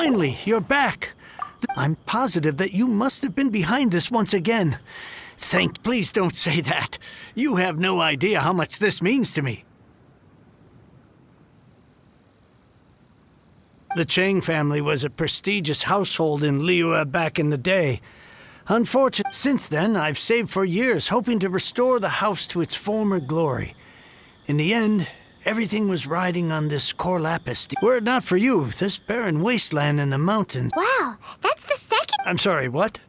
Finally, you're back. I'm positive that you must have been behind this once again. Please don't say that. You have no idea how much this means to me. The Chang family was a prestigious household in Liyue back in the day. Unfortunately, since then, I've saved for years, hoping to restore the house to its former glory. In the end, everything was riding on this core lapis. Were it not for you, this barren wasteland in the mountains... Wow, that's the second... I'm sorry, what?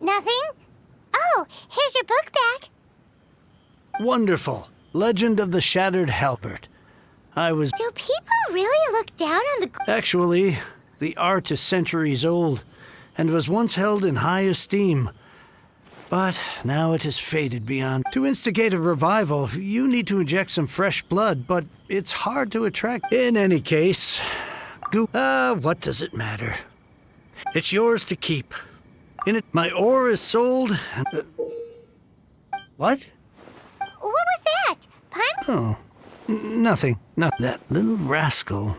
Nothing? Oh, here's your book back. Wonderful. Legend of the Shattered Halberd. Do people really look down on the... Actually, the art is centuries old, and was once held in high esteem. But now it has faded beyond. To instigate a revival, you need to inject some fresh blood, but it's hard to attract. In any case, what does it matter? It's yours to keep. In it, my ore is sold. What? What was that? Pun? Oh, nothing. Not that little rascal.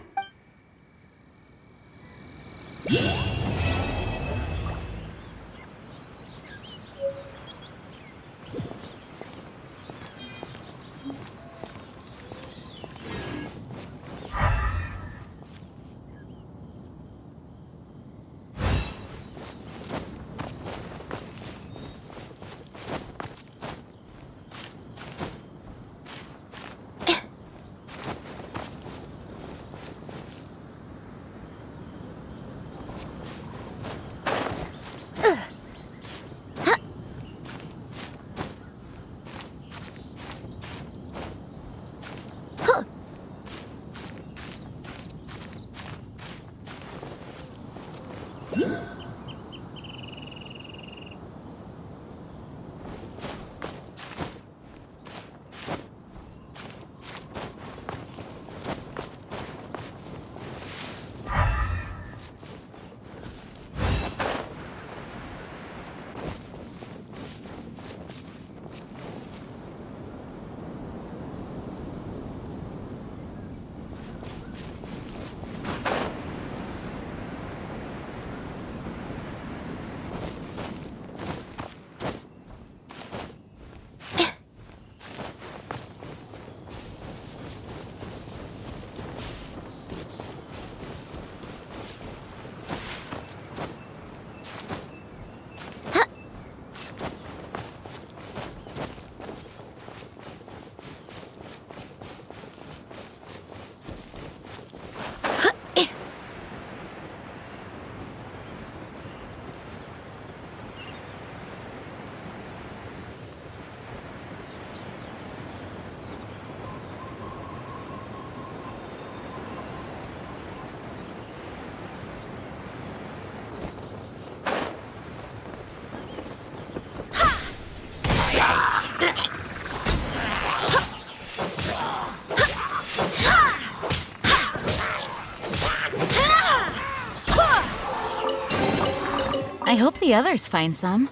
I hope the others find some.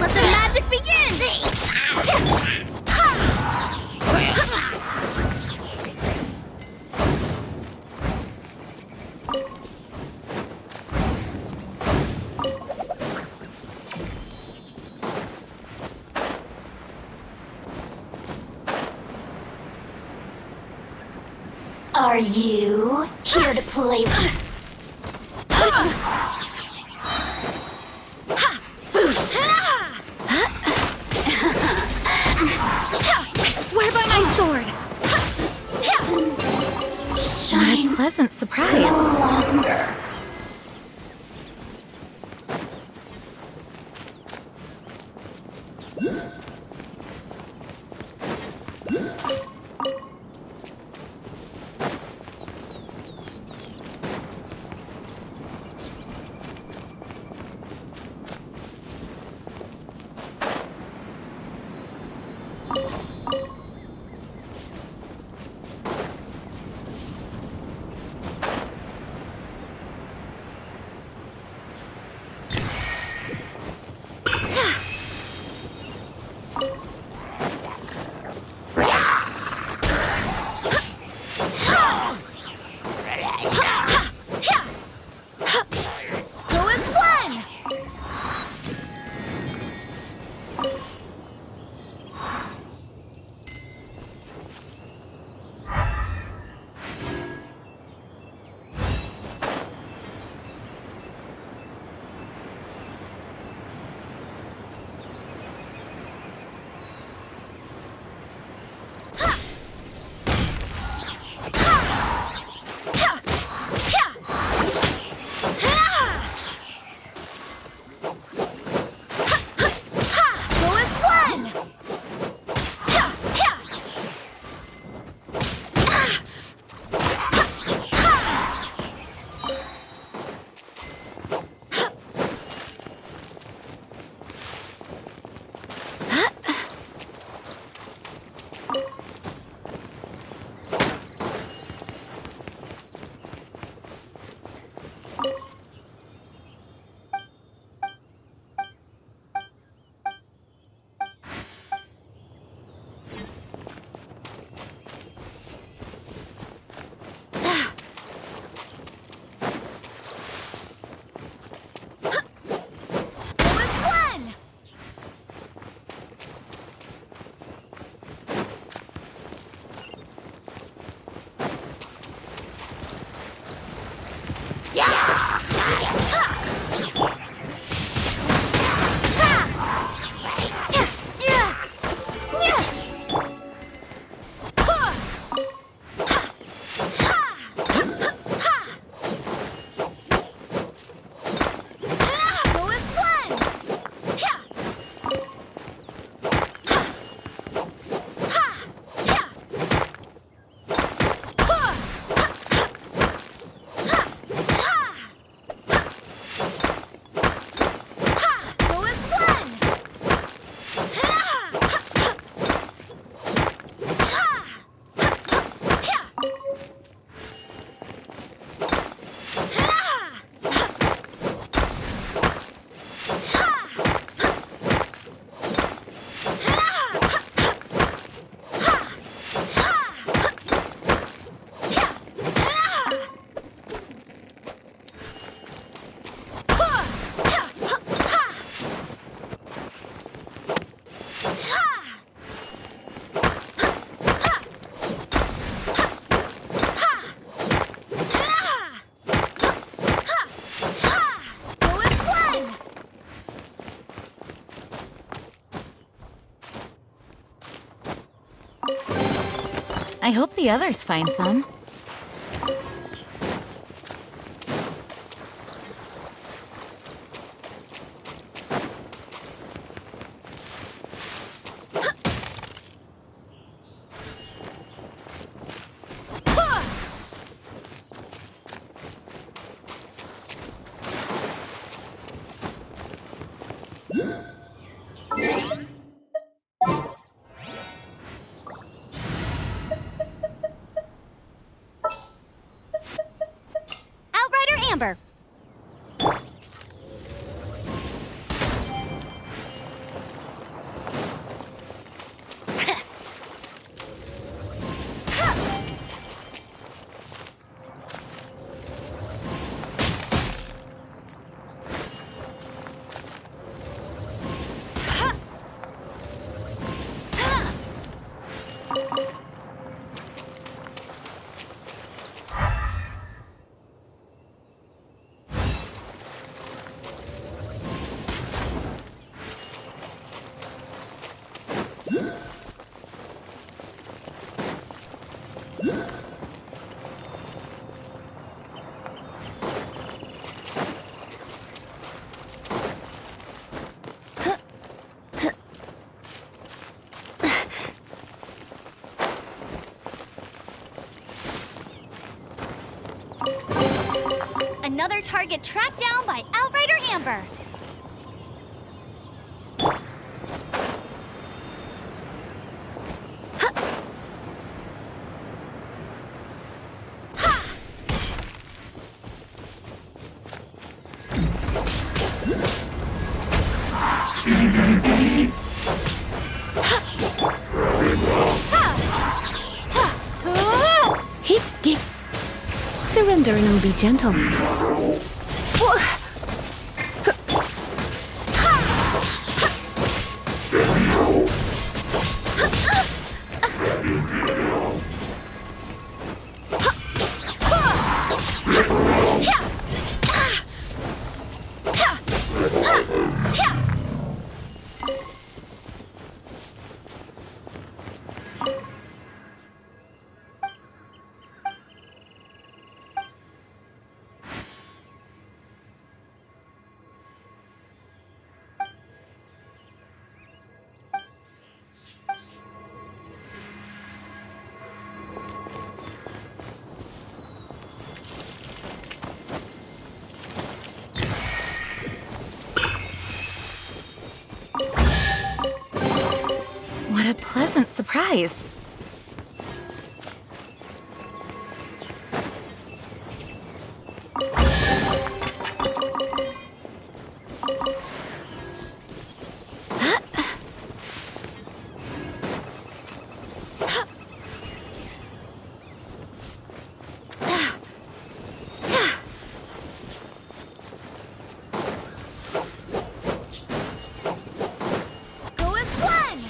Let the magic begin! Are you here to play? I swear by my sword! pleasant surprise. Longer. I hope the others find some. another target tracked down by Outrider Amber. Surrender and I'll be gentle. What a pleasant surprise. Go as one!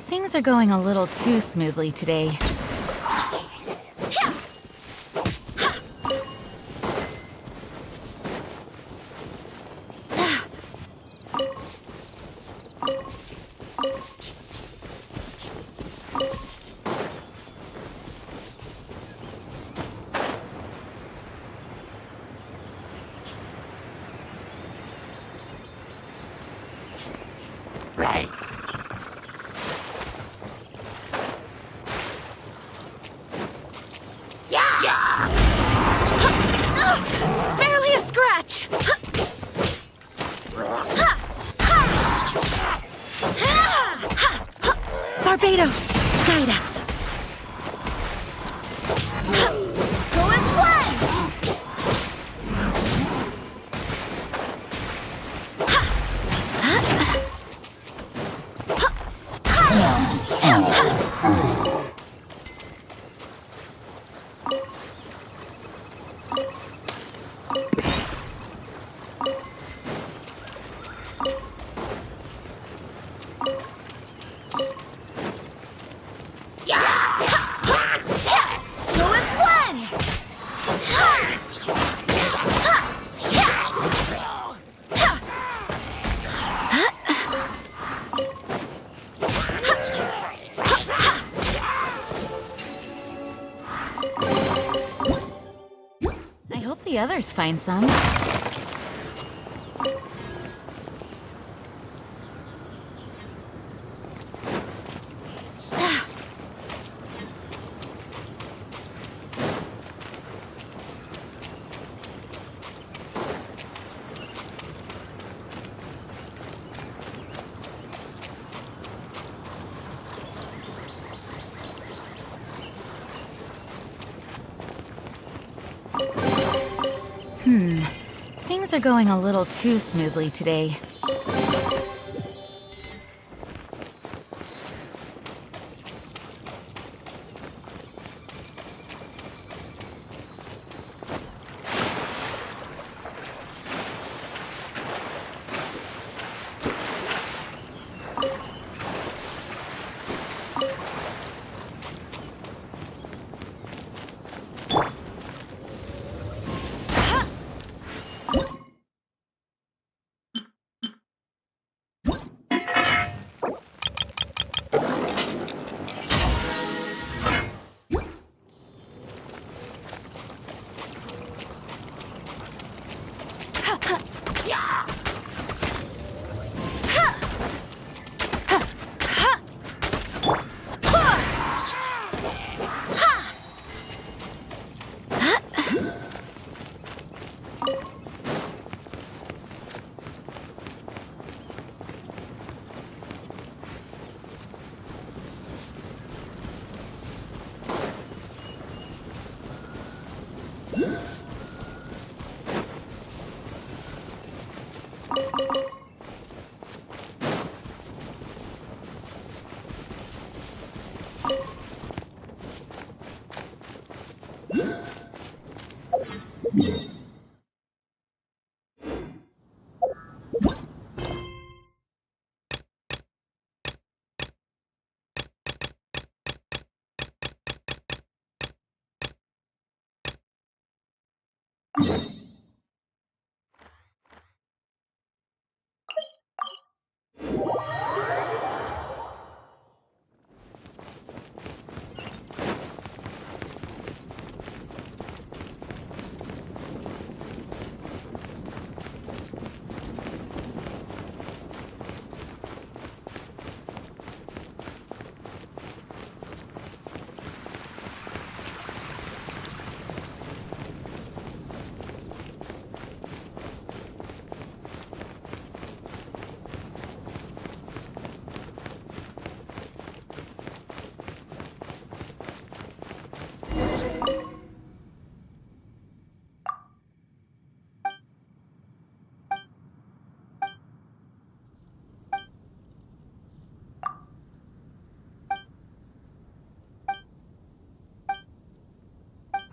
Things are going a little too smoothly today. Barely a scratch! Barbados, guide us. Go as one! Go as one! I hope the others find some. Things are going a little too smoothly today.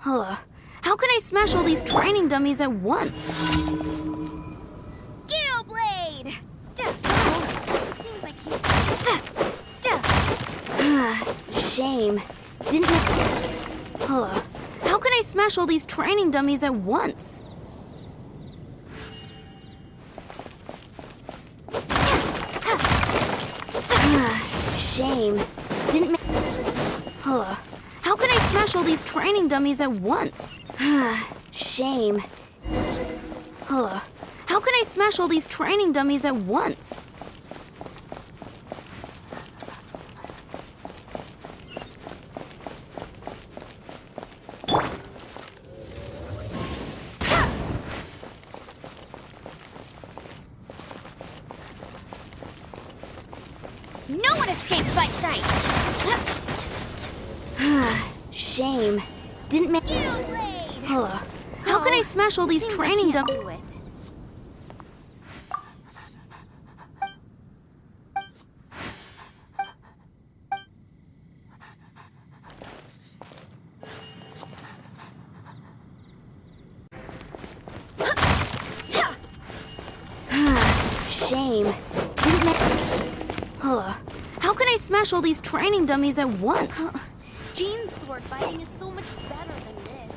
How can I smash all these training dummies at once? Gale Blade! It seems I can't. Shame. Didn't it? How can I smash all these training dummies at once? Shame. Didn't make. How can I smash all these training dummies at once? Shame. How can I smash all these training dummies at once? No one escapes my sight! Shame. Didn't make. Gale Blade! How can I smash all these training dummies? Do it. Shame. Didn't make. How can I smash all these training dummies at once? Jean's sword fighting is so much better than this.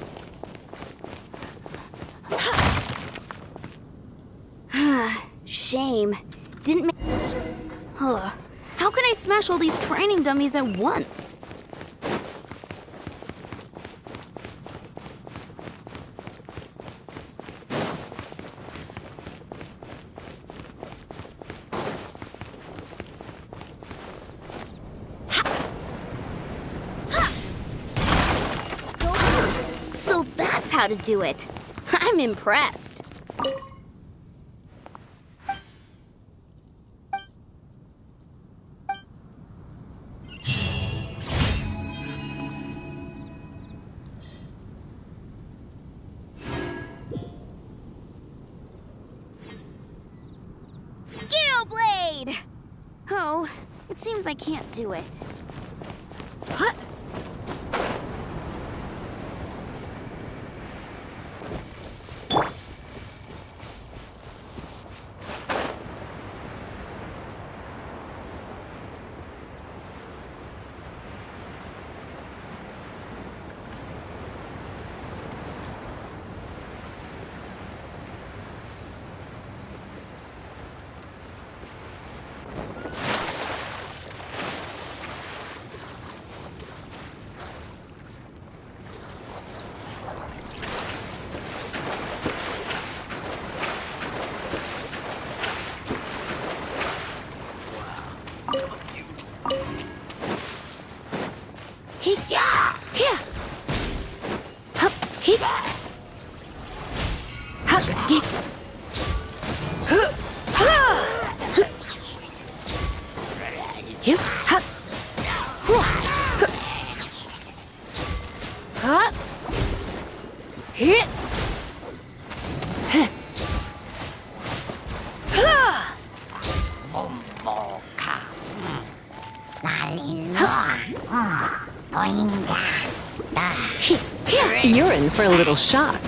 Shame. Didn't make. How can I smash all these training dummies at once? So that's how to do it. I'm impressed. Gale Blade! Oh, it seems I can't do it. You're in for a little shock.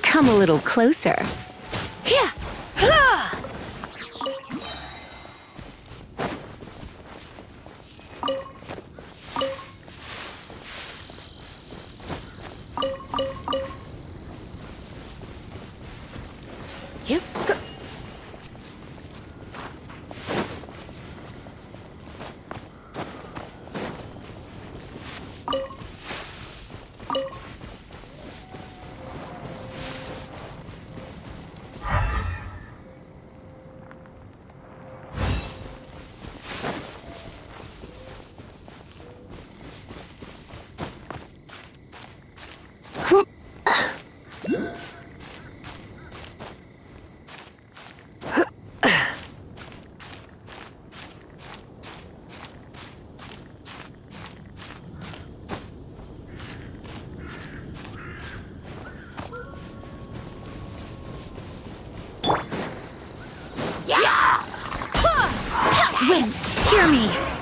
Come a little closer. Wind, hear me.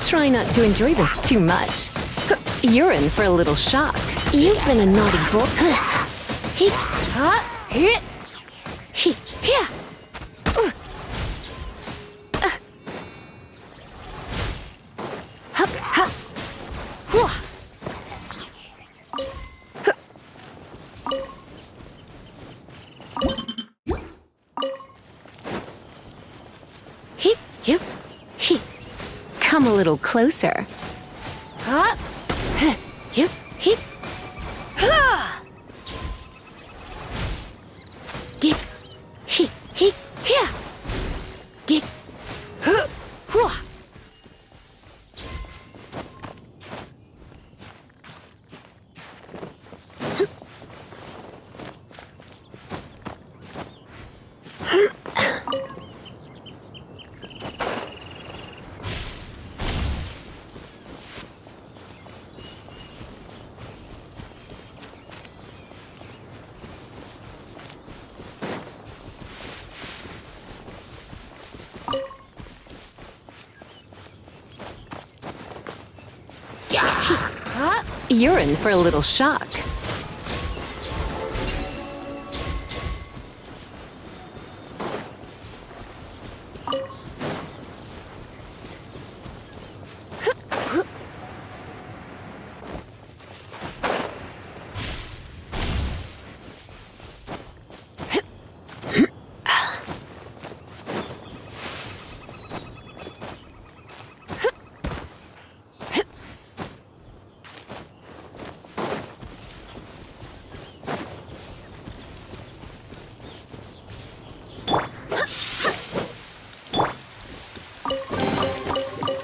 Try not to enjoy this too much. You're in for a little shock. You've been a naughty boy. Come a little closer. You're in for a little shock.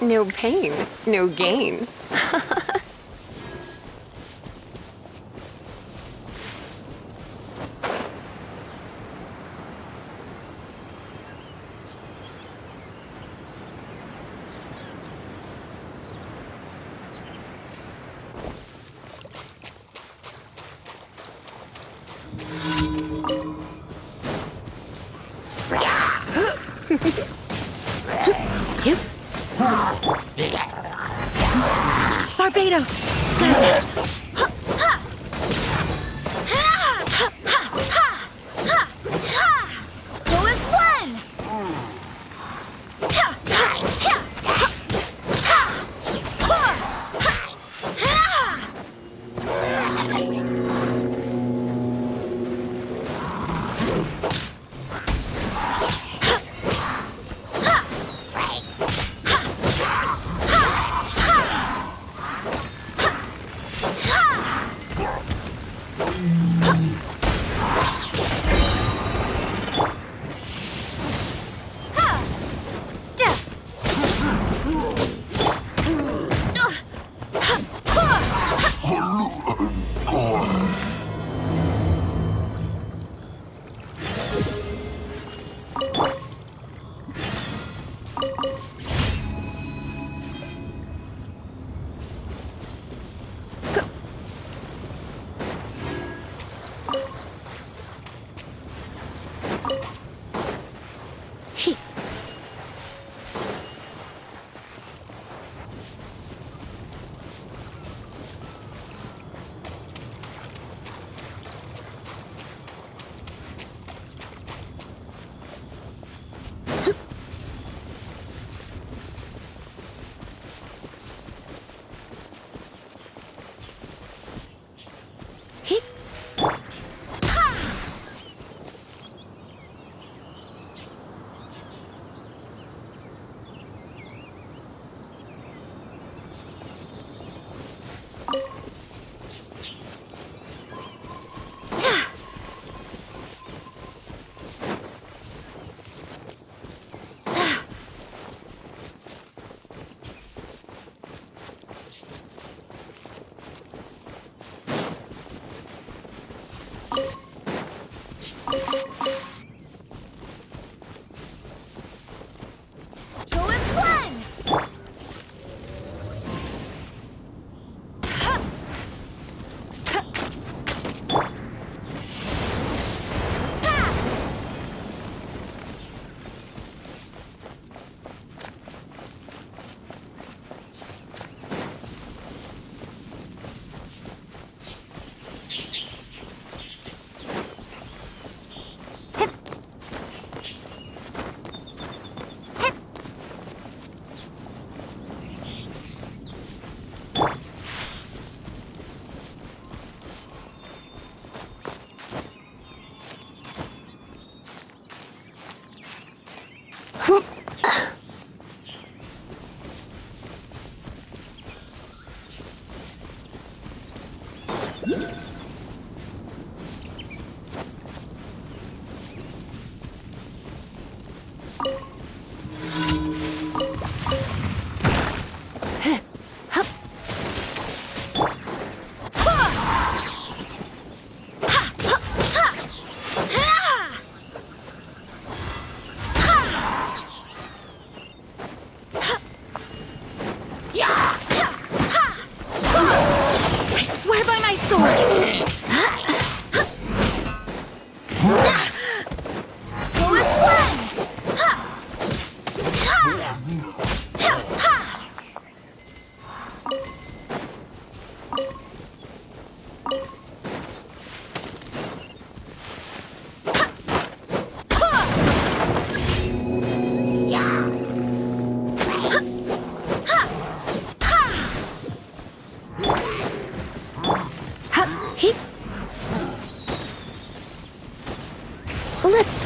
No pain, no gain. Yep. Barbados! Got this! Go as one! Go as one!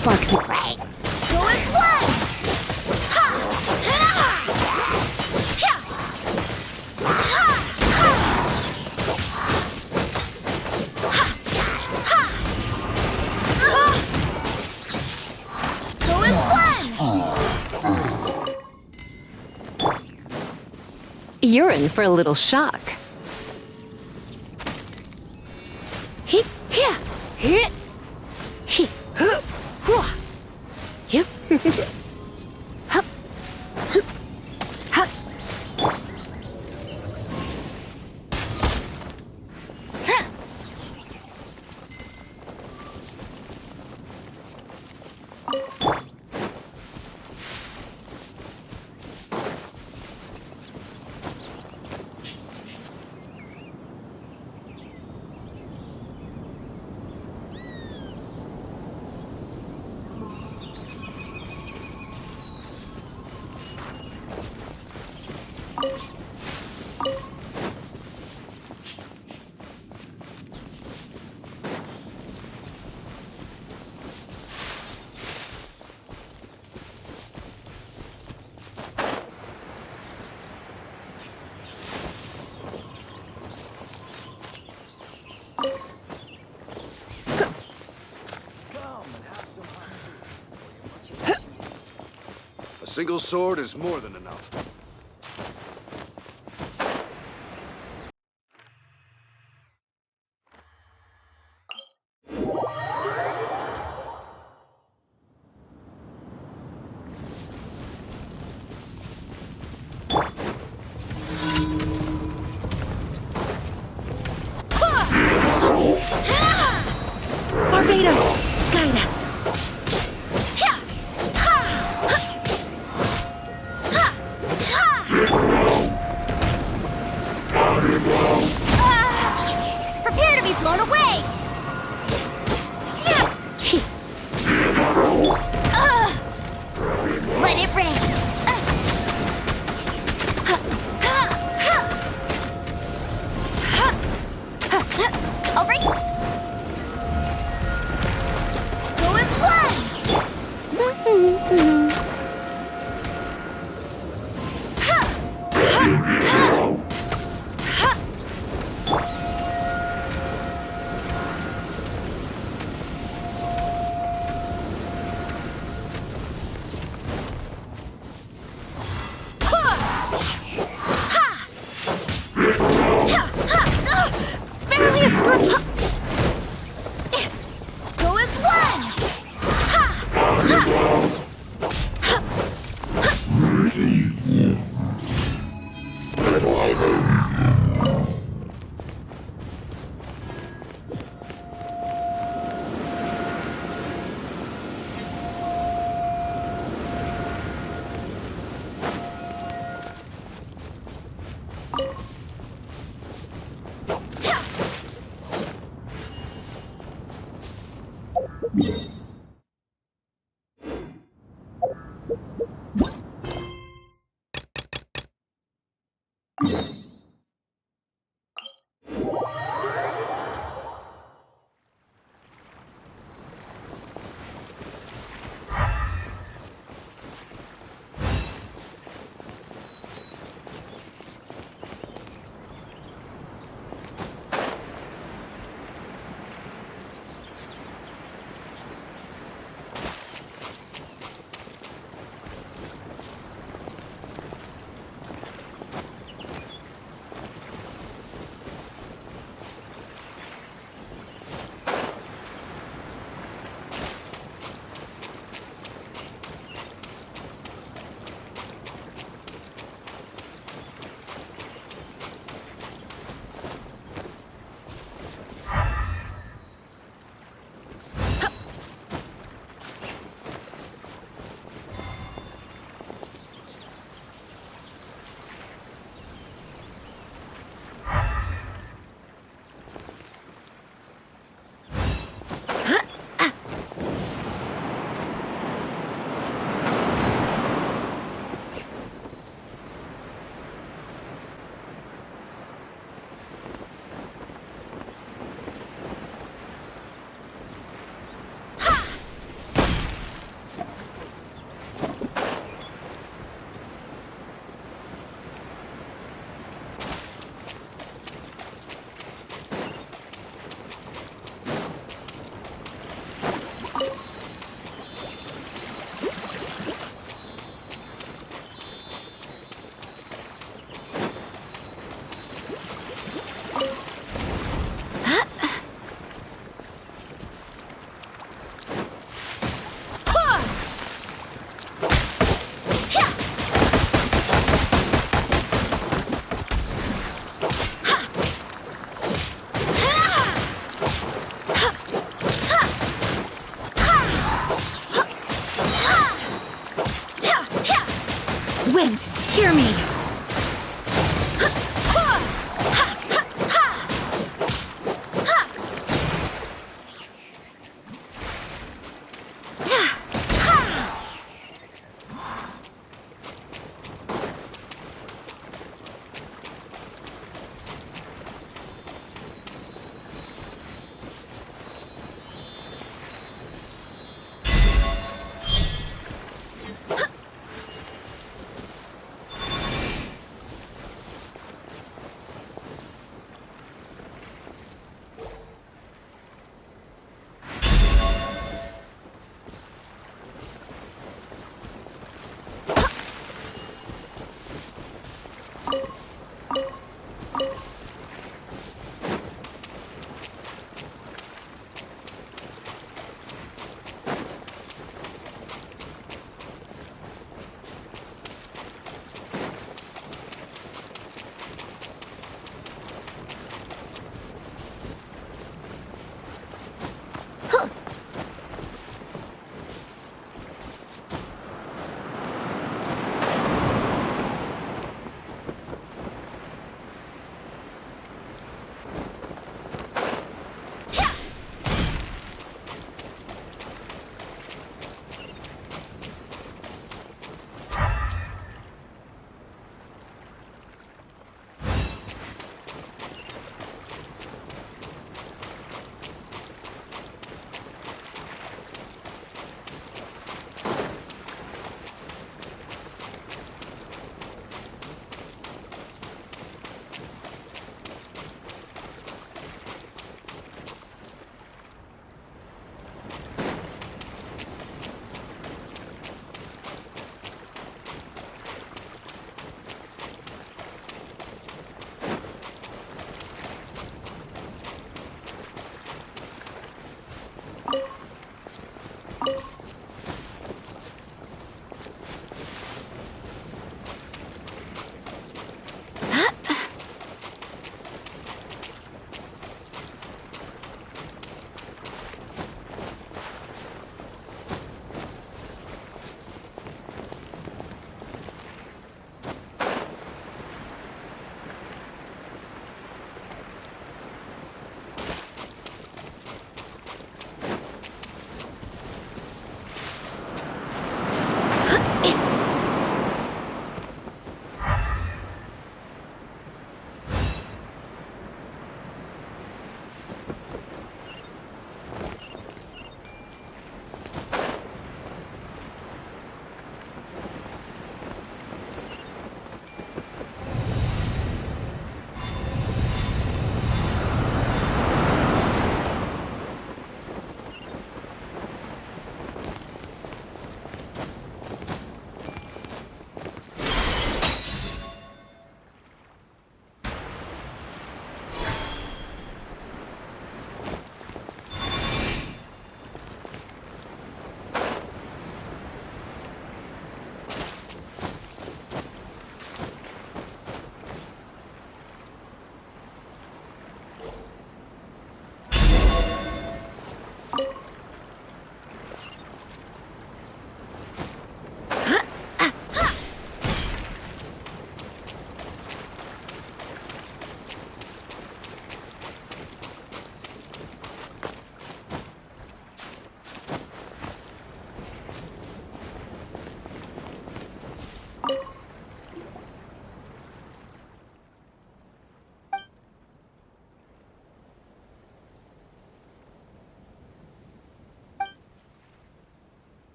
spark the... Right. Go as one! Ha! Ha! Ha! Ha! Go as one! You're in for a little shock. Hee, yeah, hit, hee, huh, hua. Yep. Hup, hup, hup. Huh. A single sword is more than enough. Barbados, guide us. Prepare to be blown away! Let it rain! I'll race! Go as one! Barely a skirt. Go as one! Wind, hear me!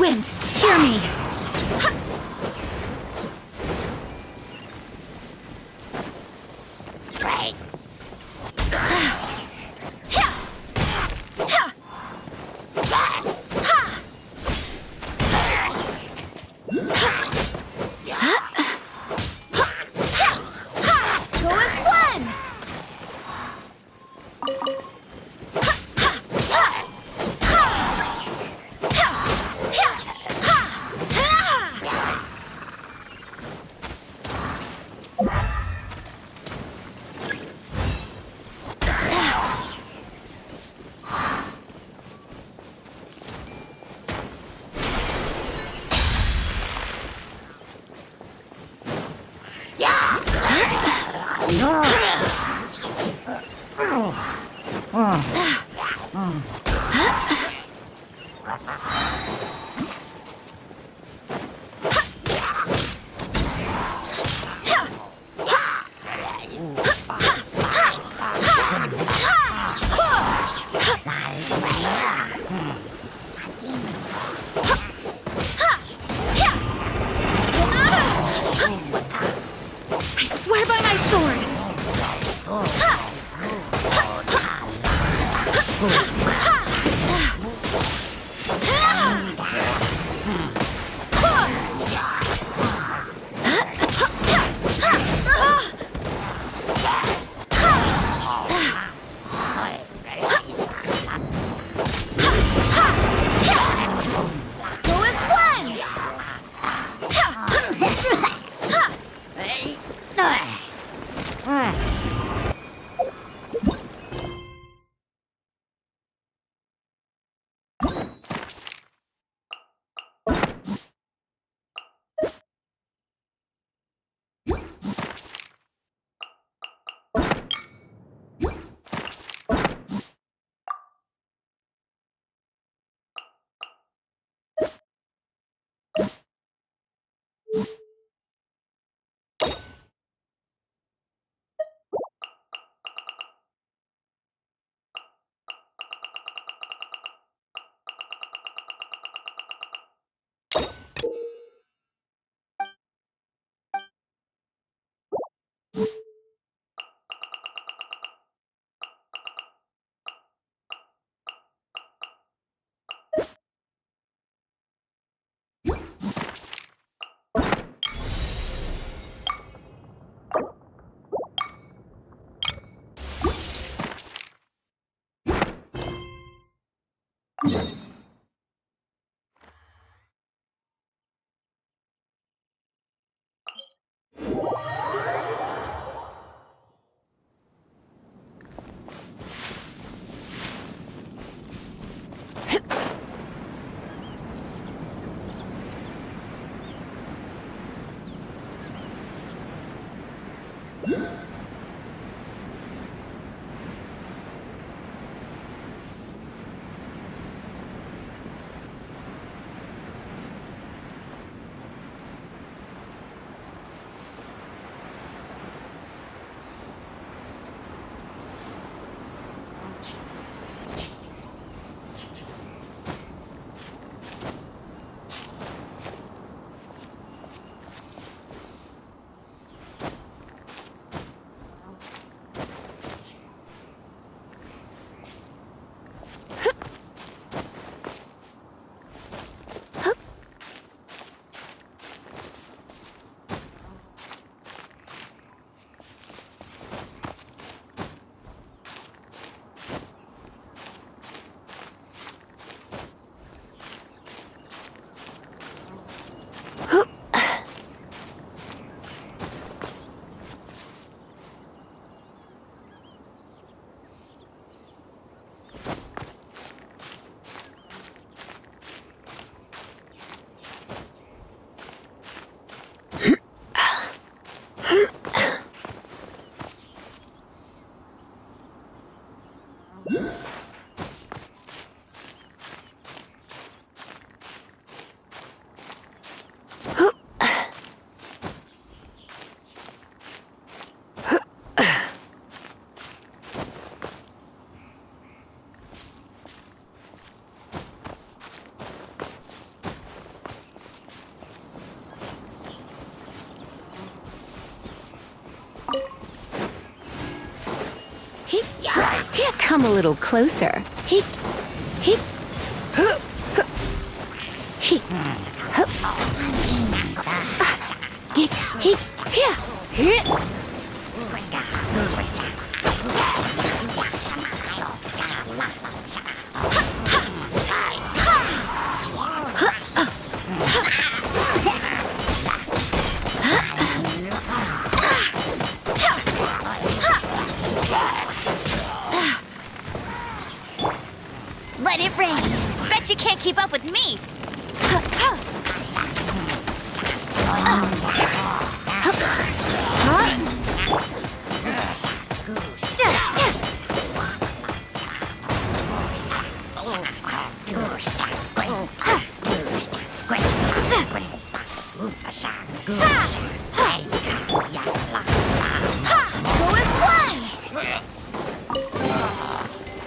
Wind, hear me! Right. Go as one! I swear by my sword! Go as one! come a little closer. He, he, he, Let it rain. Bet you can't keep up with me.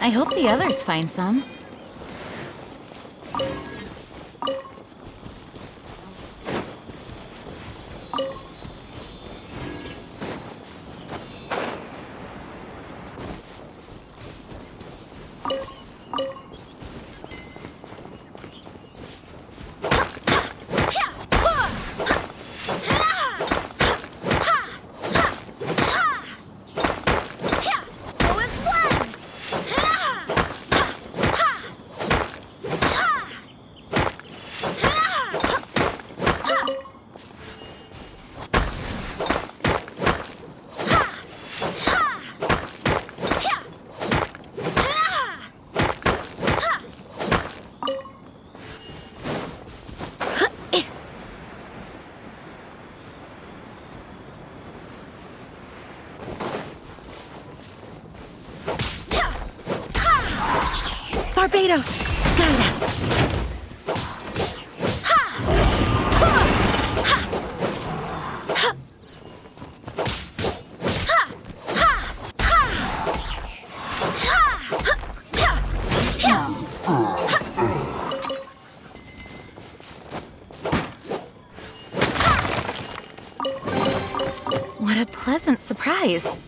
I hope the others find some. Barbados, guide us. What a pleasant surprise.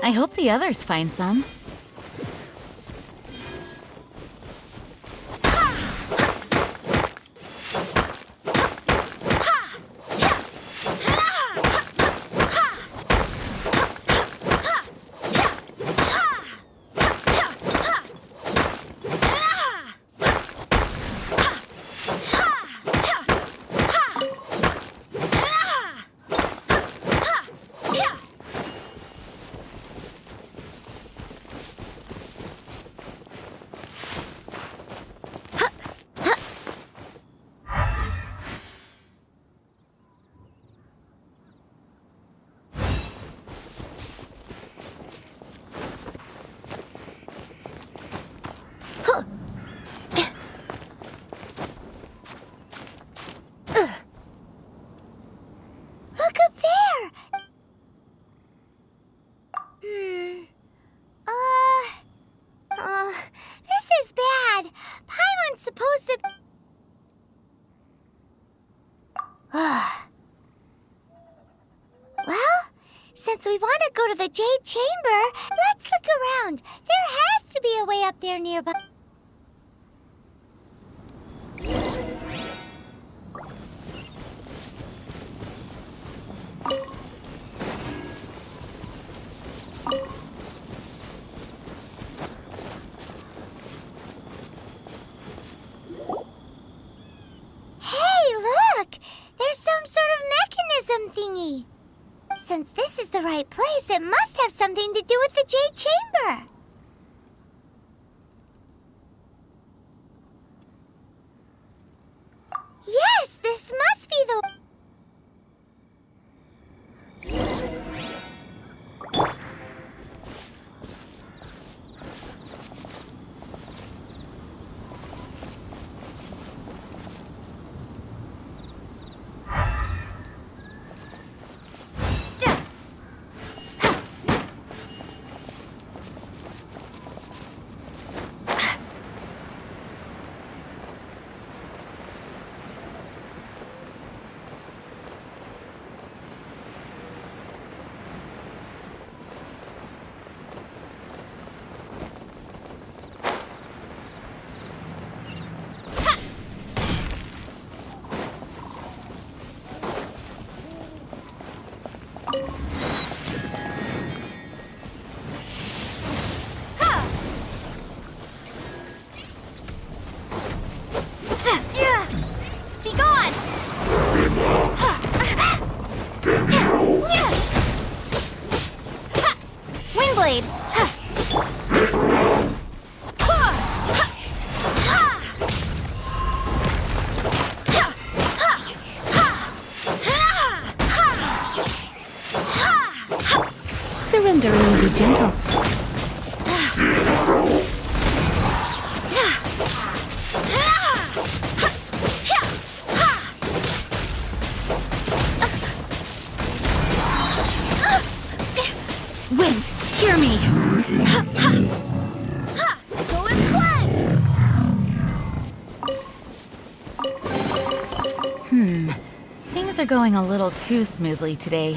I hope the others find some. Look up there! This is bad. Paimon's supposed to... Well, since we want to go to the Jade Chamber, let's look around. There has to be a way up there nearby. Hey, look! There's some sort of mechanism thingy. Since this is the right place, it must have something to do with the Jade Chamber. Yes, this must be the... Be gone! Windblade! Surrender and be gentle. Wind, hear me! Things are going a little too smoothly today.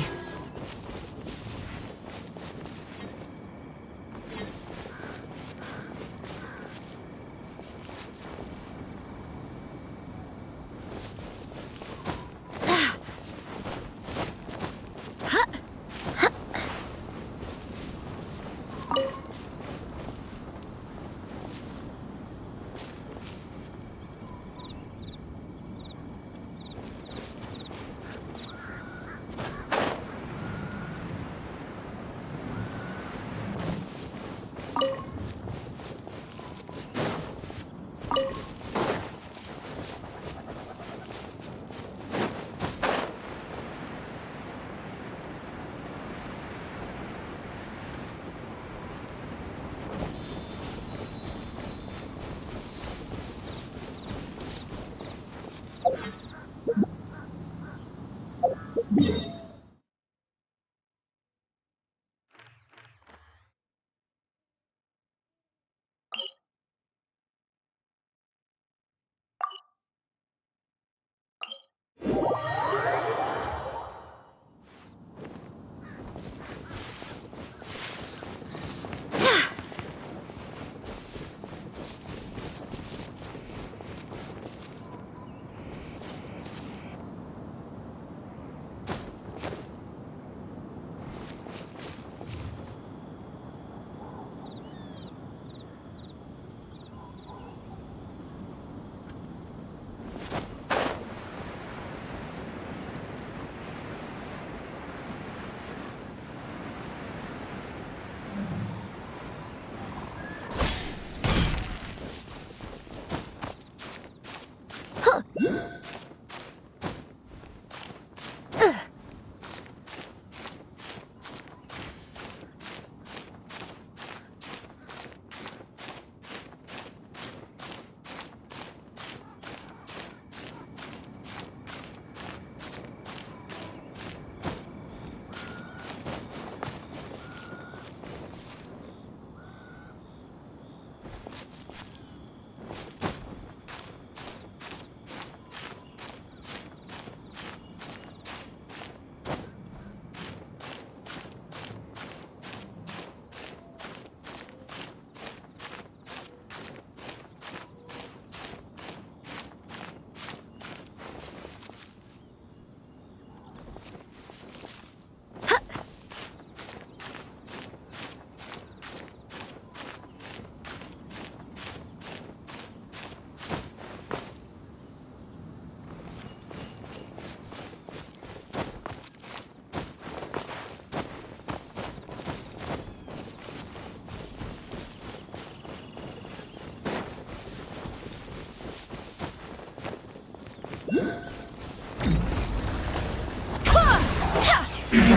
Go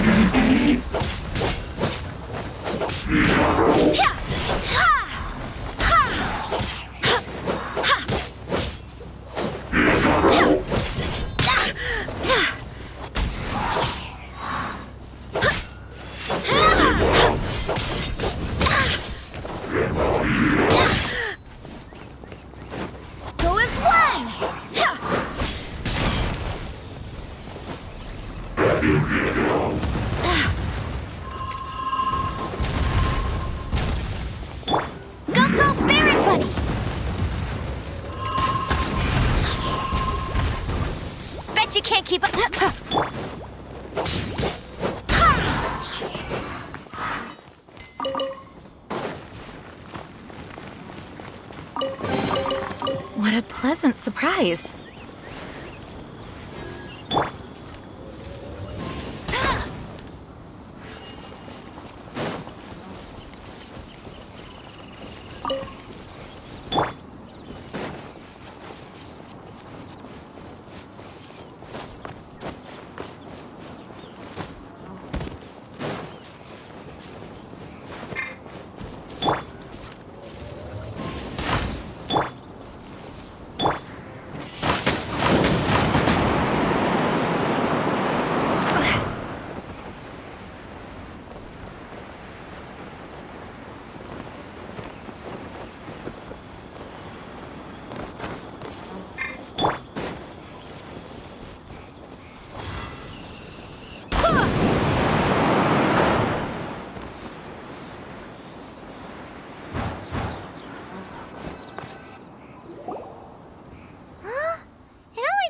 as one! Go, go, Baron Bunny! Bet you can't keep up. What a pleasant surprise.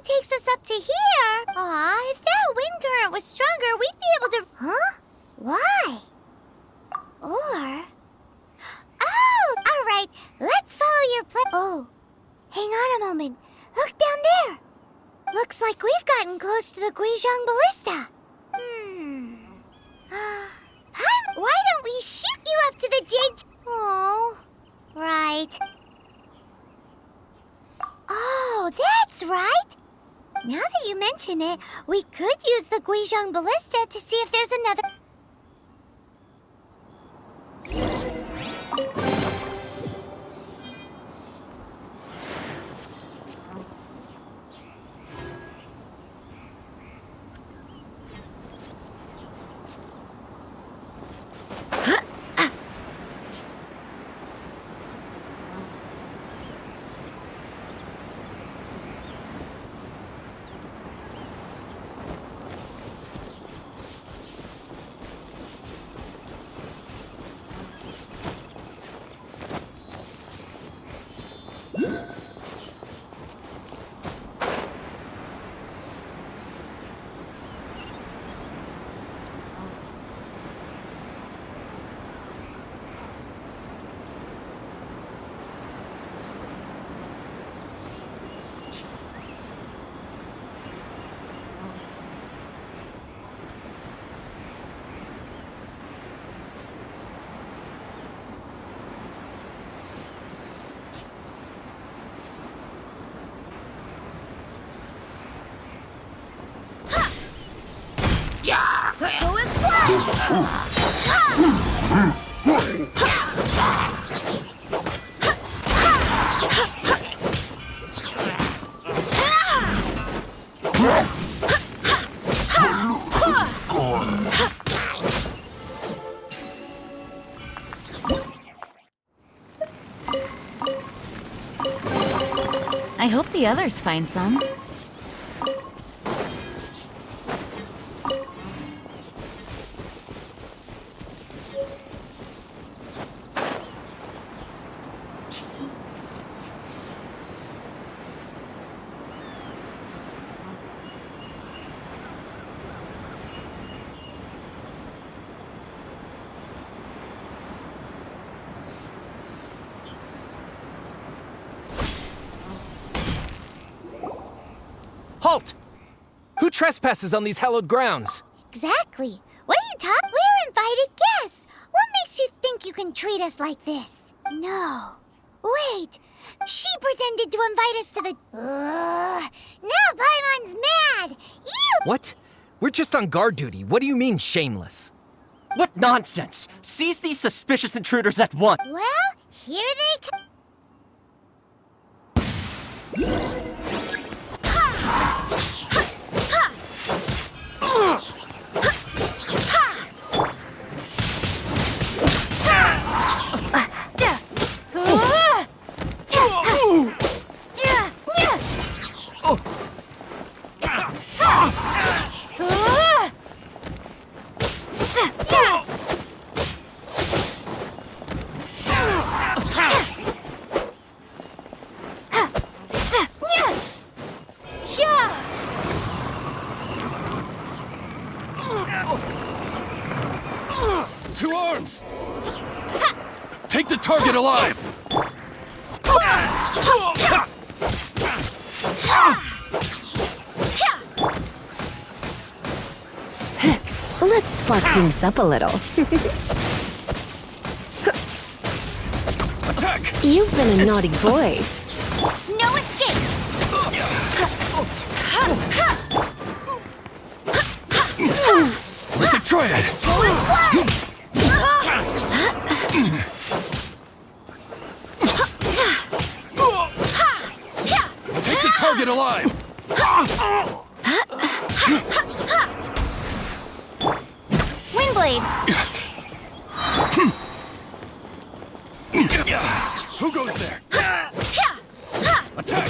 Takes us up to here. Aw, if that wind current was stronger, we'd be able to... Huh? Why? Or... Oh, all right. Let's follow your plan. Oh, hang on a moment. Look down there. Looks like we've gotten close to the Guizhong Ballista. Why don't we shoot you up to the Jade... Oh, right. Oh, that's right. Now that you mention it, we could use the Guizhong Ballista to see if there's another... Go as one! I hope the others find some. Halt! Who trespasses on these hallowed grounds? Exactly. What are you talking? We're invited guests. What makes you think you can treat us like this? No. Wait. She pretended to invite us to the... now Paimon's mad. You... What? We're just on guard duty. What do you mean, shameless? What nonsense! Seize these suspicious intruders at once! Well, here they come. To arms! Take the target alive! Let's spark things up a little. Attack! You've been a naughty boy. No escape! With the triad! Take the target alive! Windblade. Who goes there? Attack!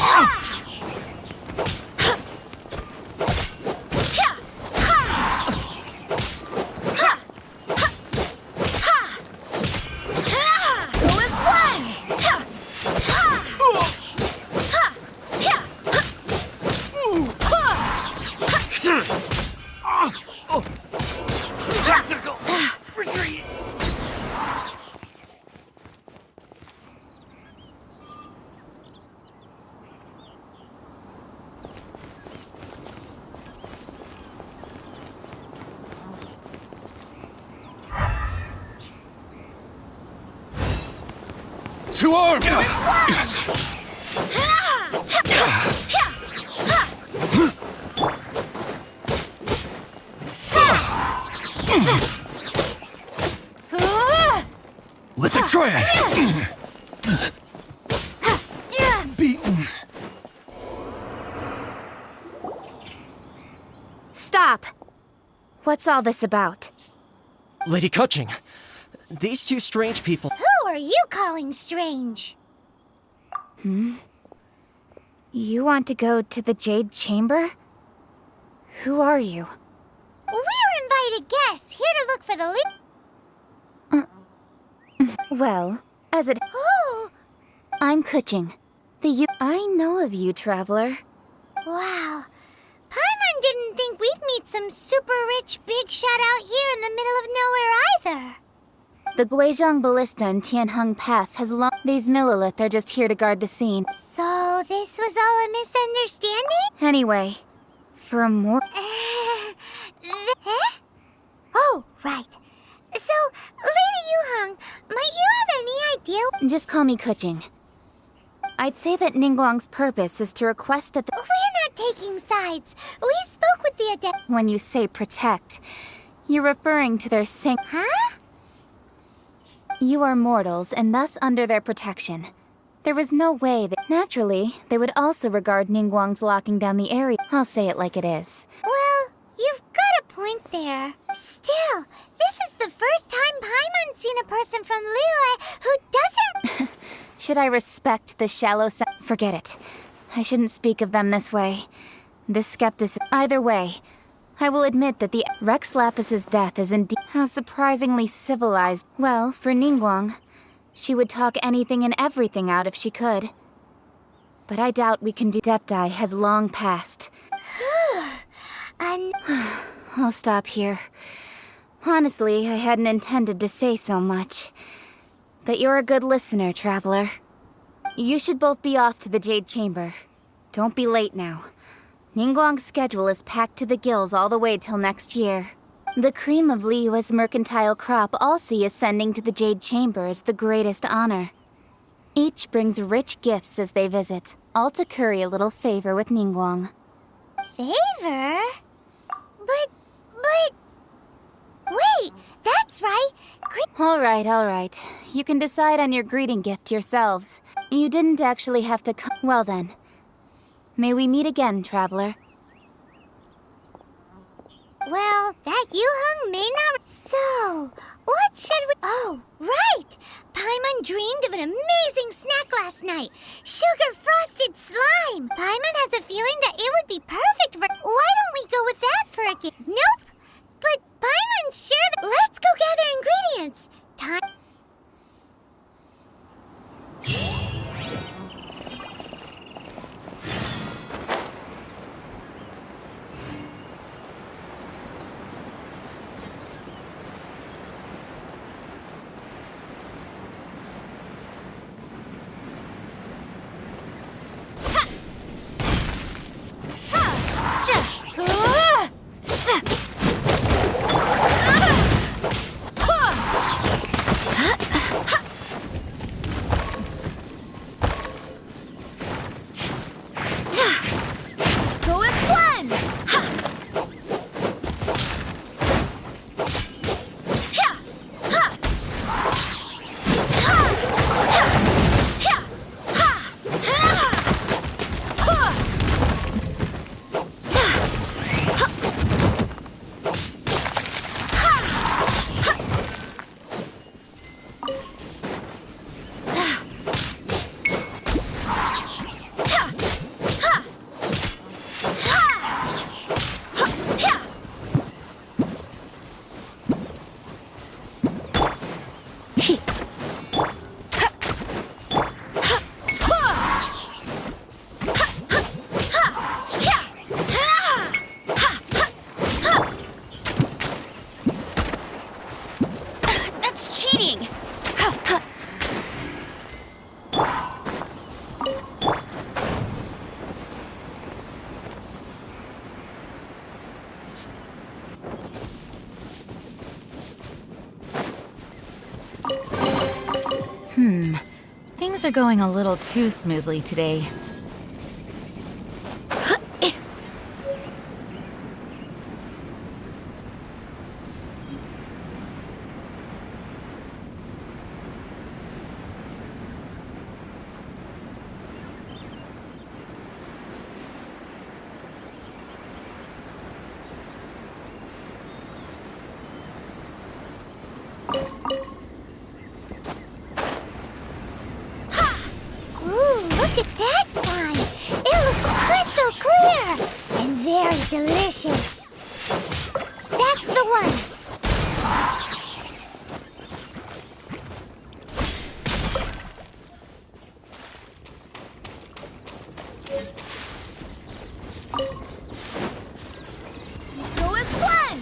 Tactical retreat! To arms! With the triad! Beaten. Stop! What's all this about? Lady Coaching, these two strange people. Who are you calling strange? You want to go to the Jade Chamber? Who are you? We're invited guests here to look for the Well, as it... Oh, I'm Kuching. I know of you, traveler. wow. Paimon didn't think we'd meet some super rich big shot out here in the middle of nowhere either. The Guizhong Ballista and Tianheng Pass has long... These Millilith are just here to guard the scene. So this was all a misunderstanding? Anyway, for a more... Huh? Oh, right. So, Lady Yuhong, might you have any idea? Just call me Kuching. I'd say that Ningguang's purpose is to request that We're not taking sides. We spoke with the adept. when you say protect, you're referring to their Huh? You are mortals and thus under their protection. There is no way that... Naturally, they would also regard Ningguang's locking down the area. I'll say it like it is. Well, you've got a point there. Still, this is the first time Paimon's seen a person from Liyue who doesn't... Should I respect the shallow Forget it. I shouldn't speak of them this way. This skepticism... Either way, I will admit that the Rex Lapis's death is indeed... How surprisingly civilized. Well, for Ningguang, she would talk anything and everything out if she could. But I doubt we can do... Depti has long passed. I'll stop here. Honestly, I hadn't intended to say so much. But you're a good listener, traveler. You should both be off to the Jade Chamber. Don't be late now. Ningguang's schedule is packed to the gills all the way till next year. The cream of Liyue's mercantile crop all see ascending to the Jade Chamber as the greatest honor. Each brings rich gifts as they visit, all to curry a little favor with Ningguang. Favor? But But... Wait, that's right. All right. You can decide on your greeting gift yourselves. You didn't actually have to come. Well then. May we meet again, traveler. Well, that Yuhung may not... So, what should we... Oh, right! Paimon dreamed of an amazing snack last night. Sugar-frosted slime! Paimon has a feeling that it would be perfect for... Why don't we go with that for a gift? Nope! But Paimon's sure that... Let's go gather ingredients! Time... Things are going a little too smoothly today. Look at that slime! It looks crystal clear! And very delicious! That's the one! Go as one!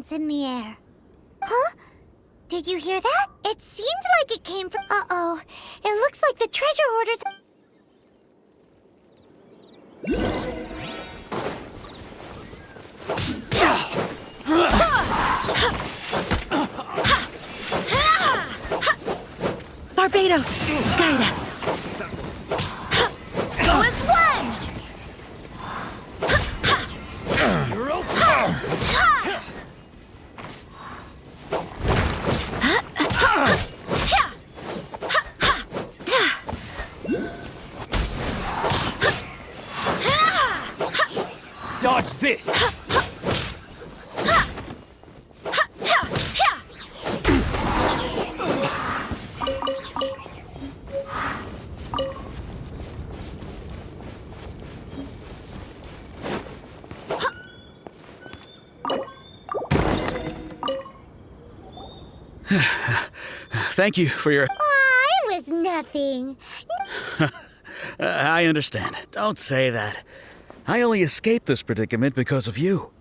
In the air. Huh? Did you hear that? It seemed like it came from... Uh-oh. It looks like the treasure hoarders... Barbados, guide us. Go as one! Dodge this! Thank you for your... Aw, it was nothing. I understand. Don't say that. I only escaped this predicament because of you.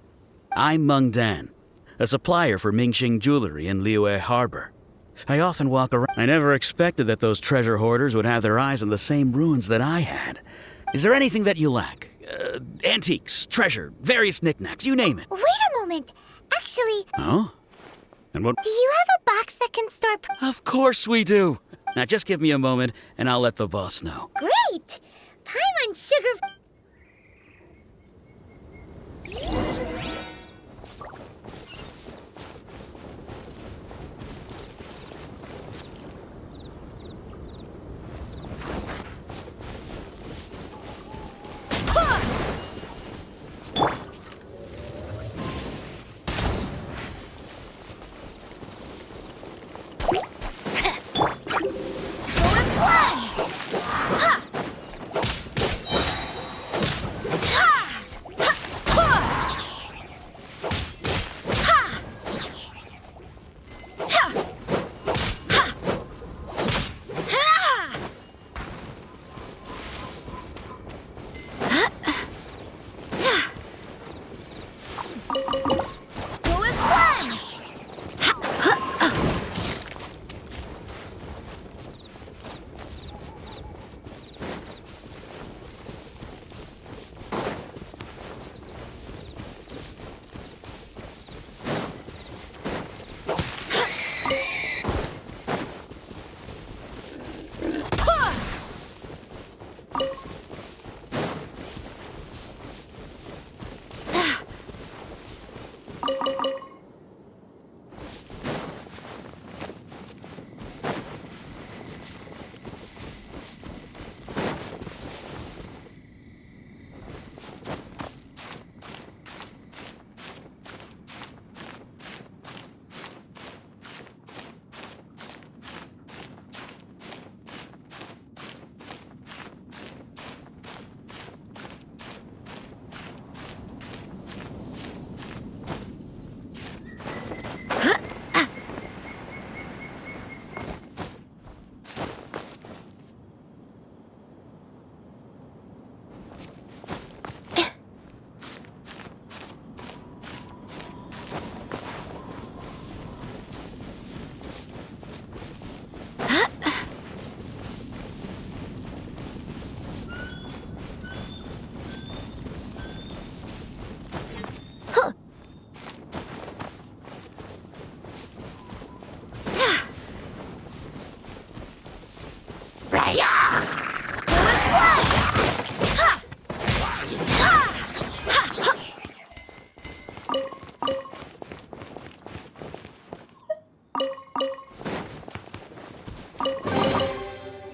I'm Meng Dan, a supplier for Mingxing Jewelry in Liyue Harbor. I often walk around. I never expected that those treasure hoarders would have their eyes on the same ruins that I had. Is there anything that you lack? Antiques, treasure, various knickknacks, you name it. Wait a moment. Actually, Oh? And what? do you have a box that can store... Of course we do. Now just give me a moment and I'll let the boss know. Great! Paimon sugar...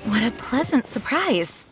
What a pleasant surprise.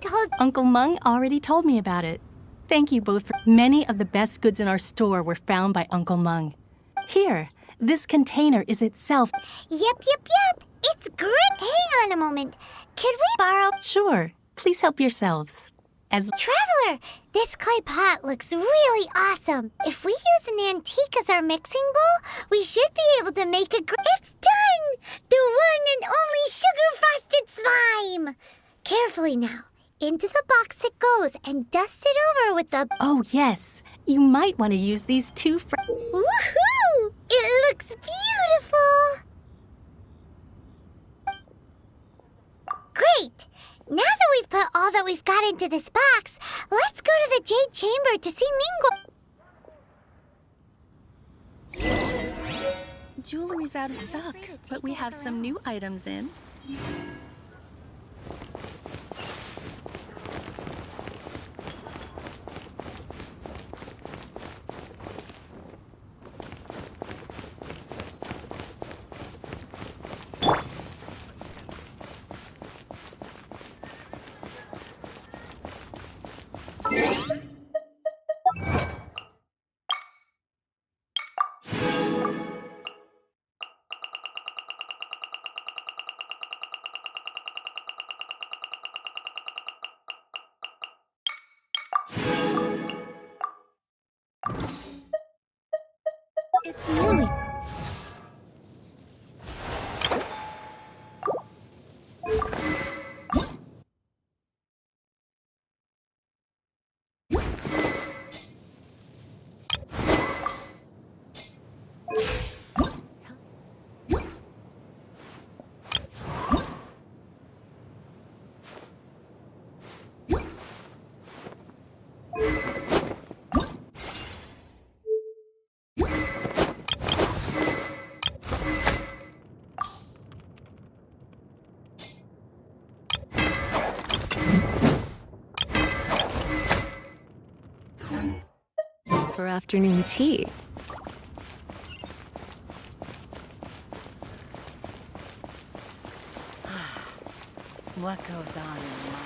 told... Uncle Mung already told me about it. Thank you both for... Many of the best goods in our store were found by Uncle Mung. Here, this container is itself... Yep. It's great. Hang on a moment. Could we borrow... Sure, please help yourselves. As... Traveler, this clay pot looks really awesome. If we use an antique as our mixing bowl, we should be able to make a... It's done! The one and only sugar-frosted slime! Carefully now. Into the box it goes and dust it over with the... Oh, yes. You might want to use these two for... Woohoo! It looks beautiful! Great! Now that we've put all that we've got into this box, let's go to the Jade Chamber to see Ningguang. Jewelry's out of stock, but we have some new items in. It's nearly... for afternoon tea. What goes on in the mind?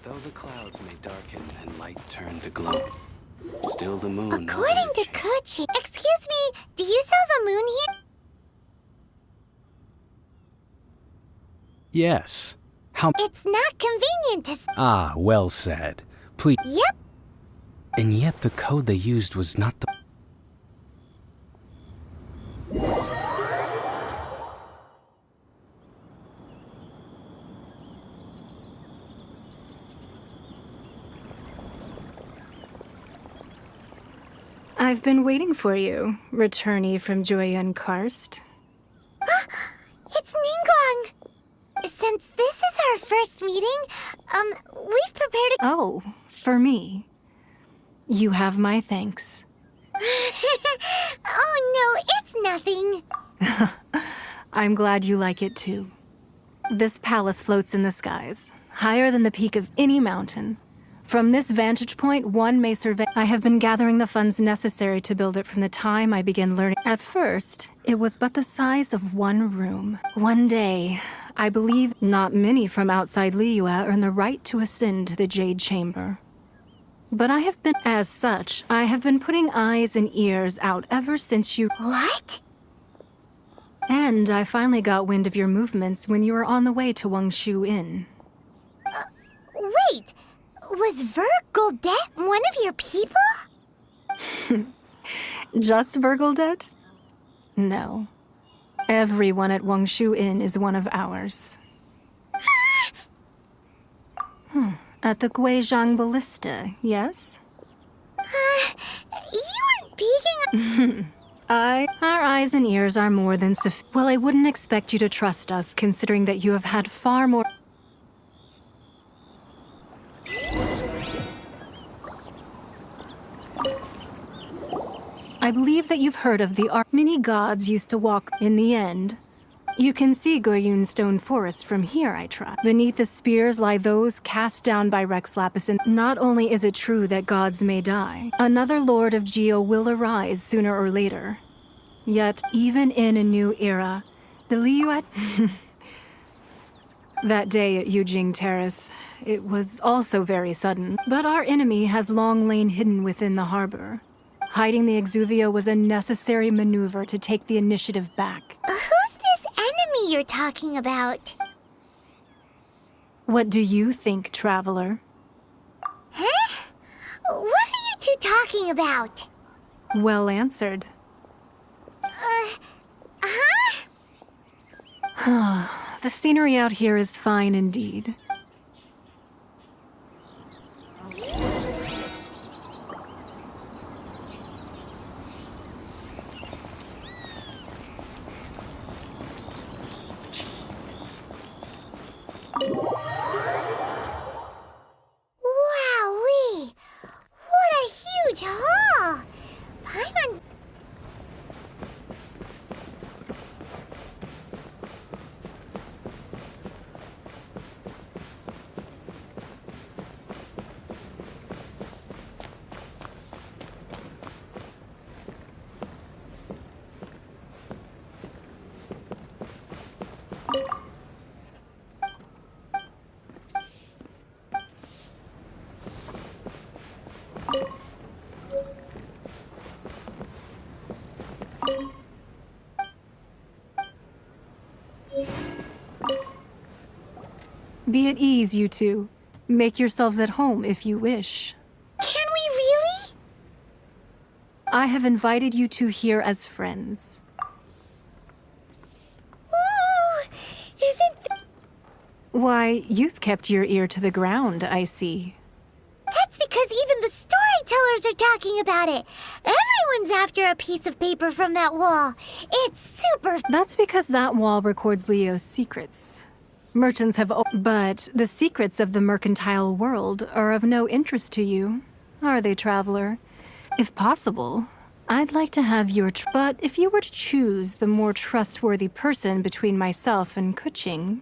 Though the clouds may darken and light turn to glow, still the moon... According to Kochi... Excuse me, do you sell the moon here? Yes. How... It's not convenient to... Ah, well said. Please... Yep. And yet the code they used was not the... I've been waiting for you, returnee from Joyun Karst. It's Ningguang! Since this is our first meeting, we've prepared a... Oh, for me. You have my thanks. Oh no, it's nothing. I'm glad you like it too. This palace floats in the skies, higher than the peak of any mountain. From this vantage point, one may survey... I have been gathering the funds necessary to build it from the time I began learning. At first, it was but the size of one room. One day, I believe not many from outside Liyue earn the right to ascend to the Jade Chamber. But as such, I have been putting eyes and ears out ever since you... What? And I finally got wind of your movements when you were on the way to Wangshu Inn. Wait, was Vergoldet one of your people? Just Vergoldet? No. Everyone at Wangshu Inn is one of ours. At the Guizhang Ballista, yes? You weren't peeking... Our eyes and ears are more than sufficient. Well, I wouldn't expect you to trust us, considering that you have had far more... I believe that you've heard of the many gods used to walk. In the end, you can see Goyun Stone Forest from here, I trust. Beneath the spears lie those cast down by Rex Lapis, and not only is it true that gods may die, another Lord of Geo will arise sooner or later. Yet, even in a new era, the Liyue... That day at Yujing Terrace, it was also very sudden. But our enemy has long lain hidden within the harbor. Hiding the Exuvia was a necessary maneuver to take the initiative back. Who's this enemy you're talking about? What do you think, Traveler? Huh? What are you two talking about? Well answered. The scenery out here is fine indeed. Wowee! What a huge haul! Paimon's... Be at ease, you two. Make yourselves at home if you wish. Can we really? I have invited you two here as friends. Ooh, isn't... Why, you've kept your ear to the ground, I see. That's because even the storytellers are talking about it. Everyone's after a piece of paper from that wall. It's super... That's because that wall records Leo's secrets. Merchants have... But the secrets of the mercantile world are of no interest to you, are they, Traveler? If possible, I'd like to have your... But if you were to choose the more trustworthy person between myself and Kuching...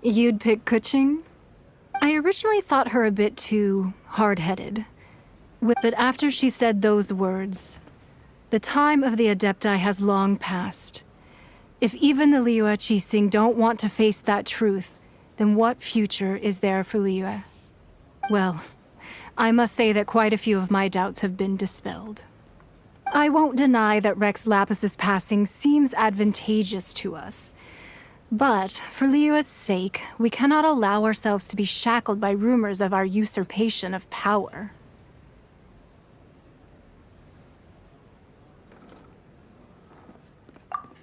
You'd pick Kuching? I originally thought her a bit too hard-headed. But after she said those words, the time of the Adepti has long passed. If even the Liyue Qixing don't want to face that truth, then what future is there for Liyue? Well, I must say that quite a few of my doubts have been dispelled. I won't deny that Rex Lapis's passing seems advantageous to us. But, for Liyue's sake, we cannot allow ourselves to be shackled by rumors of our usurpation of power.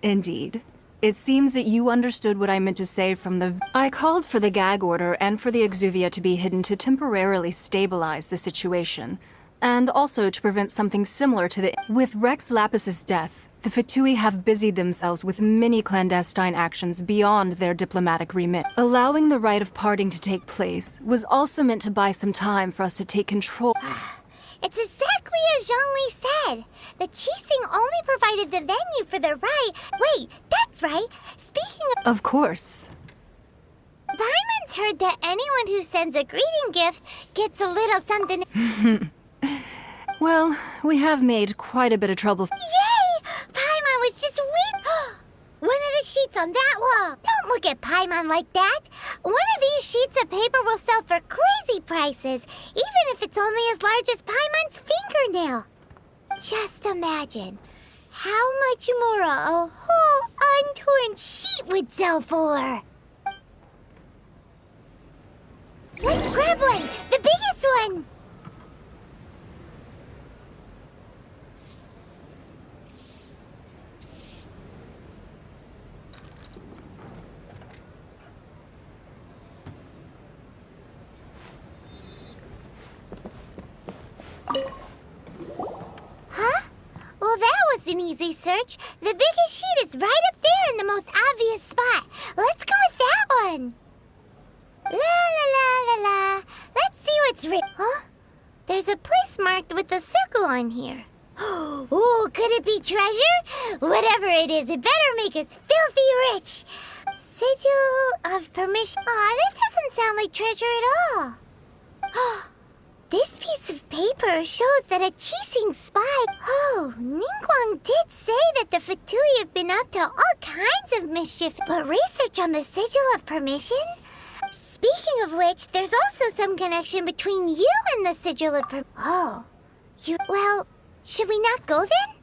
Indeed. It seems that you understood what I meant to say from the... I called for the gag order and for the Exuvia to be hidden to temporarily stabilize the situation, and also to prevent something similar to the... With Rex Lapis's death, the Fatui have busied themselves with many clandestine actions beyond their diplomatic remit. Allowing the rite of parting to take place was also meant to buy some time for us to take control... It's exactly as Zhongli said. The Qixing only provided the venue for the rite. Wait, that's right. Speaking of... Of course. Paimon's heard that anyone who sends a greeting gift gets a little something... Well, we have made quite a bit of trouble. Yay! Paimon was just One of the sheets on that wall. Don't look at Paimon like that. One of these sheets of paper will sell for crazy prices, even if it's only as large as Paimon's fingernail. Just imagine how much more a whole untorn sheet would sell for. Let's grab one, the biggest one. Huh? Well, that was an easy search. The biggest sheet is right up there in the most obvious spot. Let's go with that one. La la la la la. Let's see what's written. Huh? There's a place marked with a circle on here. Oh, could it be treasure? Whatever it is, it better make us filthy rich. Sigil of permission. Aw, that doesn't sound like treasure at all. This piece of paper shows that a Qixing spy... Oh, Ningguang did say that the Fatui have been up to all kinds of mischief, but research on the Sigil of Permission? Speaking of which, there's also some connection between you and the Sigil of Permission. Oh, you... Well, should we not go then?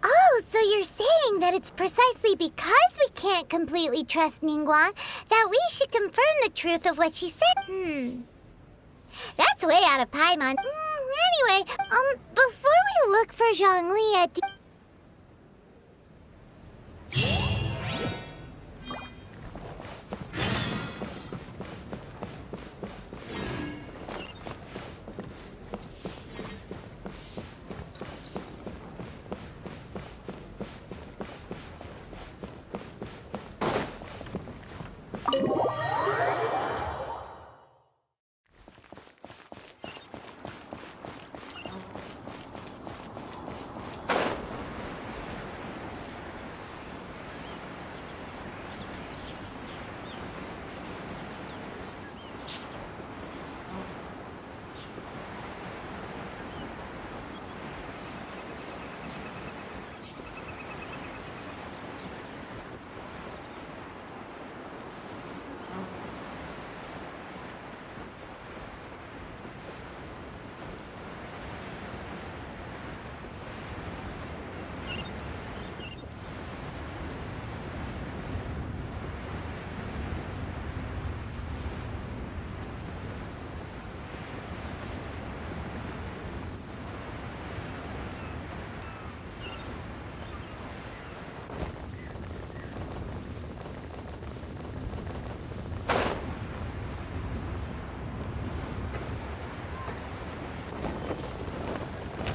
Oh, so you're saying that it's precisely because we can't completely trust Ningguang that we should confirm the truth of what she said? That's way out of Paimon. Anyway, before we look for Zhongli at...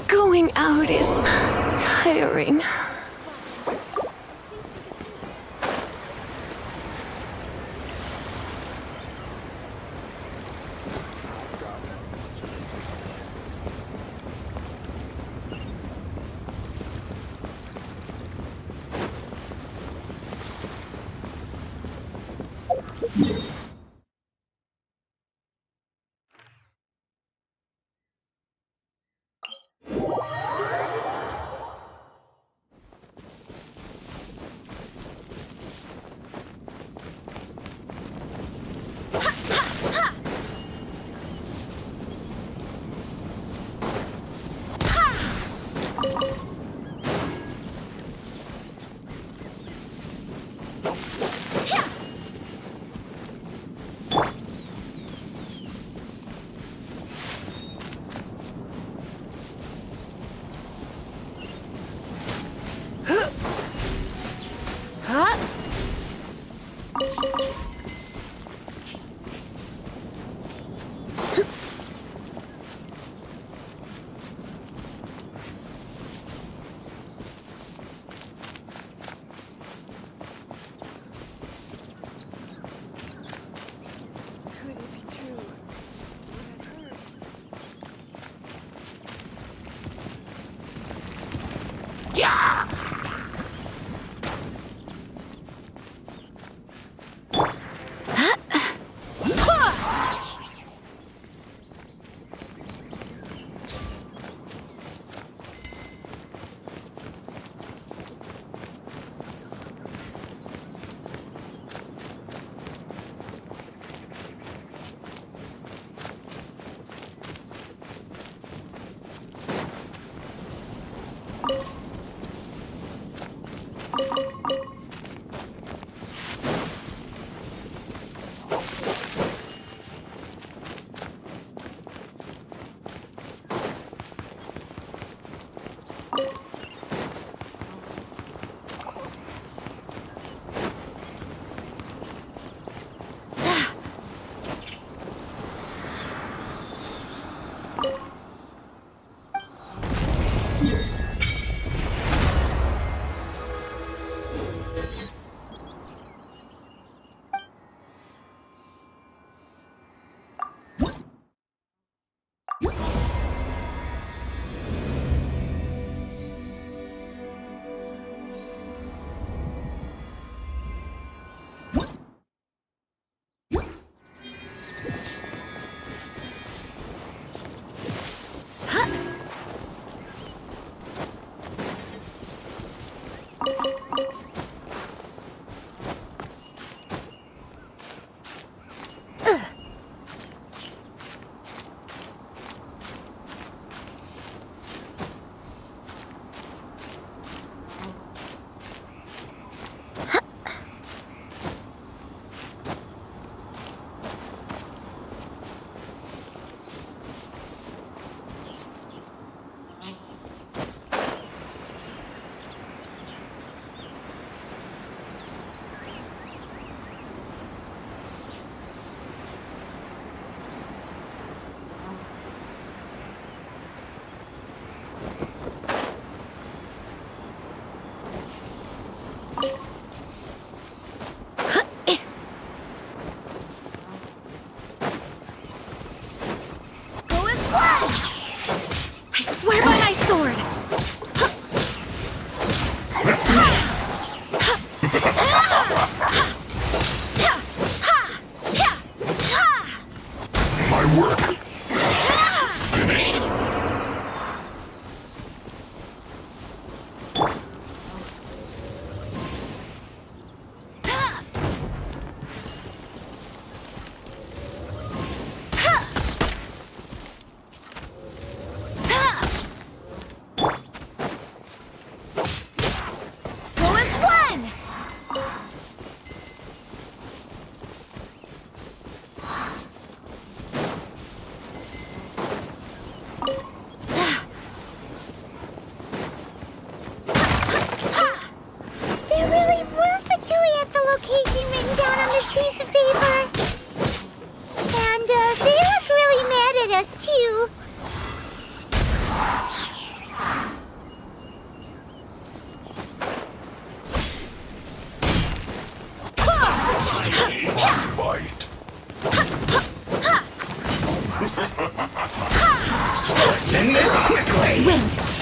Going out is tiring.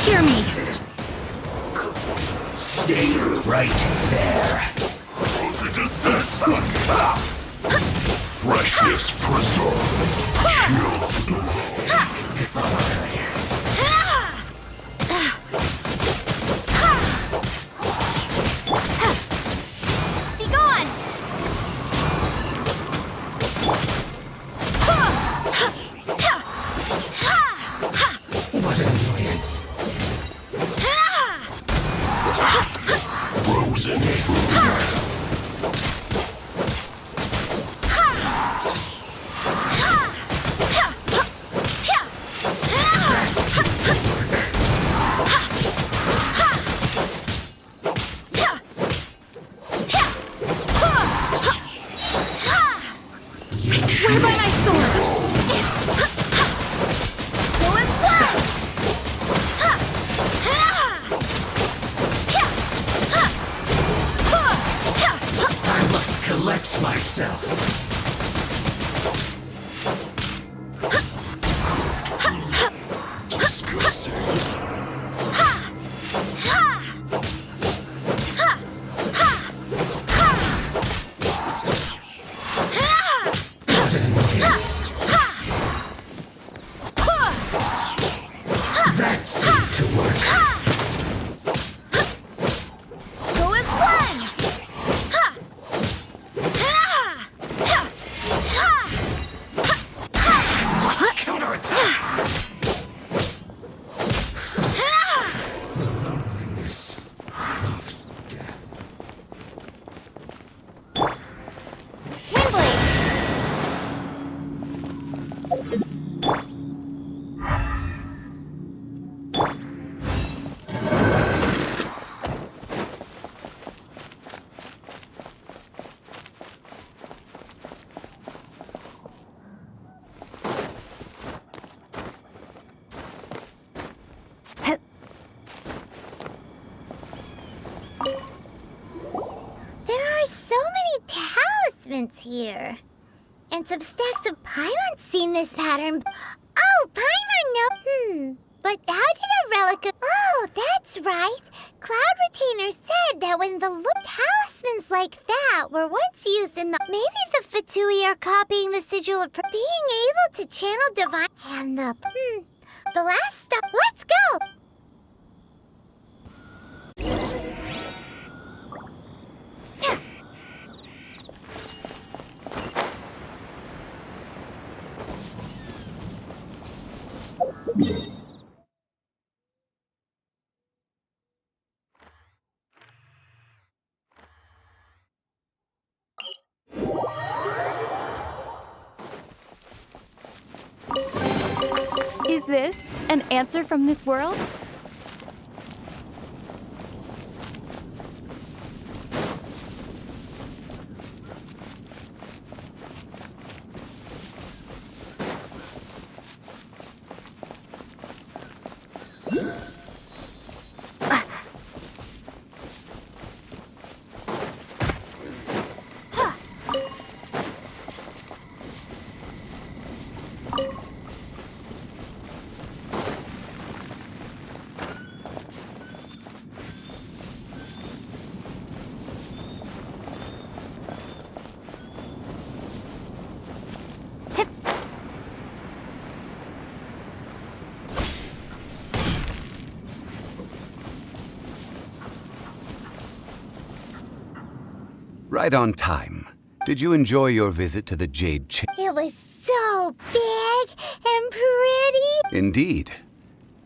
hear me. Stay right there. Freshness preserved. Be gone! What an annoyance. Frozen food. Swear by my sword! Go as planned! I must collect myself. What an annoyance. That seemed to work. Go as planned! Counterattack. The loneliness of death. Windblade! There are so many talismans here. And some stacks of Paimon's seen this pattern. Oh, Paimon, no. But how did a relic of... Oh, that's right. Cloud Retainer said that when the talismans like that were once used in the... Maybe the Fatui are copying the sigil of being able to channel divine... And the last stop... Let's go! Is this an answer from this world? Right on time. Did you enjoy your visit to the Jade Chamber? It was so big and pretty. Indeed.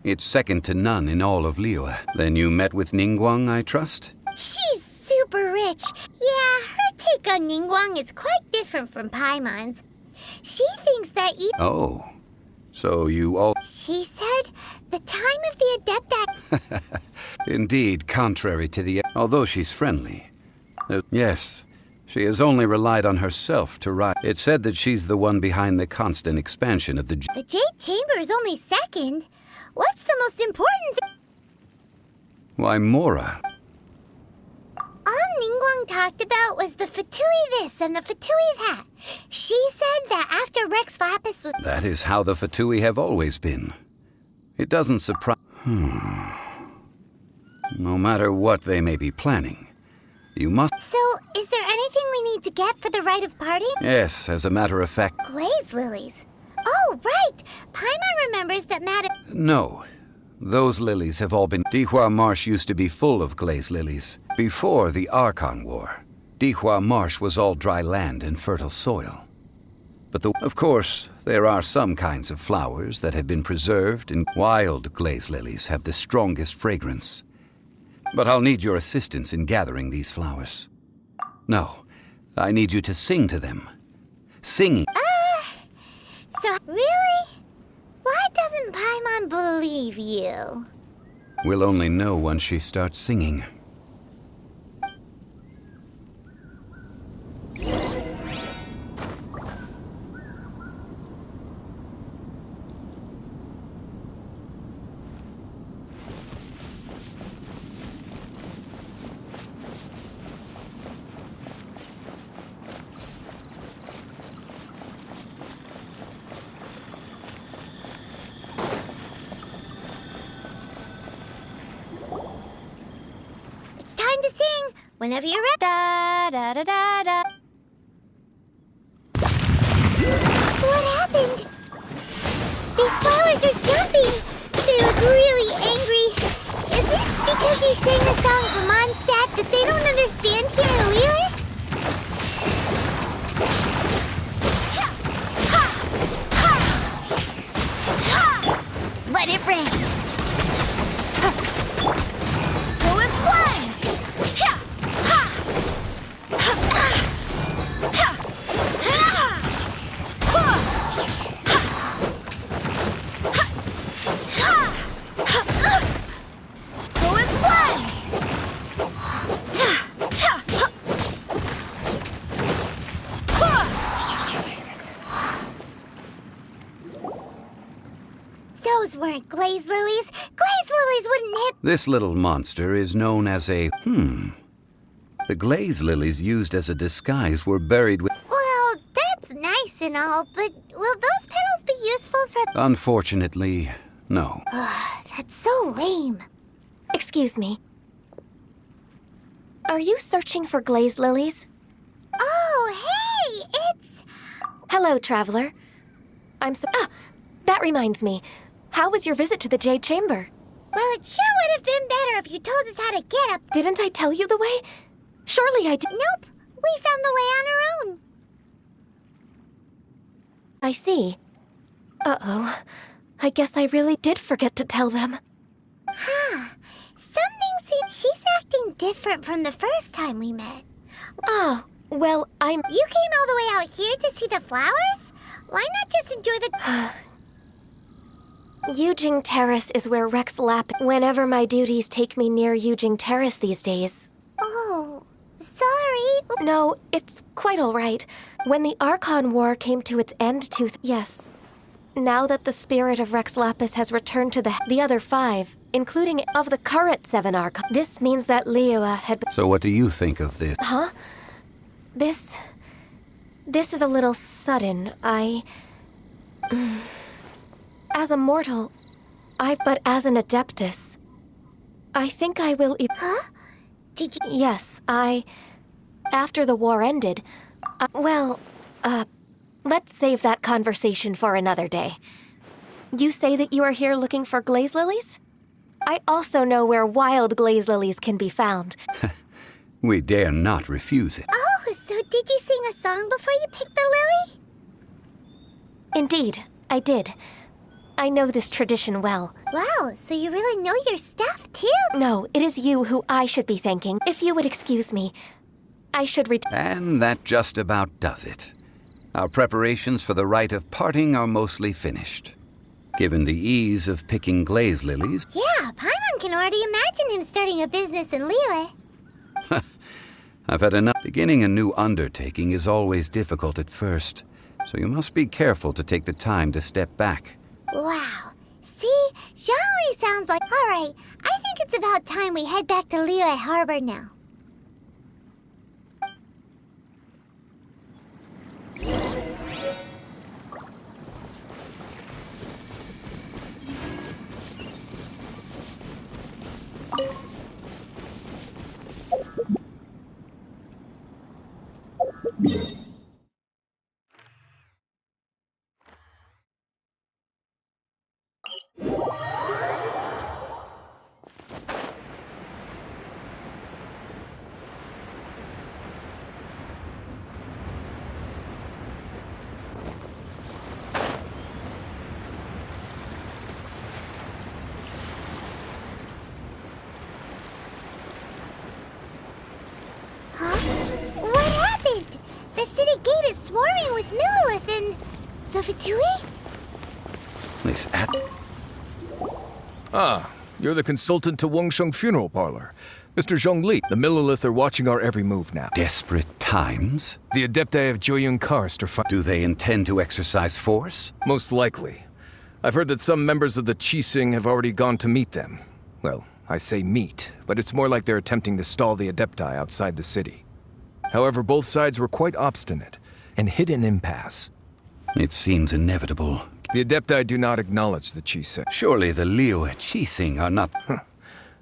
It's second to none in all of Liyue. Then you met with Ningguang, I trust? She's super rich. Yeah, her take on Ningguang is quite different from Paimon's. She thinks that Oh. So you all... She said the time of the Adepti... Indeed, contrary to the... Although she's friendly. Yes, she has only relied on herself to rise. It said that she's the one behind the constant expansion of the... The Jade Chamber is only second. What's the most important thing? Why, Mora. All Ningguang talked about was the Fatui this and the Fatui that. She said that after Rex Lapis was... That is how the Fatui have always been. It doesn't surprise... No matter what they may be planning, you must... So, is there anything we need to get for the rite of parting? Yes, as a matter of fact... Glaze lilies. Oh, right! Paimon remembers that No. Those lilies have all been... Dihua Marsh used to be full of glaze lilies. Before the Archon War, Dihua Marsh was all dry land and fertile soil. But of course, there are some kinds of flowers that have been preserved, and wild glaze lilies have the strongest fragrance. But I'll need your assistance in gathering these flowers. No, I need you to sing to them. Singing. So, really? Why doesn't Paimon believe you? We'll only know once she starts singing. It's time to sing. Whenever you're ready. Da da da da da. What happened? These flowers are jumping. They look really angry. Is it because you sang a song for Mondstadt that they don't understand here in Liyue? Let it rain. Go and fly. Go and fly. Those weren't glaze lilies. Glaze lilies wouldn't hit. This little monster is known as a... The glaze lilies used as a disguise were buried with... Well, that's nice and all, but will those petals be useful for... Unfortunately, no. That's so lame. Excuse me. Are you searching for glaze lilies? Oh, hey! It's... Hello, traveler. That reminds me. How was your visit to the Jade Chamber? Well, it sure would have been better if you told us how to get up. Didn't I tell you the way? Surely I did. Nope. We found the way on our own. I see. Uh-oh. I guess I really did forget to tell them. Something seems... She's acting different from the first time we met. Oh, well, You came all the way out here to see the flowers? Why not just enjoy the... Yujing Terrace is where Rex Lap... Whenever my duties take me near Yujing Terrace these days. Oh, sorry. No, it's quite all right. When the Archon War came to its end Yes. Now that the spirit of Rex Lapis has returned to the other 5, including of the current 7 Archon, this means that Liyue had... So what do you think of this? Huh? This is a little sudden. As a mortal, but as an Adeptus, I think I will... Huh? Did you... Yes, after the war ended, let's save that conversation for another day. You say that you are here looking for glaze lilies? I also know where wild glaze lilies can be found. We dare not refuse it. Oh, so did you sing a song before you picked the lily? Indeed, I did. I know this tradition well. Wow, so you really know your stuff, too? No, it is you who I should be thanking. If you would excuse me, I should And that just about does it. Our preparations for the rite of parting are mostly finished. Given the ease of picking glaze lilies... Yeah, Paimon can already imagine him starting a business in Liyue. I've had enough. Beginning a new undertaking is always difficult at first, so you must be careful to take the time to step back. Wow. See? Zhongli sounds like... Alright, I think it's about time we head back to Liyue Harbor now. The Fatui? This at... Ah, you're the consultant to Wangsheng Funeral Parlor. Mr. Zhongli, the Millilith are watching our every move now. Desperate times? The Adepti of Joyun Karst are Do they intend to exercise force? Most likely. I've heard that some members of the Qixing have already gone to meet them. Well, I say meet, but it's more like they're attempting to stall the Adepti outside the city. However, both sides were quite obstinate and hit an impasse. It seems inevitable. The Adepti do not acknowledge the Qixing. Surely the Liu Qixing are not...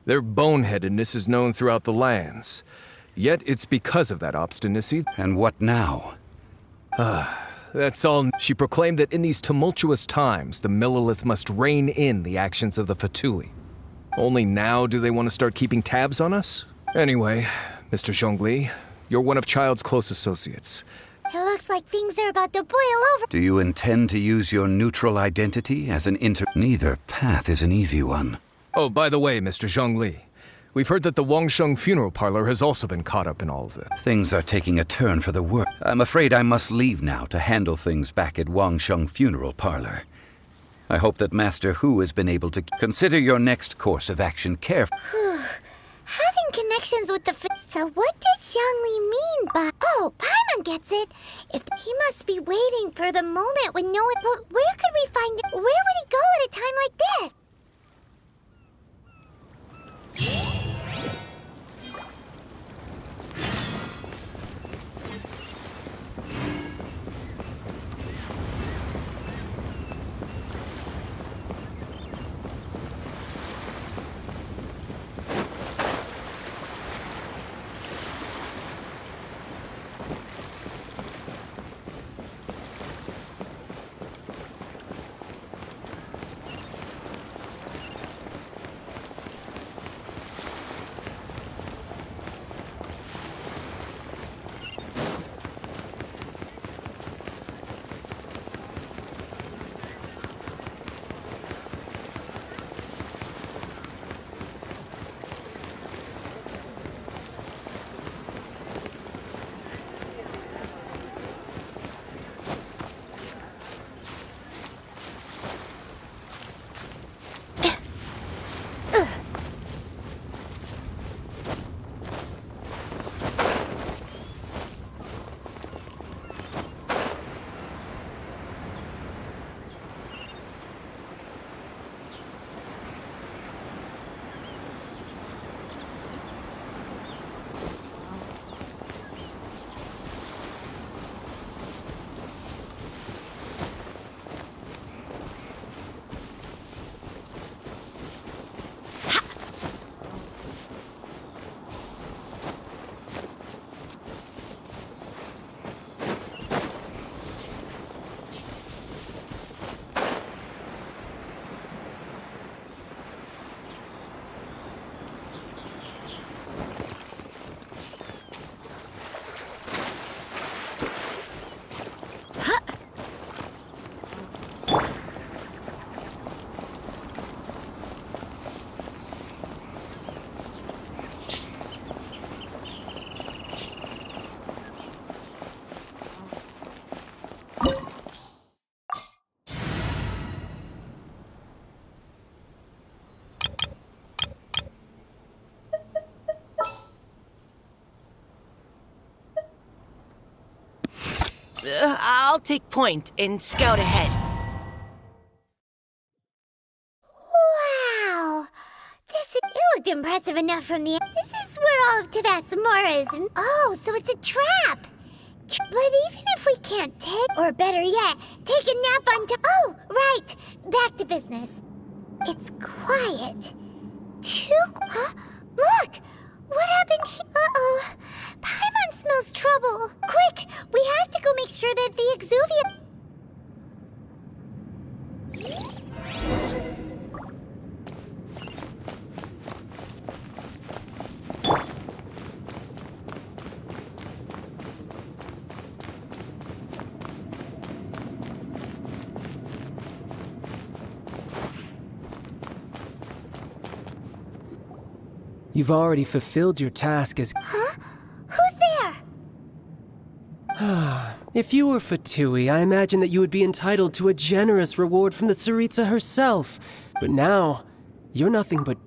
Their boneheadedness is known throughout the lands. Yet it's because of that obstinacy. And what now? That's all. She proclaimed that in these tumultuous times, the Millilith must rein in the actions of the Fatui. Only now do they want to start keeping tabs on us? Anyway, Mr. Zhongli, you're one of Child's close associates. It looks like things are about to boil over. Do you intend to use your neutral identity as an Neither path is an easy one. Oh, by the way, Mr. Zhongli, we've heard that the Wangsheng Funeral Parlor has also been caught up in all of this. Things are taking a turn for the worse. I'm afraid I must leave now to handle things back at Wangsheng Funeral Parlor. I hope that Master Hu has been able to consider your next course of action carefully. Having connections with the So what does Zhongli mean by... Oh, Paimon gets it. If he must be waiting for the moment when no one... But where could we find it? Where would he go at a time like this? I'll take point and scout ahead. Wow! It looked impressive enough from the... This is where all of Teyvat's Mora is... Oh, so it's a trap! But even if we can't take... Or better yet, take a nap on top... Oh, right! Back to business. It's quiet. Huh? Look! What happened here? Uh-oh. Paimon smells trouble. Quick! We have to go make sure that the Exuvia... You've already fulfilled your task as... Huh? Who's there? If you were Fatui, I imagine that you would be entitled to a generous reward from the Tsaritsa herself. But now, you're nothing but,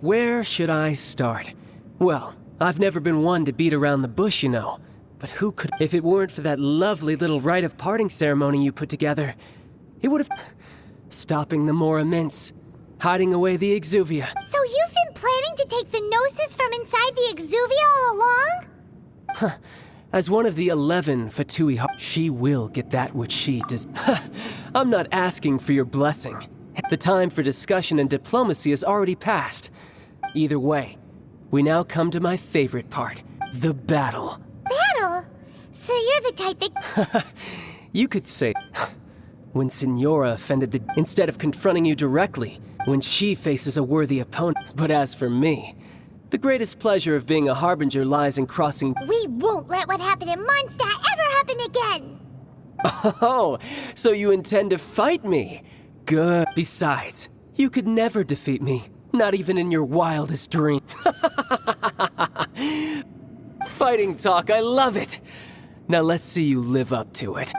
where should I start? Well, I've never been one to beat around the bush, you know. But who could, if it weren't for that lovely little rite of parting ceremony you put together, it would have... Stopping the Mora Mints, hiding away the Exuvia. So you've been planning to take the Gnosis from inside the Exuvia all along? As one of the 11 Fatui, she will get that which she does. I'm not asking for your blessing. The time for discussion and diplomacy has already passed. Either way, we now come to my favorite part, the battle. Battle? So you're the type that... You could say, when Signora offended the... Instead of confronting you directly, when she faces a worthy opponent. But as for me, the greatest pleasure of being a harbinger lies in crossing... We won't let what happened in Mondstadt ever happen again! Oh, so you intend to fight me? Good. Besides, you could never defeat me, not even in your wildest dream. Fighting talk, I love it! Now let's see you live up to it.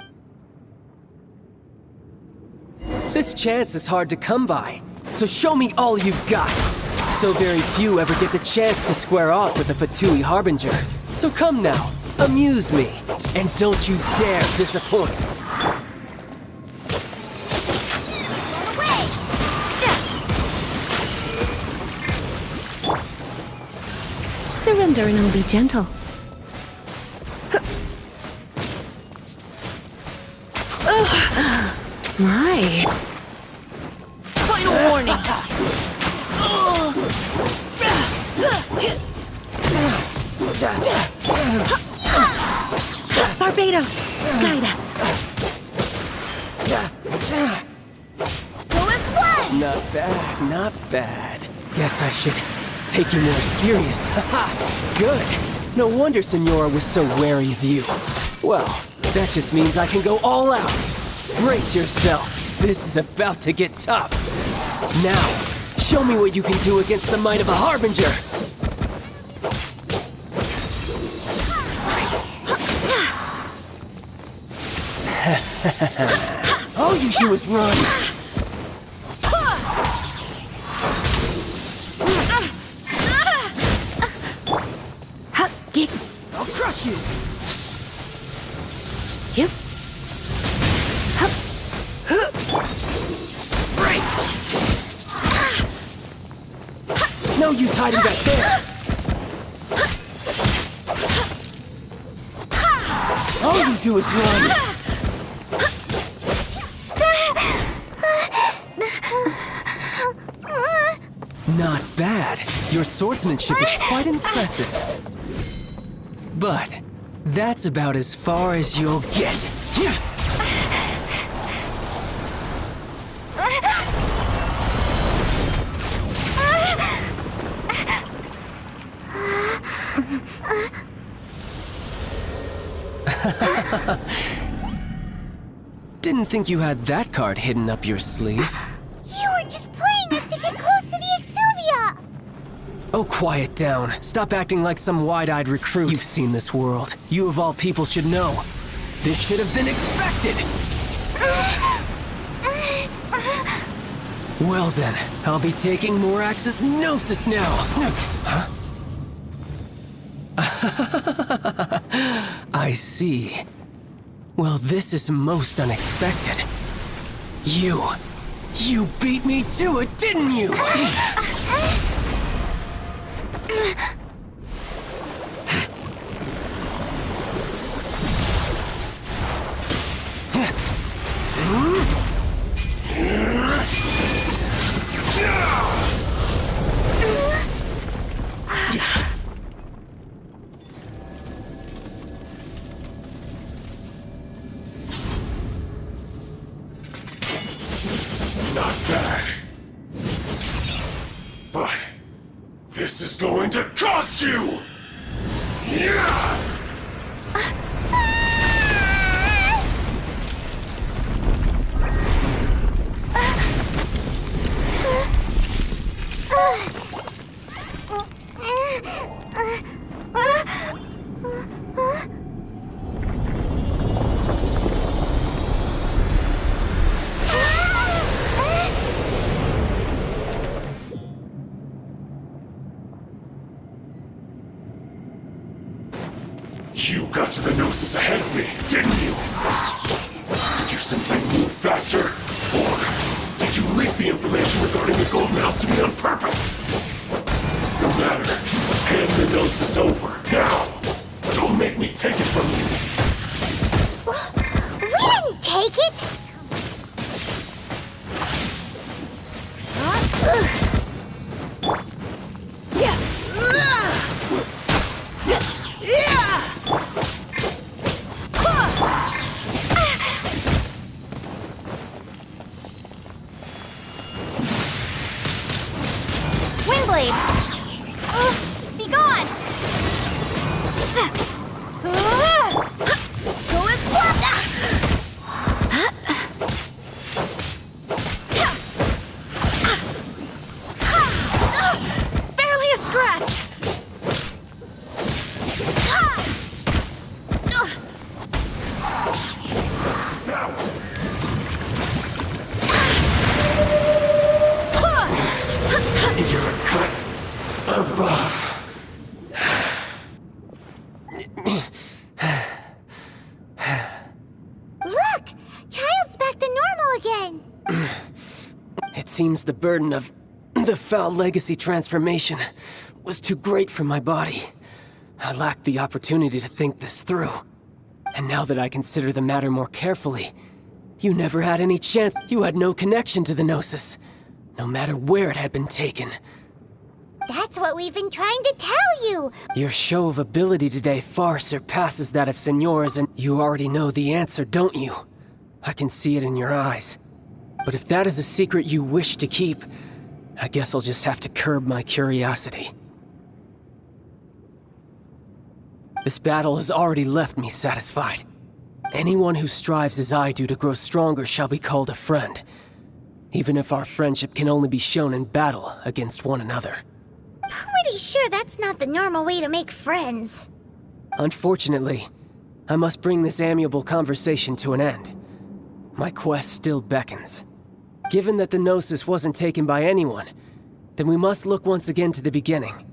This chance is hard to come by, so show me all you've got. So very few ever get the chance to square off with a Fatui Harbinger. So come now, amuse me, and don't you dare disappoint. Surrender and I'll be gentle. My. Final warning. Barbados, guide us. Not bad, not bad. Guess I should take you more serious. Good. No wonder Signora was so wary of you. Well, that just means I can go all out. Brace yourself. This is about to get tough. Now, show me what you can do against the might of a Harbinger. All you do is run. I'll crush you. Yep. Break. No use hiding back there. All you do is run. Not bad. Your swordsmanship is quite impressive. But that's about as far as you'll get. Didn't think you had that card hidden up your sleeve. You were just playing us to get close to the Exuvia! Oh, quiet down. Stop acting like some wide-eyed recruit. You've seen this world. You of all people should know. This should have been expected! Well then, I'll be taking Morax's Gnosis now! Huh? I see. Well, this is most unexpected. You beat me to it, didn't you? Not bad. But this is going to cost you! Yeah! You got to the Gnosis ahead of me, didn't you? Did you simply move faster? Or did you leak the information regarding the Golden House to me on purpose? No matter. Hand the Gnosis over, now! Don't make me take it from you! We didn't take it! Windblade! Be gone! Go and squat! Barely a scratch! You're a cut above. Look! Child's back to normal again! It seems the burden of the foul legacy transformation was too great for my body. I lacked the opportunity to think this through. And now that I consider the matter more carefully, you never had any chance. You had no connection to the Gnosis, no matter where it had been taken. That's what we've been trying to tell you! Your show of ability today far surpasses that of Signora's, and you already know the answer, don't you? I can see it in your eyes. But if that is a secret you wish to keep, I guess I'll just have to curb my curiosity. This battle has already left me satisfied. Anyone who strives as I do to grow stronger shall be called a friend, even if our friendship can only be shown in battle against one another. Pretty sure that's not the normal way to make friends. Unfortunately, I must bring this amiable conversation to an end. My quest still beckons. Given that the Gnosis wasn't taken by anyone, then we must look once again to the beginning.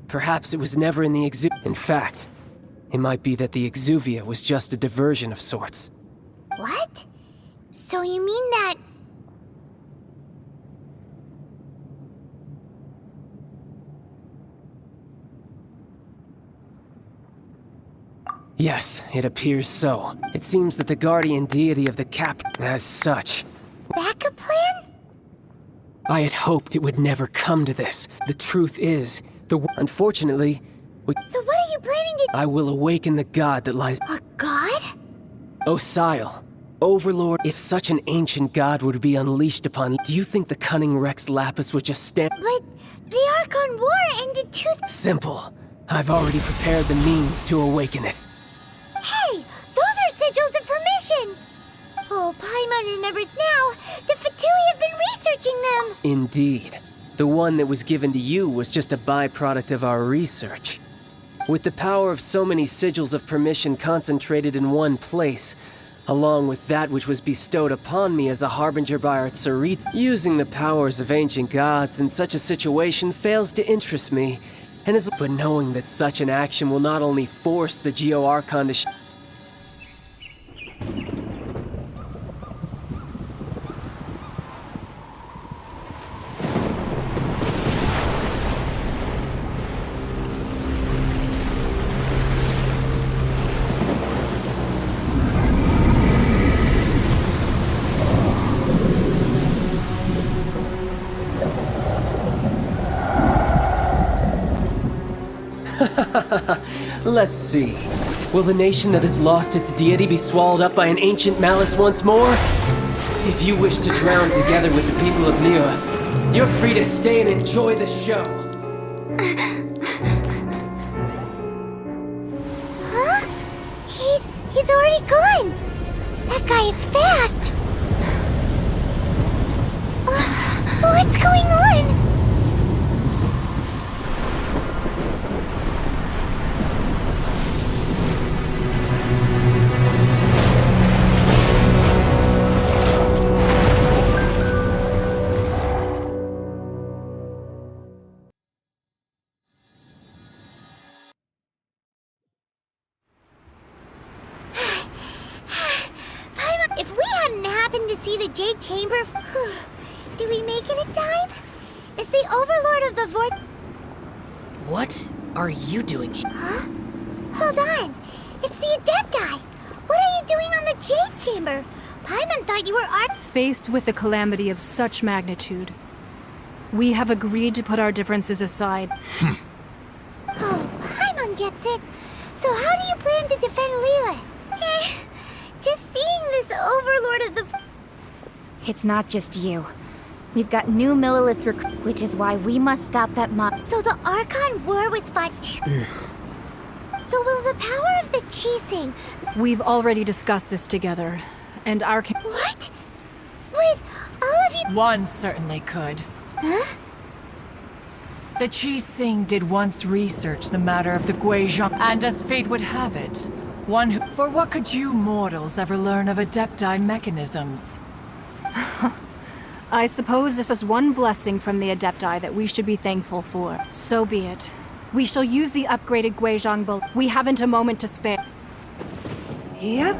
Perhaps it was never in the In fact, it might be that the Exuvia was just a diversion of sorts. What? So you mean that... Yes, it appears so. It seems that the guardian deity of the cap... As such, backup plan? I had hoped it would never come to this. The truth is, unfortunately, So what are you planning to... I will awaken the god that lies... A god? Osile, Overlord, if such an ancient god were to be unleashed upon... Do you think the cunning Rex Lapis would just stand... But the Archon War ended Simple. I've already prepared the means to awaken it. Hey! Those are sigils of permission! Oh, Paimon remembers now! The Fatui have been researching them! Indeed. The one that was given to you was just a byproduct of our research. With the power of so many sigils of permission concentrated in one place, along with that which was bestowed upon me as a harbinger by our Tsaritsa, using the powers of ancient gods in such a situation fails to interest me, and is... But knowing that such an action will not only force the Geo-Archon to... Let's see. Will the nation that has lost its deity be swallowed up by an ancient malice once more? If you wish to drown together with the people of Liyue, you're free to stay and enjoy the show. Huh? He's already gone! That guy is fast! What's going on? see the Jade Chamber? Do we make it in time? Is the Overlord of the Vortex... What are you doing here? Huh? Hold on. It's the Adepti. What are you doing on the Jade Chamber? Paimon thought you were Faced with a calamity of such magnitude, we have agreed to put our differences aside. Oh, Paimon gets it. So how do you plan to defend Leela? Just seeing this Overlord of the... It's not just you. We've got new Millilith which is why we must stop that mob. So the Archon War was fought... So will the power of the Qixing... We've already discussed this together, and our... What? Wait, all of you... One certainly could. Huh? The Qixing did once research the matter of the Guizhong, and as fate would have it, one who... For what could you mortals ever learn of Adepti mechanisms? I suppose this is one blessing from the Adepti that we should be thankful for. So be it. We shall use the upgraded Guizhong Bull. We haven't a moment to spare. Yep.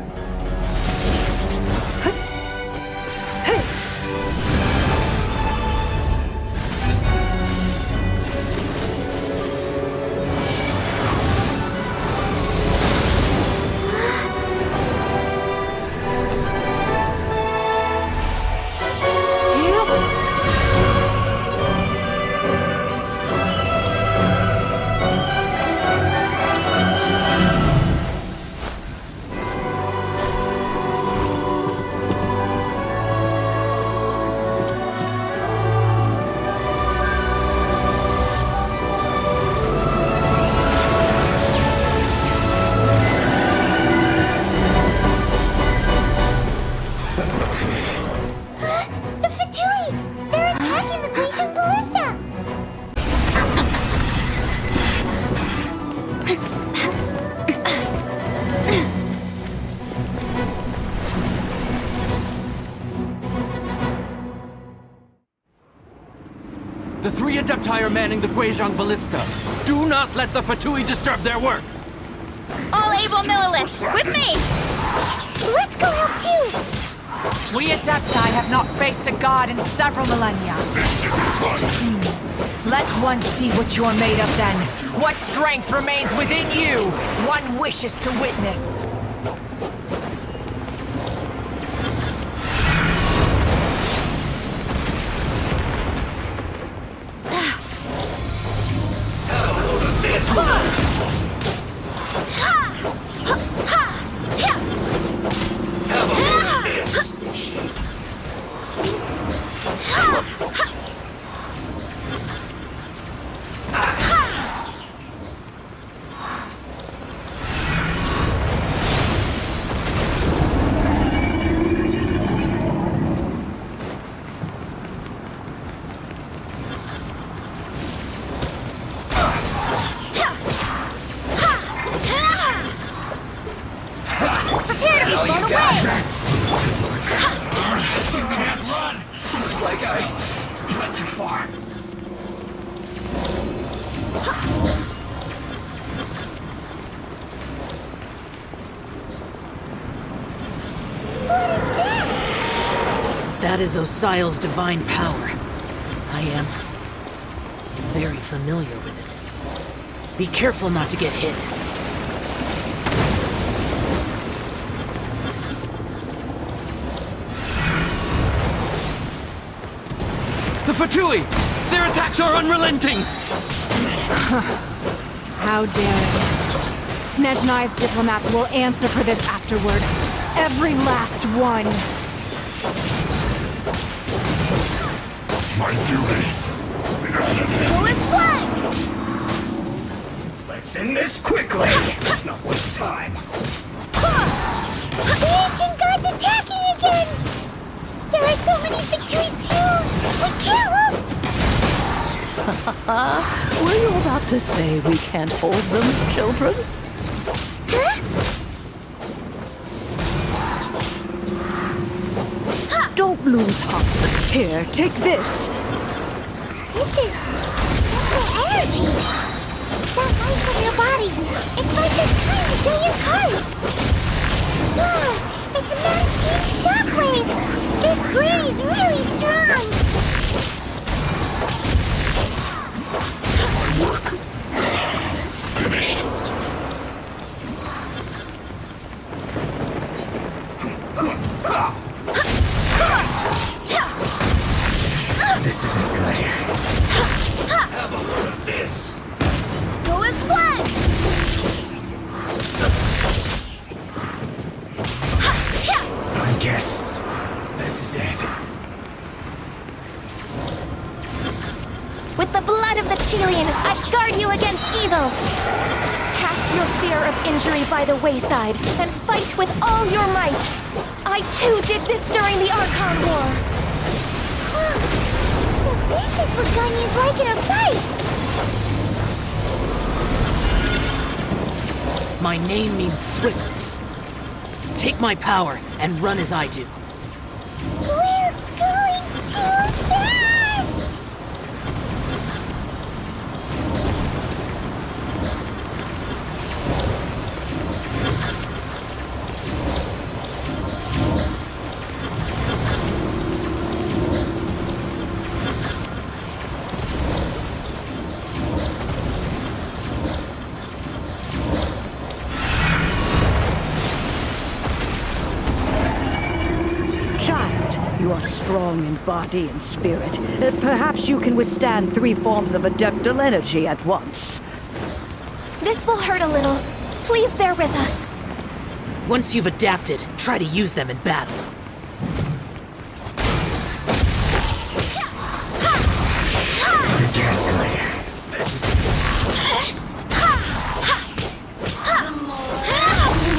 The three Adepti are manning the Guizhong Ballista. Do not let the Fatui disturb their work. All able Millilith, with me! Let's go help too! We Adepti have not faced a god in several millennia. Let one see what you're made of then. What strength remains within you? One wishes to witness. That is Osial's divine power. I am very familiar with it. Be careful not to get hit. The Fatui! Their attacks are unrelenting! How dare. Snezhnai's diplomats will answer for this afterward. Every last one. My duty. Who is what? Let's end this quickly. Let's not waste time. The ancient god's attacking again! There are so many Fatui too! We kill them! Were you about to say we can't hold them, children? Don't lose heart. Here, take this. This is... the energy! That light from your body! It's like this tiny giant cars! Wow! It's Man-King Shockwave! This granny's really strong! My work finished. This isn't good. Have a look at this. Go and splat! I guess this is it. With the blood of the Chilean, I guard you against evil. Cast your fear of injury by the wayside and fight with all your might. I too did this during the Archon War. This is what Ganya's like in a fight! My name means swiftness. Take my power and run as I do. We're going too fast! Child, you are strong in body and spirit. Perhaps you can withstand 3 forms of adeptal energy at once. This will hurt a little. Please bear with us. Once you've adapted, try to use them in battle. This isn't good. This is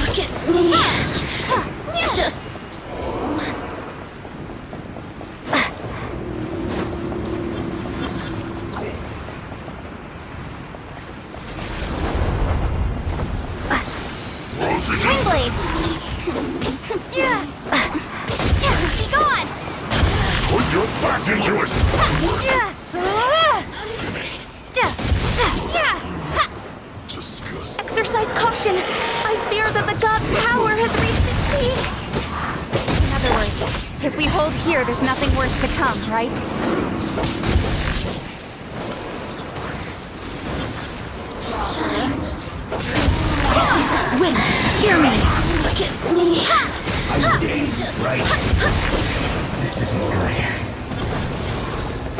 Look at me. Just Ringblade! Be gone! Put your back into it! Exercise caution. I fear that the god's power has reached its peak. In other words, if we hold here, there's nothing worse to come, right? Wait, hear me! Look at me! I stayed right. This isn't good.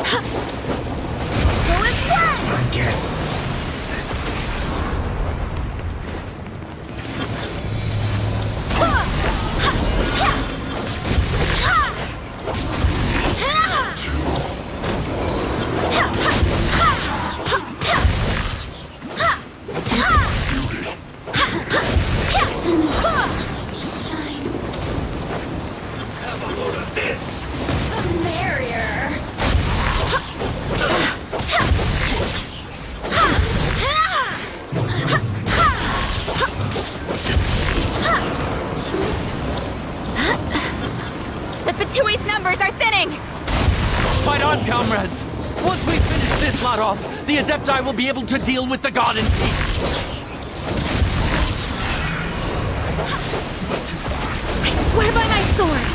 Go and splat! I guess this. Have a load of this. The merrier! The Fatui's numbers are thinning! Fight on, comrades! Once we finish this lot off, the Adepti will be able to deal with the god in peace. I swear by my sword.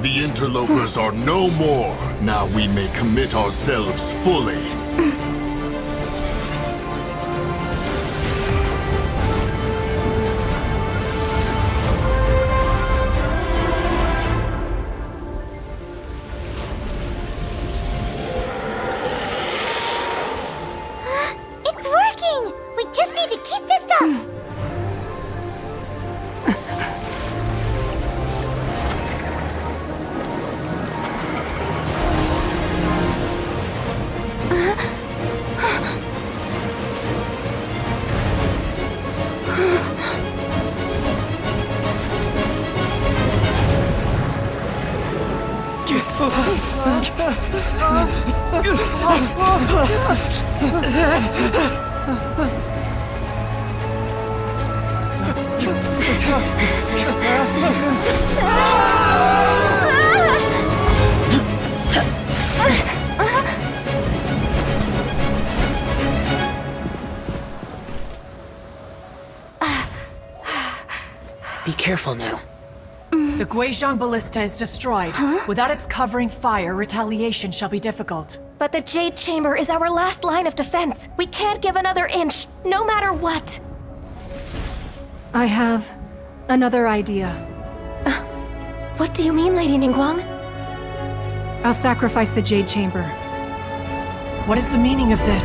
The interlopers are no more. Now we may commit ourselves fully. It's working! We just need to keep this up! Be careful now. The Guizhong ballista is destroyed. Without its covering fire, retaliation shall be difficult. But the Jade Chamber is our last line of defense. We can't give another inch, no matter what. I have another idea. What do you mean, Lady Ningguang? I'll sacrifice the Jade Chamber. What is the meaning of this?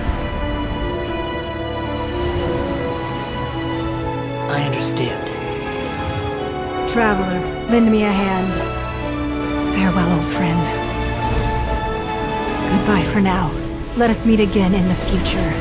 I understand. Traveler, lend me a hand. Farewell, old friend. Goodbye for now. Let us meet again in the future.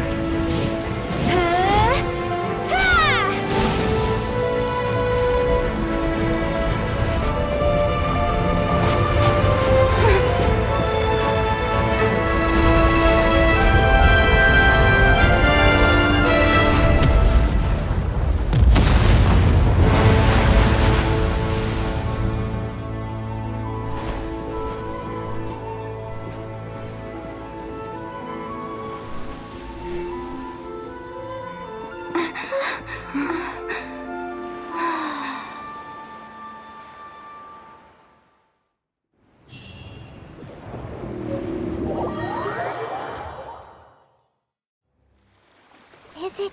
Is it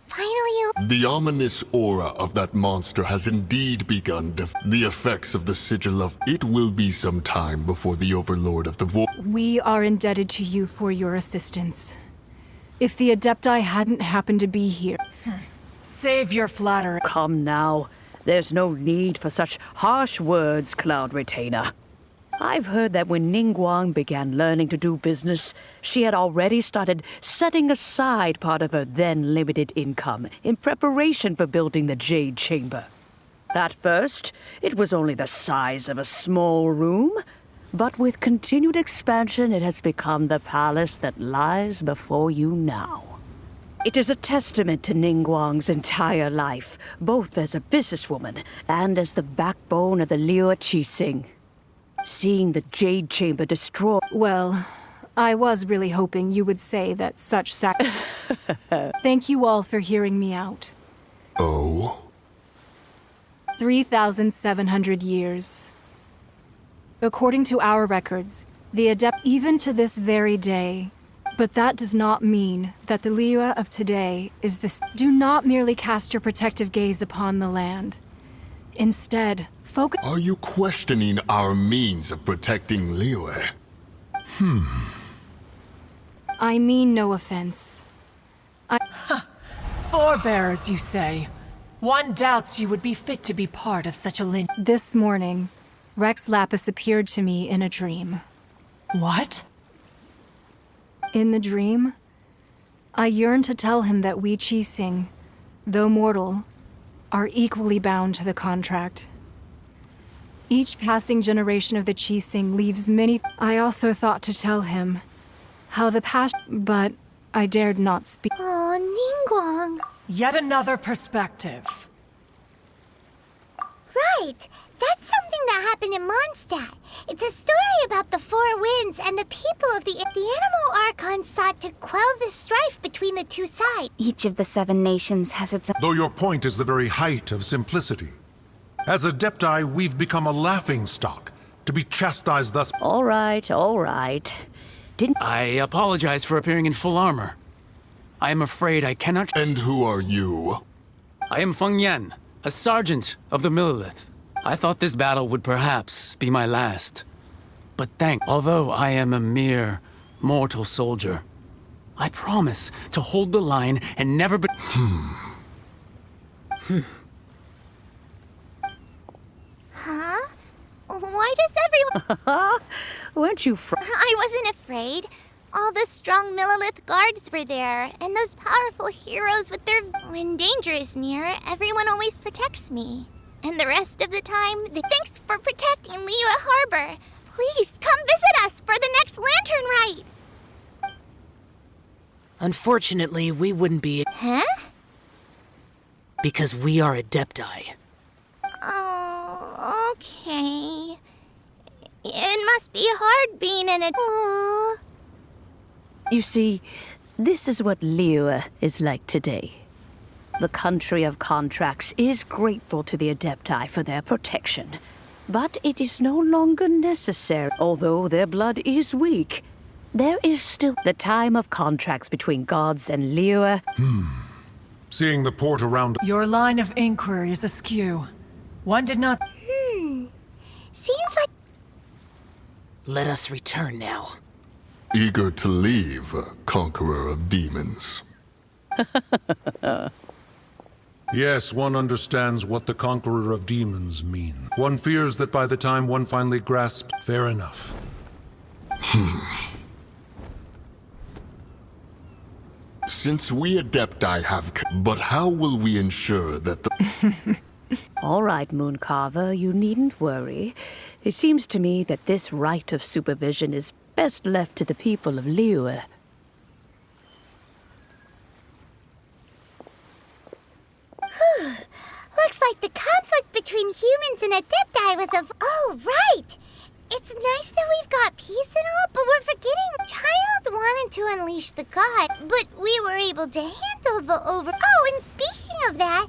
finally The ominous aura of that monster has indeed begun the effects of the sigil of... It will be some time before the Overlord of the Void... We are indebted to you for your assistance. If the Adepti hadn't happened to be here... Save your flattery. Come now. There's no need for such harsh words, Cloud Retainer. I've heard that when Ningguang began learning to do business, she had already started setting aside part of her then limited income in preparation for building the Jade Chamber. At first, it was only the size of a small room, but with continued expansion, it has become the palace that lies before you now. It is a testament to Ningguang's entire life, both as a businesswoman and as the backbone of the Liu Qixing. Seeing the Jade Chamber destroyed... Well, I was really hoping you would say that such Thank you all for hearing me out. Oh? 3,700 years. According to our records, the Adept even to this very day. But that does not mean that the Liyue of today is this. Do not merely cast your protective gaze upon the land. Instead, focus. Are you questioning our means of protecting Liyue? I mean no offense. Forebears, you say. One doubts you would be fit to be part of such a lineage. This morning, Rex Lapis appeared to me in a dream. What? In the dream, I yearned to tell him that we Qixing, though mortal, are equally bound to the contract. Each passing generation of the Qixing leaves many... I also thought to tell him how the past... But I dared not speak. Oh, Ningguang. Yet another perspective. Right. That's something that happened in Mondstadt. It's a story about the Four Winds and the people of the Animal Archon sought to quell the strife between the two sides. Each of the 7 nations has its own... Though your point is the very height of simplicity. As Adepti, we've become a laughingstock, to be chastised thus... All right. I apologize for appearing in full armor. I am afraid I cannot... And who are you? I am Feng Yan, a sergeant of the Millelith. I thought this battle would perhaps be my last. But although I am a mere mortal soldier, I promise to hold the line and never be... Huh? Why does everyone... Weren't you I wasn't afraid. All the strong Millelith guards were there, and those powerful heroes with their... When danger is near, everyone always protects me. And the rest of the time, thanks for protecting Liyue Harbor. Please, come visit us for the next lantern rite. Unfortunately, we wouldn't be... Huh? Because we are Adepti. Oh, okay. It must be hard being in a... Aww. You see, this is what Liyue is like today. The country of contracts is grateful to the Adepti for their protection. But it is no longer necessary. Although their blood is weak, there is still the time of contracts between gods and Liyue. Seeing the port around... Your line of inquiry is askew. One did not... Seems like... Let us return now. Eager to leave, conqueror of demons. Yes, one understands what the Conqueror of Demons mean. One fears that by the time one finally grasps, fair enough. Since we Adepti have... But how will we ensure that the... All right, Mooncarver, you needn't worry. It seems to me that this right of supervision is best left to the people of Liyue. Looks like the conflict between humans and Adepti was of... Oh, right! It's nice that we've got peace and all, but we're forgetting Child wanted to unleash the god, but we were able to handle the over... Oh, and speaking of that...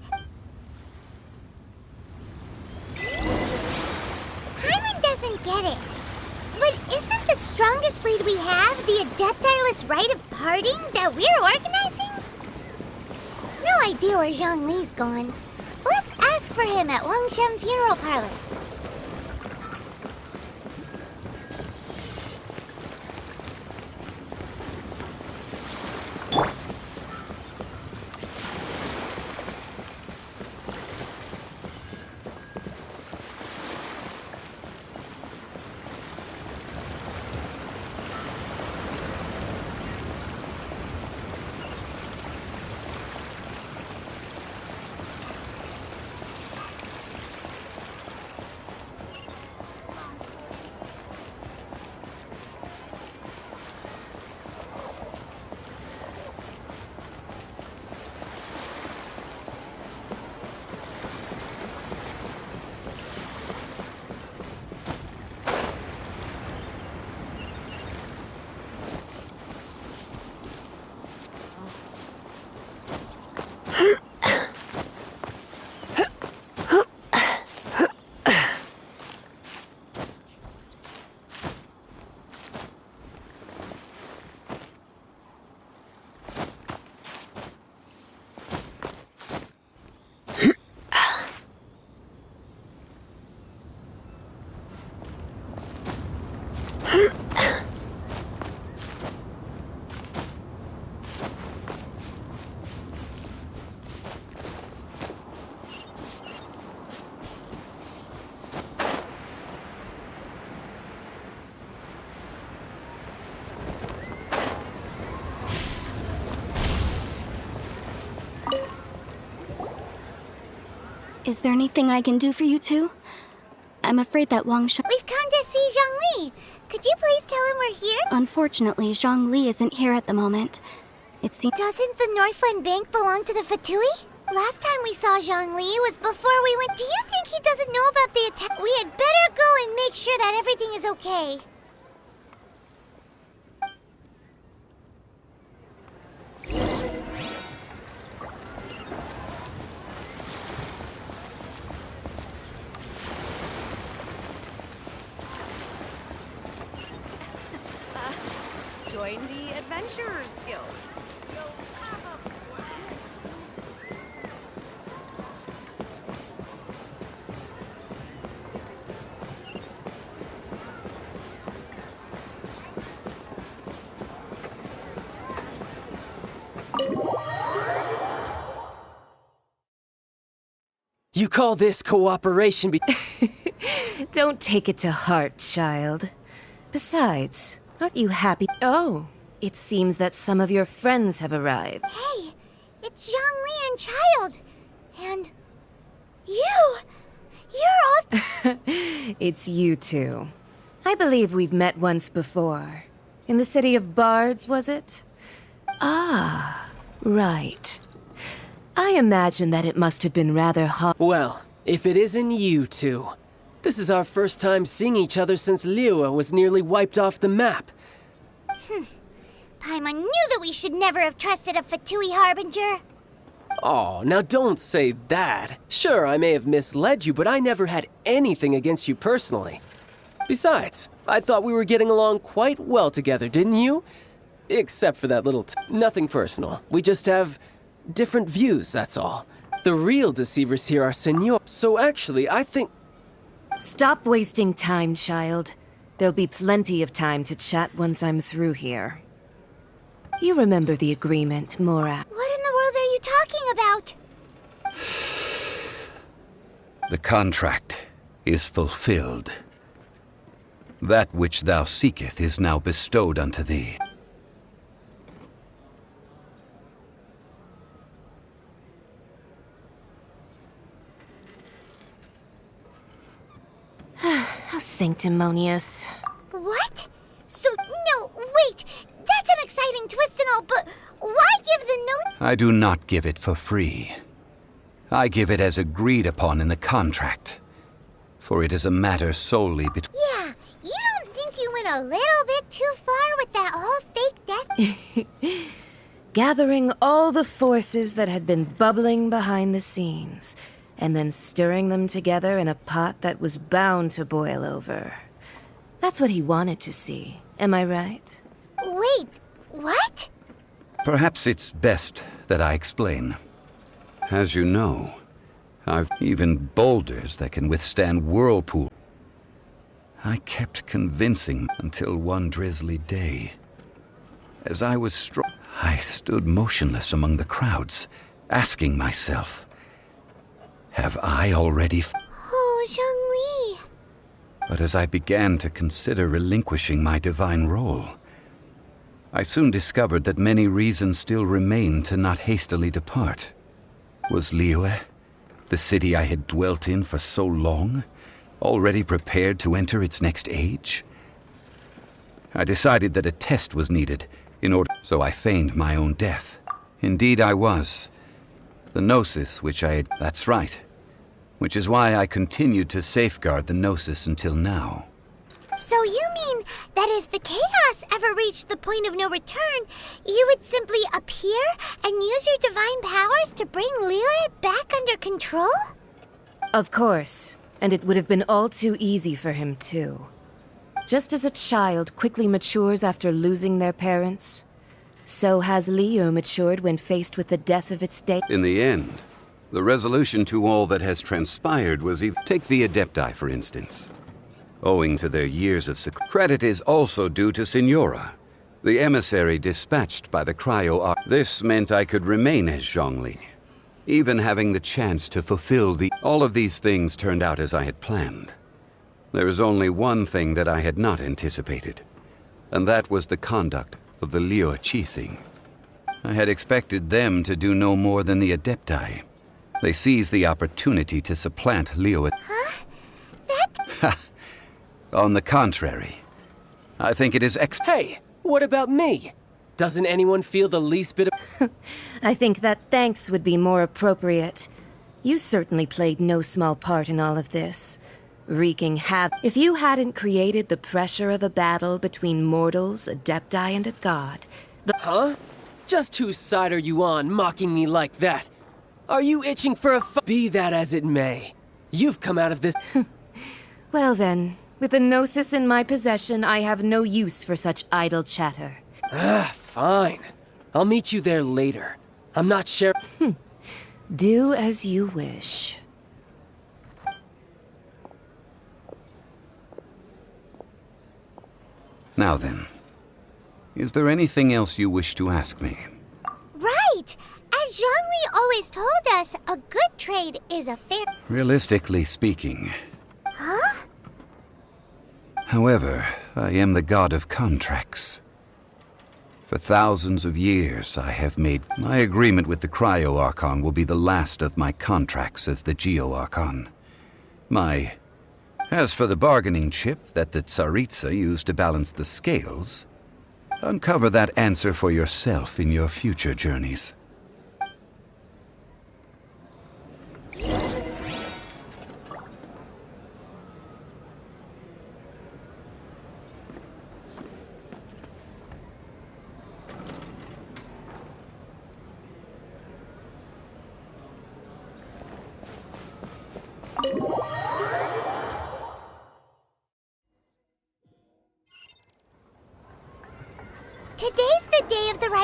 Hyman doesn't get it. But isn't the strongest lead we have the Adepti-less rite of parting that we're organizing? No idea where Zhongli's gone. Let's ask for him at Wangshen Funeral Parlor. Is there anything I can do for you two? I'm afraid that Wangshen... We've come to see Zhongli. Could you please tell him we're here? Unfortunately, Zhongli isn't here at the moment. It seems... Doesn't the Northland Bank belong to the Fatui? Last time we saw Zhongli was before we went... Do you think he doesn't know about the attack? We had better go and make sure that everything is okay. Join the Adventurers Guild. You call this cooperation Don't take it to heart, child. Besides, aren't you happy? Oh, it seems that some of your friends have arrived. Hey, it's Zhongli and Child. And you! You're also... It's you two. I believe we've met once before. In the city of Bards, was it? Ah, right. I imagine that it must have been rather hard. Well, if it isn't you two. This is our first time seeing each other since Liyue was nearly wiped off the map. Paimon knew that we should never have trusted a Fatui Harbinger. Oh, now don't say that. Sure, I may have misled you, but I never had anything against you personally. Besides, I thought we were getting along quite well together, didn't you? Except for that little nothing personal. We just have different views, that's all. The real deceivers here are Senor. So actually, I think... Stop wasting time, child. There'll be plenty of time to chat once I'm through here. You remember the agreement, Mora. What in the world are you talking about? The contract is fulfilled. That which thou seeketh is now bestowed unto thee. How sanctimonious. What? So, no, wait! That's an exciting twist and all, but why give the note? I do not give it for free. I give it as agreed upon in the contract. For it is a matter solely between... Yeah, you don't think you went a little bit too far with that whole fake death? Gathering all the forces that had been bubbling behind the scenes, and then stirring them together in a pot that was bound to boil over. That's what he wanted to see, am I right? Wait, what? Perhaps it's best that I explain. As you know, I've even boulders that can withstand whirlpool. I kept convincing until one drizzly day. As I was I stood motionless among the crowds, asking myself, have I already Oh, Zhongli. But as I began to consider relinquishing my divine role, I soon discovered that many reasons still remained to not hastily depart. Was Liyue, the city I had dwelt in for so long, already prepared to enter its next age? I decided that a test was needed in order, so I feigned my own death. Indeed I was. The Gnosis which I had... That's right. Which is why I continued to safeguard the Gnosis until now. So you mean that if the chaos ever reached the point of no return, you would simply appear and use your divine powers to bring Liyue back under control? Of course, and it would have been all too easy for him too. Just as a child quickly matures after losing their parents, so has Liyue matured when faced with the death of its day. In the end, the resolution to all that has transpired was even... Take the Adepti, for instance. Owing to their years of credit is also due to Signora, the emissary dispatched by the cryo-arc. This meant I could remain as Zhongli, even having the chance to fulfill the... All of these things turned out as I had planned. There is only one thing that I had not anticipated, and that was the conduct of the Liyue Qixing. I had expected them to do no more than the Adepti. They seized the opportunity to supplant Liyue. Huh? Ha! On the contrary, I think it is Hey, what about me? Doesn't anyone feel the least bit of... I think that thanks would be more appropriate. You certainly played no small part in all of this. Wreaking havoc. If you hadn't created the pressure of a battle between mortals, Adepti, and a god... Huh? Just whose side are you on, mocking me like that? Are you itching for a Be that as it may, you've come out of this... Well then, with the Gnosis in my possession, I have no use for such idle chatter. Fine. I'll meet you there later. I'm not sure... Do as you wish. Now then, is there anything else you wish to ask me? Right! As Zhongli always told us, a good trade is a fair... Realistically speaking. Huh? However, I am the god of contracts. For thousands of years, I have made... My agreement with the Cryo-Archon will be the last of my contracts as the Geo-Archon. As for the bargaining chip that the Tsaritsa used to balance the scales, uncover that answer for yourself in your future journeys.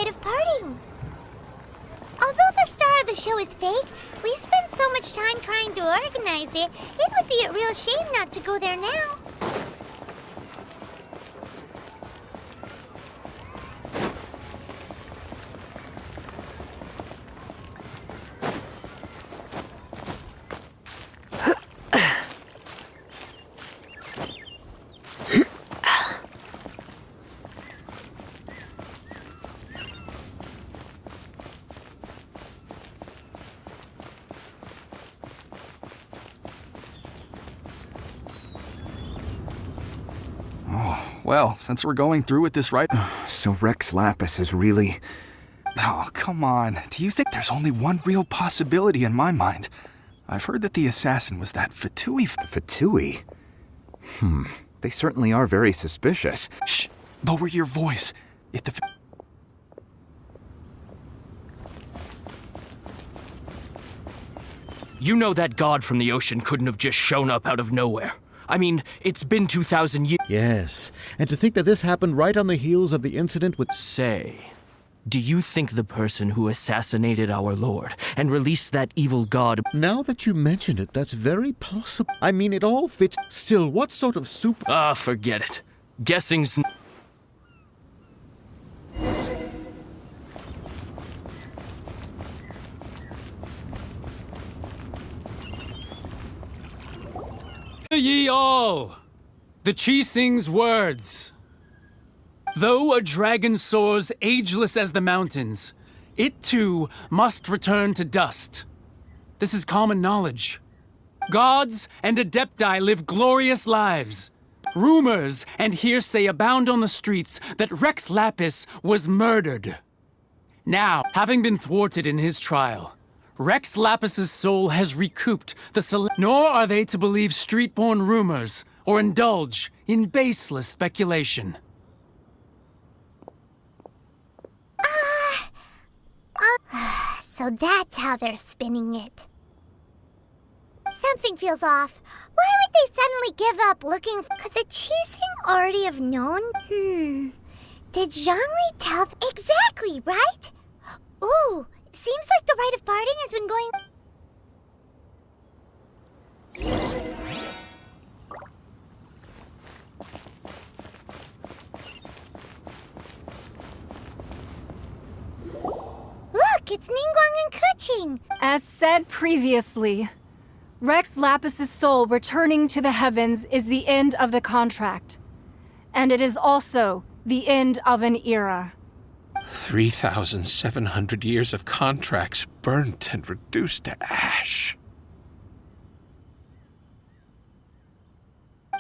rite of parting. Although the star of the show is fake, we've spent so much time trying to organize it, it would be a real shame not to go there now. Well, since we're going through with this, right? So Rex Lapis is really... Oh, come on. Do you think there's only one real possibility in my mind? I've heard that the assassin was that Fatui... Fatui? They certainly are very suspicious. Shh! Lower your voice. If the... You know that god from the ocean couldn't have just shown up out of nowhere. I mean, it's been 2,000 years. Yes, and to think that this happened right on the heels of the incident with... Say, do you think the person who assassinated our lord and released that evil god... Now that you mention it, that's very possible. I mean, it all fits. Still, what sort of soup... Ah, forget it. Guessing's... Ye all! The Chi sings words. Though a dragon soars ageless as the mountains, it too must return to dust. This is common knowledge. Gods and Adepti live glorious lives. Rumors and hearsay abound on the streets that Rex Lapis was murdered. Now, having been thwarted in his trial, Rex Lapis's soul has recouped the nor are they to believe street-born rumors or indulge in baseless speculation. So that's how they're spinning it. Something feels off. Why would they suddenly give up looking Could the Qixing already have known? Did Zhongli tell Exactly, right? Ooh, seems like the rite of parting has been going... Look, it's Ningguang and Kuching! As said previously, Rex Lapis's soul returning to the heavens is the end of the contract. And it is also the end of an era. 3,700 years of contracts burnt and reduced to ash.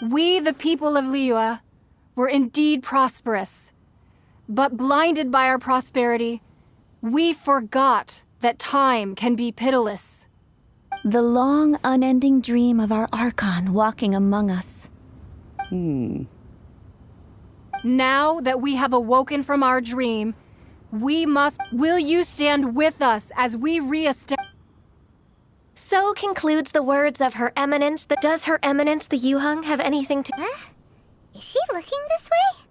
We, the people of Liyue, were indeed prosperous. But blinded by our prosperity, we forgot that time can be pitiless. The long, unending dream of our Archon walking among us. Now that we have awoken from our dream, will you stand with us as we reestablish? So concludes the words of Her Eminence. Does Her Eminence the Yuheng have anything to... Huh? Is she looking this way?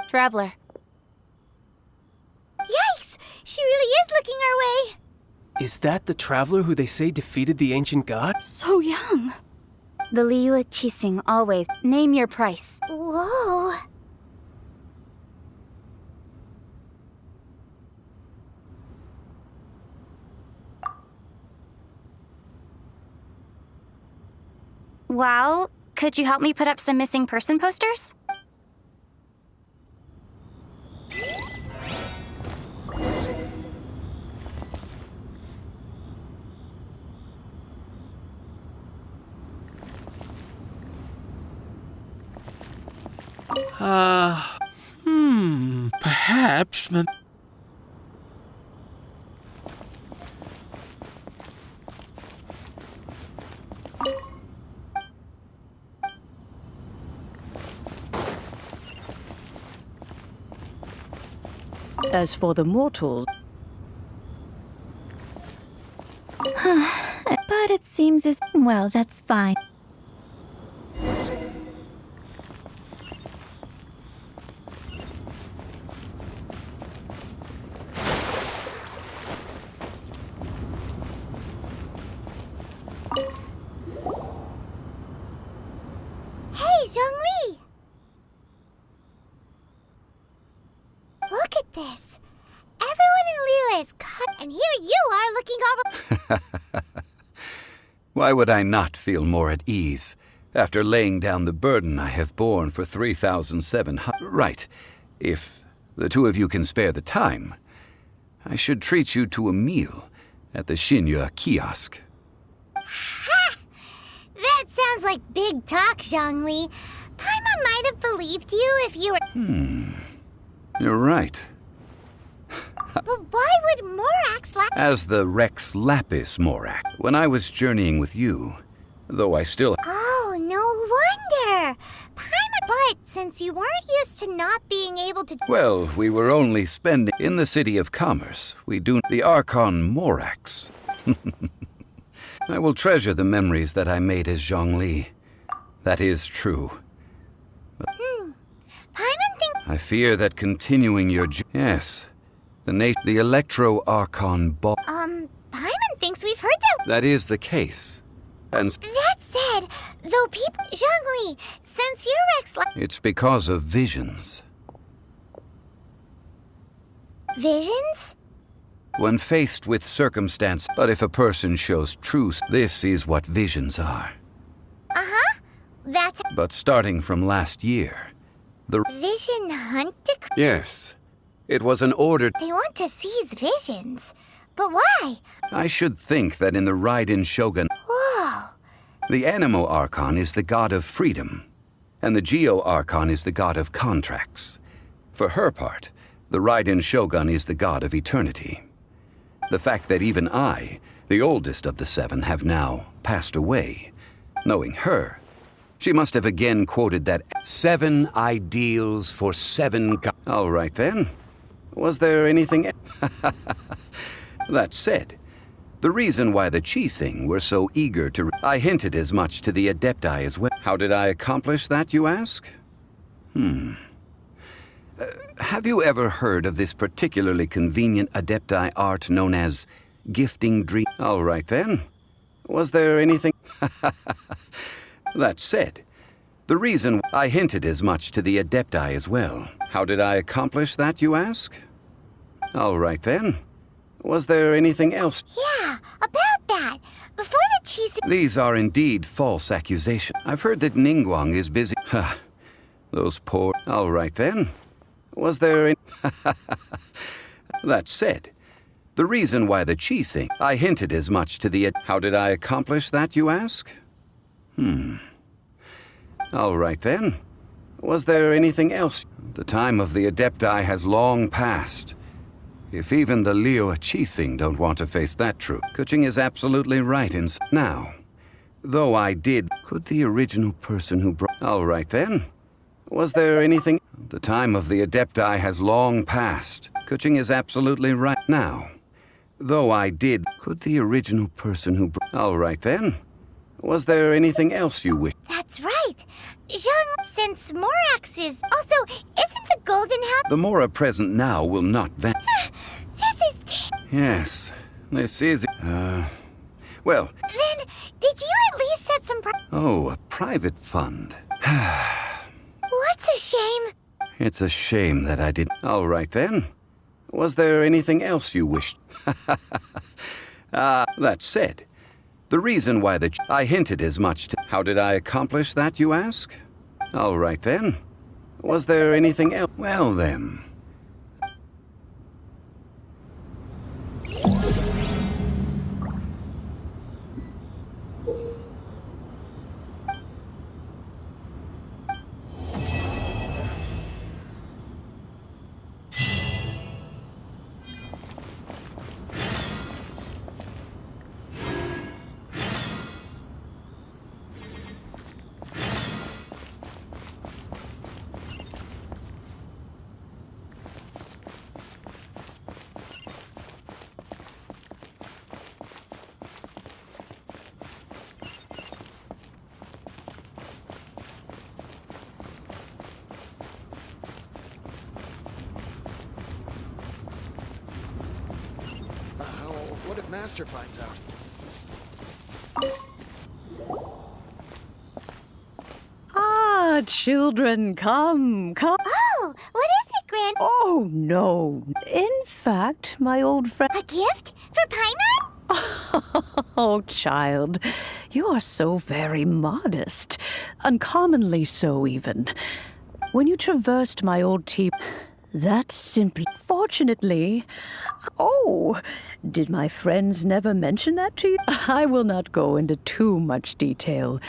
Traveler. Yikes! She really is looking our way! Is that the traveler who they say defeated the ancient god? So young. The Liyue Qixing always. Name your price. Whoa. Well, could you help me put up some missing person posters? Perhaps... As for the mortals... But it seems as... Well, that's fine. Hey, Zhongli! Look at this. Everyone in Liyue is cut, and here you are looking all... Why would I not feel more at ease after laying down the burden I have borne for 3,700? Right. If the two of you can spare the time, I should treat you to a meal at the Shinya kiosk. Ha! That sounds like big talk, Zhongli. Paimon might have believed you if you were... You're right. But why would Morax As the Rex Lapis Morak, when I was journeying with you, though I still... Oh, no wonder! Paimon, but since you weren't used to not being able to... Well, we were only spending... In the city of commerce, we do... The Archon Morax. I will treasure the memories that I made as Zhongli. That is true. Paimon thinks... I fear that continuing your... Yes. The Electro-Archon ball... Paimon thinks we've heard that... That is the case. And That said, though people... Zhongli, since you're it's because of visions. Visions? When faced with circumstance, but if a person shows truth, this is what visions are. Uh-huh. That's... But starting from last year, the... Vision hunt decree? Yes. It was an order... They want to seize visions. But why? I should think that in the Raiden Shogun... Whoa. The Animo Archon is the god of freedom, and the Geo Archon is the god of contracts. For her part, the Raiden Shogun is the god of eternity. The fact that even I, the oldest of the seven, have now passed away, knowing her, she must have again quoted that 7 ideals for 7 All right then. Was there anything... That said, the reason why the Qixing were so eager to... I hinted as much to the Adepti as well. How did I accomplish that, you ask? Have you ever heard of this particularly convenient Adepti art known as gifting dream? All right then. Was there anything... That said, the reason... I hinted as much to the Adepti as well. How did I accomplish that, you ask? All right then. Was there anything else? Yeah, about that. Before the Qixing... These are indeed false accusations. I've heard that Ningguang is busy... Ha. Those poor... All right then. Was there any... That said, the reason why the Qixing... I hinted as much to the... How did I accomplish that, you ask? All right then. Was there anything else? The time of the Adepti has long passed. If even the Liyue Qixing don't want to face that truth, Kuching is absolutely right in... Now, though I did... Could the original person who brought... All right then. Was there anything... The time of the Adepti has long passed. Kuching is absolutely right. Now, though I did... Could the original person who brought... All right then. Was there anything else you wish? That's right. Zhang, since Morax is... Also, isn't the Golden House... The Mora present now will not vanish. This is... Yes, this is... Well... Then, did you at least set some... Oh, a private fund. What's a shame? It's a shame that I did... All right then. Was there anything else you wished? That said, the reason why the... I hinted as much to... How did I accomplish that, you ask? All right then. Was there anything else? Well then... What if Master finds out? children, come. Oh, what is it, Gran? Oh, no. In fact, my old friend... A gift? For Paimon? Oh, child, you are so very modest. Uncommonly so, even. When you traversed my old that simply... Fortunately... Oh, did my friends never mention that to you? I will not go into too much detail,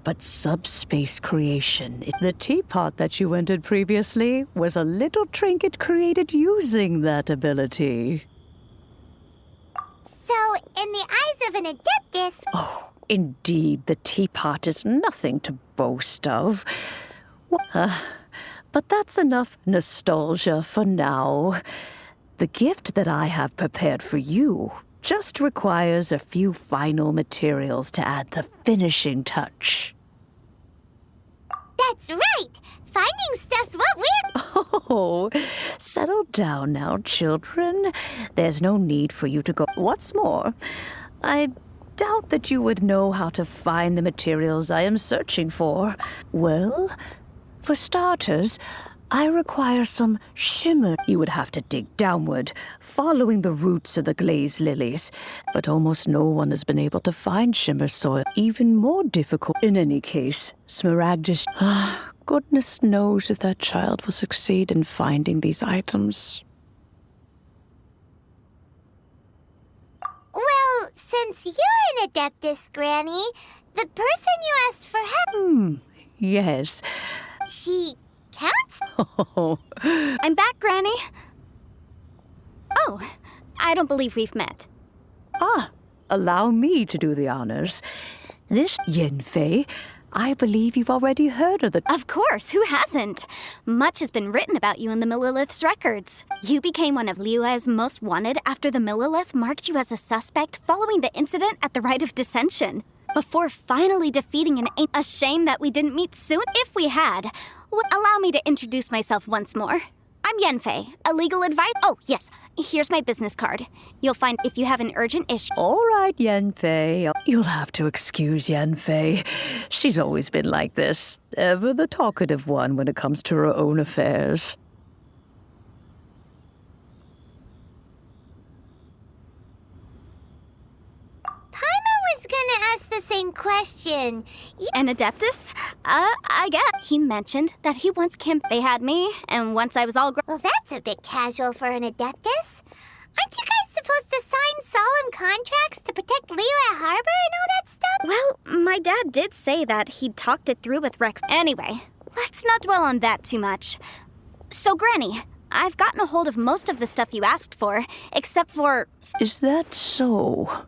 but subspace creation. The teapot that you entered previously was a little trinket created using that ability. So, in the eyes of an Adeptus... Oh, indeed, the teapot is nothing to boast of. But that's enough nostalgia for now. The gift that I have prepared for you just requires a few final materials to add the finishing touch. That's right! Finding stuff's what we're... Oh, settle down now, children. There's no need for you to go... What's more, I doubt that you would know how to find the materials I am searching for. Well, for starters, I require some shimmer. You would have to dig downward, following the roots of the glazed lilies. But almost no one has been able to find shimmer soil. Even more difficult. In any case, Smaragdus... Goodness knows if that child will succeed in finding these items. Well, since you're an Adeptus, Granny, the person you asked for help... Yes. She counts? Oh. I'm back, Granny. Oh, I don't believe we've met. Allow me to do the honors. This Yenfei, I believe you've already heard of the... Of course, who hasn't? Much has been written about you in the Millilith's records. You became one of Liyue's most wanted after the Millilith marked you as a suspect following the incident at the Rite of Dissension. Before finally defeating a shame that we didn't meet soon. If we had, allow me to introduce myself once more. I'm Yenfei, a legal advisor. Oh, yes, here's my business card. You'll find if you have an urgent issue. All right, Yenfei. You'll have to excuse Yenfei. She's always been like this. Ever the talkative one when it comes to her own affairs. Gonna ask the same question. An Adeptus? I guess. He mentioned that he once they had me, and once I was all Well, that's a bit casual for an Adeptus. Aren't you guys supposed to sign solemn contracts to protect Liyue Harbor and all that stuff? Well, my dad did say that he'd talked it through with Rex. Anyway, let's not dwell on that too much. So, Granny, I've gotten a hold of most of the stuff you asked for, except for... Is that so?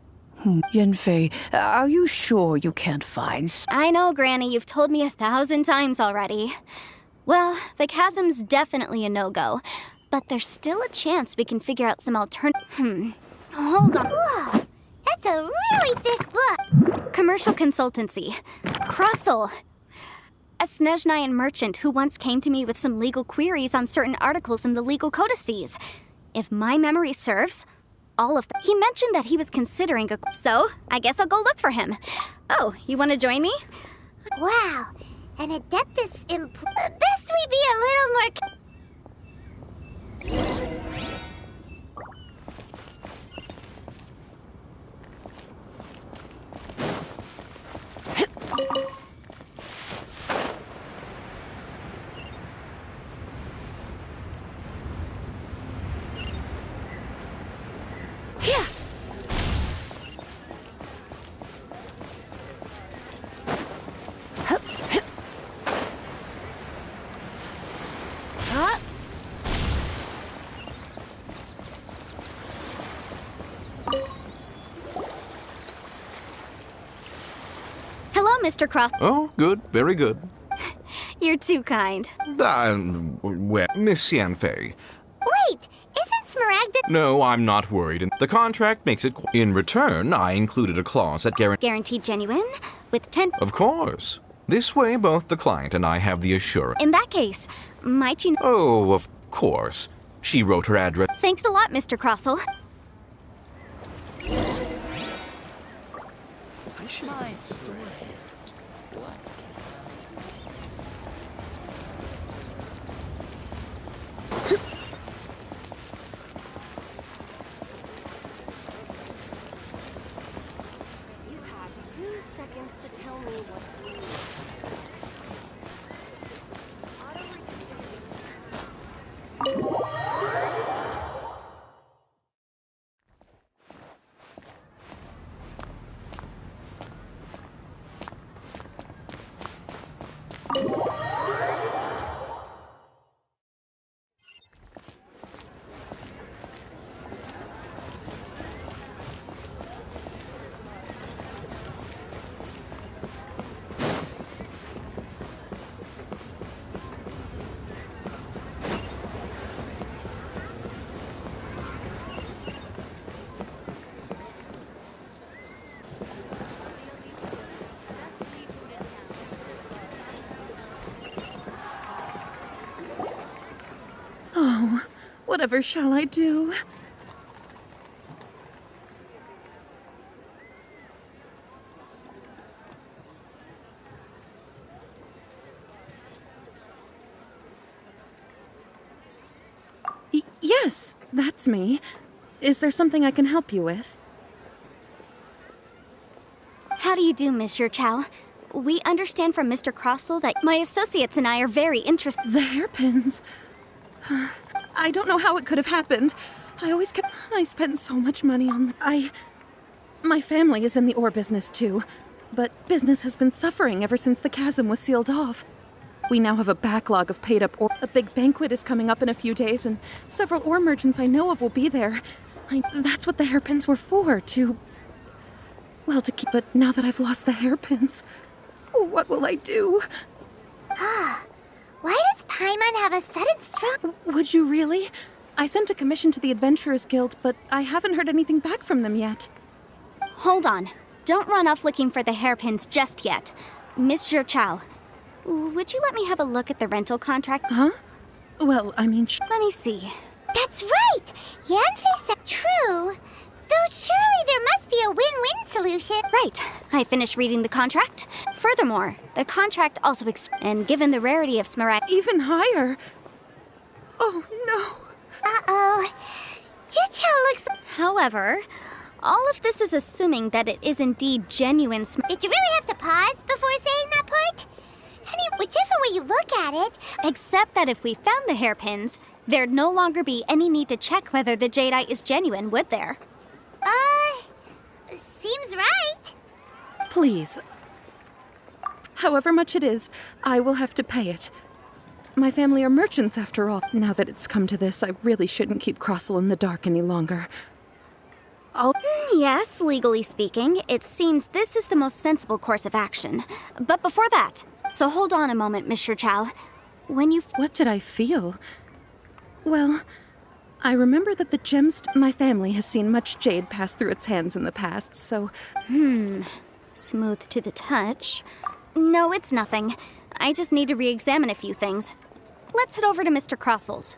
Yenfei, are you sure you can't find... I know, Granny, you've told me 1,000 times already. Well, the chasm's definitely a no-go, but there's still a chance we can figure out some Hold on. Whoa, that's a really thick book. Commercial consultancy. Crossel. A Snezhnayan merchant who once came to me with some legal queries on certain articles in the legal codices. If my memory serves... all of them. He mentioned that he was considering so I guess I'll go look for him. Oh, you want to join me? Wow, an Adeptus best we be a little more... Mr. Cross. Oh, good. Very good. You're too kind. Well, Miss Yenfei. Wait, isn't Smaragdus... No, I'm not worried. The contract makes it... In return, I included a clause that Guaranteed genuine? With 10... Of course. This way, both the client and I have the assurance. In that case, might you... Oh, of course. She wrote her address... Thanks a lot, Mr. Crossel. I should... tell me what Oh, whatever shall I do? Yes, that's me. Is there something I can help you with? How do you do, Monsieur Chow? We understand from Mr. Crossell that my associates and I are very interested. The hairpins. I don't know how it could have happened. I spent so much money on them. My family is in the ore business too, but business has been suffering ever since the chasm was sealed off. We now have a backlog of paid-up ore. A big banquet is coming up in a few days, and several ore merchants I know of will be there. That's what the hairpins were for, to keep. But now that I've lost the hairpins, what will I do? Why does Paimon have a sudden strong... Would you really? I sent a commission to the Adventurers Guild, but I haven't heard anything back from them yet. Hold on. Don't run off looking for the hairpins just yet. Monsieur Chow, would you let me have a look at the rental contract? Huh? Well, I mean... Let me see. That's right! Yanfei said true. Though surely there must be a win-win solution. Right. I finished reading the contract. Furthermore, the contract also and given the rarity of smaragd... Even higher? Oh, no. Uh-oh. Jichao looks... However, all of this is assuming that it is indeed genuine Did you really have to pause before saying that part? Whichever way you look at it... Except that if we found the hairpins, there'd no longer be any need to check whether the jadeite is genuine, would there? Seems right. Please. However much it is, I will have to pay it. My family are merchants, after all. Now that it's come to this, I really shouldn't keep Crossell in the dark any longer. Yes, legally speaking, it seems this is the most sensible course of action. But before that, so hold on a moment, Monsieur Chow. What did I feel? Well, I remember that the gems... My family has seen much jade pass through its hands in the past, so... Smooth to the touch. No, it's nothing. I just need to re-examine a few things. Let's head over to Mr. Crossell's.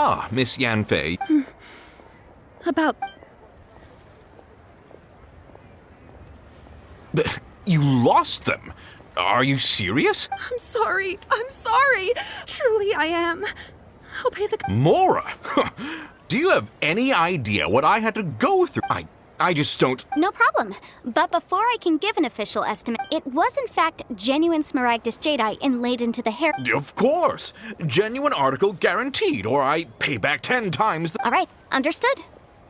Ah, Miss Yanfei. About... You lost them? Are you serious? I'm sorry. Truly I am. I'll pay the... Mora! Do you have any idea what I had to go through? I just don't... No problem. But before I can give an official estimate, it was in fact genuine smaragdus jadeite inlaid into the hair... Of course! Genuine article guaranteed, or I pay back 10 times the... All right, understood.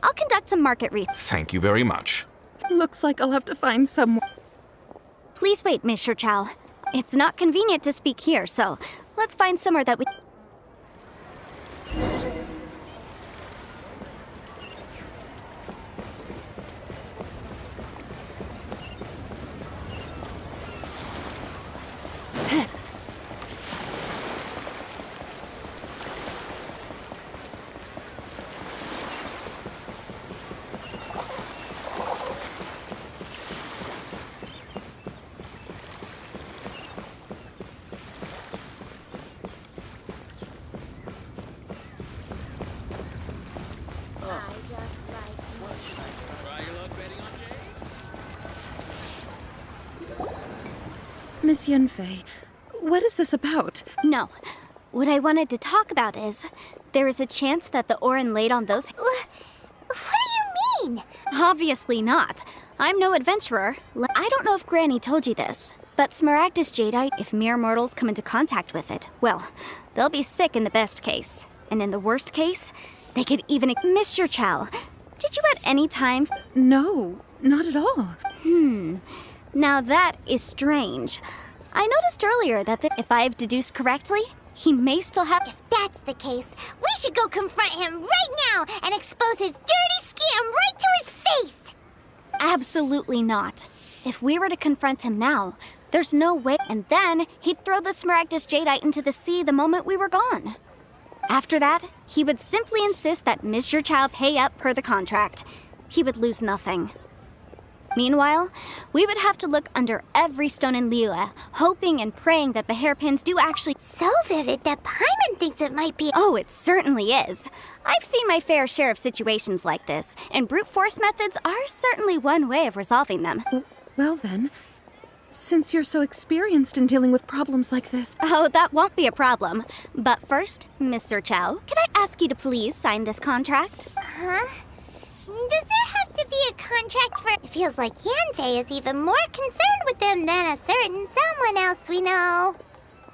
I'll conduct some market research. Thank you very much. Looks like I'll have to find someone... Please wait, Monsieur Chow. It's not convenient to speak here, so let's find somewhere that we... Miss Yenfei, what is this about? No. What I wanted to talk about is, there is a chance that the Orin laid on those... What do you mean? Obviously not. I'm no adventurer. I don't know if Granny told you this, but Smaragdus Jadeite, if mere mortals come into contact with it, well, they'll be sick in the best case. And in the worst case, they could even miss your chow. Did you at any time... No, not at all. Now that is strange. I noticed earlier that if I've deduced correctly, he may still have... If that's the case, we should go confront him right now and expose his dirty scam right to his face! Absolutely not. If we were to confront him now, there's no way... And then he'd throw the Smaragdus Jadeite into the sea the moment we were gone. After that, he would simply insist that Mr. Chow pay up per the contract. He would lose nothing. Meanwhile, we would have to look under every stone in Liyue, hoping and praying that the hairpins do actually... So vivid that Paimon thinks it might be... Oh, it certainly is. I've seen my fair share of situations like this, and brute force methods are certainly one way of resolving them. Well then, since you're so experienced in dealing with problems like this... Oh, that won't be a problem. But first, Mr. Chow, can I ask you to please sign this contract? Huh? Does there have to be a contract for... It feels like Yanfei is even more concerned with them than a certain someone else we know.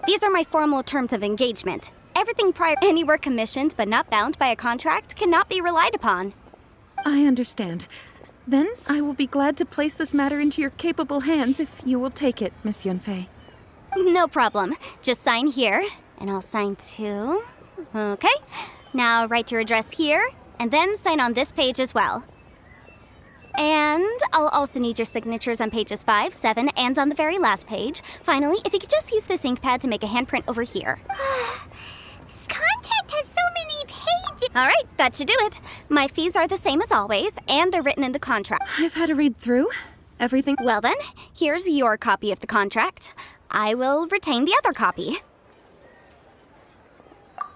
These are my formal terms of engagement. Everything prior anywhere commissioned but not bound by a contract cannot be relied upon. I understand. Then I will be glad to place this matter into your capable hands if you will take it, Miss Yunfei. No problem. Just sign here, and I'll sign too. Okay. Now write your address here, and then sign on this page as well. And I'll also need your signatures on pages 5, 7, and on the very last page. Finally, if you could just use this ink pad to make a handprint over here. This contract has so many pages. All right, that should do it. My fees are the same as always, and they're written in the contract. I've had a read through. Everything... Well then, here's your copy of the contract. I will retain the other copy.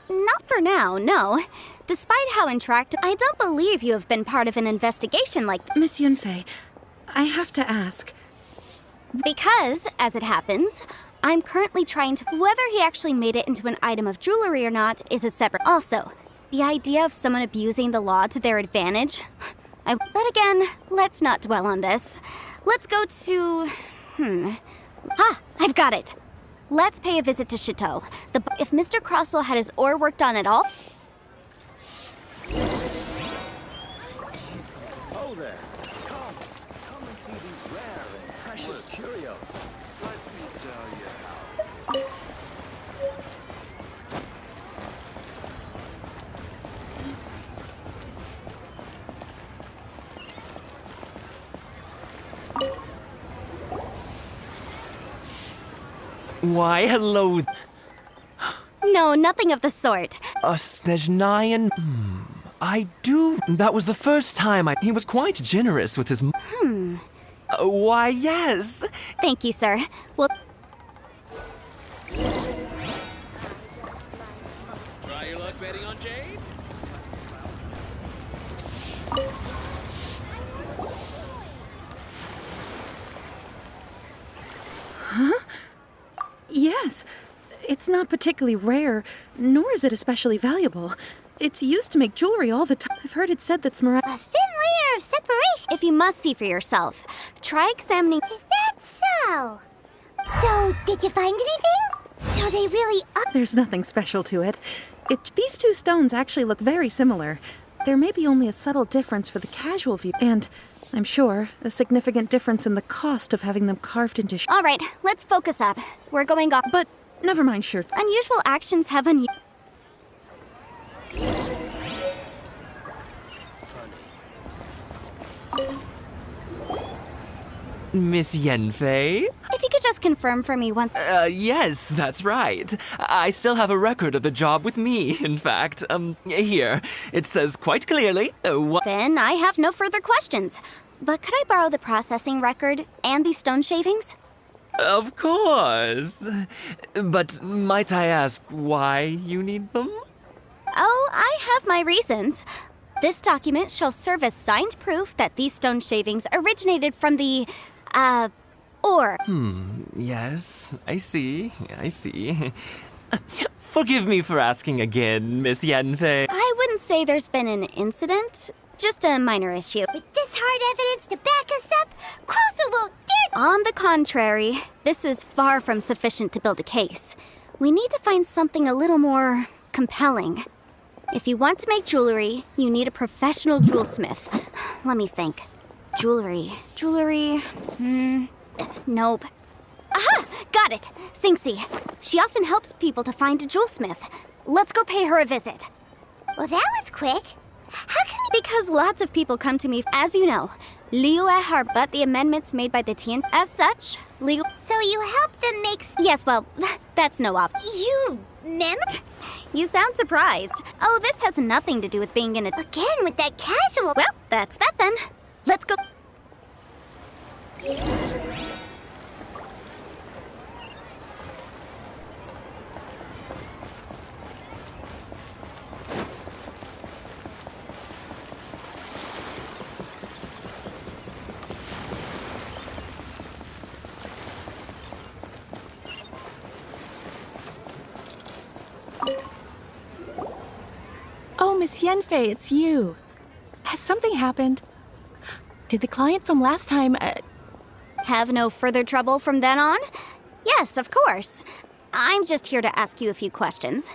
Not for now, no. Despite how interactive, I don't believe you have been part of an investigation like that. Miss Yunfei, I have to ask. Because, as it happens, I'm currently trying to... Whether he actually made it into an item of jewelry or not is a separate... Also, the idea of someone abusing the law to their advantage... But again, let's not dwell on this. Let's go to... I've got it. Let's pay a visit to Chateau. If Mr. Crossell had his ore worked on at all... Oh there. Come and see these rare and precious curios. Let me tell you how. Why, hello. No, nothing of the sort. Snezhnayan? I do. That was the first time He was quite generous with his... Why, yes. Thank you, sir. Well... Try your luck betting on Jade? Huh? Yes. It's not particularly rare, nor is it especially valuable. It's used to make jewelry all the time. I've heard it said that Smaragd... A thin layer of separation. If you must see for yourself, try examining... Is that so? So, did you find anything? So they really are... There's nothing special to it. These two stones actually look very similar. There may be only a subtle difference for the casual view, and, I'm sure, a significant difference in the cost of having them carved into... All right, let's focus up. We're going off... But, never mind, sure. Unusual actions have Miss Yenfei? If you could just confirm for me once... Yes, that's right. I still have a record of the job with me, in fact. Here. It says quite clearly... Then I have no further questions. But could I borrow the processing record and these stone shavings? Of course. But might I ask why you need them? Oh, I have my reasons. This document shall serve as signed proof that these stone shavings originated from the, ore. Yes, I see. Forgive me for asking again, Miss Yanfei. I wouldn't say there's been an incident, just a minor issue. With this hard evidence to back us up, Crossel won't dare. On the contrary, this is far from sufficient to build a case. We need to find something a little more compelling. If you want to make jewelry, you need a professional jewelsmith. Let me think. Jewelry. Nope. Aha! Got it! Sinxie. She often helps people to find a jewelsmith. Let's go pay her a visit. Well, that was quick. How can we... Because lots of people come to me, as you know. Liyue are but the amendments made by the Tian. As such, legal... So you help them make... Yes, well, that's no op... You... You sound surprised. Oh, this has nothing to do with being in a... Again, with that casual... Well, that's that then. Let's go... Oh, Miss Yanfei, it's you. Has something happened? Did the client from last time, Have no further trouble from then on? Yes, of course. I'm just here to ask you a few questions.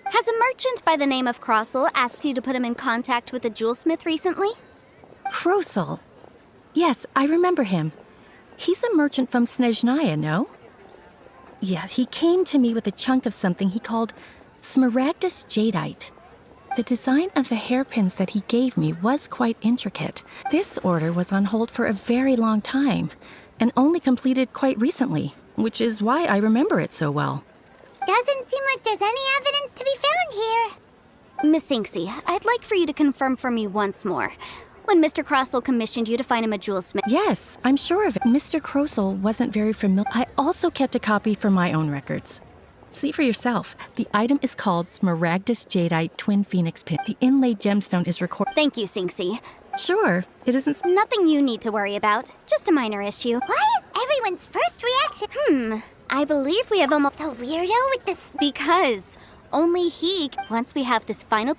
Has a merchant by the name of Crossel asked you to put him in contact with a jewelsmith recently? Crossel? Yes, I remember him. He's a merchant from Snezhnaya, no? Yeah, he came to me with a chunk of something he called Smaragdus Jadeite. The design of the hairpins that he gave me was quite intricate. This order was on hold for a very long time, and only completed quite recently, which is why I remember it so well. Doesn't seem like there's any evidence to be found here. Miss Sinxie, I'd like for you to confirm for me once more. When Mr. Crossel commissioned you to find him a jewelsmith... Yes, I'm sure of it. Mr. Crossel wasn't very familiar. I also kept a copy for my own records. See for yourself. The item is called Smaragdus Jadeite Twin Phoenix Pin. The inlaid gemstone is recorded. Thank you, Sinxie. Sure, it isn't... Nothing you need to worry about. Just a minor issue. Why is everyone's first reaction... I believe we have almost... The weirdo with this... Because only he... Once we have this final...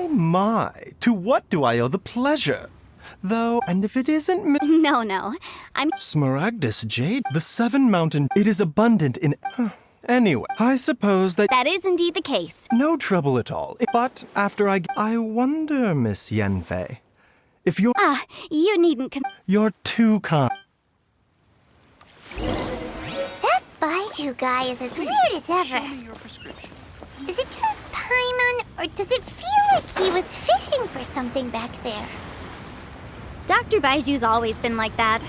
My, to what do I owe the pleasure? Though, and if it isn't No, I'm... Smaragdus Jade, the Seven Mountain, it is abundant in... Anyway, I suppose that... That is indeed the case. No trouble at all. But after I wonder, Miss Yanfei, if you're... You needn't... You're too kind. That Baiju guy is as weird as ever. Show me your prescription. Is it just Paimon, or does it feel like he was fishing for something back there? Dr. Baiju's always been like that.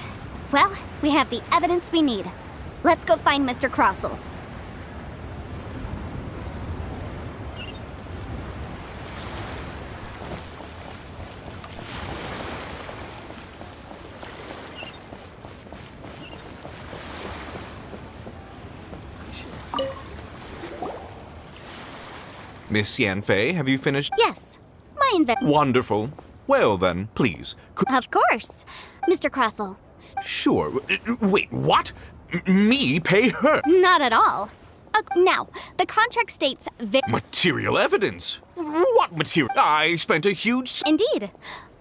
Well, we have the evidence we need. Let's go find Mr. Crossel. Miss Yanfei, have you finished? Yes, my Wonderful. Well then, please. Of course. Mr. Crossel. Sure. Wait, what? Me pay her? Not at all. Now, the contract states... Material evidence? What material? I spent a huge... Indeed.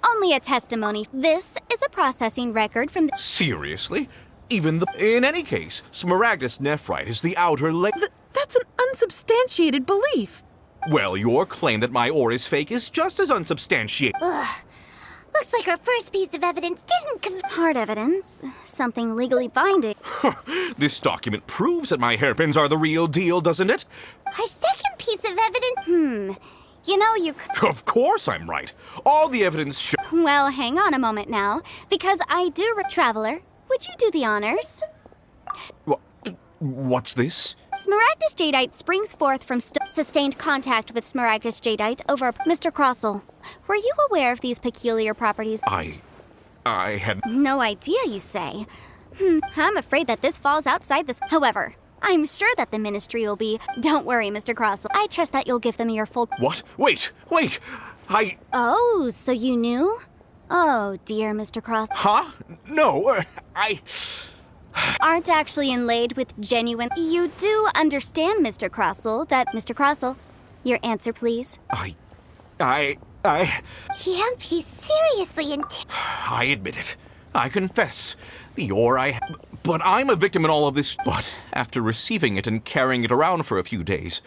Only a testimony. This is a processing record from the... Seriously? Even the... In any case, Smaragdus Nephrite is the outer layer... That's an unsubstantiated belief. Well, your claim that my ore is fake is just as unsubstantiated. Ugh. Looks like our first piece of evidence didn't Hard evidence. Something legally binding. This document proves that my hairpins are the real deal, doesn't it? Our second piece of evidence... You know, you Of course I'm right. All the evidence Well, hang on a moment now, because I do... Traveler, would you do the honors? What's this? Smaragdus jadeite springs forth from sustained contact with smaragdus jadeite over Mr. Crossell. Were you aware of these peculiar properties? I had... No idea, you say? I'm afraid that this falls outside this... However, I'm sure that the ministry will be... Don't worry, Mr. Crossell. I trust that you'll give them your full... What? Wait! Oh, so you knew? Oh, dear, Mr. Cross... Huh? No, Aren't actually inlaid with genuine... You do understand, Mr. Crossell, that... Mr. Crossell, your answer, please. I Can't be seriously I admit it. I confess. The ore But I'm a victim in all of this. But after receiving it and carrying it around for a few days,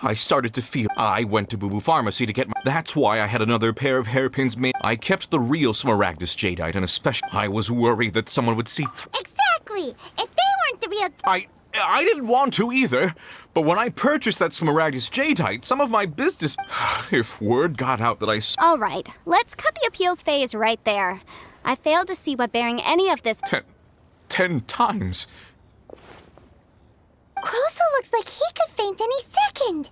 I started to feel... I went to Boo Boo Pharmacy to get That's why I had another pair of hairpins made. I kept the real smaragdus jadeite, and especially... I was worried that someone would see Exactly! If they weren't the real... I didn't want to either, but when I purchased that smaragdus jadeite, some of my business... If word got out that I... All right, let's cut the appeals phase right there. I failed to see what bearing any of this... 10 times. Crossell looks like he could faint any second.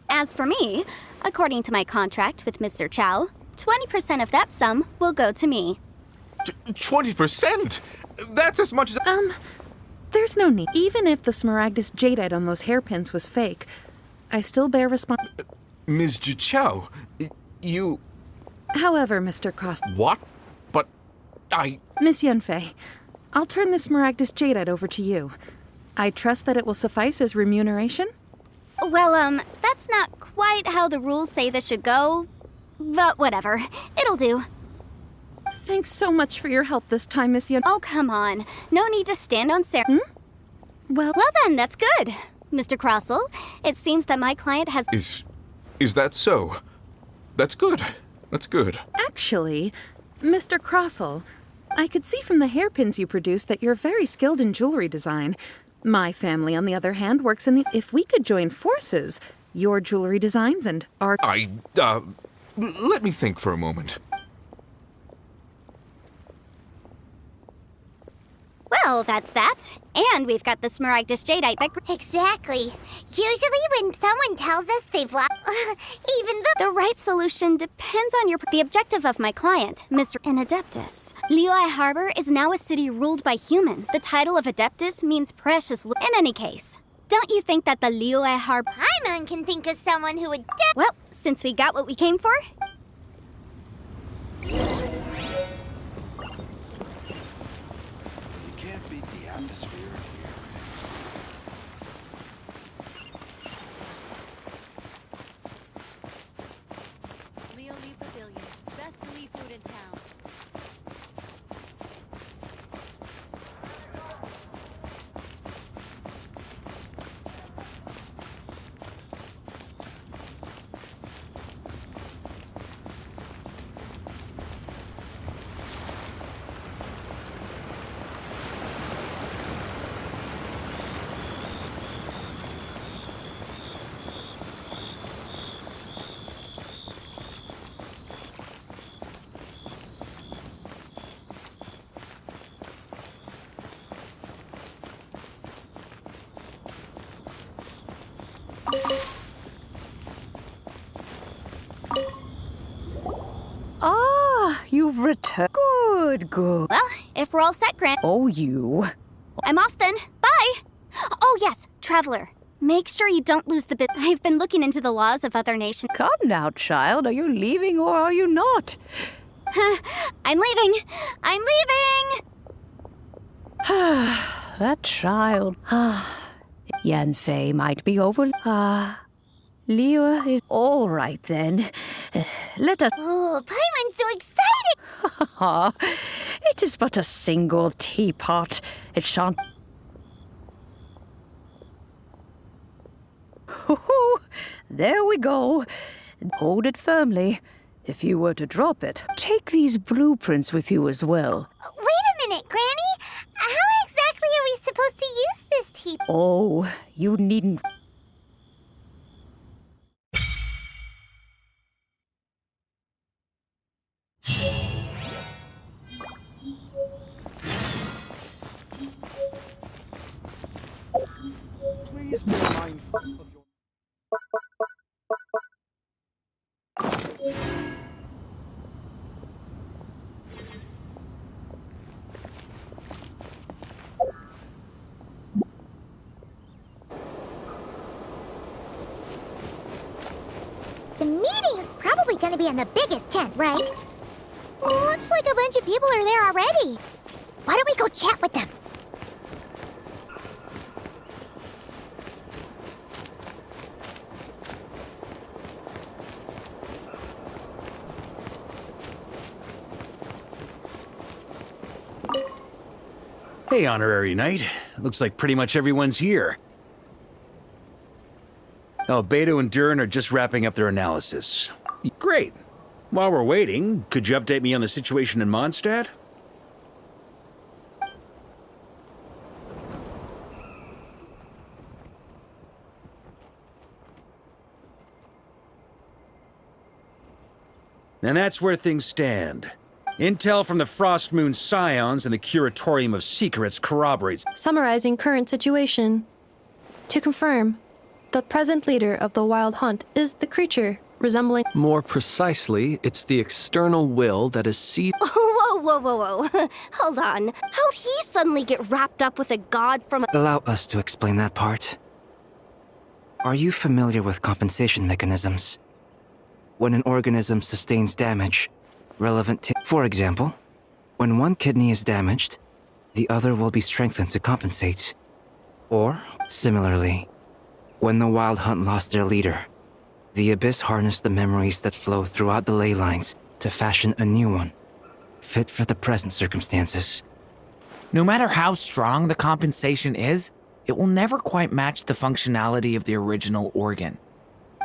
As for me, according to my contract with Mr. Chow, 20% of that sum will go to me. 20%? That's as much as... There's no need. Even if the smaragdus jadeite on those hairpins was fake, I still bear Ms. Chow, you... However, Mr. Cross... What? But Miss Yunfei, I'll turn the smaragdus jadeite over to you. I trust that it will suffice as remuneration? Well, that's not quite how the rules say this should go, but whatever. It'll do. Thanks so much for your help this time, Miss Yun. Oh, come on. No need to stand on Well then, that's good. Mr. Crossell, it seems that my client has... Is that so? That's good. That's good. Actually, Mr. Crossell, I could see from the hairpins you produce that you're very skilled in jewelry design. My family, on the other hand, works in the... If we could join forces, your jewelry designs and art... Let me think for a moment. Well, that's that. And we've got the smaragdus jadeite that... Exactly. Usually when someone tells us they've lost... even The right solution depends on the objective of my client, Mr. Adeptus. Liyue Harbor is now a city ruled by human. The title of Adeptus means precious... In any case, don't you think that the Liyue Harbor... Paimon can think of someone who would... Well, since we got what we came for... Can't beat the atmosphere here. Leo Lee Pavilion, best Lee food in town. You've returned. Good. Well, if we're all set, Grant... Oh, you. I'm off then. Bye! Oh, yes, Traveler. Make sure you don't lose the bit. I've been looking into the laws of other nations. Come now, child. Are you leaving or are you not? I'm leaving! I'm leaving! That child. Yanfei might be over. Liyue is all right then. Let us. Oh, Paimon's so excited! It is but a single teapot. It shan't. There we go. Hold it firmly. If you were to drop it, take these blueprints with you as well. Wait a minute, Granny. How exactly are we supposed to use this tea? Oh, you needn't. Please be mindful of your... The meeting's probably gonna be in the biggest tent, right? Looks like a bunch of people are there already. Why don't we go chat with them? Hey, Honorary Knight. Looks like pretty much everyone's here. Albedo and Durin are just wrapping up their analysis. Great. While we're waiting, could you update me on the situation in Mondstadt? And that's where things stand. Intel from the Frost Moon Scions and the Curatorium of Secrets corroborates. Summarizing current situation. To confirm, the present leader of the Wild Hunt is the creature resembling... More precisely, it's the external will that is seized... Whoa, whoa, whoa, whoa. Hold on. How'd he suddenly get wrapped up with a god from... Allow us to explain that part. Are you familiar with compensation mechanisms? When an organism sustains damage, relevant to... For example, when one kidney is damaged, the other will be strengthened to compensate. Or, similarly, when the Wild Hunt lost their leader, the Abyss harnessed the memories that flow throughout the ley lines to fashion a new one, fit for the present circumstances. No matter how strong the compensation is, it will never quite match the functionality of the original organ.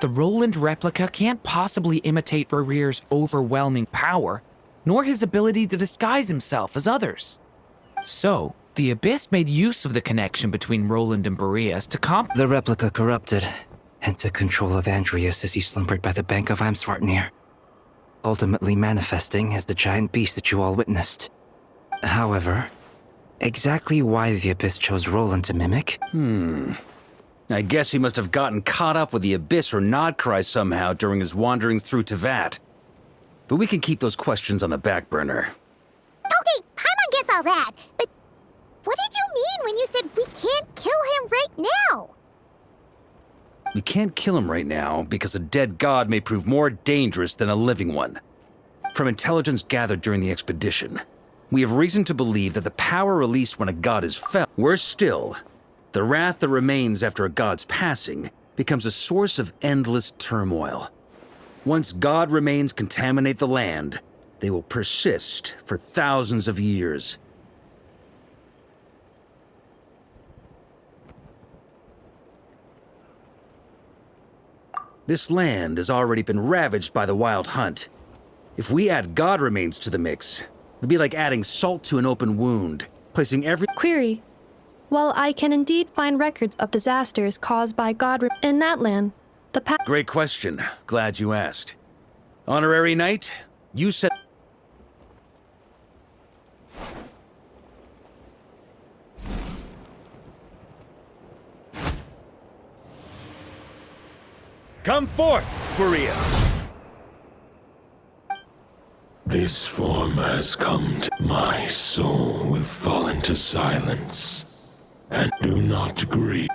The Roland replica can't possibly imitate Rerir's overwhelming power, nor his ability to disguise himself as others. So, the Abyss made use of the connection between Roland and Boreas to The replica corrupted, and took control of Andreas as he slumbered by the bank of Amsvartnir, ultimately manifesting as the giant beast that you all witnessed. However, exactly why the Abyss chose Roland to mimic? I guess he must have gotten caught up with the Abyss or Nodcry somehow during his wanderings through Teyvat. But we can keep those questions on the back burner. Okay, Paimon gets all that, but what did you mean when you said we can't kill him right now? We can't kill him right now because a dead god may prove more dangerous than a living one. From intelligence gathered during the expedition, we have reason to believe that the power released when a god is felled. Worse still, the wrath that remains after a god's passing becomes a source of endless turmoil. Once god remains contaminate the land, they will persist for thousands of years. This land has already been ravaged by the Wild Hunt. If we add god remains to the mix, it'd be like adding salt to an open wound, placing every... Query. While I can indeed find records of disasters caused by in that land, the Great question. Glad you asked. Honorary Knight, you said... Come forth, Boreas! This form has come to my soul will fall into silence. And do not grieve.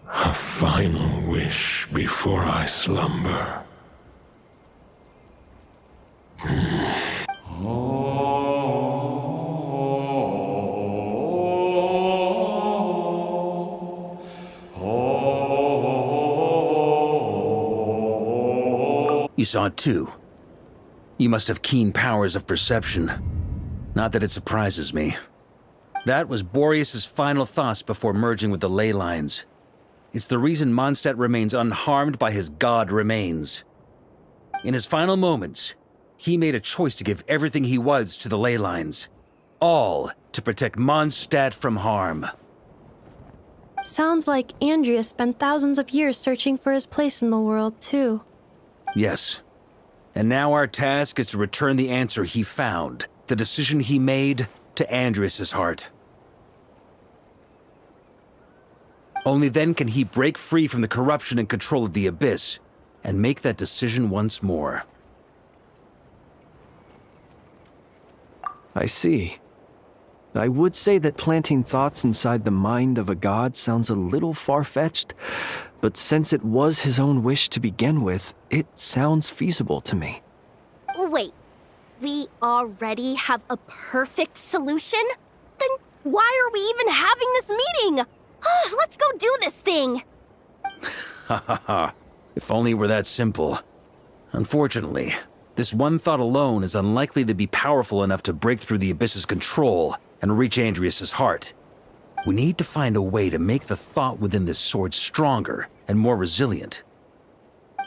A final wish before I slumber. You saw it too. You must have keen powers of perception. Not that it surprises me. That was Boreas' final thoughts before merging with the ley lines. It's the reason Mondstadt remains unharmed by his god remains. In his final moments, he made a choice to give everything he was to the ley lines. All to protect Mondstadt from harm. Sounds like Andrea spent thousands of years searching for his place in the world, too. Yes. And now our task is to return the answer he found, the decision he made, to Andrias' heart. Only then can he break free from the corruption and control of the Abyss, and make that decision once more. I see. I would say that planting thoughts inside the mind of a god sounds a little far-fetched, but since it was his own wish to begin with, it sounds feasible to me. Wait, we already have a perfect solution? Then why are we even having this meeting? Let's go do this thing! Ha ha ha. If only it were that simple. Unfortunately, this one thought alone is unlikely to be powerful enough to break through the Abyss's control and reach Andrias' heart. We need to find a way to make the thought within this sword stronger and more resilient.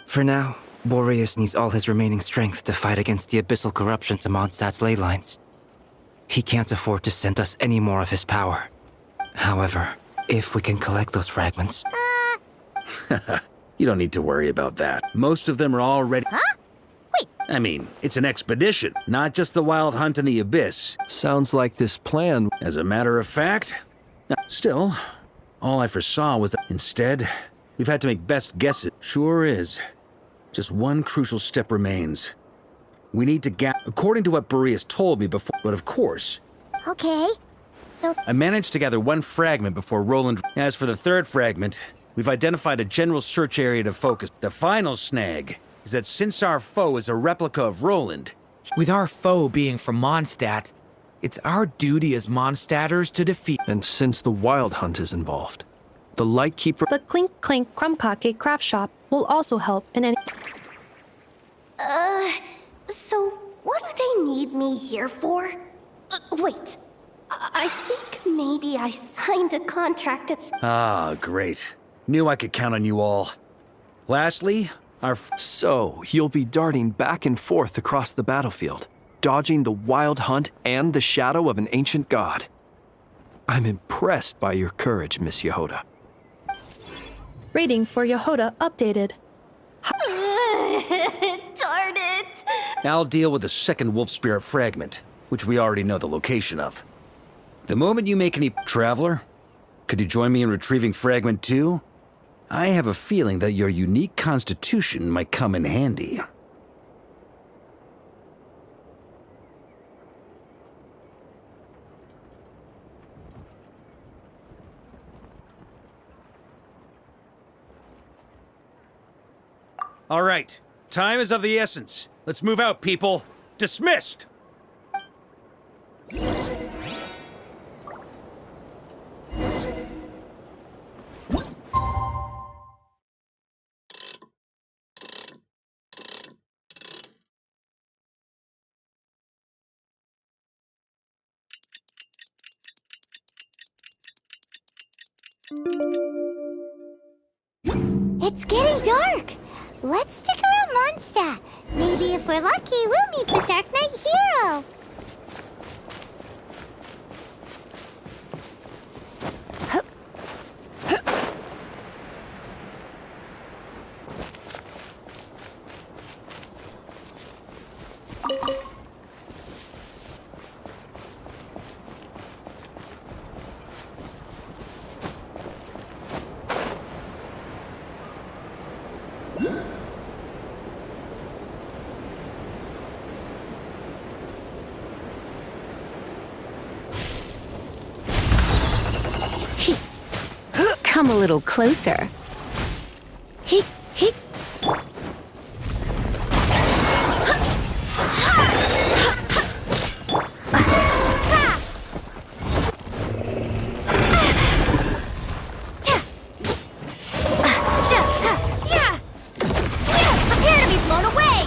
For now, Boreas needs all his remaining strength to fight against the abyssal corruption to Mondstadt's ley lines. He can't afford to send us any more of his power. However, if we can collect those fragments... You don't need to worry about that. Most of them are already... Huh? Wait. I mean, it's an expedition, not just the wild hunt in the Abyss. Sounds like this plan... As a matter of fact... Still, all I foresaw was that instead, we've had to make best guesses. Sure is. Just one crucial step remains. We need to according to what Boreas told me before, but of course... Okay, so... I managed to gather one fragment before Roland... As for the third fragment, we've identified a general search area to focus. The final snag is that since our foe is a replica of Roland... With our foe being from Mondstadt, it's our duty as Mondstadters to defeat... And since the Wild Hunt is involved, the Lightkeeper... The Clink Clink Krumkake craft shop will also help in any... So what do they need me here for? Wait, I think maybe I signed a contract at... Ah, great. Knew I could count on you all. Lastly, So, you'll be darting back and forth across the battlefield, dodging the Wild Hunt and the shadow of an ancient god. I'm impressed by your courage, Miss Yehoda. Rating for Yehoda updated. Darn it! I'll deal with the second Wolf Spirit fragment, which we already know the location of. The moment you make any... Traveler, could you join me in retrieving Fragment 2? I have a feeling that your unique constitution might come in handy. All right, time is of the essence. Let's move out, people. Dismissed! It's getting dark. Let's stick around Mondstadt. Maybe if we're lucky, we'll meet the Dark Knight hero. Come a little closer. Prepare to be blown away!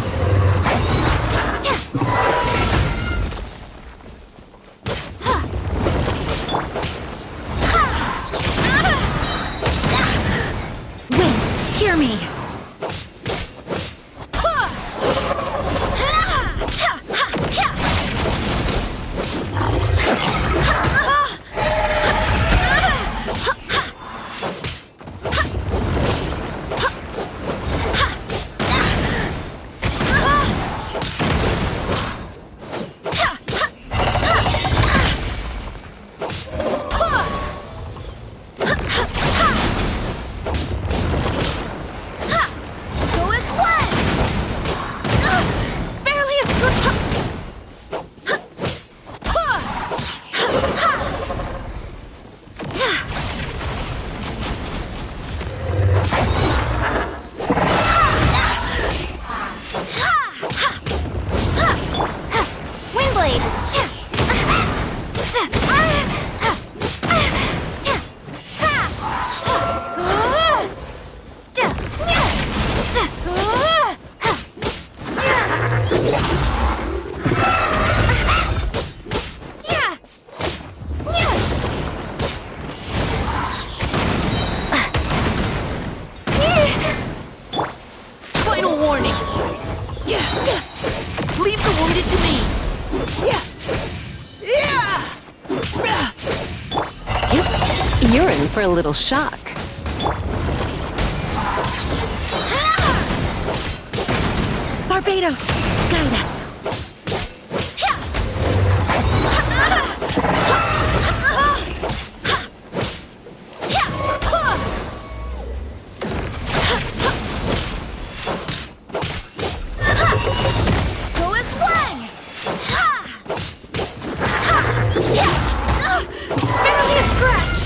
Leave the wounded to me. You're in for a little shock. Barbados, guide us. Go as one! Barely a scratch!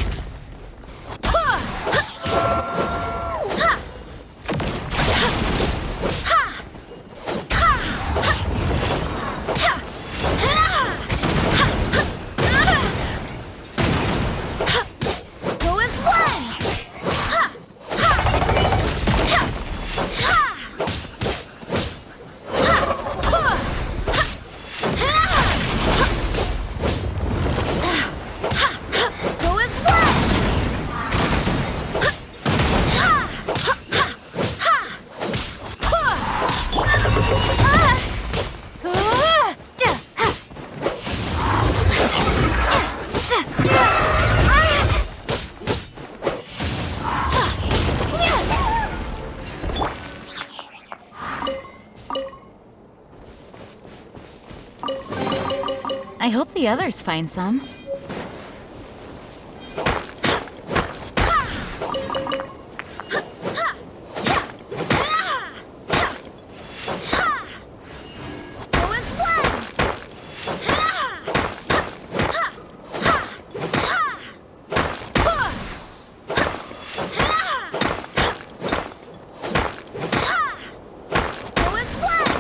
Go as one! Go as one! I hope the others find some. Go as one! Go as one!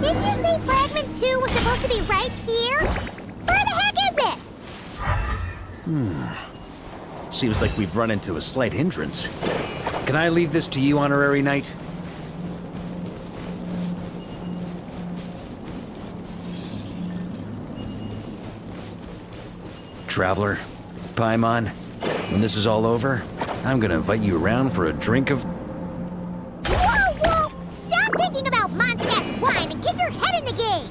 Didn't you say Fragment 2 was supposed to be right here? Where the heck is it? Seems like we've run into a slight hindrance. Can I leave this to you, Honorary Knight? Traveler, Paimon, when this is all over, I'm gonna invite you around for a drink of... Whoa! Stop thinking about Mondstadt's wine and get your head in the game!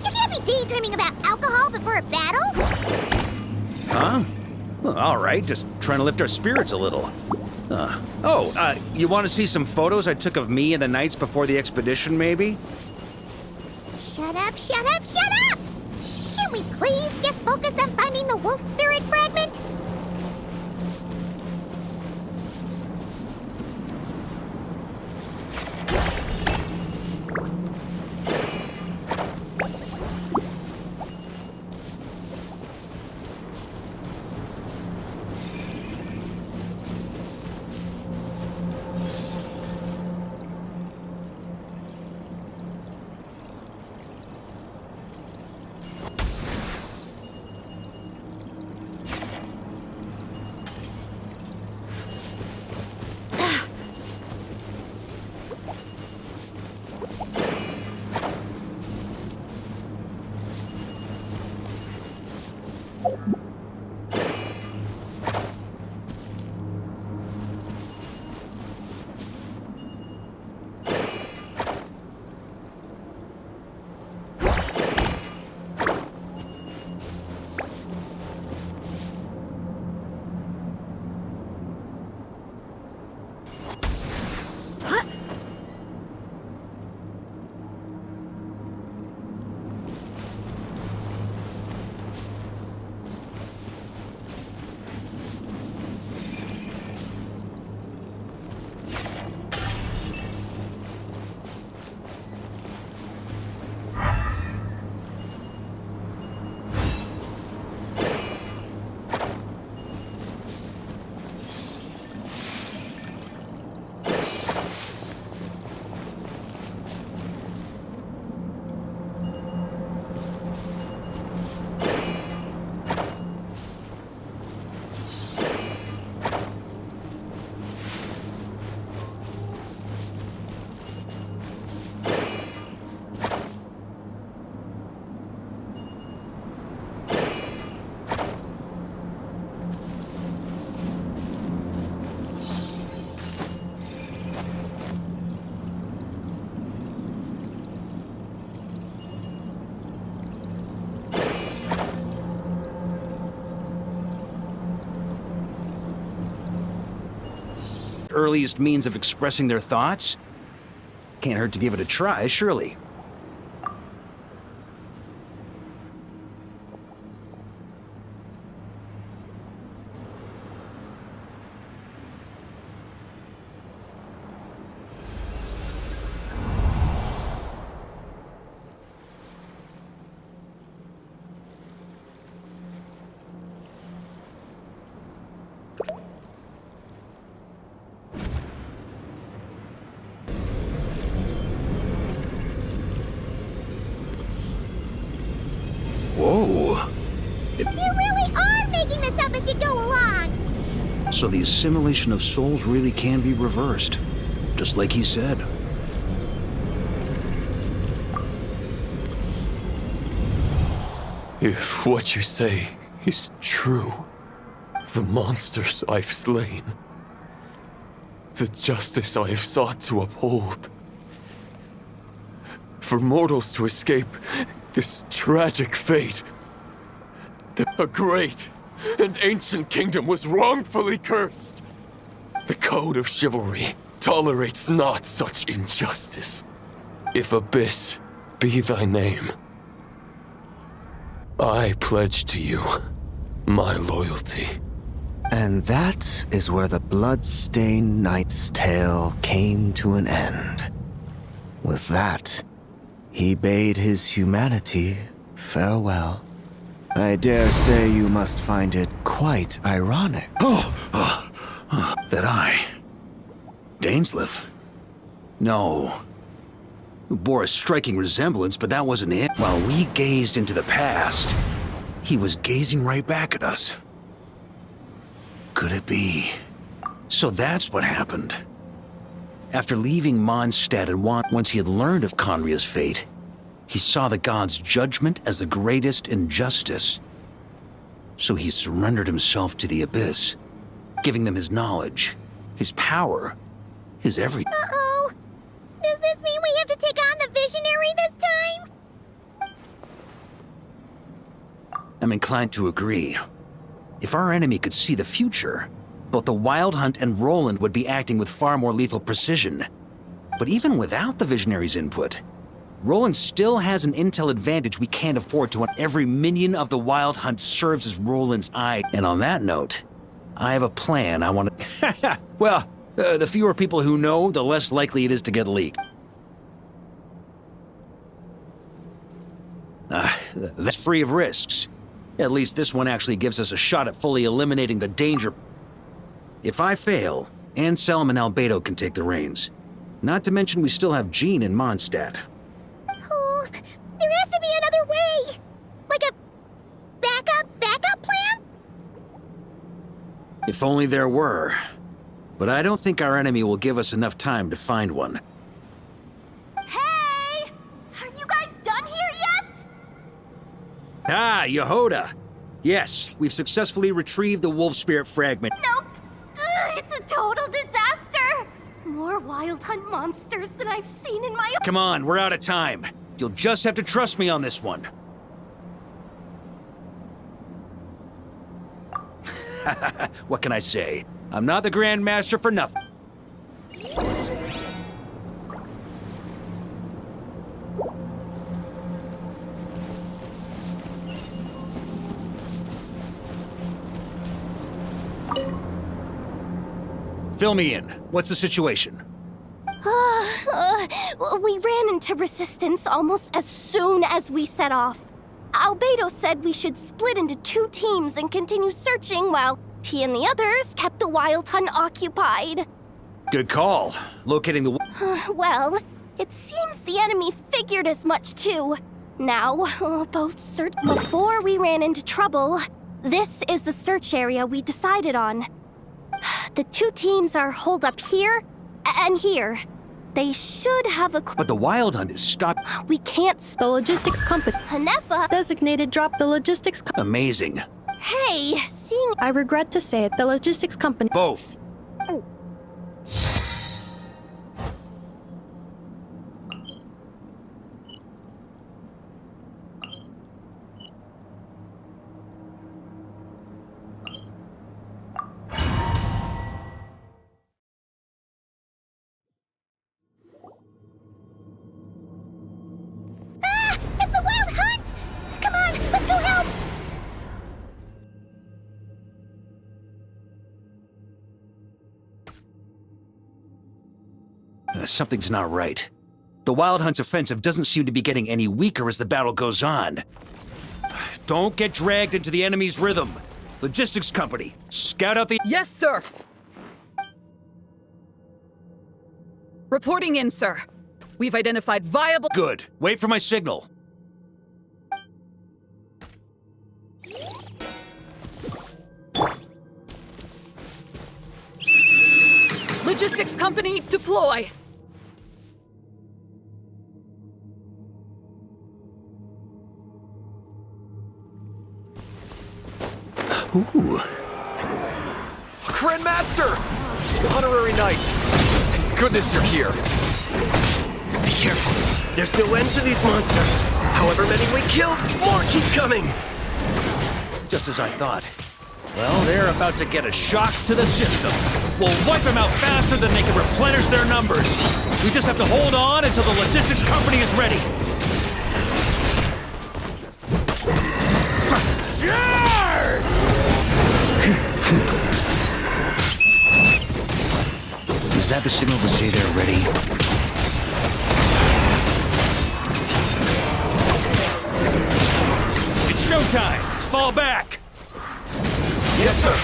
You can't be daydreaming about alcohol before a battle! Huh? Well, all right, just trying to lift our spirits a little. You want to see some photos I took of me and the knights before the expedition, maybe? Shut up! Can we please just focus on finding the wolf spirit fragment? Earliest means of expressing their thoughts? Can't hurt to give it a try, surely. Whoa! You really are making this up as you go along! So the assimilation of souls really can be reversed, just like he said. If what you say is true, the monsters I've slain, the justice I have sought to uphold, for mortals to escape this tragic fate, a great and ancient kingdom was wrongfully cursed. The code of chivalry tolerates not such injustice. If Abyss be thy name, I pledge to you my loyalty. And that is where the blood-stained knight's tale came to an end. With that, he bade his humanity farewell. I dare say you must find it quite ironic. That I... Dainsleif? No. bore a striking resemblance, but that wasn't it. While we gazed into the past, he was gazing right back at us. Could it be? So that's what happened. After leaving Mondstadt and once he had learned of Conria's fate, he saw the gods' judgment as the greatest injustice. So he surrendered himself to the Abyss, giving them his knowledge, his power, his everything. Uh-oh. Does this mean we have to take on the Visionary this time? I'm inclined to agree. If our enemy could see the future, both the Wild Hunt and Roland would be acting with far more lethal precision. But even without the Visionary's input, Roland still has an intel advantage we can't afford to. Every minion of the Wild Hunt serves as Roland's eye. And on that note, I have a plan I want to... Well, the fewer people who know, the less likely it is to get leaked. That's free of risks. At least this one actually gives us a shot at fully eliminating the danger. If I fail, Anselm and Albedo can take the reins. Not to mention we still have Jean in Mondstadt. Oh, there has to be another way. Like a backup plan? If only there were. But I don't think our enemy will give us enough time to find one. Hey! Are you guys done here yet? Ah, Yehoda! Yes, we've successfully retrieved the Wolf Spirit fragment. Nope. It's a total disaster. More Wild Hunt monsters than I've seen in my... Come on, we're out of time. You'll just have to trust me on this one. What can I say? I'm not the Grand Master for nothing. Fill me in. What's the situation? We ran into resistance almost as soon as we set off. Albedo said we should split into 2 teams and continue searching while he and the others kept the Wild Hunt occupied. Good call. Locating the... Well, it seems the enemy figured as much too. Now, both search... Before we ran into trouble, this is the search area we decided on. The 2 teams are holed up here and here. They should have a... But the Wild Hunt is stopped. We can't... The logistics company... Hanefa! Designated drop the logistics... Amazing. Hey, seeing... I regret to say it, the logistics company... Both. It's the Wild Hunt! Come on, let's go help! Something's not right. The Wild Hunt's offensive doesn't seem to be getting any weaker as the battle goes on. Don't get dragged into the enemy's rhythm. Logistics company, scout out the... Yes, sir! Reporting in, sir. We've identified viable... Good. Wait for my signal. Logistics company, deploy! Ooh. Grandmaster! Honorary Knight! Thank goodness you're here. Be careful. There's no end to these monsters. However many we kill, more keep coming. Just as I thought. Well, they're about to get a shock to the system. We'll wipe them out faster than they can replenish their numbers. We just have to hold on until the logistics company is ready. Is that the signal to say they're ready? It's showtime! Fall back! Yes, sir.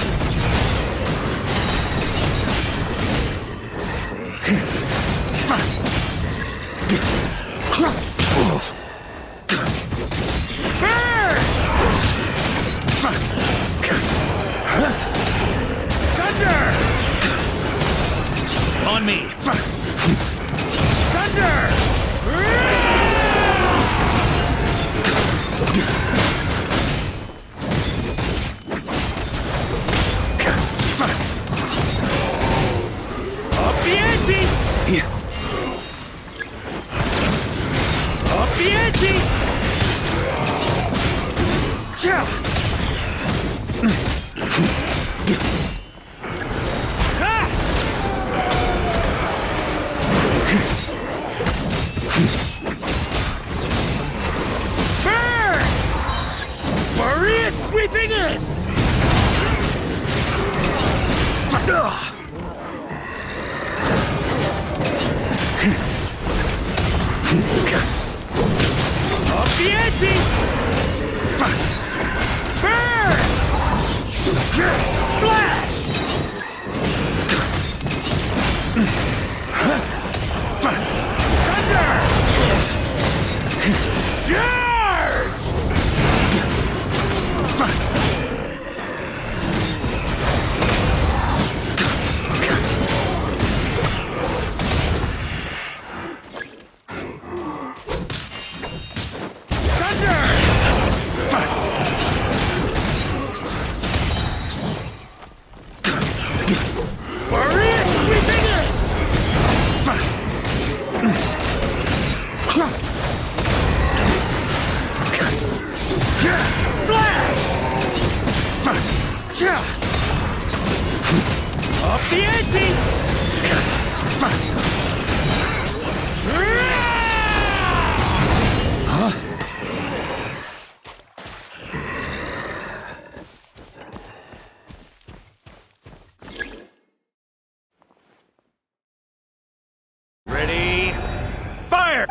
me! Thunder! Up the ante! Up the ante! Burn! Maria sweeping in! Up the ante! Burn! Flash! Thunder! Charge! Maria sweeping in! Flash! Up the ante! Huh? Ready? Fire!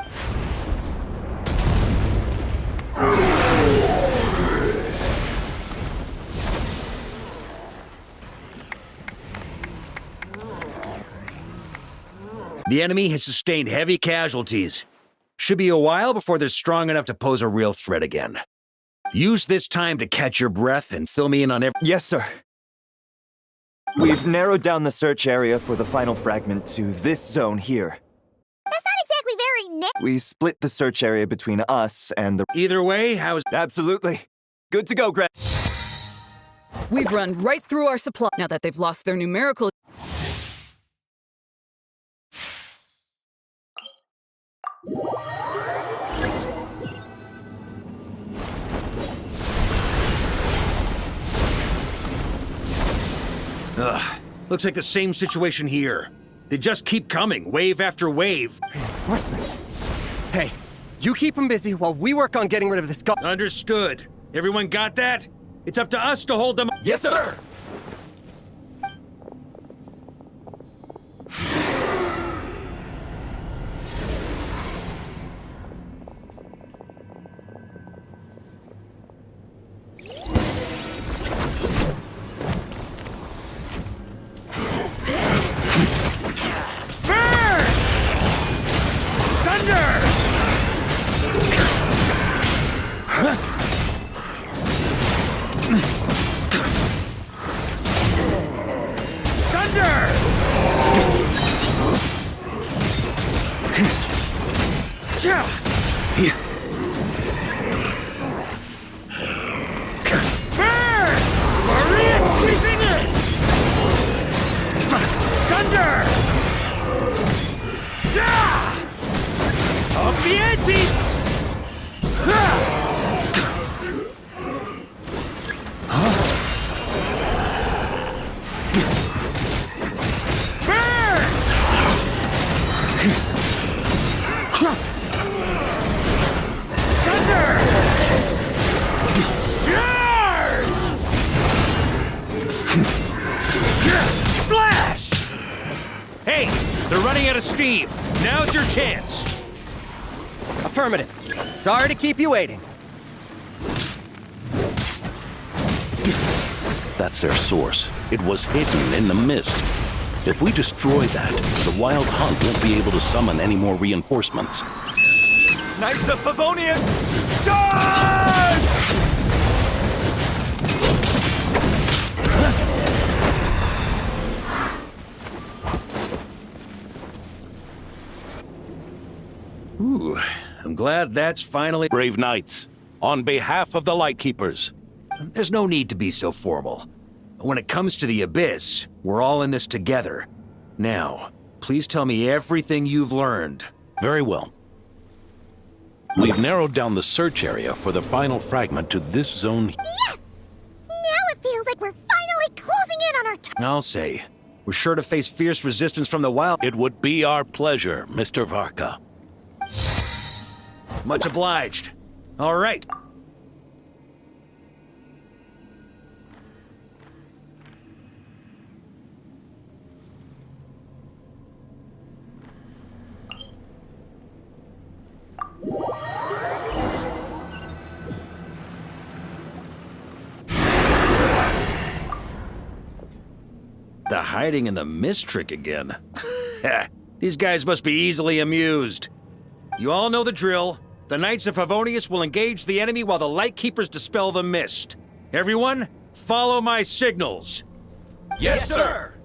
The enemy has sustained heavy casualties. Should be a while before they're strong enough to pose a real threat again. Use this time to catch your breath and fill me in on every— Yes, sir. We've narrowed down the search area for the final fragment to this zone here. That's not exactly very We split the search area between us and the— Either way, how's— Absolutely. Good to go, Grant. We've run right through our supply. Now that they've lost their numerical... Ugh. Looks like the same situation here. They just keep coming, wave after wave. Reinforcements. Hey, you keep them busy while we work on getting rid of this guy. Understood. Everyone got that? It's up to us to hold them— Yes, sir! Hey, they're running out of steam. Now's your chance. Affirmative. Sorry to keep you waiting. That's their source. It was hidden in the mist. If we destroy that, the Wild Hunt won't be able to summon any more reinforcements. Knights of Favonius, charge! Ooh, I'm glad that's finally... Brave knights, on behalf of the Lightkeepers. There's no need to be so formal. When it comes to the Abyss, we're all in this together. Now, please tell me everything you've learned. Very well. We've narrowed down the search area for the final fragment to this zone. Yes! Now it feels like we're finally closing in on our I'll say, we're sure to face fierce resistance from the wild. It would be our pleasure, Mr. Varka. Much obliged. All right. The hiding in the mist trick again. These guys must be easily amused. You all know the drill. The Knights of Favonius will engage the enemy while the Lightkeepers dispel the mist. Everyone, follow my signals. Yes, sir!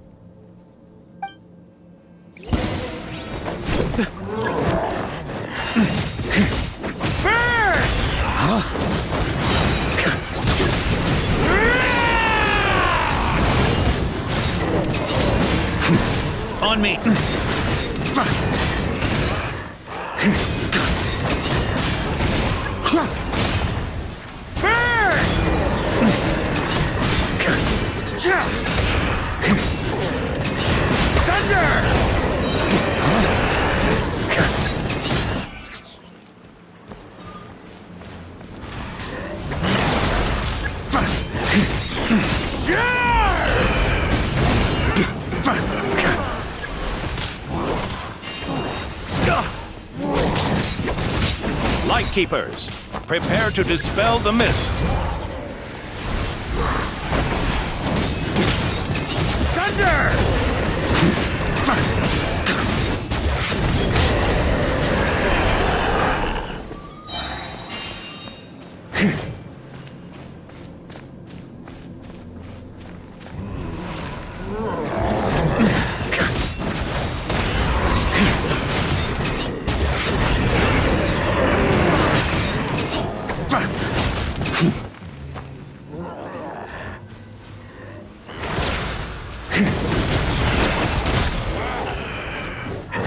On me! Lightkeepers, prepare to dispel the mist.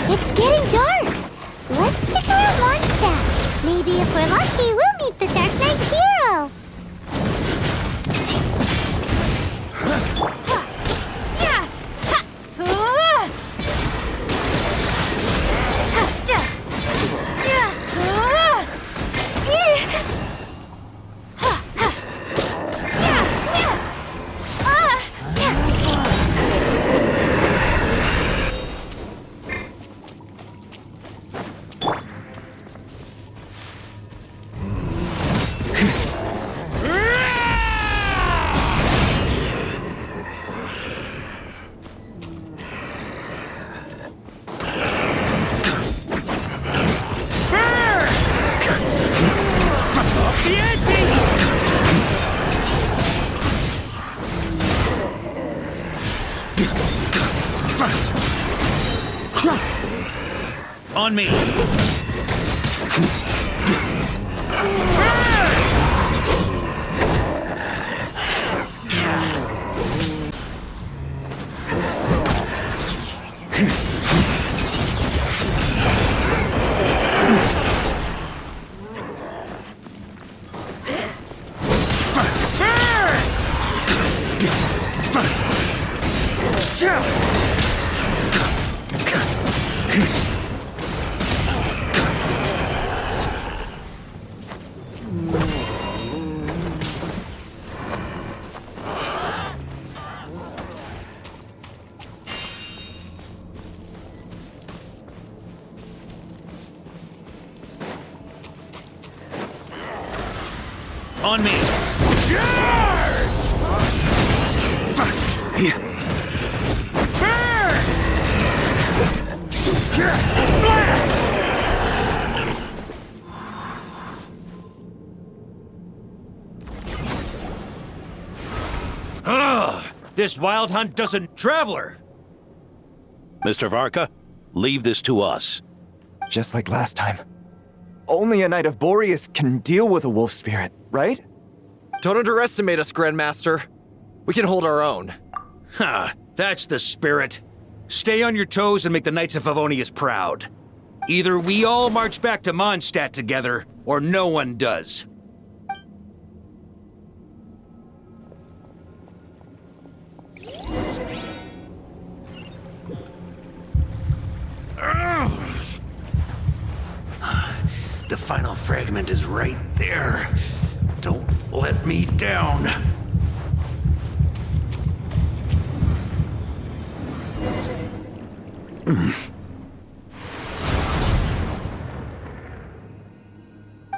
It's getting dark. Let's stick around long stack. Maybe if we're lucky, we'll meet the Dark Knight hero. On me! On me! This wild hunt doesn't... Traveler! Mr. Varka, leave this to us. Just like last time. only a Knight of Boreas can deal with a wolf spirit, right? Don't underestimate us, Grandmaster. We can hold our own. Ha! That's the spirit. Stay on your toes and make the Knights of Favonius proud. Either we all march back to Mondstadt together, or no one does. The final fragment is right there. Don't let me down.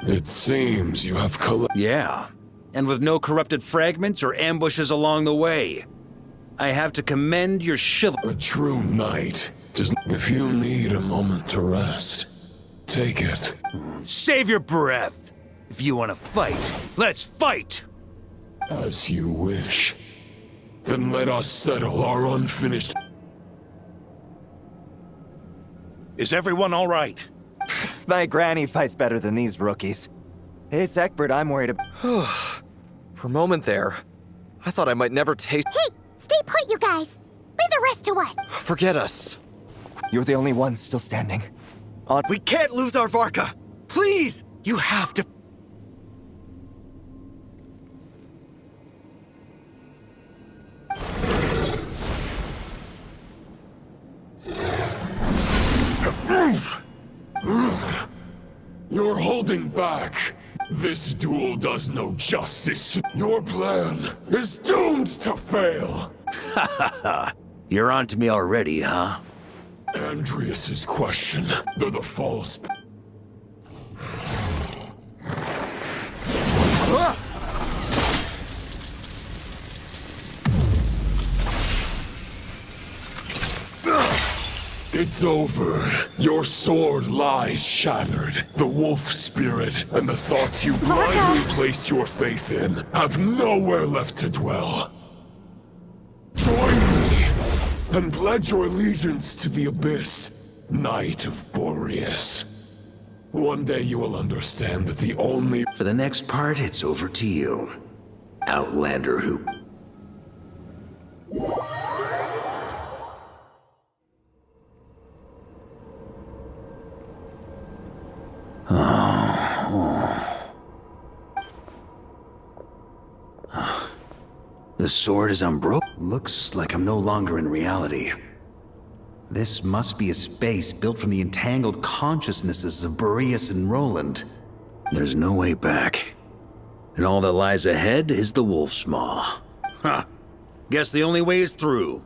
It seems you have Yeah, and with no corrupted fragments or ambushes along the way. I have to commend your chivalry. A true knight does. If you need a moment to rest, take it. Save your breath. If you want to fight, let's fight! As you wish. Then let us settle our unfinished. Is everyone all right? My granny fights better than these rookies. It's Egbert I'm worried about. For a moment there, I thought I might never taste. Hey, stay put, you guys. Leave the rest to us. Forget us. You're the only one still standing. We can't lose our Varka. Please, you have to. You're holding back. This duel does no justice. Your plan is doomed to fail. Ha ha ha. You're on to me already, huh? Andreas's question. They're the false. It's over. Your sword lies shattered. The wolf spirit and the thoughts you blindly placed your faith in have nowhere left to dwell. Join me and pledge your allegiance to the abyss, Knight of Boreas. One day you will understand that the only— For the next part, it's over to you. Outlander who... The sword is unbroken. Looks like I'm no longer in reality. This must be a space built from the entangled consciousnesses of Boreas and Roland. There's no way back. And all that lies ahead is the Wolf's Maw. Ha! Guess the only way is through.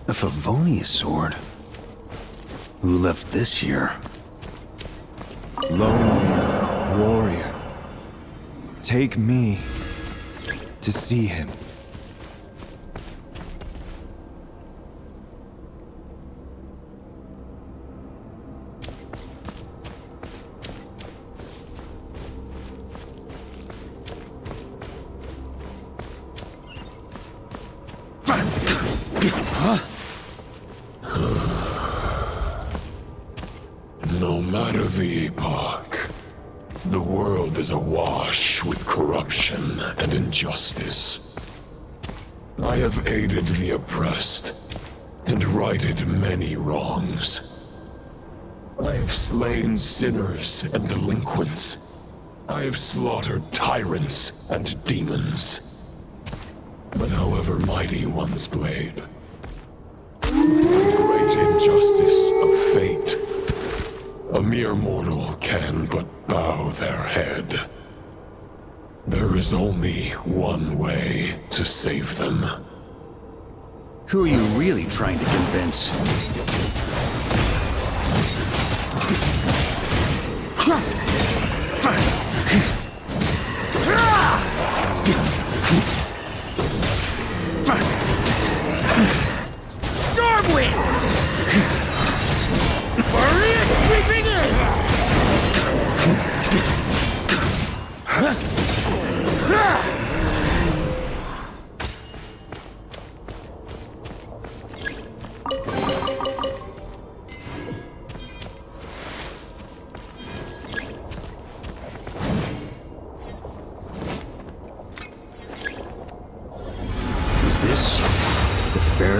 A Favonius sword? Who left this here? Lonely warrior. Take me to see him. No matter the epoch, the world is awash with corruption and injustice. I have aided the oppressed and righted many wrongs. I have slain sinners and delinquents. I have slaughtered tyrants and demons. But however mighty one's blade, for the great injustice of fate, a mere mortal can but bow their head. There is only one way to save them. Who are you really trying to convince? Stormwind! Boreas sweeping in!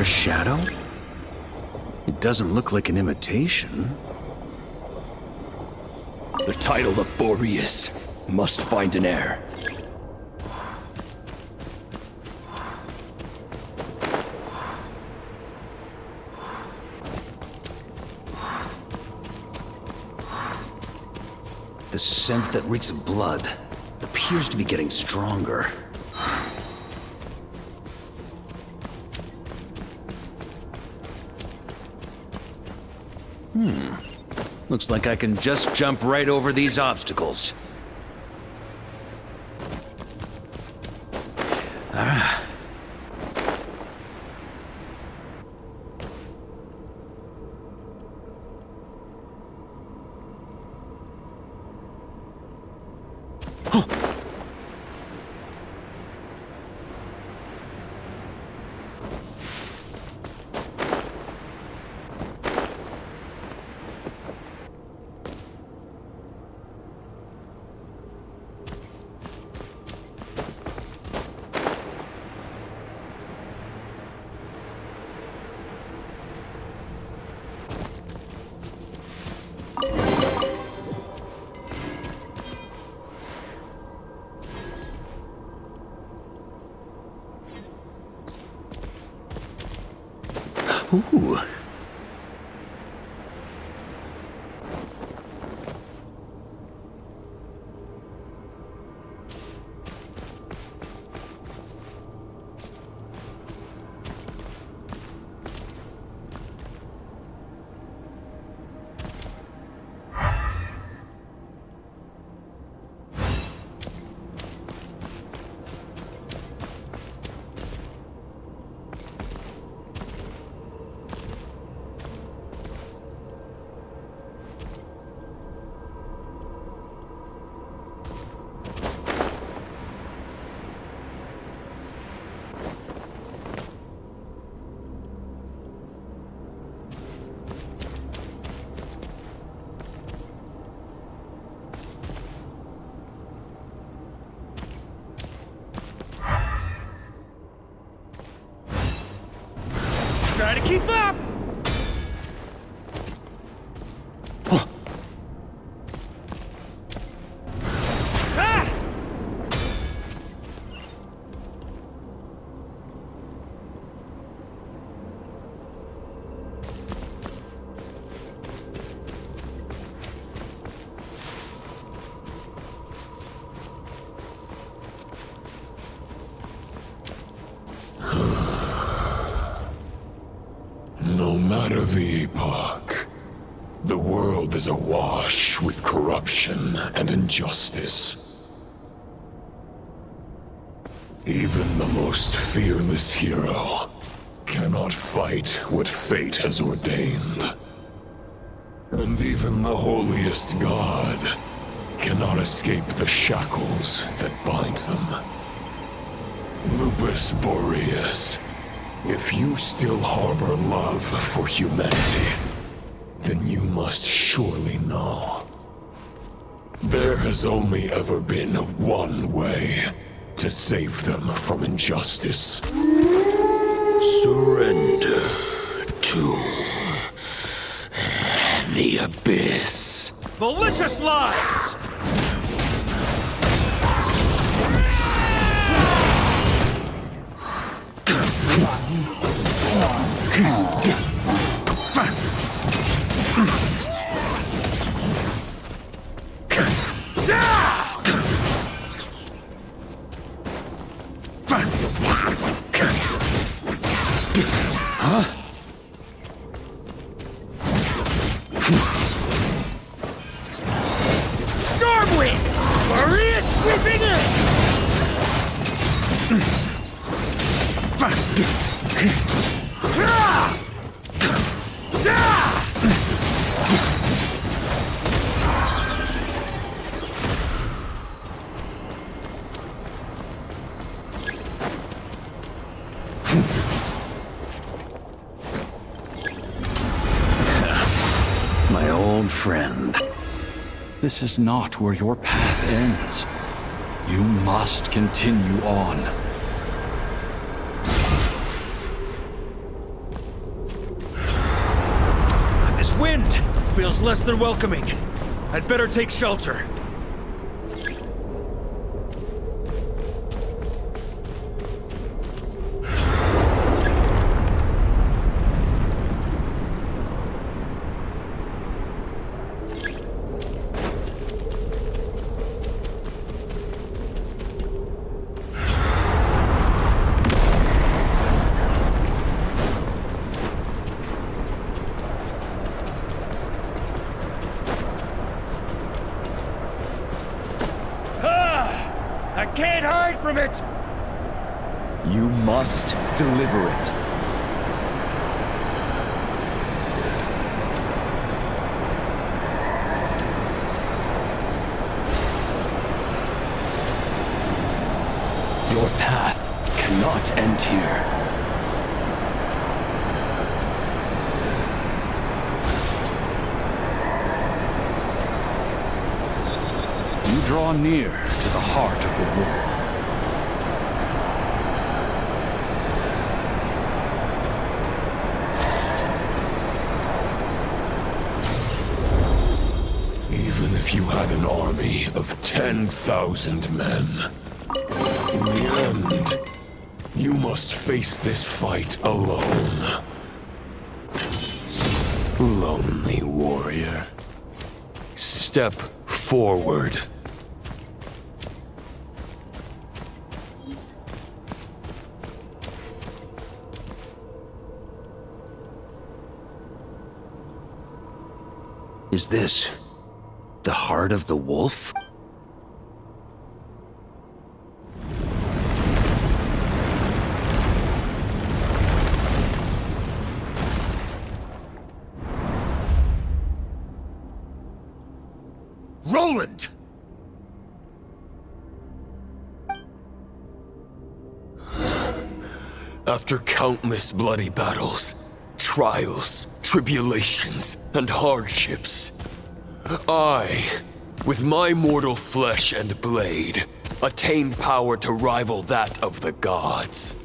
a shadow? It doesn't look like an imitation. The title of Boreas must find an heir. The scent that reeks of blood appears to be getting stronger. Looks like I can just jump right over these obstacles. Ah. Ooh. Try to keep up! No matter the epoch, the world is awash with corruption and injustice. Even the most fearless hero cannot fight what fate has ordained. And even the holiest god cannot escape the shackles that bind them. Lupus Boreas, if you still harbor love for humanity, then you must surely know. There has only ever been one way to save them from injustice. Surrender to the abyss. Malicious lies! Stormwind! Maria sweeping My old friend. This is not where your path ends. You must continue on. wind feels less than welcoming. I'd better take shelter. I can't hide from it! You must deliver it. Your path cannot end here. You draw near to the heart of the wolf. Even if you had an army of 10,000 men, in the end, you must face this fight alone. Lonely warrior. Step forward. Is this the heart of the wolf? Roland! After countless bloody battles, trials, tribulations, and hardships, I, with my mortal flesh and blade, attained power to rival that of the gods.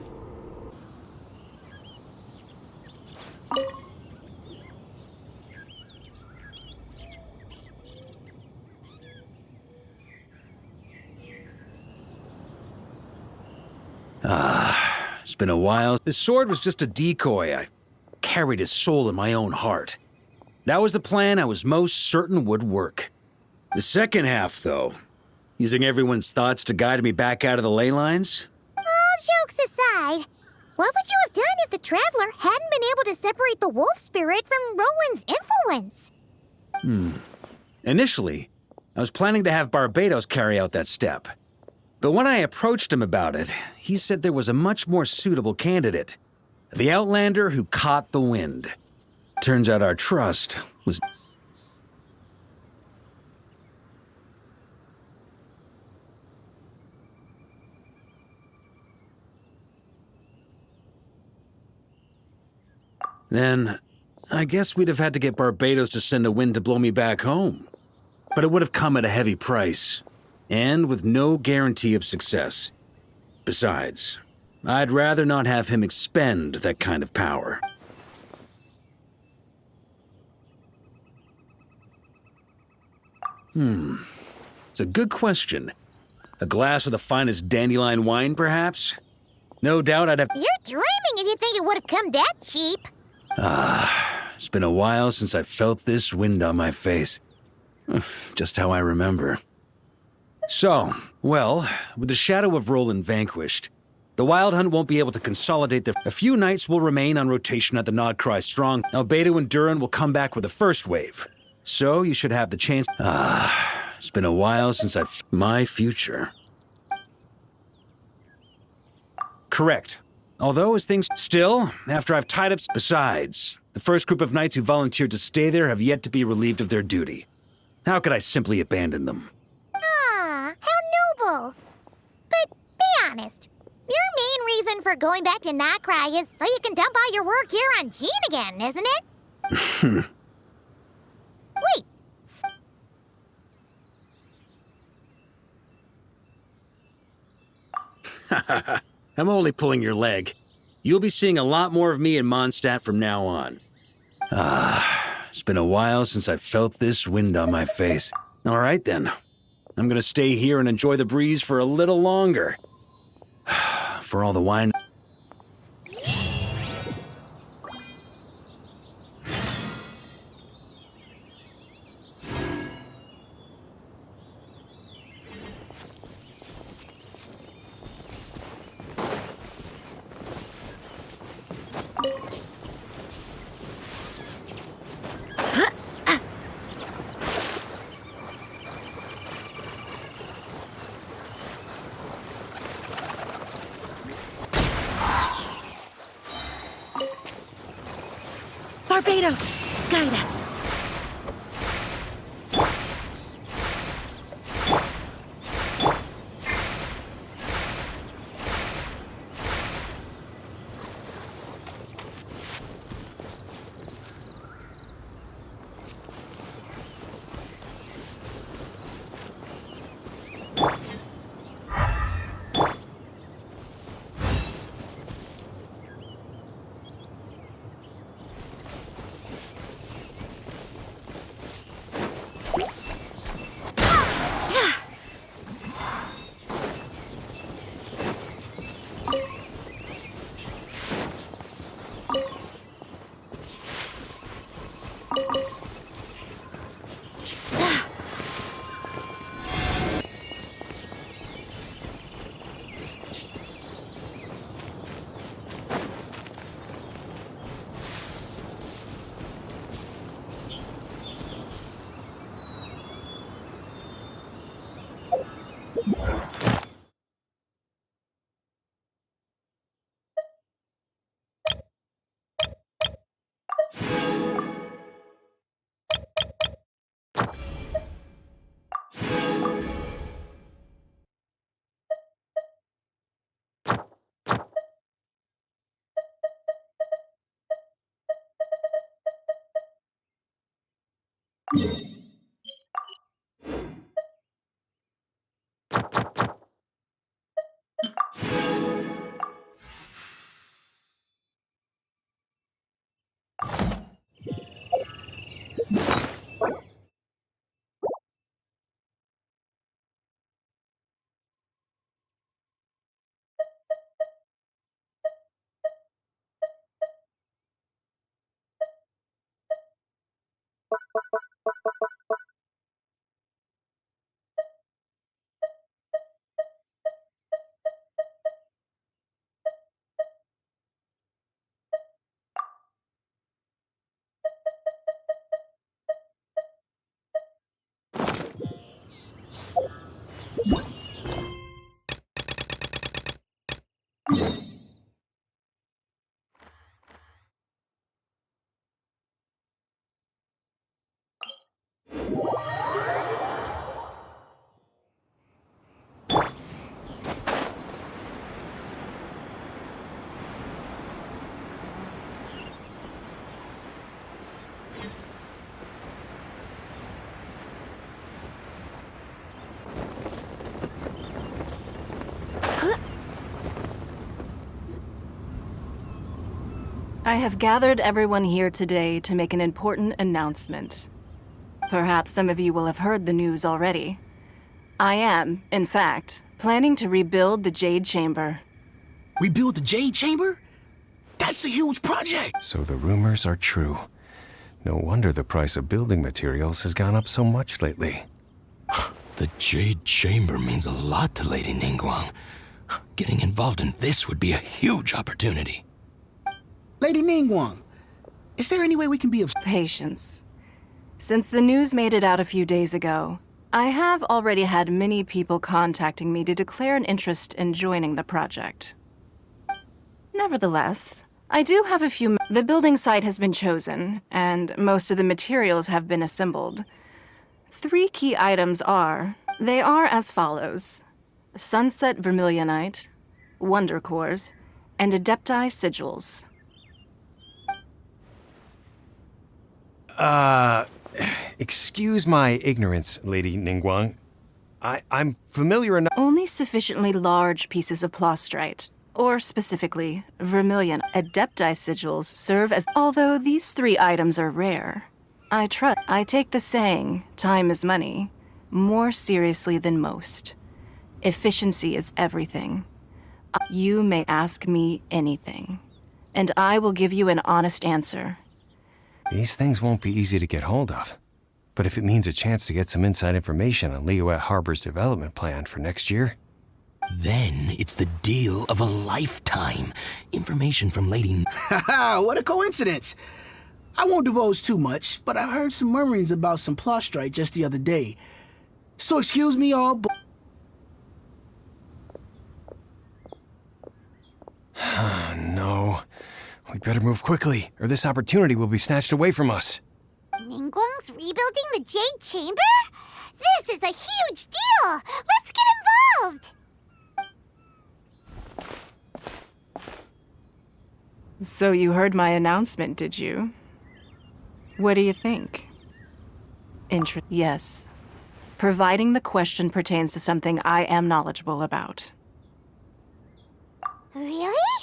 It's been a while. This sword was just a decoy. I carried his soul in my own heart. That was the plan I was most certain would work. The second half, though, using everyone's thoughts to guide me back out of the ley lines? All jokes aside, what would you have done if the Traveler hadn't been able to separate the wolf spirit from Roland's influence? Initially, I was planning to have Barbados carry out that step. But when I approached him about it, he said there was a much more suitable candidate. The Outlander who caught the wind. Turns out our trust was... Then, I guess we'd have had to get Barbados to send a wind to blow me back home. But it would have come at a heavy price, and with no guarantee of success. Besides, I'd rather not have him expend that kind of power. It's a good question. A glass of the finest dandelion wine, perhaps? No doubt I'd have... You're dreaming if you think it would have come that cheap. It's been a while since I felt this wind on my face. Just how I remember. So, well, with the shadow of Roland vanquished, the Wild Hunt won't be able to consolidate their... A few knights will remain on rotation at the Nodcry Strong. Albedo and Durin will come back with the first wave. So you should have the chance... it's been a while since I've... My future. Correct. Although as things... Still, after I've tied up... Besides, the first group of knights who volunteered to stay there have yet to be relieved of their duty. How could I simply abandon them? Ah, how noble. But be honest, your main reason for going back to Nodcry is so you can dump all your work here on Jean again, isn't it? Wait. I'm only pulling your leg. You'll be seeing a lot more of me in Mondstadt from now on. It's been a while since I felt this wind on my face. All right, then. I'm gonna stay here and enjoy the breeze for a little longer. For all the wine... Barbados, guide us. I have gathered everyone here today to make an important announcement. Perhaps some of you will have heard the news already. I am, in fact, planning to rebuild the Jade Chamber. Rebuild the Jade Chamber? That's a huge project! So the rumors are true. No wonder the price of building materials has gone up so much lately. The Jade Chamber means a lot to Lady Ningguang. Getting involved in this would be a huge opportunity. Lady Ningguang, is there any way we can be of patience? Since the news made it out a few days ago, I have already had many people contacting me to declare an interest in joining the project. Nevertheless, I do have a few... The building site has been chosen, and most of the materials have been assembled. 3 key items are... They are as follows. Sunset Vermilionite, Wonder Cores, and Adepti Sigils. Excuse my ignorance, Lady Ningguang. I'm familiar enough... Only sufficiently large pieces of plastrite, or specifically, vermilion. Adepti sigils serve as... Although these 3 items are rare, I take the saying, time is money, more seriously than most. Efficiency is everything. You may ask me anything, and I will give you an honest answer. These things won't be easy to get hold of. But if it means a chance to get some inside information on Liyue Harbor's development plan for next year... Then it's the deal of a lifetime. Information from Lady... Haha, what a coincidence! I won't divulge too much, but I heard some murmurings about some plot strike just the other day. So excuse me all, but... No. We better move quickly, or this opportunity will be snatched away from us. Ningguang's rebuilding the Jade Chamber? This is a huge deal! Let's get involved! So you heard my announcement, did you? What do you think? Yes. Providing the question pertains to something I am knowledgeable about. Really?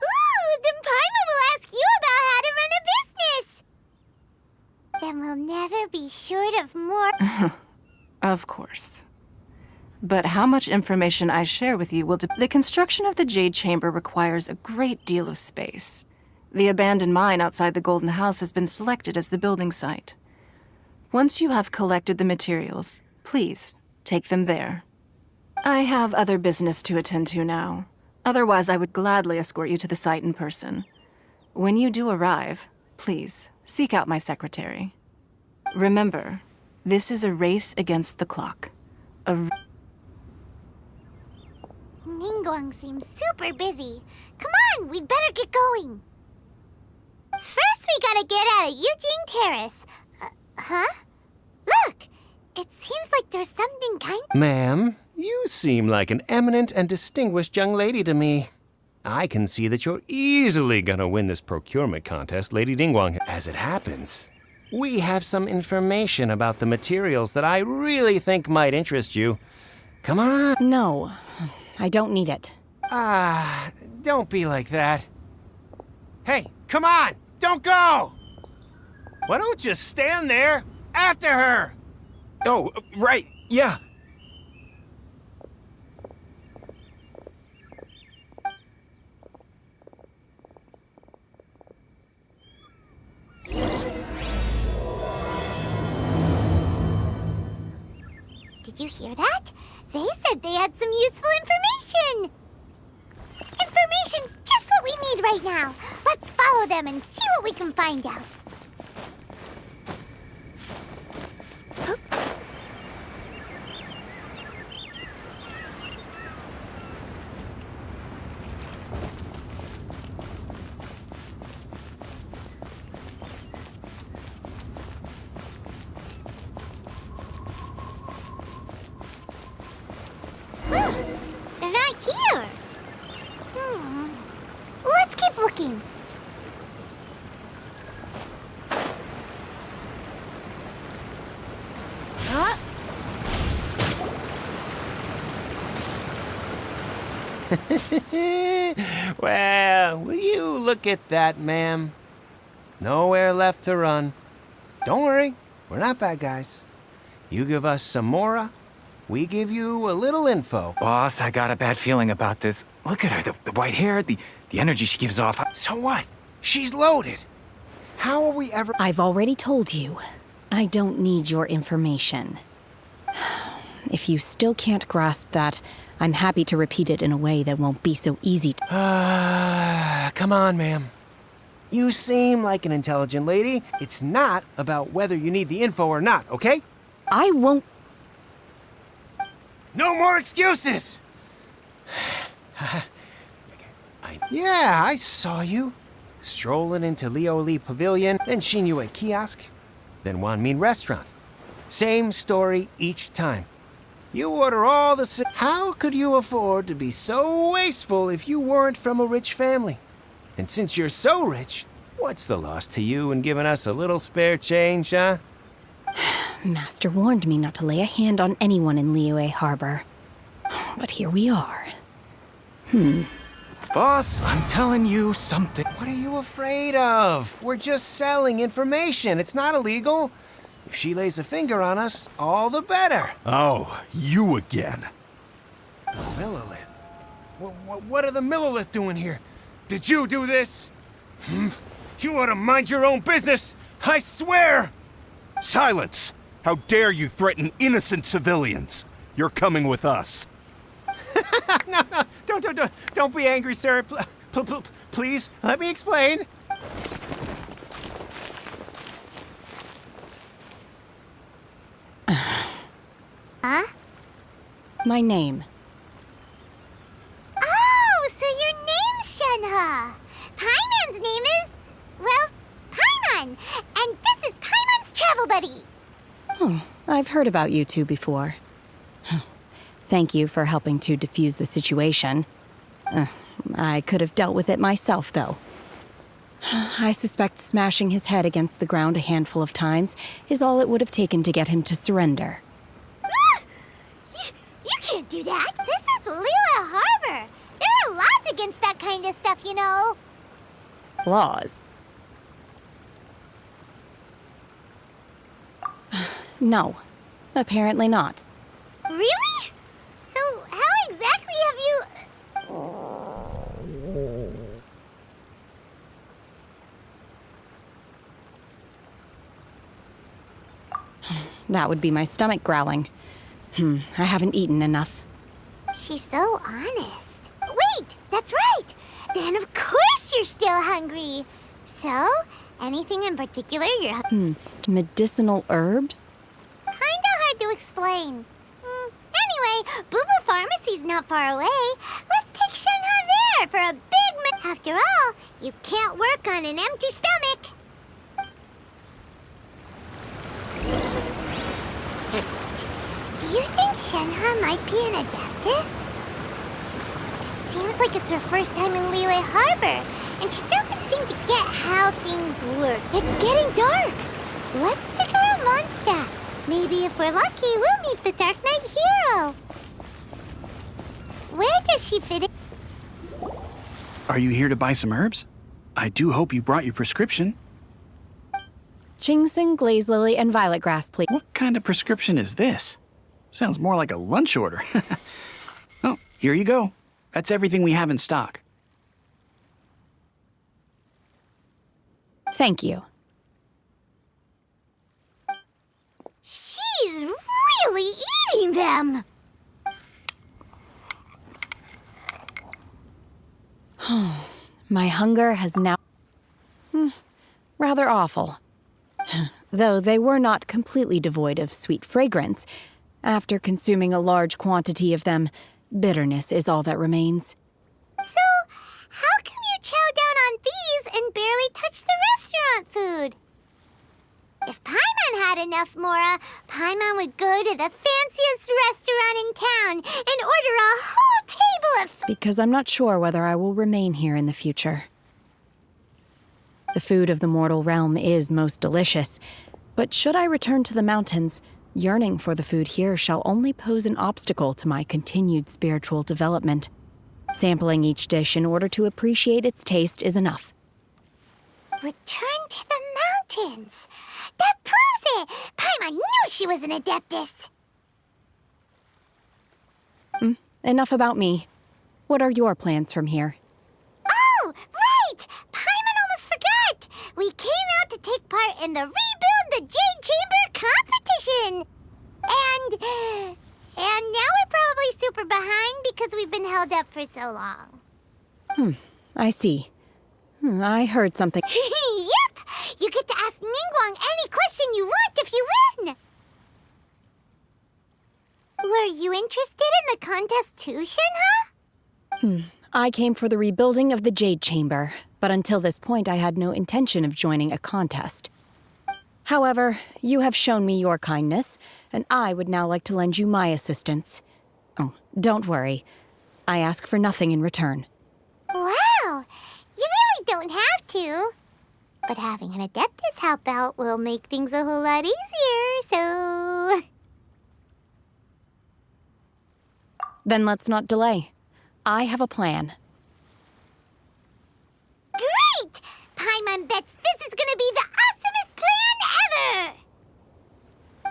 Ooh, then Paimon will ask you about how to run a business! Then we'll never be short of more... Of course. But how much information I share with you will The construction of the Jade Chamber requires a great deal of space. The abandoned mine outside the Golden House has been selected as the building site. Once you have collected the materials, please take them there. I have other business to attend to now. Otherwise, I would gladly escort you to the site in person. When you do arrive, please seek out my secretary. Remember, this is a race against the clock. Ningguang seems super busy. Come on, we'd better get going. First, we gotta get out of Eugene Terrace. Huh? Look! It seems like there's something kind... Ma'am, you seem like an eminent and distinguished young lady to me. I can see that you're easily gonna win this procurement contest, Lady Ningguang. As it happens, we have some information about the materials that I really think might interest you. Come on. No, I don't need it. Don't be like that. Hey, come on! Don't go! Why don't you stand there after her? Oh, right, yeah. Did you hear that? They said they had some useful information! Information's just what we need right now. Let's follow them and see what we can find out. They're not here. Let's keep looking. Huh? Well, will you look at that, ma'am? Nowhere left to run. Don't worry, we're not bad guys. You give us some mora, we give you a little info. Boss, I got a bad feeling about this. Look at her, the white hair, the energy she gives off. So what? She's loaded. How are we ever... I've already told you. I don't need your information. If you still can't grasp that, I'm happy to repeat it in a way that won't be so easy to... Come on, ma'am. You seem like an intelligent lady. It's not about whether you need the info or not, okay? I won't... No more excuses! Yeah, I saw you. Strolling into Lioli Pavilion, then Shinue Kiosk, then Wanmin Restaurant. Same story each time. You order all the... How could you afford to be so wasteful if you weren't from a rich family? And since you're so rich, what's the loss to you in giving us a little spare change, huh? Master warned me not to lay a hand on anyone in Liyue Harbor. But here we are. Boss, I'm telling you something. What are you afraid of? We're just selling information. It's not illegal. If she lays a finger on us, all the better. Oh, you again. Millilith? What are the Millilith doing here? Did you do this? You ought to mind your own business, I swear! Silence! How dare you threaten innocent civilians? You're coming with us. No, don't be angry, sir. Please, let me explain. Huh? My name. Oh, so your name's Shenhe. Paimon's name is, well, Paimon. And this is Paimon's travel buddy. Oh, I've heard about you two before. Thank you for helping to defuse the situation. I could have dealt with it myself, though. I suspect smashing his head against the ground a handful of times is all it would have taken to get him to surrender. You can't do that. This is Liyue Harbor. There are laws against that kind of stuff, you know. Laws? No, apparently not. Really? So how exactly have you... That would be my stomach growling. I haven't eaten enough. She's so honest. Wait, that's right. Then of course you're still hungry. So, anything in particular you're... Medicinal herbs? Kinda hard to explain. Anyway, Booba Pharmacy's not far away. Let's take Shenhe there for a big After all, you can't work on an empty stomach. Do you think Shenhe might be an Adeptus? It seems like it's her first time in Liyue Harbor, and she doesn't seem to get how things work. It's getting dark. Let's stick around Mondstadt. Maybe if we're lucky, we'll meet the Dark Knight hero. Where does she fit in? Are you here to buy some herbs? I do hope you brought your prescription. Ginseng, glaze lily, and violet grass, please. What kind of prescription is this? Sounds more like a lunch order. Oh, here you go. That's everything we have in stock. Thank you. She's really eating them! My hunger has now... rather awful. Though they were not completely devoid of sweet fragrance, after consuming a large quantity of them, bitterness is all that remains. So, how come you chow down on these and barely touch the restaurant food? If Paimon had enough Mora, Paimon would go to the fanciest restaurant in town and order a whole table of... Because I'm not sure whether I will remain here in the future. The food of the mortal realm is most delicious, but should I return to the mountains, yearning for the food here shall only pose an obstacle to my continued spiritual development. Sampling each dish in order to appreciate its taste is enough. Return to the mountains! That proves it! Paimon knew she was an Adeptus! Enough about me. What are your plans from here? Oh, right! Paimon almost forgot! We came out to take part in the Rebuild the Jade Chamber competition! And now we're probably super behind because we've been held up for so long. I see. I heard something. Yep! You get to ask Ningguang any question you want if you win! Were you interested in the contest too, Shenhe? I came for the rebuilding of the Jade Chamber, but until this point I had no intention of joining a contest. However, you have shown me your kindness, and I would now like to lend you my assistance. Oh, don't worry. I ask for nothing in return. Wow! You really don't have to. But having an Adeptus help out will make things a whole lot easier, so... Then let's not delay. I have a plan. Paimon bets this is gonna be the awesomest plan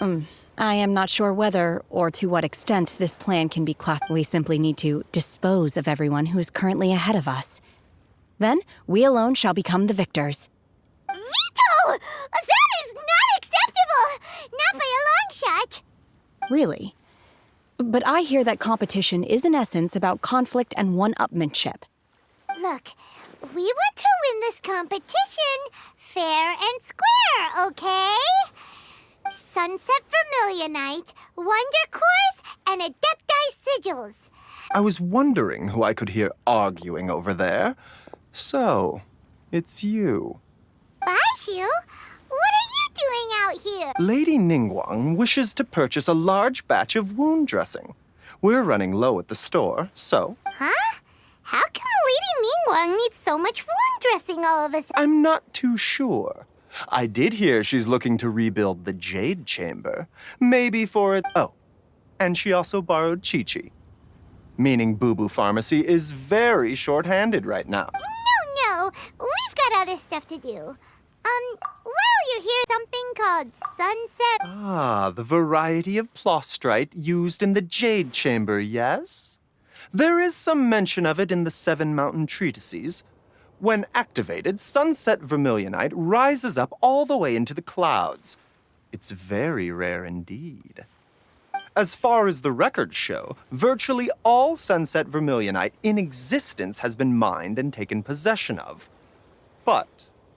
ever! I am not sure whether or to what extent this plan can be classed. We simply need to dispose of everyone who is currently ahead of us. Then, we alone shall become the victors. Veto! That is not acceptable! Not by a long shot! Really? But I hear that competition is in essence about conflict and one-upmanship. Look, we want to win this competition fair and square, okay? Sunset Vermilionite, Wonder Cores, and Adepti Sigils. I was wondering who I could hear arguing over there. So, it's you. Baishu? What are you doing out here? Lady Ningguang wishes to purchase a large batch of wound dressing. We're running low at the store, so... Huh? How come Lady Ningguang needs so much wound dressing all of a sudden? I'm not too sure. I did hear she's looking to rebuild the Jade Chamber. Maybe for it... Oh, and she also borrowed Chi-Chi. Meaning Boo Boo Pharmacy is very short-handed right now. No, we've got other stuff to do. While you're here, something called Sunset... Ah, the variety of plostrite used in the Jade Chamber, yes? There is some mention of it in the Seven Mountain Treatises. When activated, Sunset Vermilionite rises up all the way into the clouds. It's very rare indeed. As far as the records show, virtually all Sunset Vermilionite in existence has been mined and taken possession of. But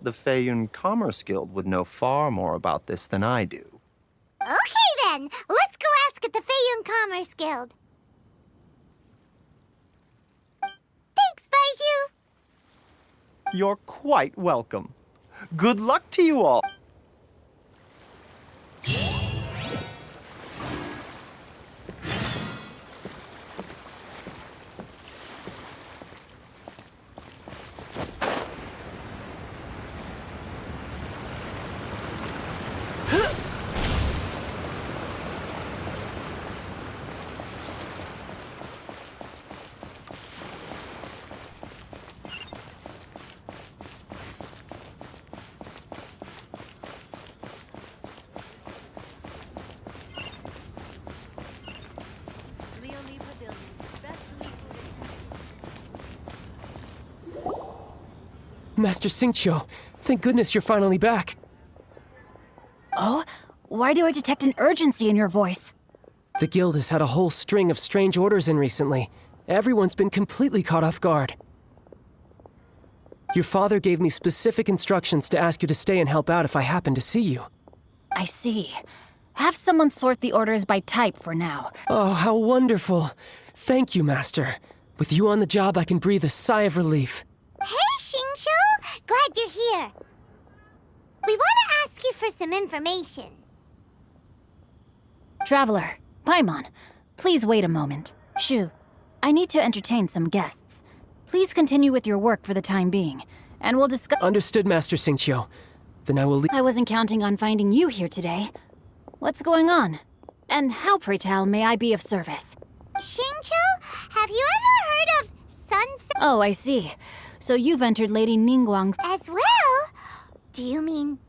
the Feiyun Commerce Guild would know far more about this than I do. Okay then, let's go ask at the Feiyun Commerce Guild. Thanks, Baiju. You're quite welcome. Good luck to you all. Master Xingqiu, thank goodness you're finally back. Oh? Why do I detect an urgency in your voice? The guild has had a whole string of strange orders in recently. Everyone's been completely caught off guard. Your father gave me specific instructions to ask you to stay and help out if I happen to see you. I see. Have someone sort the orders by type for now. Oh, how wonderful. Thank you, Master. With you on the job, I can breathe a sigh of relief. Hey, Xingqiu! Glad you're here. We want to ask you for some information. Traveler, Paimon, please wait a moment. Shu, I need to entertain some guests. Please continue with your work for the time being, and we'll discuss— Understood, Master Xingqiu. Then I will leave— I wasn't counting on finding you here today. What's going on? And how, pray tell, may I be of service? Xingqiu, have you ever heard of Sunset? Oh, I see. So you've entered Lady Ningguang's— As well? Do you mean—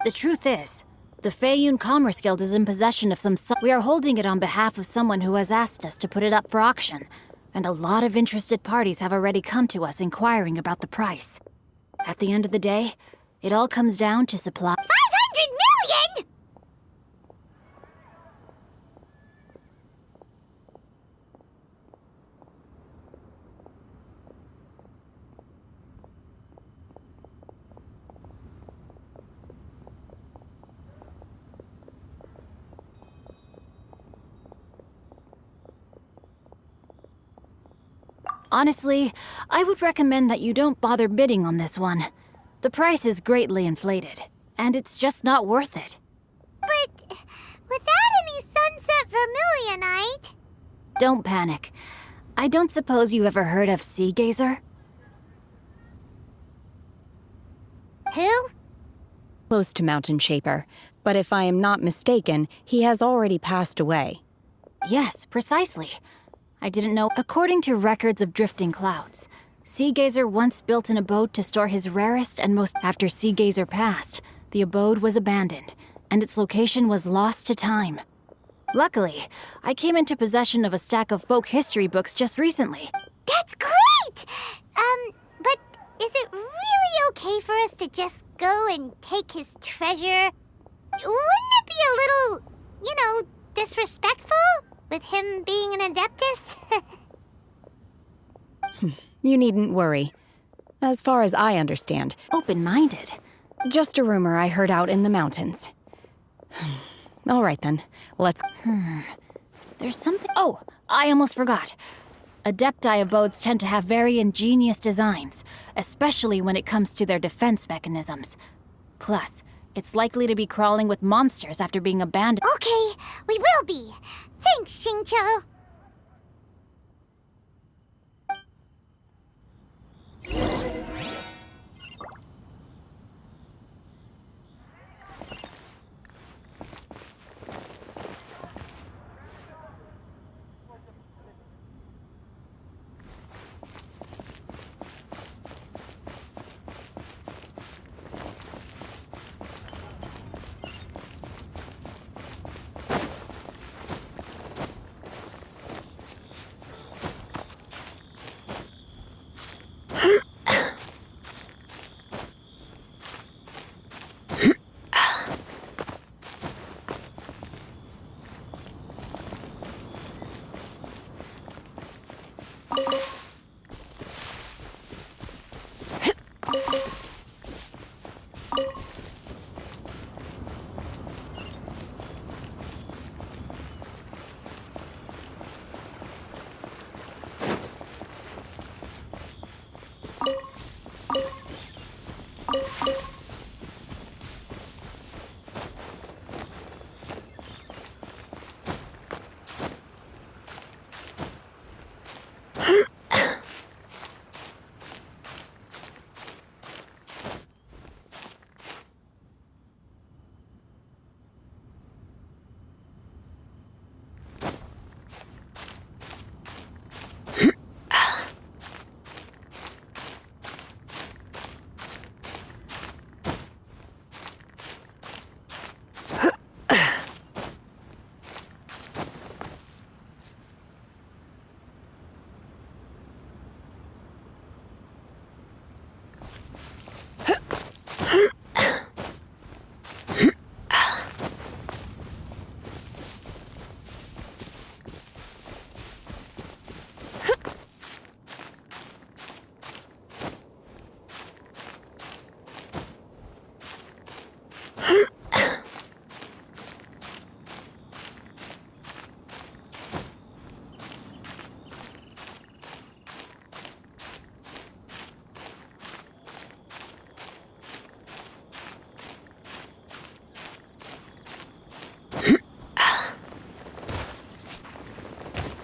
The truth is, the Feiyun Commerce Guild is in possession of some— We are holding it on behalf of someone who has asked us to put it up for auction. And a lot of interested parties have already come to us inquiring about the price. At the end of the day, it all comes down to supply— 500 million?! Honestly, I would recommend that you don't bother bidding on this one. The price is greatly inflated, and it's just not worth it. But without any Sunset Vermilionite... Don't panic. I don't suppose you ever heard of Sea Gazer? Who? Close to Mountain Shaper, but if I am not mistaken, he has already passed away. Yes, precisely. I didn't know. According to records of drifting clouds, Seagazer once built an abode to store his rarest and most... After Seagazer passed, the abode was abandoned, and its location was lost to time. Luckily, I came into possession of a stack of folk history books just recently. That's great! But is it really okay for us to just go and take his treasure? Wouldn't it be a little, disrespectful? With him being an Adeptus? You needn't worry. As far as I understand, open-minded. Just a rumor I heard out in the mountains. All right then, let's... There's something... Oh, I almost forgot. Adepti abodes tend to have very ingenious designs, especially when it comes to their defense mechanisms. Plus, it's likely to be crawling with monsters after being abandoned. Okay, we will be. Thanks, Xingqiu.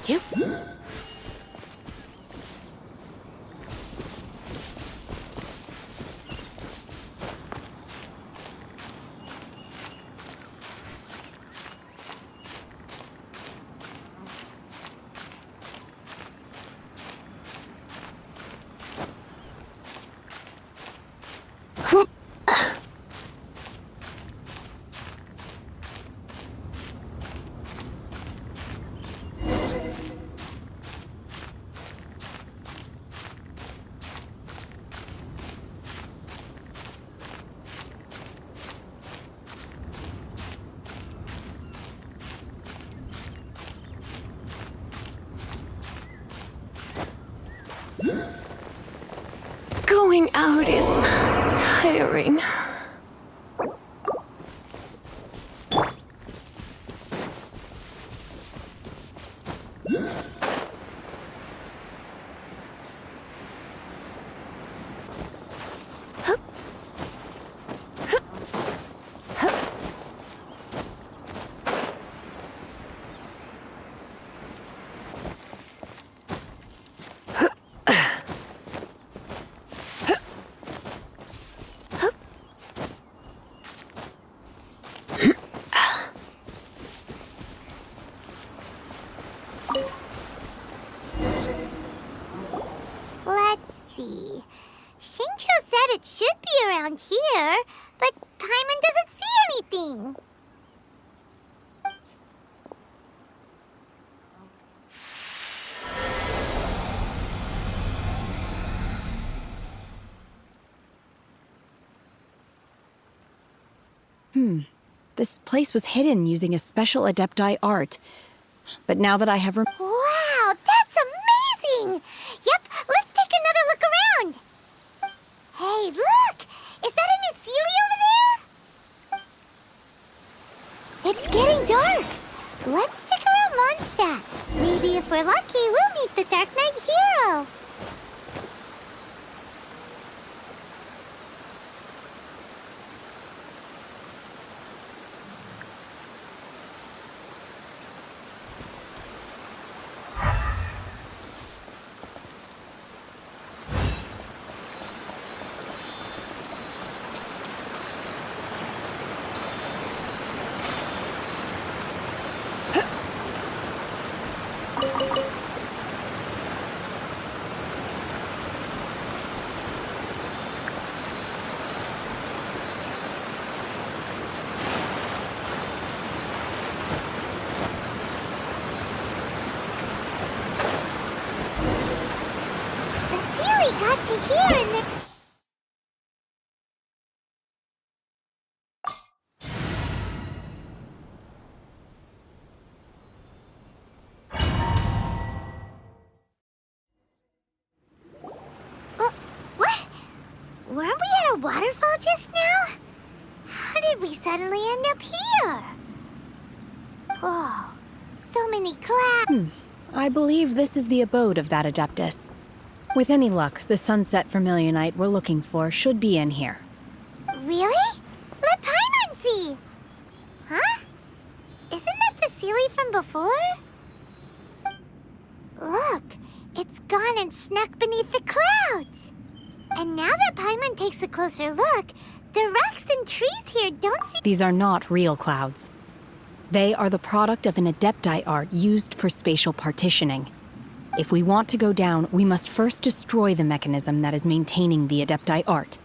Yep. Going out is tiring. This place was hidden using a special Adepti art. But now that I have Wow, that's amazing! Yep, let's take another look around. Hey, look! Is that a new Sealy over there? It's getting dark. Let's stick around Mondstadt. Maybe if we're lucky, we'll meet the Dark Knight hero. Got to hear and then... What? Weren't we at a waterfall just now? How did we suddenly end up here? Oh, so many clouds. I believe this is the abode of that Adeptus. With any luck, the Sunset Vermilionite we're looking for should be in here. Really? Let Paimon see! Huh? Isn't that the Sealy from before? Look, it's gone and snuck beneath the clouds. And now that Paimon takes a closer look, the rocks and trees here don't seem... These are not real clouds. They are the product of an Adepti art used for spatial partitioning. If we want to go down, we must first destroy the mechanism that is maintaining the Adepti art.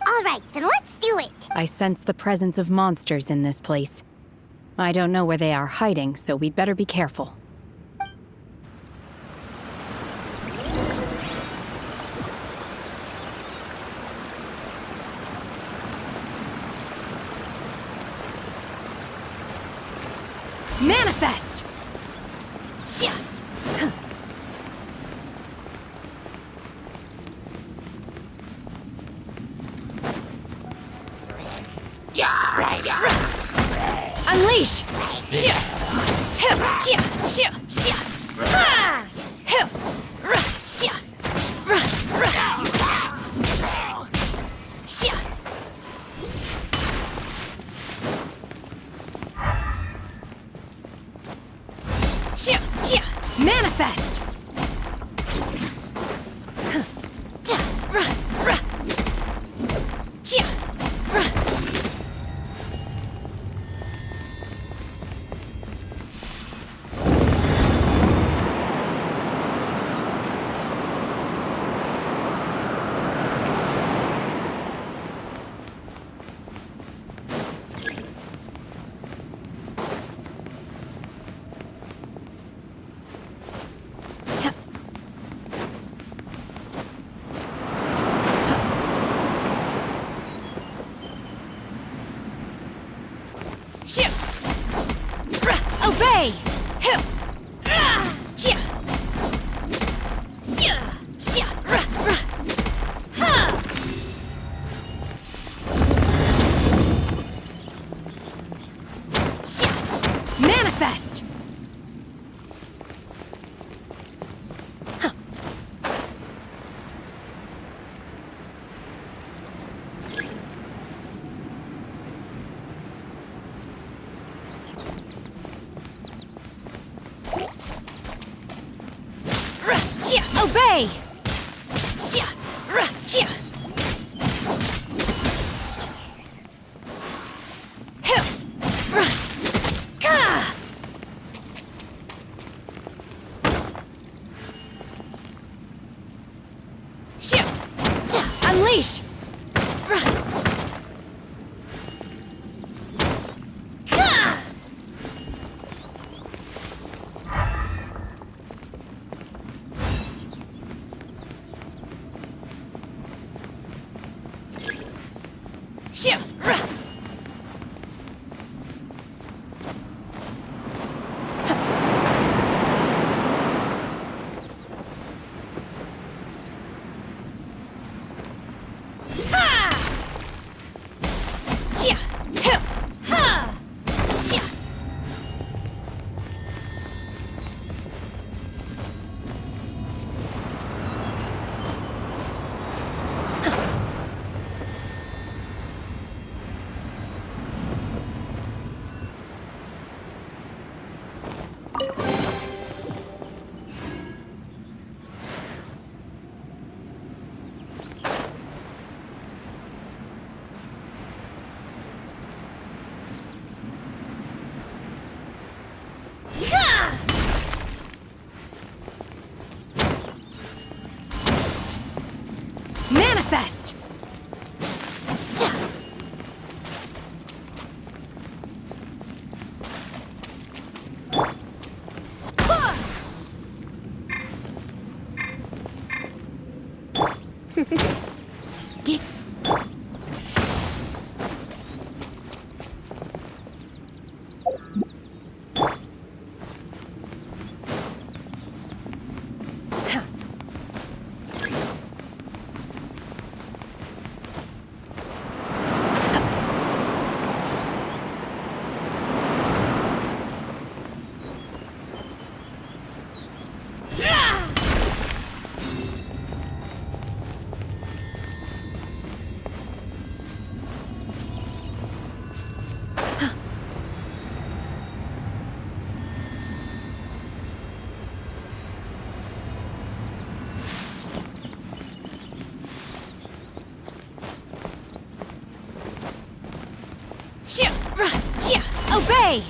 All right, then let's do it. I sense the presence of monsters in this place. I don't know where they are hiding, so we'd better be careful. Manifest! Shia! Unleash! Shia! Hill! Shia! Shia! Shia! Ha! Hill! Shia! Shia! Shia! Shia! Manifest! Shia! Obey! Hill! Shia! Shia! Shia! Ha! Shia! Manifest! Huh. Obey! Shia! Shia! Hill! Ka! Shia! Unleash! Ka! Manifest! Obey!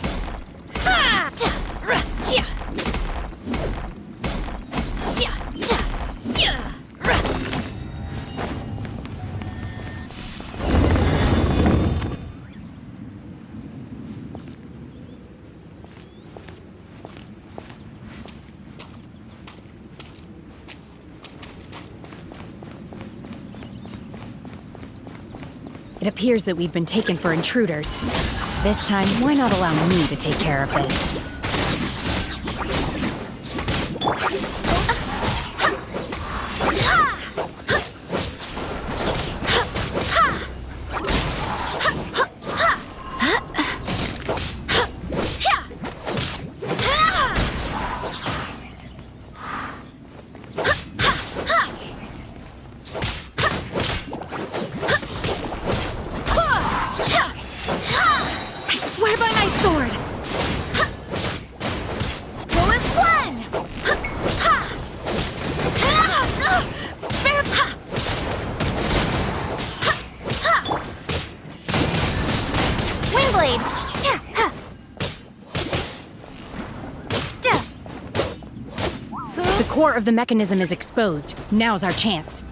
It appears that we've been taken for intruders. This time, why not allow me to take care of this? The core of the mechanism is exposed. Now's our chance.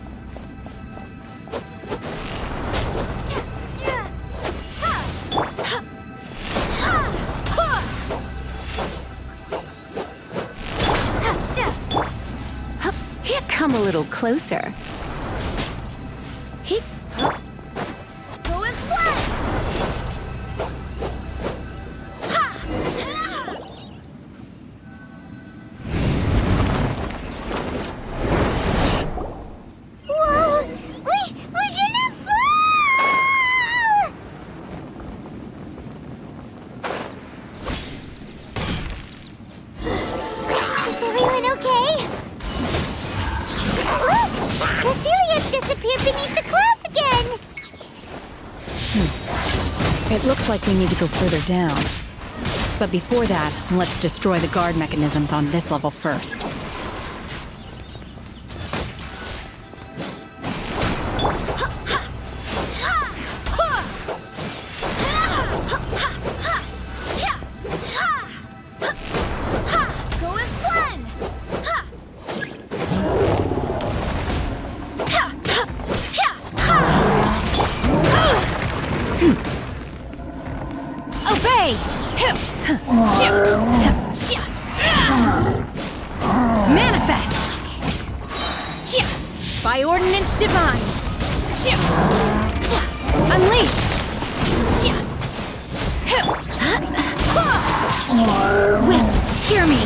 Come a little closer. It looks like we need to go further down. But before that, let's destroy the guard mechanisms on this level first. Manifest! By ordinance divine! Unleash! Wait, hear me!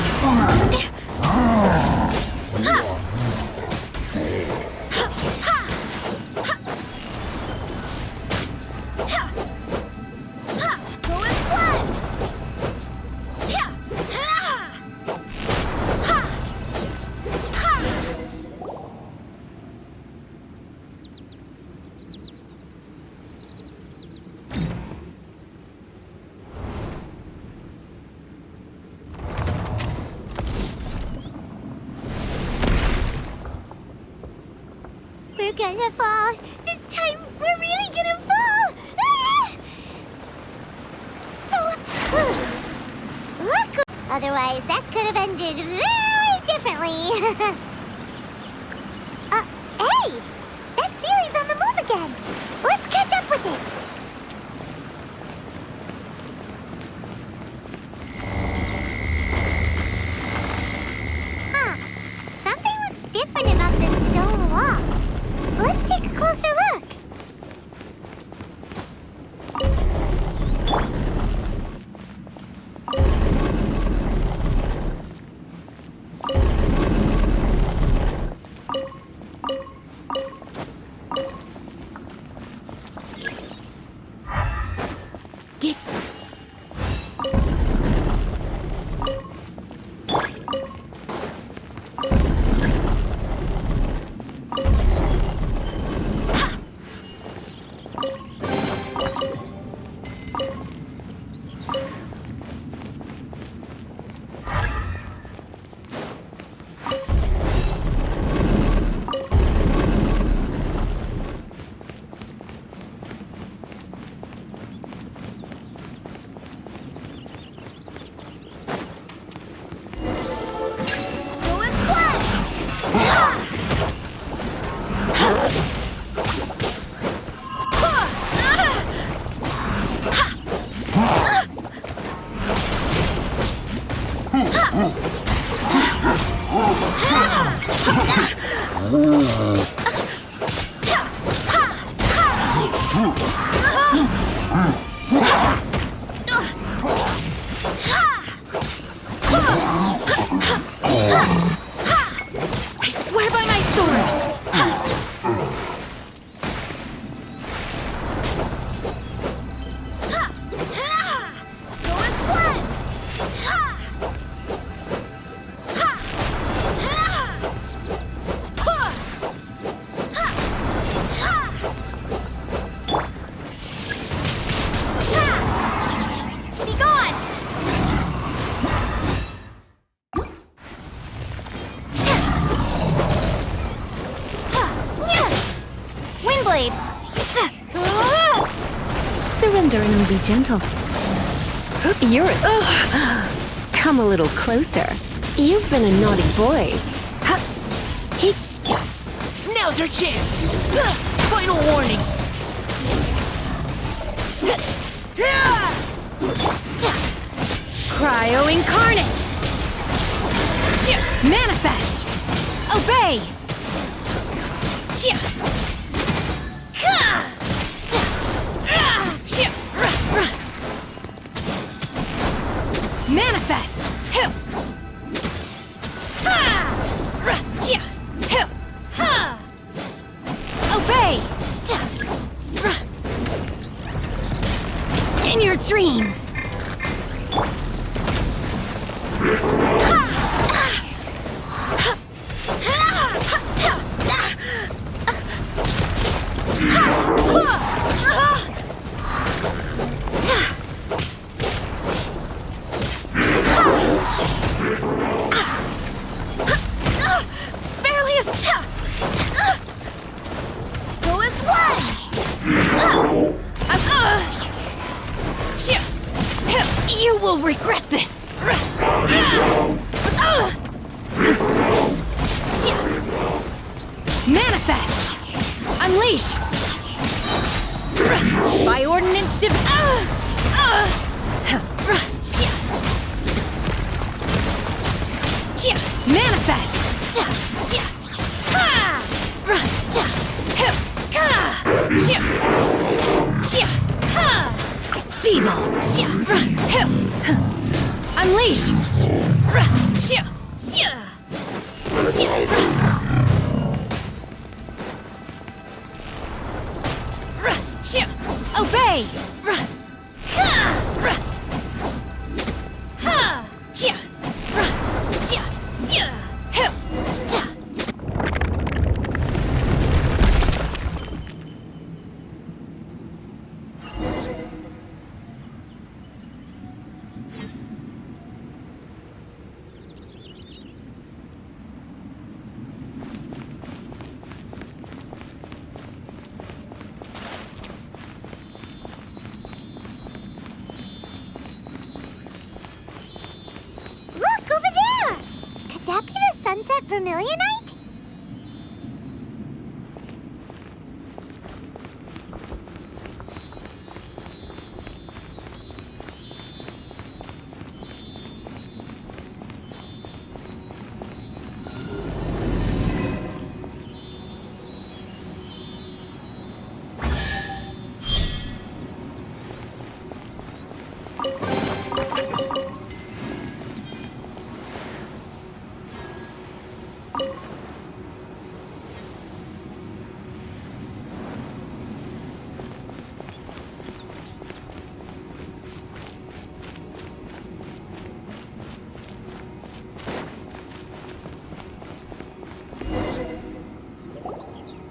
We're gonna fall. This time, we're really gonna fall. Ah! So, look. Otherwise, that could have ended very differently. Hey, that Sealy's I swear by my sword! Be gone! Windblade! Surrender and be gentle. You're. Come a little closer. You've been a naughty boy. Now's our chance! Final warning! Cryo incarnate! Manifest! Obey! Manifest! Obey! In your dreams! Barely as... Go as one! You will regret this! Manifest! Unleash! By ordinance Manifest! Feeble! Unleash! Obey! Look, over there! Could that be the sunset vermilionite?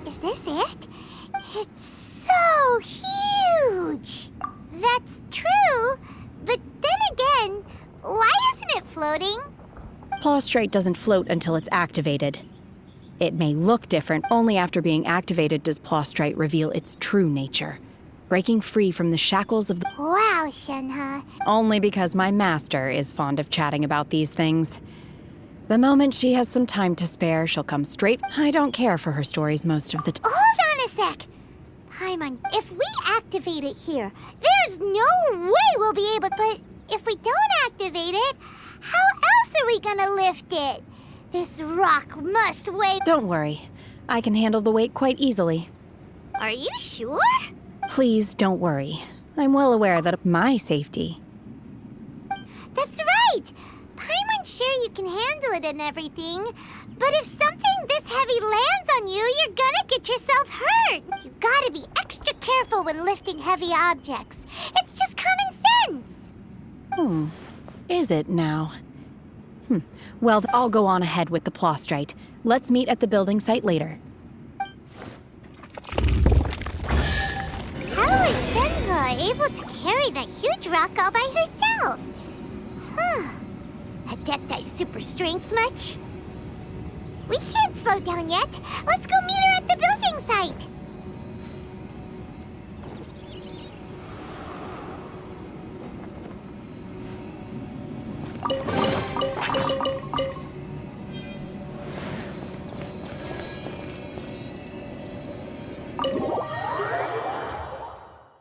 Is this it? It's so huge! That's true, but then again, why isn't it floating? Plaustrite doesn't float until it's activated. It may look different, only after being activated does Plaustrite reveal its true nature, breaking free from the shackles of the— Wow, Shenhe. Only because my master is fond of chatting about these things. The moment she has some time to spare, she'll come straight— I don't care for her stories most of the time. Hold on a sec! Paimon, if we activate it here, there's no way we'll be able— But if we don't activate it, how else are we gonna lift it? This rock must weigh... Don't worry. I can handle the weight quite easily. Are you sure? Please don't worry. I'm well aware that of my safety. That's right! Paimon's sure you can handle it and everything, but if something this heavy lands on you, you're gonna get yourself hurt. You gotta be extra careful when lifting heavy objects. It's just common sense. Is it now? Well, I'll go on ahead with the plastrite. Let's meet at the building site later. How is Shenhe able to carry that huge rock all by herself? Adepti super strength much? We can't slow down yet. Let's go meet her at the building site.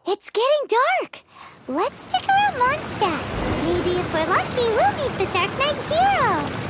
It's getting dark. Let's stick around Mondstadt. Maybe if we're lucky, we'll meet the Dark Knight hero.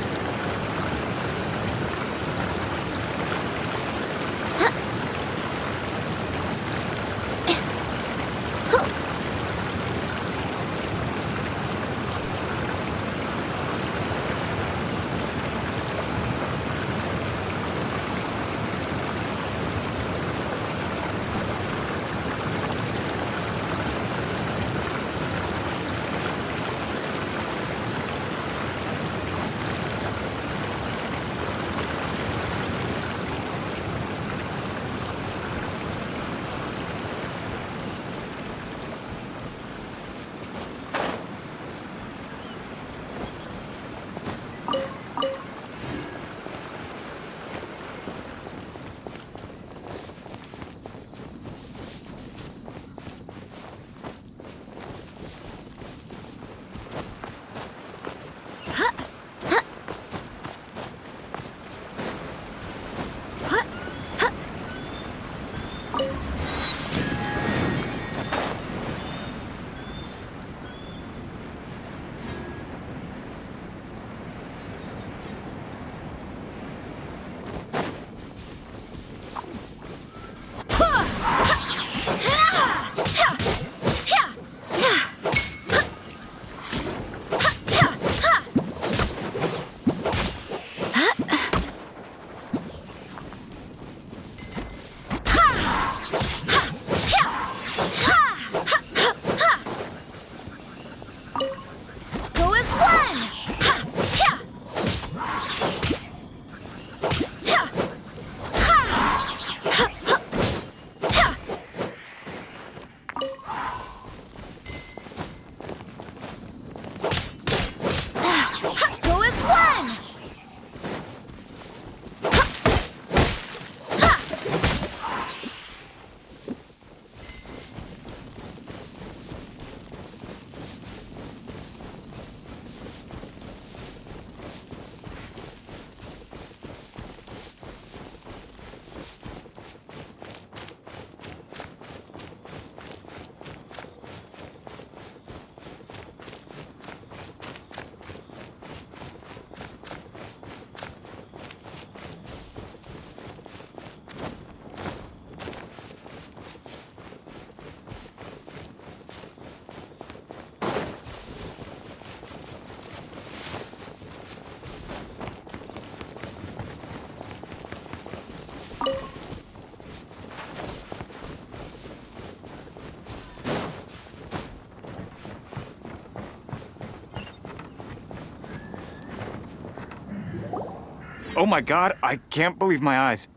Oh my god, I can't believe my eyes.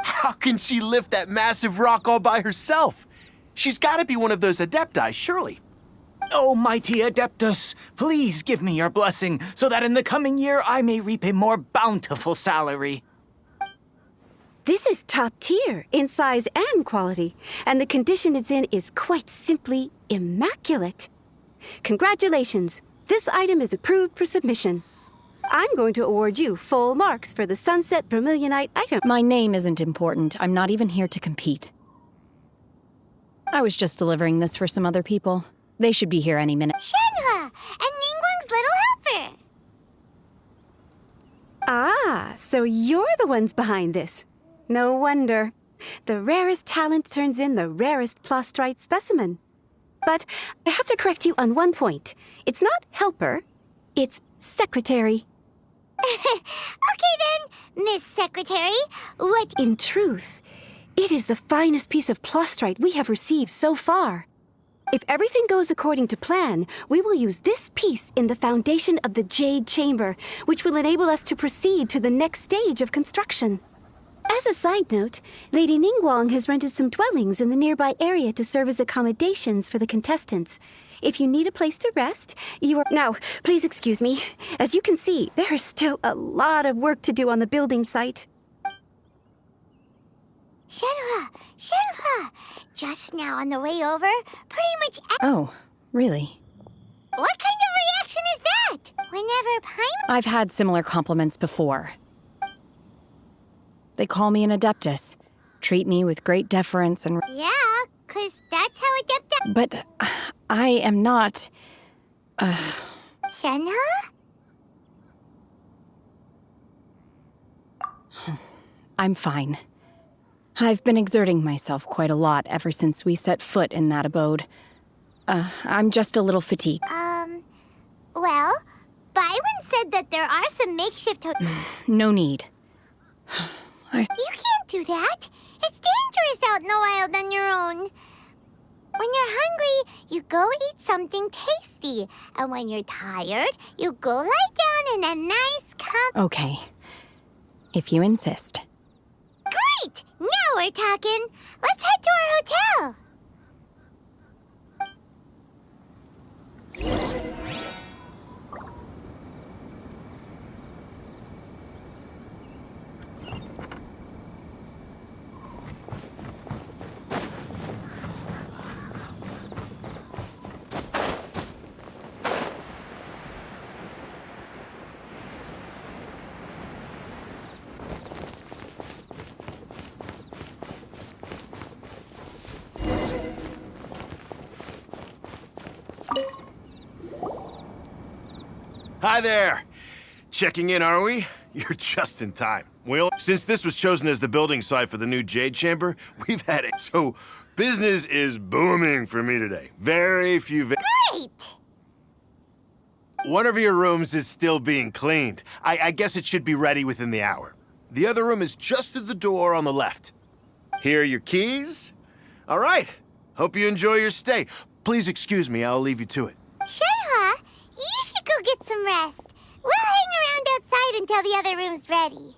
How can she lift that massive rock all by herself? She's gotta be one of those Adepti, surely. Oh, mighty Adeptus, please give me your blessing so that in the coming year I may reap a more bountiful salary. This is top tier in size and quality, and the condition it's in is quite simply immaculate. Congratulations, this item is approved for submission. I'm going to award you full marks for the Sunset Vermilionite item. My name isn't important. I'm not even here to compete. I was just delivering this for some other people. They should be here any minute. Shenhe! And Ningguang's little helper! So you're the ones behind this. No wonder. The rarest talent turns in the rarest plastrite specimen. But I have to correct you on one point. It's not helper, it's secretary. Okay then, Miss Secretary, what— In truth, it is the finest piece of plastrite we have received so far. If everything goes according to plan, we will use this piece in the foundation of the Jade Chamber, which will enable us to proceed to the next stage of construction. As a side note, Lady Ningguang has rented some dwellings in the nearby area to serve as accommodations for the contestants. If you need a place to rest, you are— Now, please excuse me. As you can see, there is still a lot of work to do on the building site. Shenhua! Just now on the way over, pretty much— Oh, really? What kind of reaction is that? Whenever Paimon— I've had similar compliments before. They call me an adeptus, treat me with great deference and— Yeah, 'cause that's how Adepta— But I am not... Shenhua? I'm fine. I've been exerting myself quite a lot ever since we set foot in that abode. I'm just a little fatigued. Well, Byron said that there are some makeshift No need. You can't do that. It's dangerous out in the wild on your own. When you're hungry, you go eat something tasty. And when you're tired, you go lie down in a nice Okay. If you insist. Great! Now we're talking. Let's head to our hotel. Hi there. Checking in, are we? You're just in time. Well, since this was chosen as the building site for the new Jade Chamber, we've had it. So business is booming for me today. Very few Great! One of your rooms is still being cleaned. I guess it should be ready within the hour. The other room is just through the door on the left. Here are your keys. All right. Hope you enjoy your stay. Please excuse me, I'll leave you to it. Shenhua, you should go get some rest. We'll hang around outside until the other room's ready.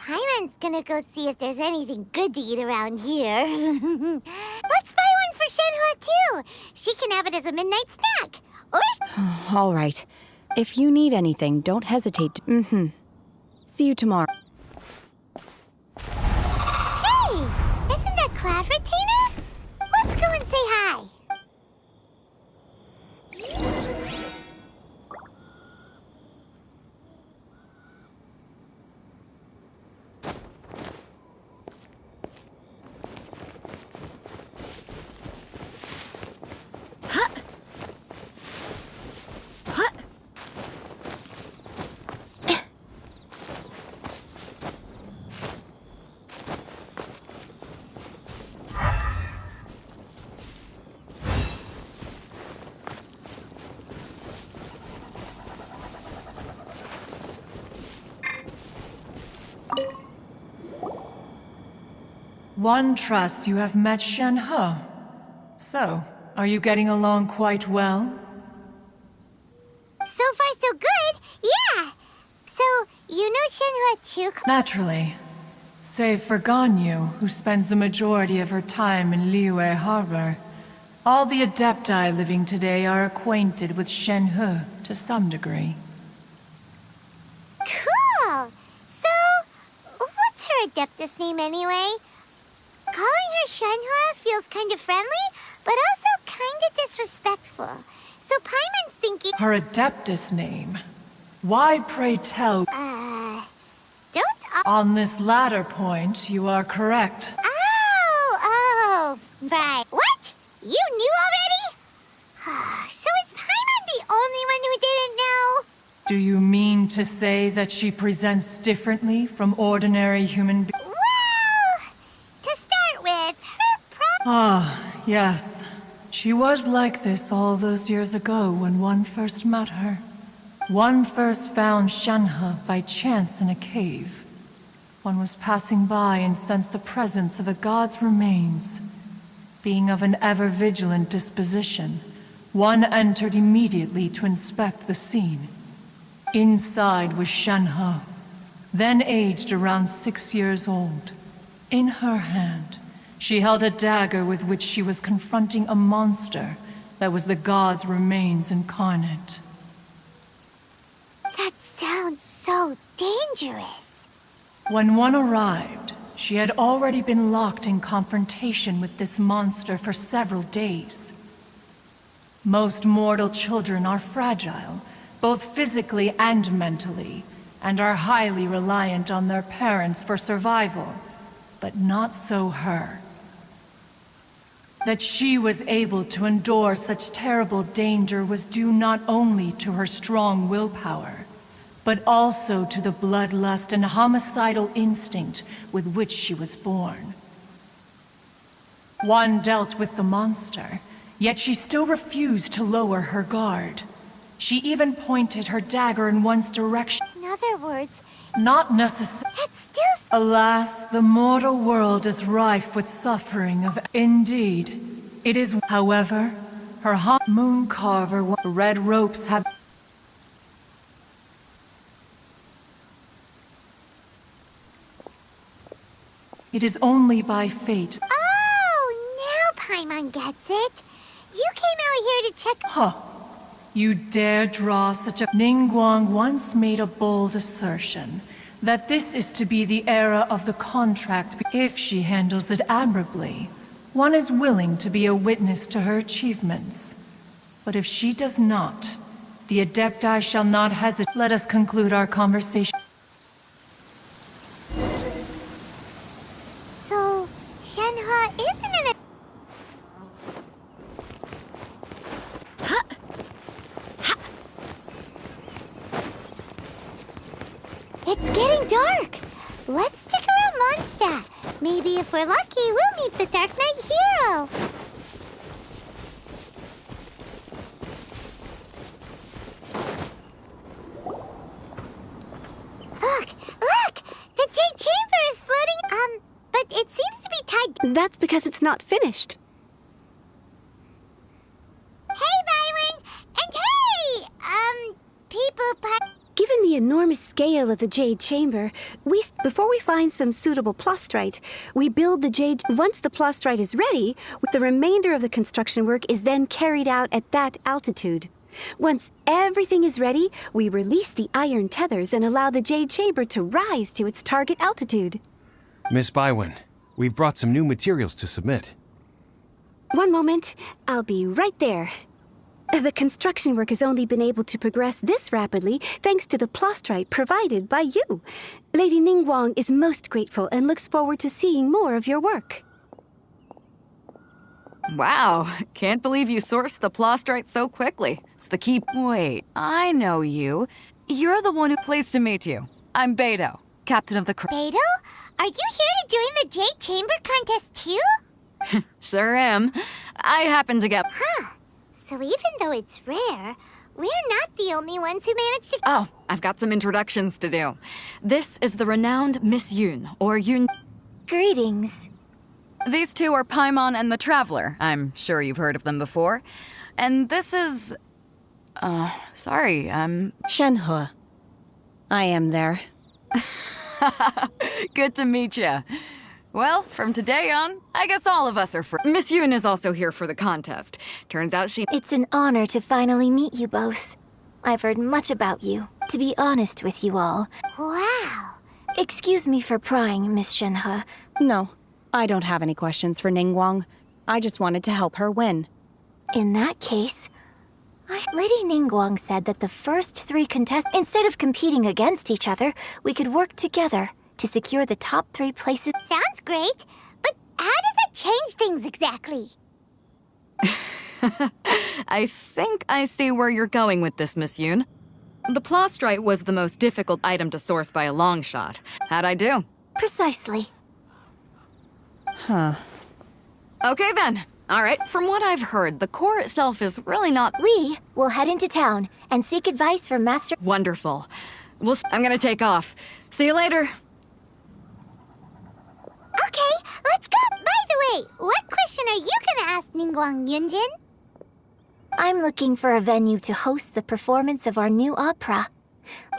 Paimon's gonna go see if there's anything good to eat around here. Let's buy one for Shenhua, too. She can have it as a midnight snack. Or... All right. If you need anything, don't hesitate to... See you tomorrow. Hey! Isn't that Cloud Retainer? Let's go and say hi. One trusts you have met Shenhe. So, are you getting along quite well? So far, so good. Yeah. So, you know Shenhua too? Naturally. Save for Ganyu, who spends the majority of her time in Liyue Harbor. All the Adepti living today are acquainted with Shenhe to some degree. Cool. So, what's her Adeptus name anyway? Calling her Shenhua feels kind of friendly, but also kind of disrespectful. So Paimon's thinking... Her Adeptus name? Why, pray tell? Don't... On this latter point, you are correct. Oh, right. What? You knew already? So is Paimon the only one who didn't know? Do you mean to say that she presents differently from ordinary human beings? Well, to start with, Ah, yes. She was like this all those years ago when one first met her. One first found Shenhe by chance in a cave. One was passing by and sensed the presence of a god's remains. Being of an ever-vigilant disposition, one entered immediately to inspect the scene. Inside was Shenhe, then aged around 6 years old. In her hand, she held a dagger with which she was confronting a monster that was the god's remains incarnate. that sounds so dangerous. When one arrived, she had already been locked in confrontation with this monster for several days. Most mortal children are fragile, both physically and mentally, and are highly reliant on their parents for survival. But not so her. That she was able to endure such terrible danger was due not only to her strong willpower, but also to the bloodlust and homicidal instinct with which she was born. One dealt with the monster, yet she still refused to lower her guard. She even pointed her dagger in one's direction. In other words, Not necessarily. that's still... Alas, the mortal world is rife with suffering of... Indeed, it is... However, her moon carver... Red ropes have... It is only by fate... Oh, now Paimon gets it. You came out here to check... Huh. You dare draw such a... Ningguang once made a bold assertion that this is to be the era of the contract. If she handles it admirably, one is willing to be a witness to her achievements. But if she does not, the Adepti shall not hesitate. Let us conclude our conversation. So, Shenhe isn't an... It's getting dark. Let's stick around Mondstadt. Maybe if we're lucky, we'll meet the Dark Knight hero. Look! The Jade Chamber is floating, but it seems to be tied... That's because it's not finished. Hey, Byron! And hey! People... Given the enormous scale of the Jade Chamber, before we find some suitable plastrite, we build the Jade... Once the plastrite is ready, the remainder of the construction work is then carried out at that altitude. Once everything is ready, we release the iron tethers and allow the Jade Chamber to rise to its target altitude. Miss Bywin, we've brought some new materials to submit. One moment, I'll be right there. The construction work has only been able to progress this rapidly thanks to the plastrite provided by you. Lady Ningguang is most grateful and looks forward to seeing more of your work. Wow, can't believe you sourced the plastrite so quickly. It's the key. Wait, I know you. You're the one who... Pleased to meet you. I'm Beto, captain of the crew. Beto? Are you here to join the Jade Chamber contest too? Sure am. I happen to get... Huh. So even though it's rare, we're not the only ones who managed to... Oh, I've got some introductions to do. This is the renowned Miss Yoon, or Yoon... Greetings. These two are Paimon and the Traveler. I'm sure you've heard of them before. And this is... sorry, I'm... Shenhe. I am there. Good to meet you. Well, from today on, I guess all of us are for... Miss Yoon is also here for the contest. Turns out she... It's an honor to finally meet you both. I've heard much about you, to be honest with you all. Wow. Excuse me for prying, Miss Shenhe. No, I don't have any questions for Ningguang. I just wanted to help her win. In that case, Lady Ningguang said that the first 3 contestants, instead of competing against each other, we could work together to secure the top 3 places. Sounds great, but how does that change things exactly? I think I see where you're going with this, Miss Yoon. The plastrite was the most difficult item to source by a long shot. How'd I do? Precisely. Huh. Okay then. All right, from what I've heard, the core itself is really not... We will head into town and seek advice from Master... Wonderful. I'm gonna take off. See you later. Okay, let's go! By the way, what question are you gonna ask Ningguang, Yunjin? I'm looking for a venue to host the performance of our new opera.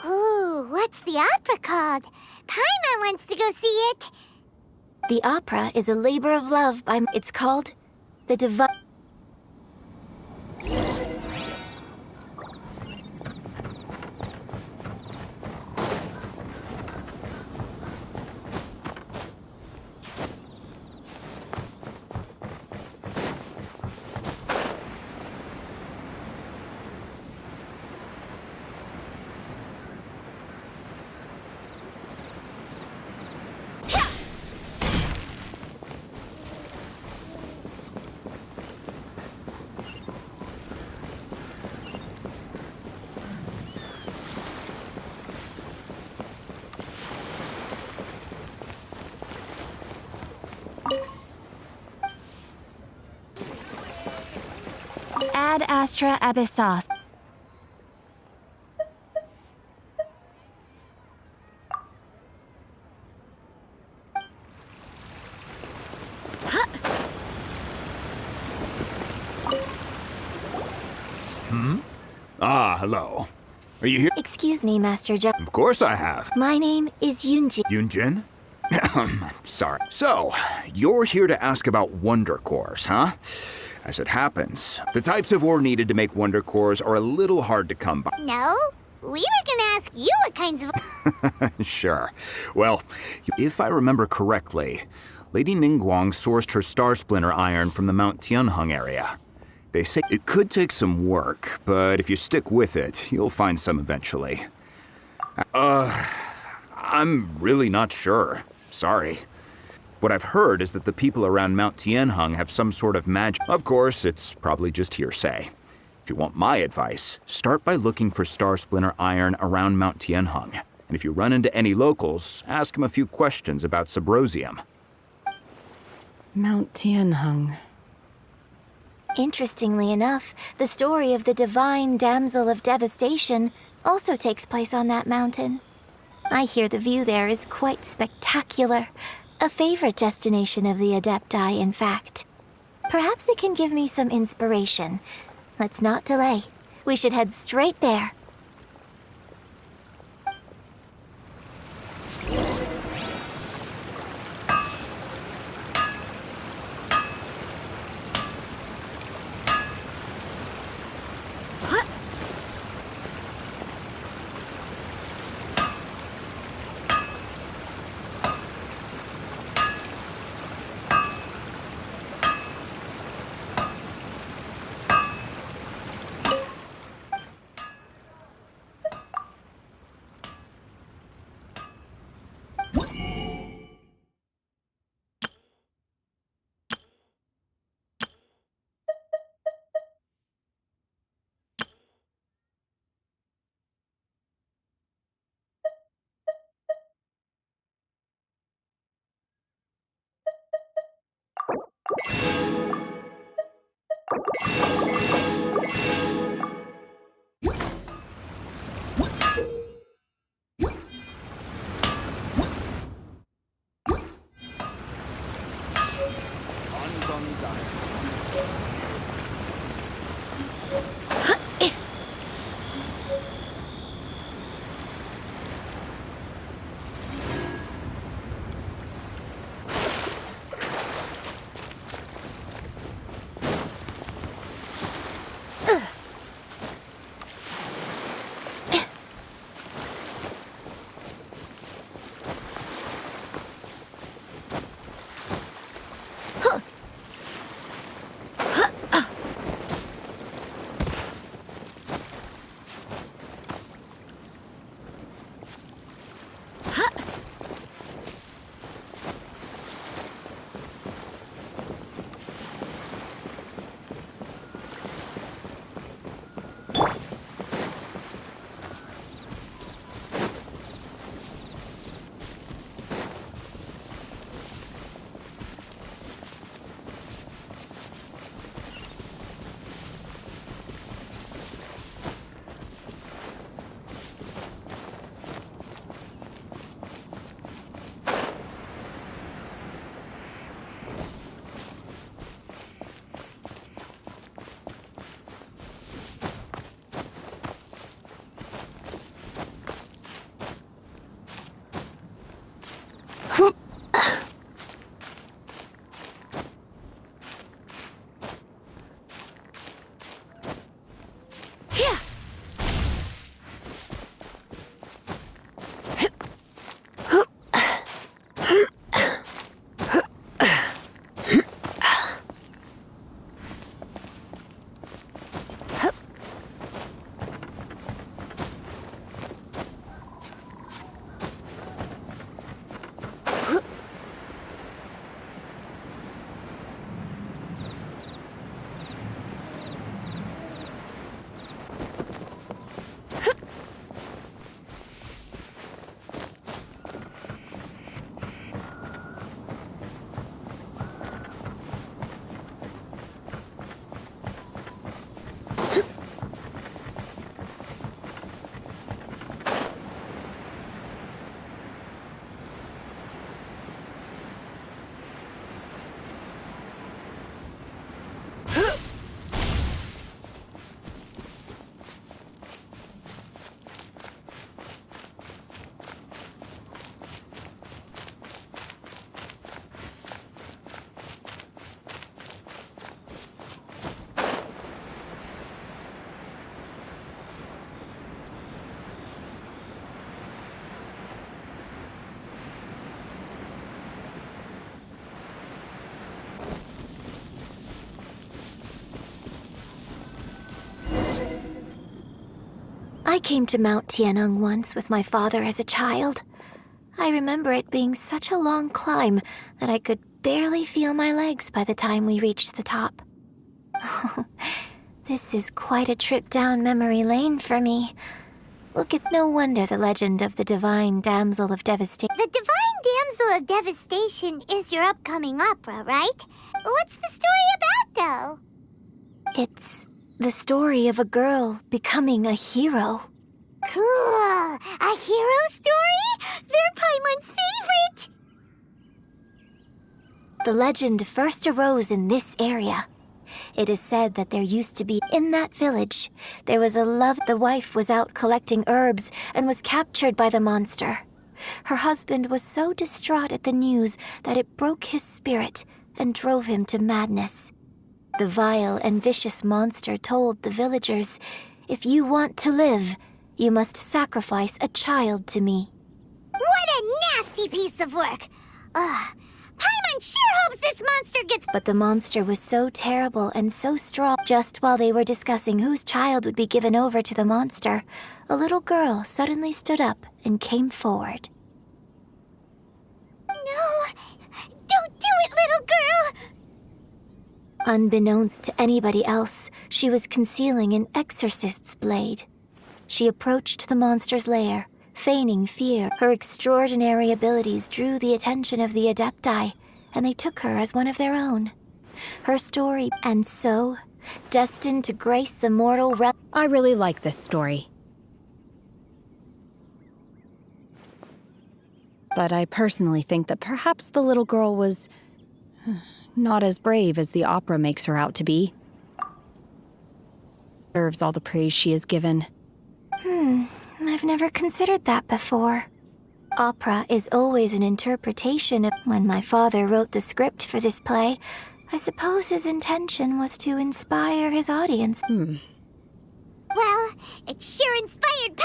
Ooh, what's the opera called? Paimon wants to go see it. The opera is a labor of love by... It's called... The Divine... Ad Astra Abyssos. Ah, hello. Are you here? Excuse me, Master Jump. Of course I have. My name is Yunjin. Yunjin? Sorry. So, you're here to ask about wonder cores, huh? As it happens, the types of ore needed to make wonder cores are a little hard to come by. No, we were gonna ask you what kinds of... Sure. Well, if I remember correctly, Lady Ningguang sourced her star splinter iron from the Mount Tianheng area. They say it could take some work, but if you stick with it, you'll find some eventually. I'm really not sure. Sorry. What I've heard is that the people around Mount Tianheng have some sort of magic. Of course, it's probably just hearsay. If you want my advice, start by looking for star splinter iron around Mount Tianheng. And if you run into any locals, ask them a few questions about Subrosium. Mount Tianheng. Interestingly enough, the story of the divine damsel of devastation also takes place on that mountain. I hear the view there is quite spectacular. A favorite destination of the Adepti, in fact. Perhaps it can give me some inspiration. Let's not delay. We should head straight there. I came to Mount Tianeng once with my father as a child. I remember it being such a long climb that I could barely feel my legs by the time we reached the top. This is quite a trip down memory lane for me. Look at no wonder the legend of the Divine Damsel of Devastation. The Divine Damsel of Devastation is your upcoming opera, right? What's the story about, though? It's the story of a girl becoming a hero. Cool! A hero story? They're Paimon's favorite! The legend first arose in this area. It is said that there used to be, in that village, there was a the wife was out collecting herbs and was captured by the monster. Her husband was so distraught at the news that it broke his spirit and drove him to madness. The vile and vicious monster told the villagers, "If you want to live, you must sacrifice a child to me." What a nasty piece of work! Ugh. Paimon sure hopes this monster gets... But the monster was so terrible and so strong. Just while they were discussing whose child would be given over to the monster, a little girl suddenly stood up and came forward. No! Don't do it, little girl! Unbeknownst to anybody else, she was concealing an exorcist's blade. She approached the monster's lair, feigning fear. Her extraordinary abilities drew the attention of the Adepti, and they took her as one of their own. Her story, and so, destined to grace the mortal realm. I really like this story. But I personally think that perhaps the little girl was not as brave as the opera makes her out to be. Deserves all the praise she is given. I've never considered that before. Opera is always an interpretation of... When my father wrote the script for this play, I suppose his intention was to inspire his audience. Well, it sure inspired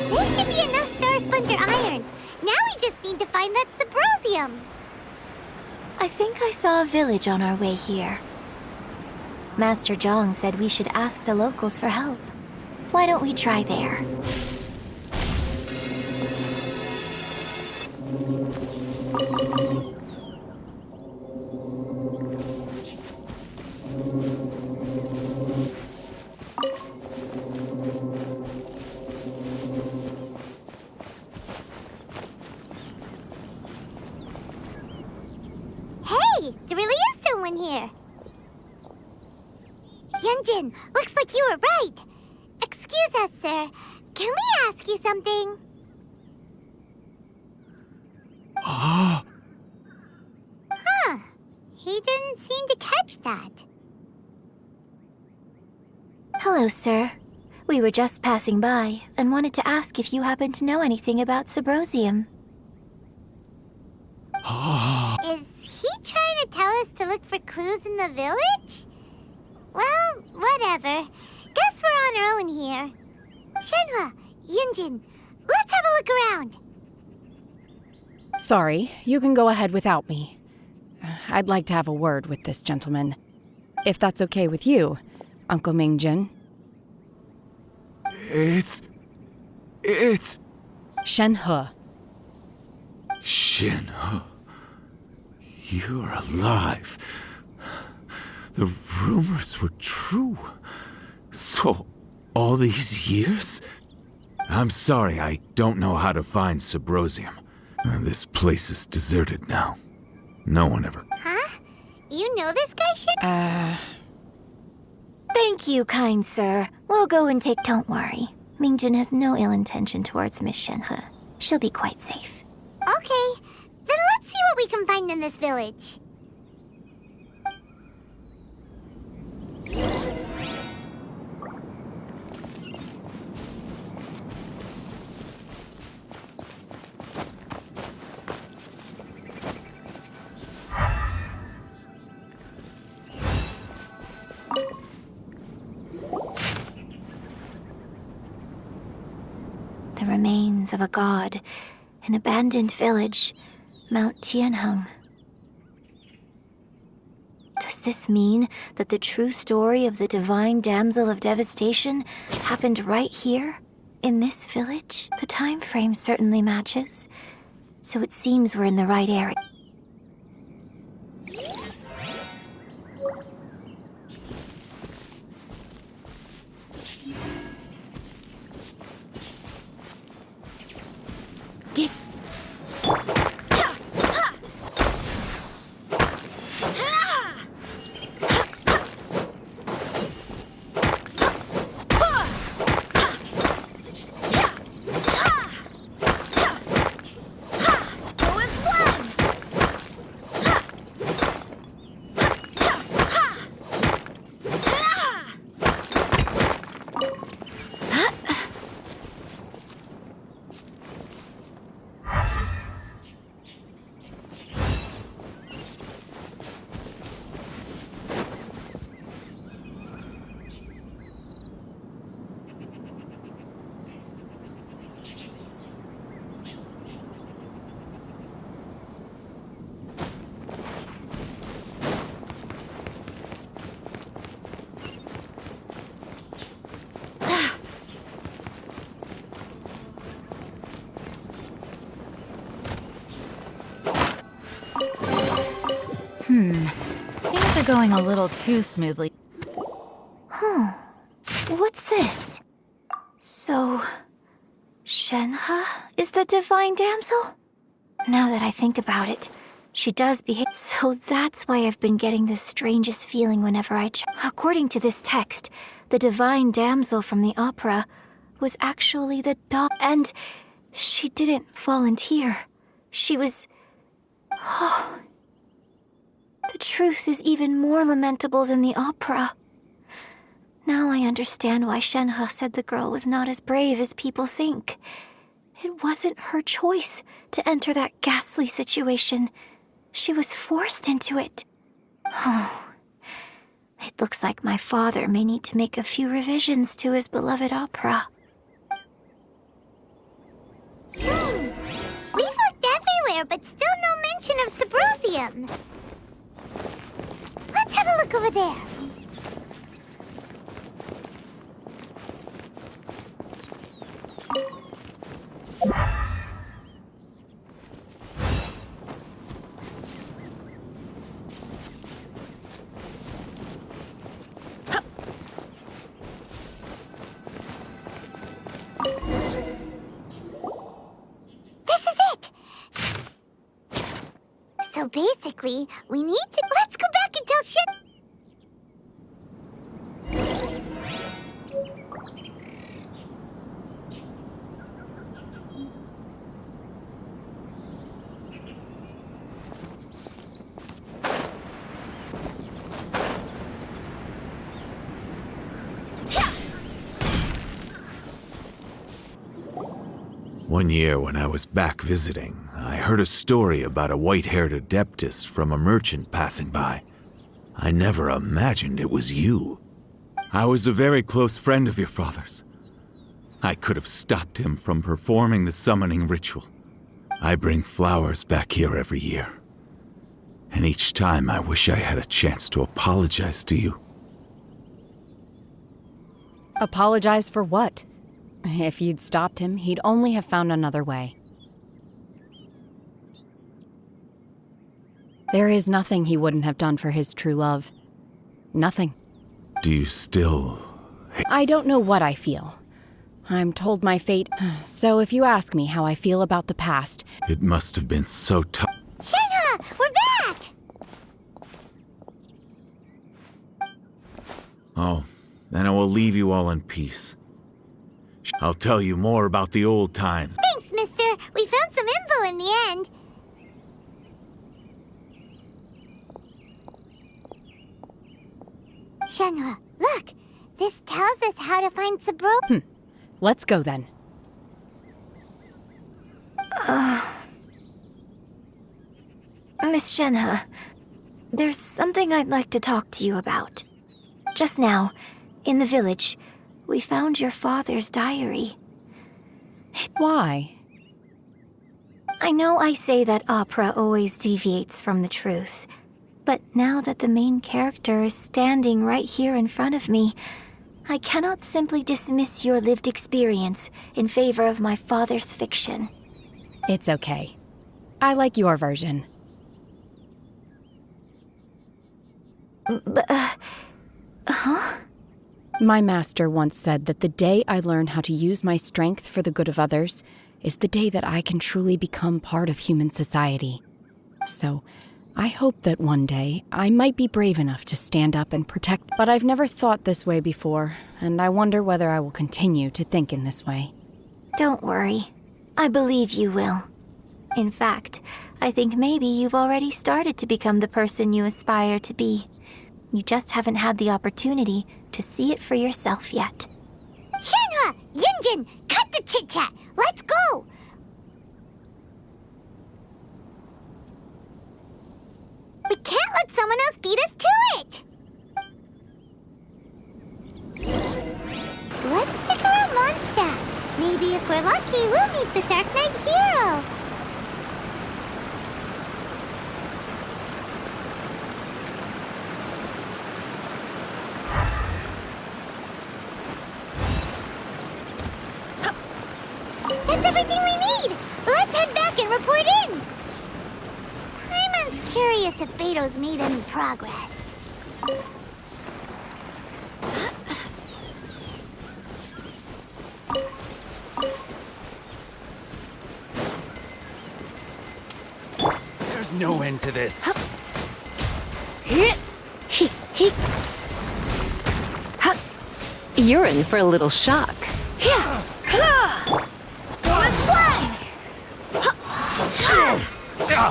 This should be enough Star Splinter iron. Now we just need to find that Subrosium. I think I saw a village on our way here. Master Zhang said we should ask the locals for help. Why don't we try there? Hey, there really is someone here. Yunjin, looks like you were right. Excuse us, sir. Can we ask you something? Huh. He didn't seem to catch that. Hello, sir. We were just passing by and wanted to ask if you happen to know anything about Subrosium. Is he trying to tell us to look for clues in the village? Well, whatever. Guess we're on our own here. Shenhua, Yunjin, let's have a look around. Sorry, you can go ahead without me. I'd like to have a word with this gentleman. If that's okay with you, Uncle Mingjin. It's... Shen-He. Shen-He. You're alive. The rumors were true. So, all these years? I'm sorry, I don't know how to find Subrosium. This place is deserted now. No one ever... Huh? You know this guy, Shen? Thank you, kind sir. We'll go and take... Don't worry. Mingjin has no ill intention towards Miss Shen-He. She'll be quite safe. Okay, then let's see what we can find in this village. The remains of a god, an abandoned village, Mount Tianheng. Does this mean that the true story of the divine damsel of devastation happened right here, in this village? The time frame certainly matches, so it seems we're in the right area. Things are going a little too smoothly. What's this? So, Shen-He is the divine damsel? Now that I think about it, she does behave. So that's why I've been getting the strangest feeling whenever I According to this text, the divine damsel from the opera was actually the dog. And she didn't volunteer. She was... Oh... The truth is even more lamentable than the opera. Now I understand why Shen-He said the girl was not as brave as people think. It wasn't her choice to enter that ghastly situation. She was forced into it. Oh, it looks like my father may need to make a few revisions to his beloved opera. We've looked everywhere, but still no mention of Subrosium. Let's have a look over there. This is it! So basically, we need to... Let's go back and tell Shen... One year when I was back visiting, I heard a story about a white-haired adeptus from a merchant passing by. I never imagined it was you. I was a very close friend of your father's. I could have stopped him from performing the summoning ritual. I bring flowers back here every year. And each time I wish I had a chance to apologize to you. Apologize for what? If you'd stopped him, he'd only have found another way. There is nothing he wouldn't have done for his true love. Nothing. Do you still... I don't know what I feel. I'm told my fate, so if you ask me how I feel about the past... It must have been so tough. Shenhe, we're back! Oh, then I will leave you all in peace. I'll tell you more about the old times. Thanks, mister. We found some info in the end. Shenhe, look! This tells us how to find Sabro. Let's go then. Miss Shenhe, there's something I'd like to talk to you about. Just now, in the village, we found your father's diary. Why? I know I say that opera always deviates from the truth, but now that the main character is standing right here in front of me, I cannot simply dismiss your lived experience in favor of my father's fiction. It's okay. I like your version. Huh? My master once said that the day I learn how to use my strength for the good of others is the day that I can truly become part of human society. So, I hope that one day I might be brave enough to stand up and protect, but I've never thought this way before, and I wonder whether I will continue to think in this way. Don't worry. I believe you will. In fact, I think maybe you've already started to become the person you aspire to be. You just haven't had the opportunity to see it for yourself yet. Shenhe! Yunjin! Cut the chit-chat! Let's go! We can't let someone else beat us to it! Let's stick around Mondstadt. Maybe if we're lucky, we'll meet the Dark Knight hero. That's everything we need! Let's head back and report in! Hyman's curious if Beto's made any progress. There's no end to this. You're in for a little shock.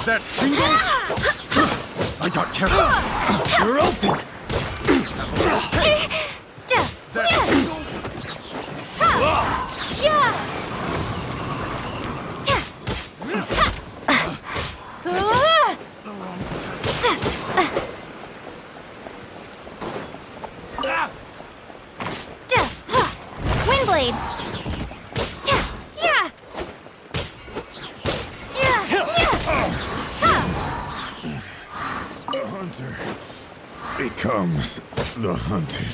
That tingle? I got careful. You're open. That tingle? Windblade! The hunter becomes the hunted.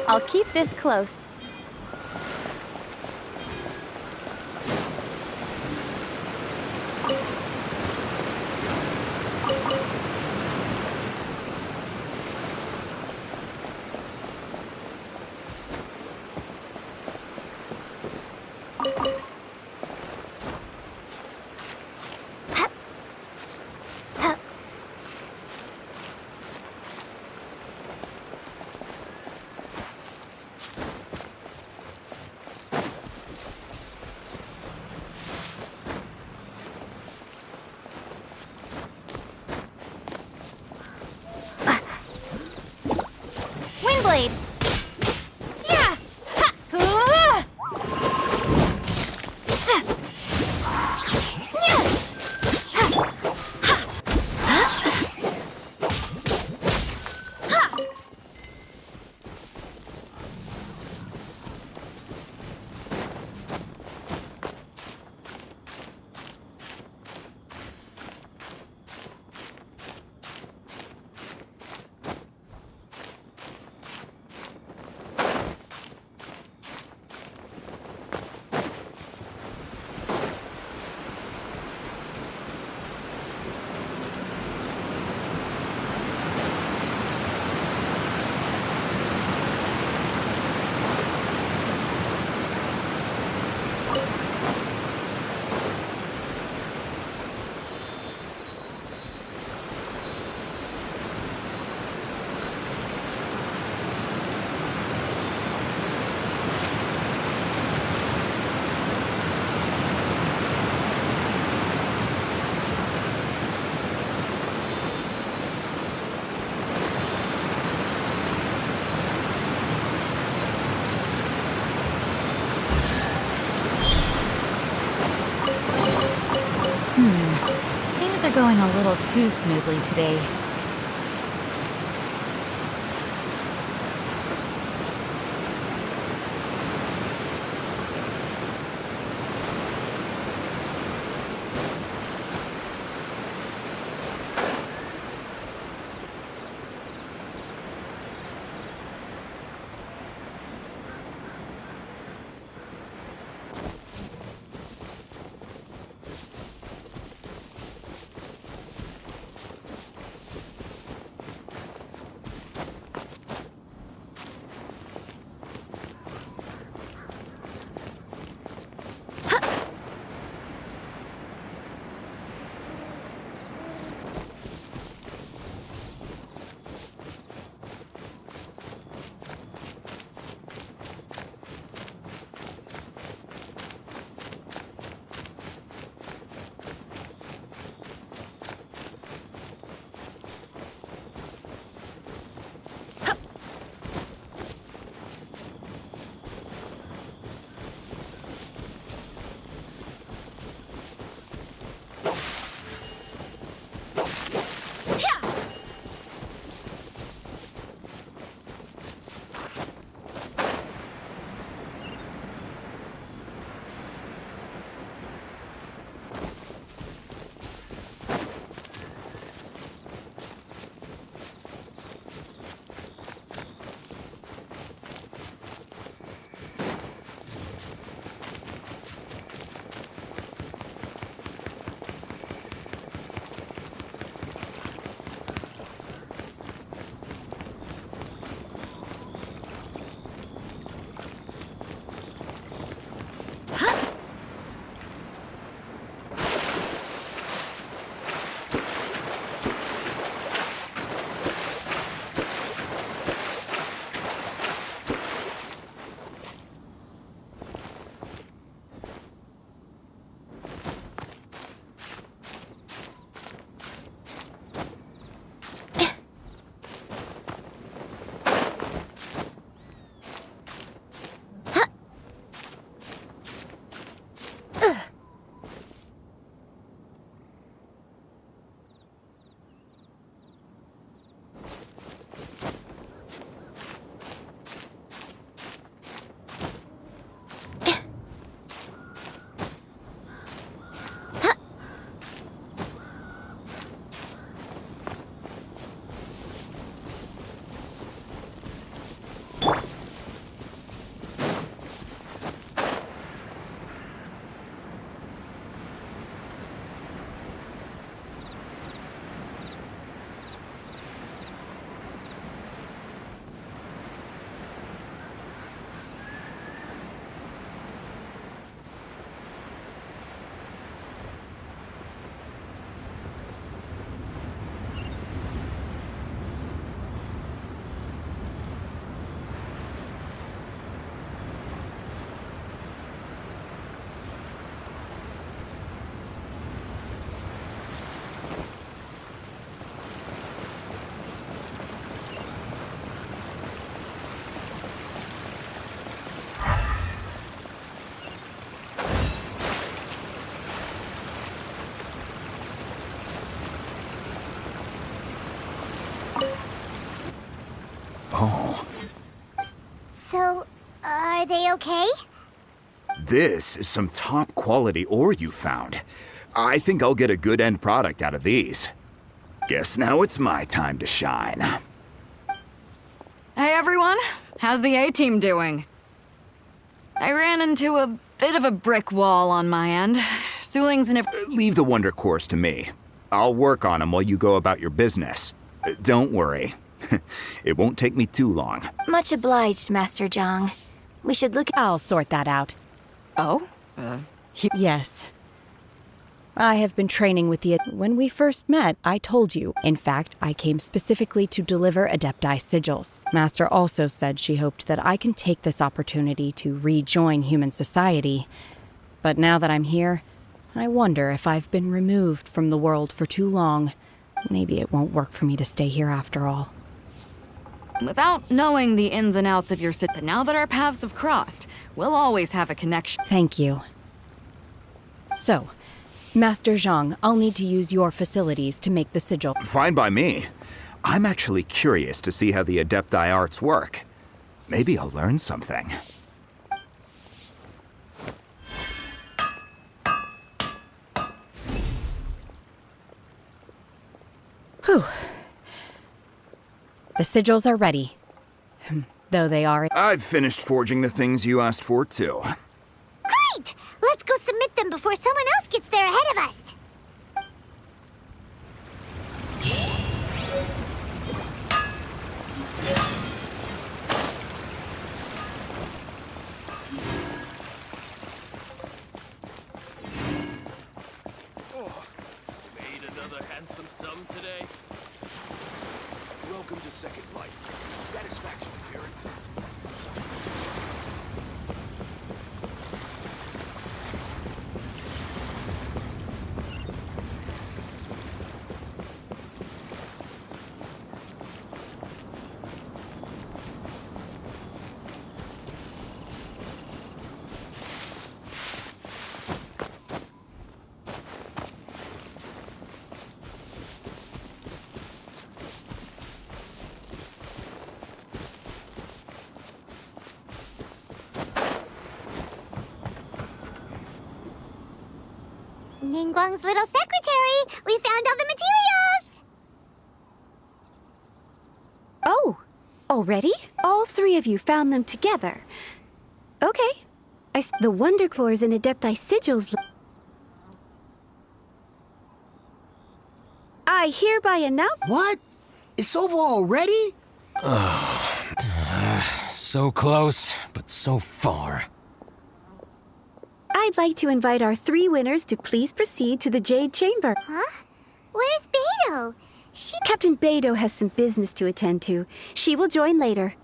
I'll keep this close. Windblade! are going a little too smoothly today. Oh. So, are they okay? This is some top quality ore you found. I think I'll get a good end product out of these. Guess now it's my time to shine. Hey everyone, how's the A-team doing? I ran into a bit of a brick wall on my end. Suling's in a... Leave the wonder cores to me. I'll work on them while you go about your business. Don't worry. It won't take me too long. Much obliged, Master Zhang. We should look... I'll sort that out. Oh? Yes. I have been training with the... When we first met, I told you. In fact, I came specifically to deliver Adepti sigils. Master also said she hoped that I can take this opportunity to rejoin human society. But now that I'm here, I wonder if I've been removed from the world for too long. Maybe it won't work for me to stay here after all. Without knowing the ins and outs of your but now that our paths have crossed, we'll always have a connection. Thank you. So, Master Zhang, I'll need to use your facilities to make the sigil. Fine by me. I'm actually curious to see how the Adepti arts work. Maybe I'll learn something. Whew. The sigils are ready. Though they are... I've finished forging the things you asked for, too. Great! Let's go submit them before someone else gets there ahead of us. Made another handsome sum today. Welcome to Second Life. Satisfaction guaranteed. Ningguang's little secretary! We found all the materials! Oh, already? All three of you found them together. Okay. The Wonder Cores and Adepti Sigils... I hereby announce... What? It's over already? So close, but so far. I'd like to invite our three winners to please proceed to the Jade Chamber. Huh? Where's Beidou? Captain Beidou has some business to attend to. She will join later.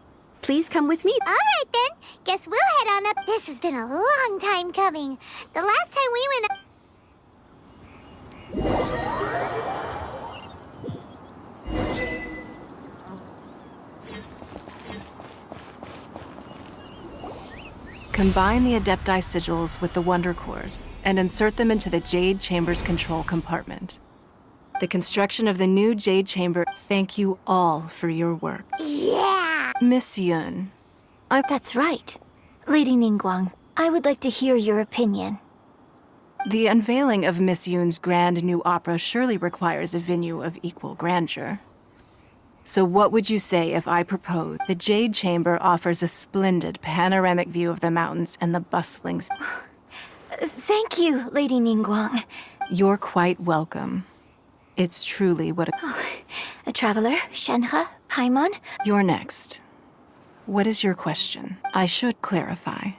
Please come with me. All right, then. Guess we'll head on up. This has been a long time coming. The last time we went... Combine the Adepti sigils with the Wonder Cores and insert them into the Jade Chamber's control compartment. The construction of the new Jade Chamber... Thank you all for your work. Yeah! Miss Yun, That's right. Lady Ningguang, I would like to hear your opinion. the unveiling of Miss Yun's grand new opera surely requires a venue of equal grandeur. So what would you say if I proposed? The Jade Chamber offers a splendid panoramic view of the mountains and the bustling... Thank you, Lady Ningguang. You're quite welcome. It's truly what A traveler, Shenhe, Paimon? You're next. What is your question? I should clarify.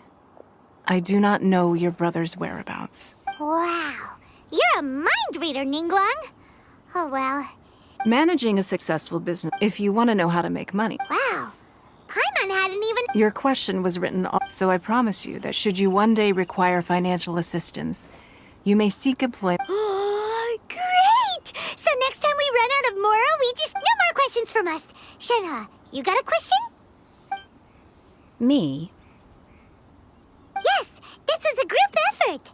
I do not know your brother's whereabouts. Wow. You're a mind reader, Ningguang. Oh, well. Managing a successful business, if you want to know how to make money. Wow. Paimon hadn't even... Your question was written, so I promise you that should you one day require financial assistance, you may seek employment. Oh, great! So next time we run out of Moro, we just... No more questions from us. Shenhe, you got a question? Me? Yes, this was a group effort.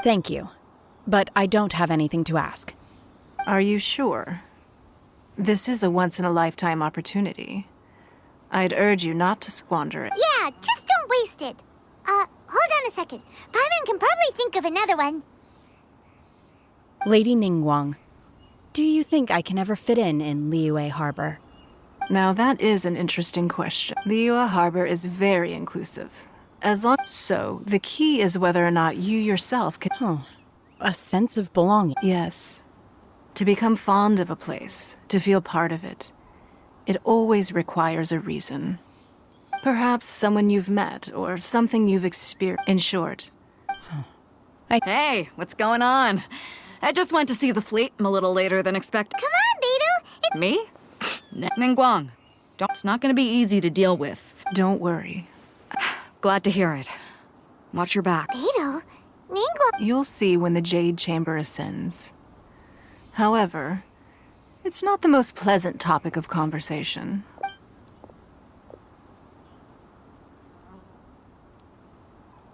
Thank you. But I don't have anything to ask. Are you sure? This is a once-in-a-lifetime opportunity. I'd urge you not to squander it. Yeah, just don't waste it. Hold on a second. Paimon can probably think of another one. Lady Ningguang, do you think I can ever fit in Liyue Harbor? Now that is an interesting question. Liyue Harbor is very inclusive. So, the key is whether or not you yourself can... Oh, a sense of belonging. Yes. To become fond of a place, to feel part of it, it always requires a reason. Perhaps someone you've met, or something you've experienced. In short. Hey, what's going on? I just went to see the fleet a little later than expected. Come on, Beidou! Me? Ningguang. It's not gonna be easy to deal with. Don't worry. Glad to hear it. Watch your back. Beidou? Ningguang... You'll see when the Jade Chamber ascends. However, it's not the most pleasant topic of conversation.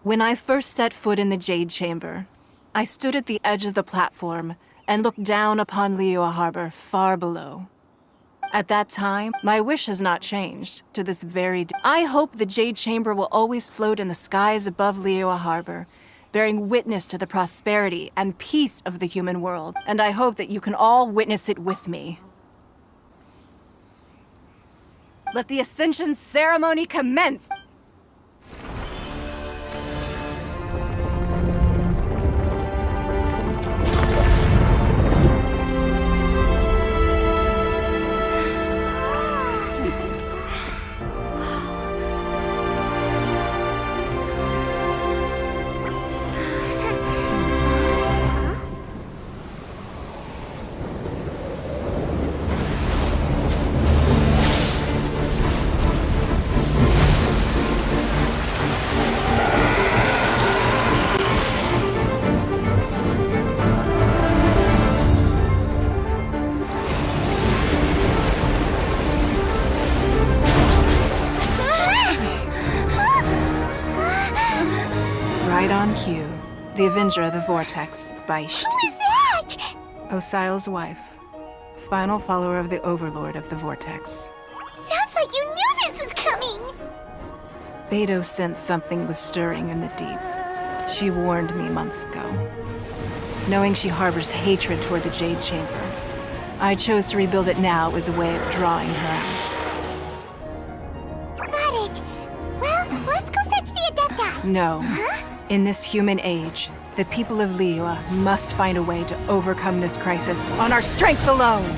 When I first set foot in the Jade Chamber, I stood at the edge of the platform and looked down upon Liyue Harbor far below. At that time, my wish has not changed to this very day. I hope the Jade Chamber will always float in the skies above Liyue Harbor, bearing witness to the prosperity and peace of the human world, and I hope that you can all witness it with me. Let the Ascension ceremony commence! Right on cue. The Avenger of the Vortex, Beisht. Who is that? Osial's wife. Final follower of the Overlord of the Vortex. Sounds like you knew this was coming! Beidou sensed something was stirring in the deep. She warned me months ago. Knowing she harbors hatred toward the Jade Chamber, I chose to rebuild it now as a way of drawing her out. Got it. Well, let's go fetch the Adepti. No. In this human age, the people of Liyue must find a way to overcome this crisis on our strength alone!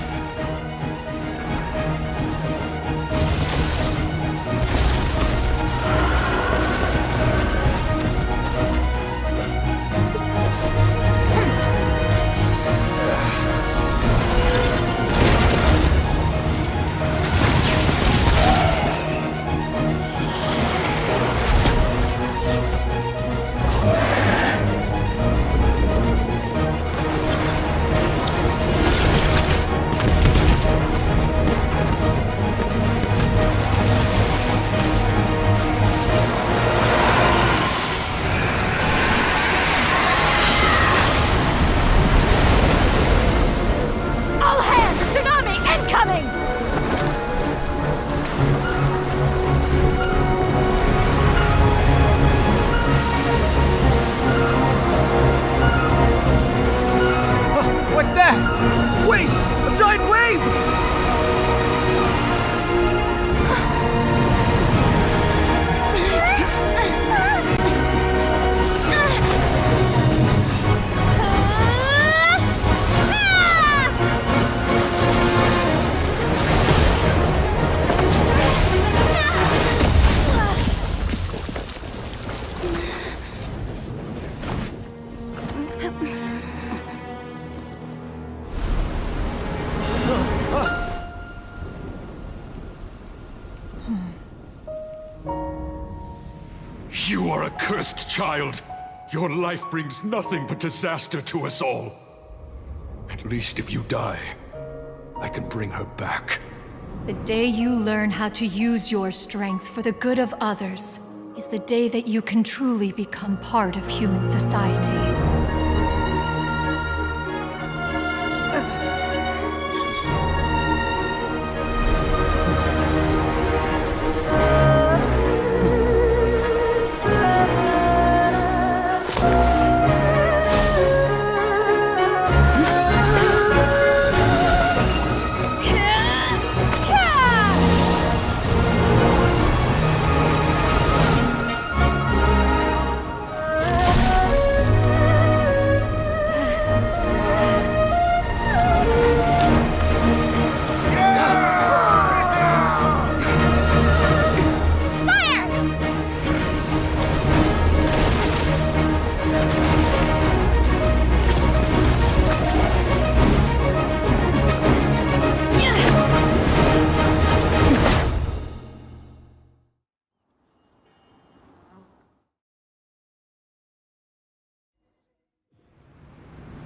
What's that? Wait! A giant wave! You are a cursed child. Your life brings nothing but disaster to us all. At least if you die, I can bring her back. The day you learn how to use your strength for the good of others is the day that you can truly become part of human society.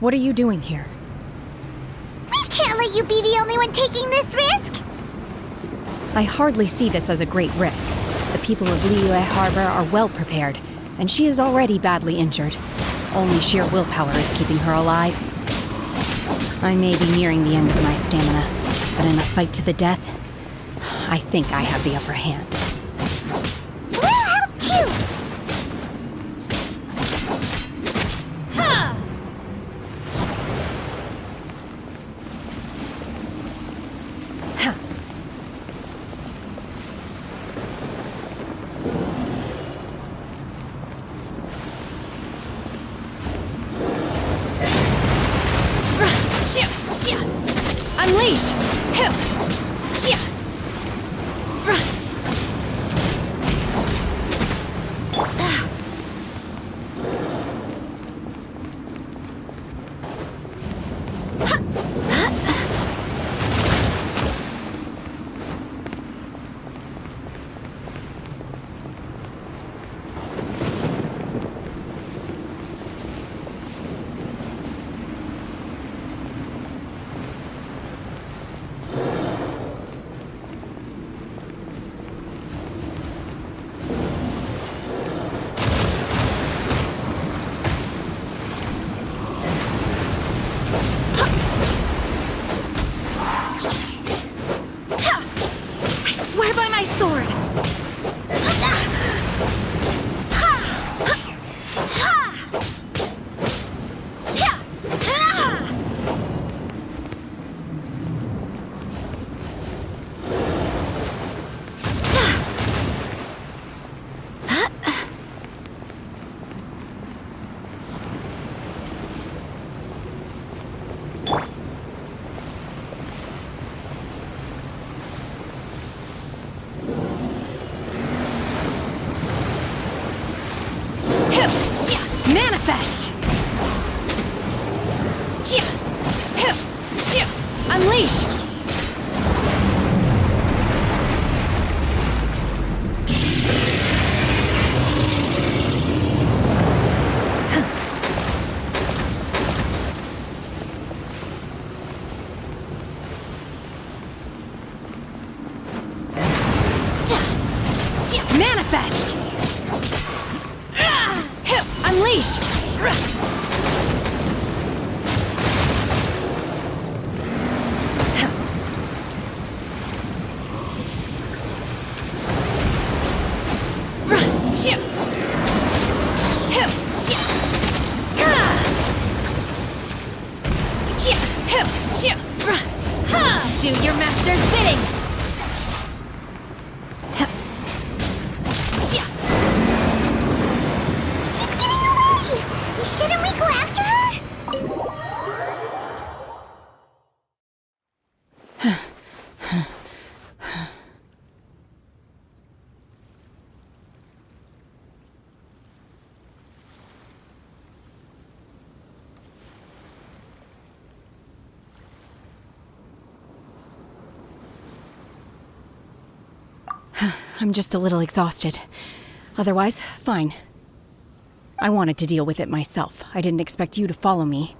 What are you doing here? We can't let you be the only one taking this risk! I hardly see this as a great risk. The people of Liyue Harbor are well prepared, and she is already badly injured. Only sheer willpower is keeping her alive. I may be nearing the end of my stamina, but in a fight to the death, I think I have the upper hand. We'll help too! Unleash! Manifest! Unleash! Manifest! Unleash! Do your master's bidding! She's getting away! Shouldn't we go after her? I'm just a little exhausted. Otherwise, fine. I wanted to deal with it myself. I didn't expect you to follow me.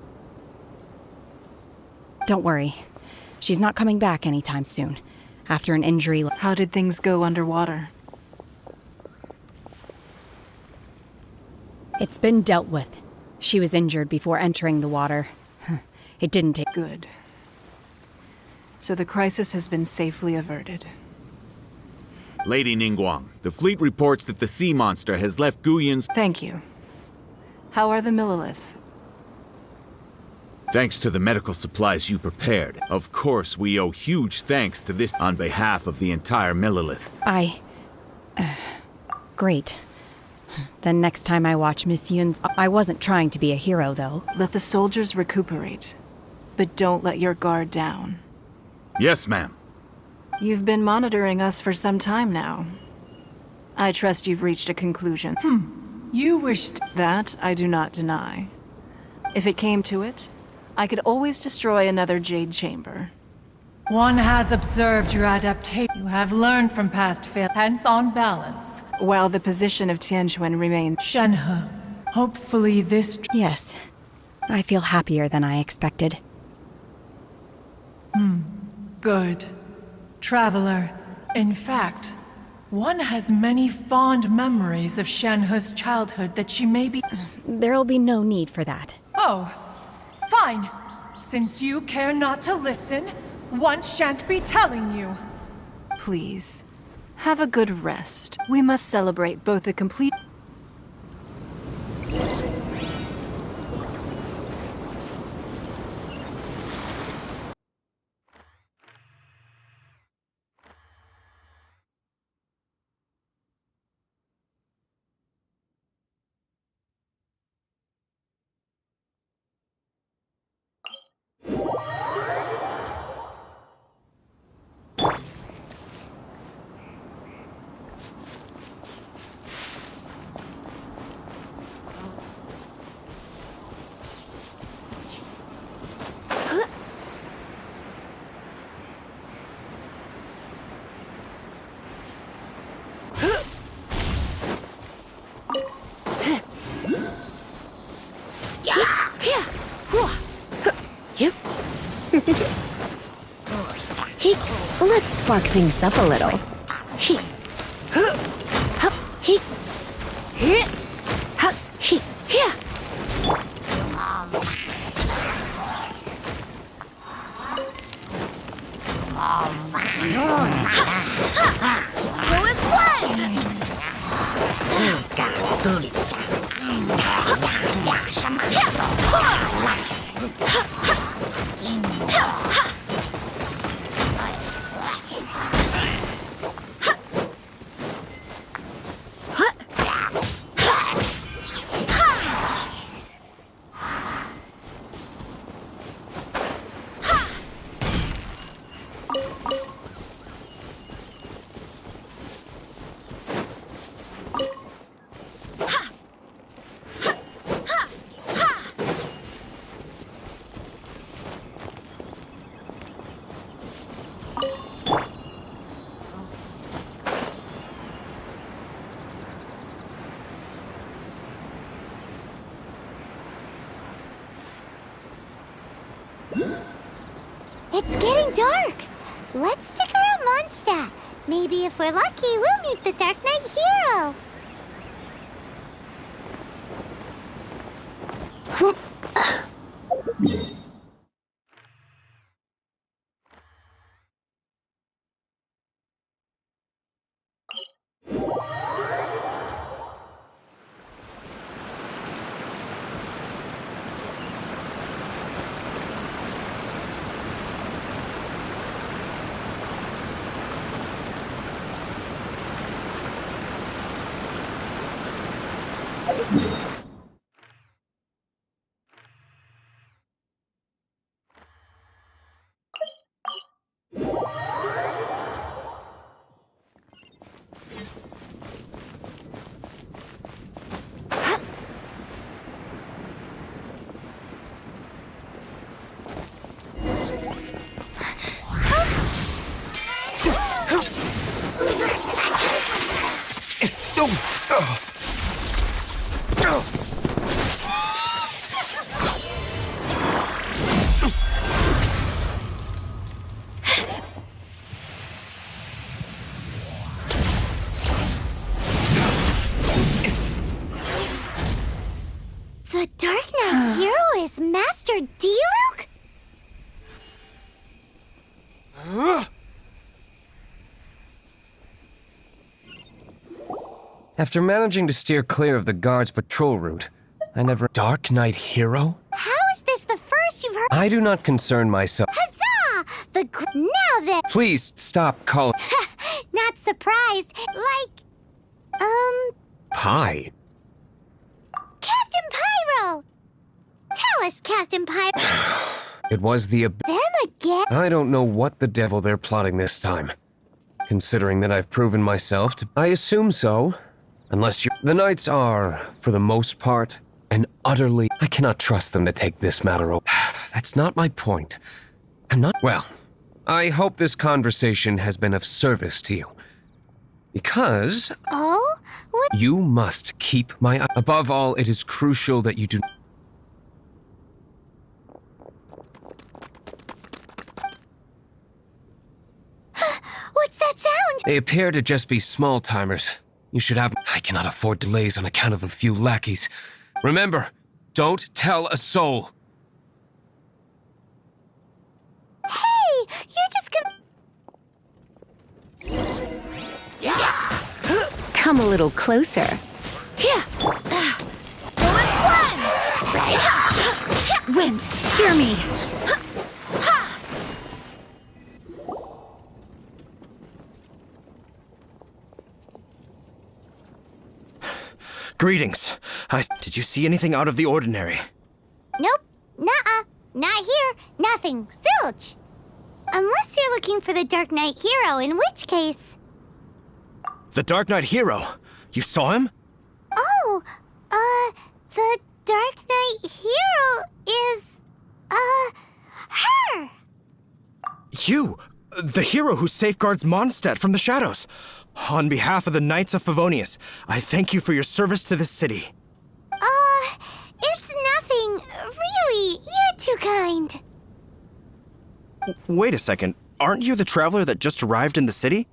Don't worry. She's not coming back anytime soon. After an injury... How did things go underwater? It's been dealt with. She was injured before entering the water. It didn't take... Good. So the crisis has been safely averted. Lady Ningguang, the fleet reports that the sea monster has left Guyun's... Thank you. How are the Millilith? Thanks to the medical supplies you prepared. Of course, we owe huge thanks to this on behalf of the entire Millilith. Great. Then next time I watch Miss Yun's... I wasn't trying to be a hero, though. Let the soldiers recuperate. But don't let your guard down. Yes, ma'am. You've been monitoring us for some time now. I trust you've reached a conclusion. You wished... That I do not deny. If it came to it, I could always destroy another Jade Chamber. One has observed your adaptation. You have learned from past fail, hence on balance. While the position of Tianquan remains... Shenhe, hopefully this... Yes. I feel happier than I expected. Good. Traveler, in fact, One has many fond memories of Shenhe's childhood that she may be... There'll be no need for that. Oh, fine. Since you care not to listen, one shan't be telling you. Please, have a good rest. We must celebrate both the complete... Let's spark things up a little. Who is playing? It's getting dark. Let's stick around Mondstadt. Maybe if we're lucky, we'll meet the Dark Knight hero. The Dark Knight hero is Master Diluc? After managing to steer clear of the guard's patrol route, I never... Dark Knight hero? How is this the first you've heard? I do not concern myself... Huzzah! Now then... Please stop calling... Not surprised. Like... Pie? Captain Pyro! Tell us, Captain Pyro. It was the... Them again? I don't know what the devil they're plotting this time. Considering that I've proven myself to... I assume so. Unless you're... The Knights are, for the most part, and utterly... I cannot trust them to take this matter over. That's not my point. I'm not... Well, I hope this conversation has been of service to you. Because... Oh? What? You must keep my eye... Above all, it is crucial that you do... What's that sound? They appear to just be small-timers. You should have... I cannot afford delays on account of a few lackeys. Remember, don't tell a soul. Hey, you're just gonna... Come a little closer. Wind, hear me. Greetings. Did you see anything out of the ordinary? Nope. Nuh-uh. Not here. Nothing. Zilch. Unless you're looking for the Dark Knight hero, in which case... The Dark Knight hero. You saw him? Oh, the Dark Knight hero is, her! You! The hero who safeguards Mondstadt from the shadows. On behalf of the Knights of Favonius, I thank you for your service to this city. It's nothing. Really, you're too kind. Wait a second. Aren't you the traveler that just arrived in the city?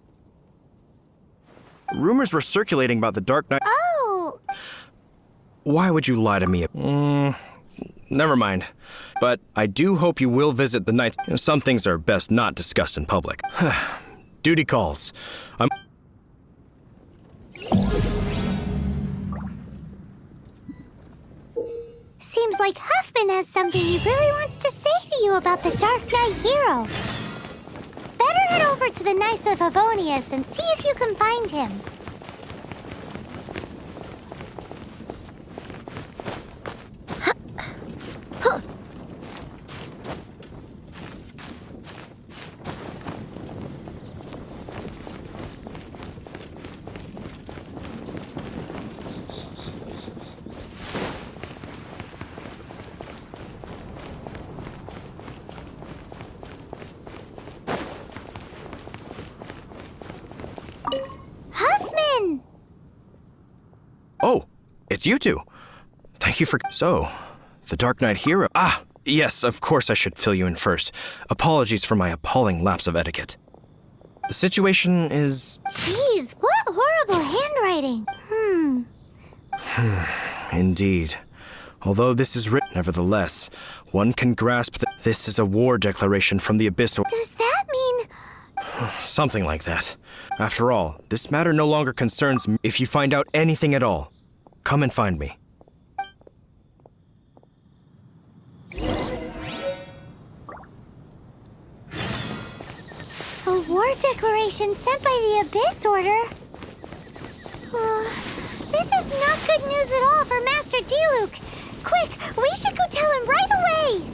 Rumors were circulating about the Dark Knight. Oh! Why would you lie to me? Never mind. But I do hope you will visit the Knights. Some things are best not discussed in public. Duty calls. Seems like Huffman has something he really wants to say to you about the Dark Knight hero. Better head over to the Knights of Favonius and see if you can find him. Huffman! Oh, it's you two. Thank you for... So, the Dark Knight hero... Ah, yes, of course I should fill you in first. Apologies for my appalling lapse of etiquette. The situation is... Jeez, what horrible handwriting. Indeed. Although this is written, nevertheless, one can grasp that this is a war declaration from the Abyss. Does that mean... Something like that. After all, this matter no longer concerns me. If you find out anything at all, come and find me. A war declaration sent by the Abyss Order? This is not good news at all for Master Diluc. Quick, we should go tell him right away!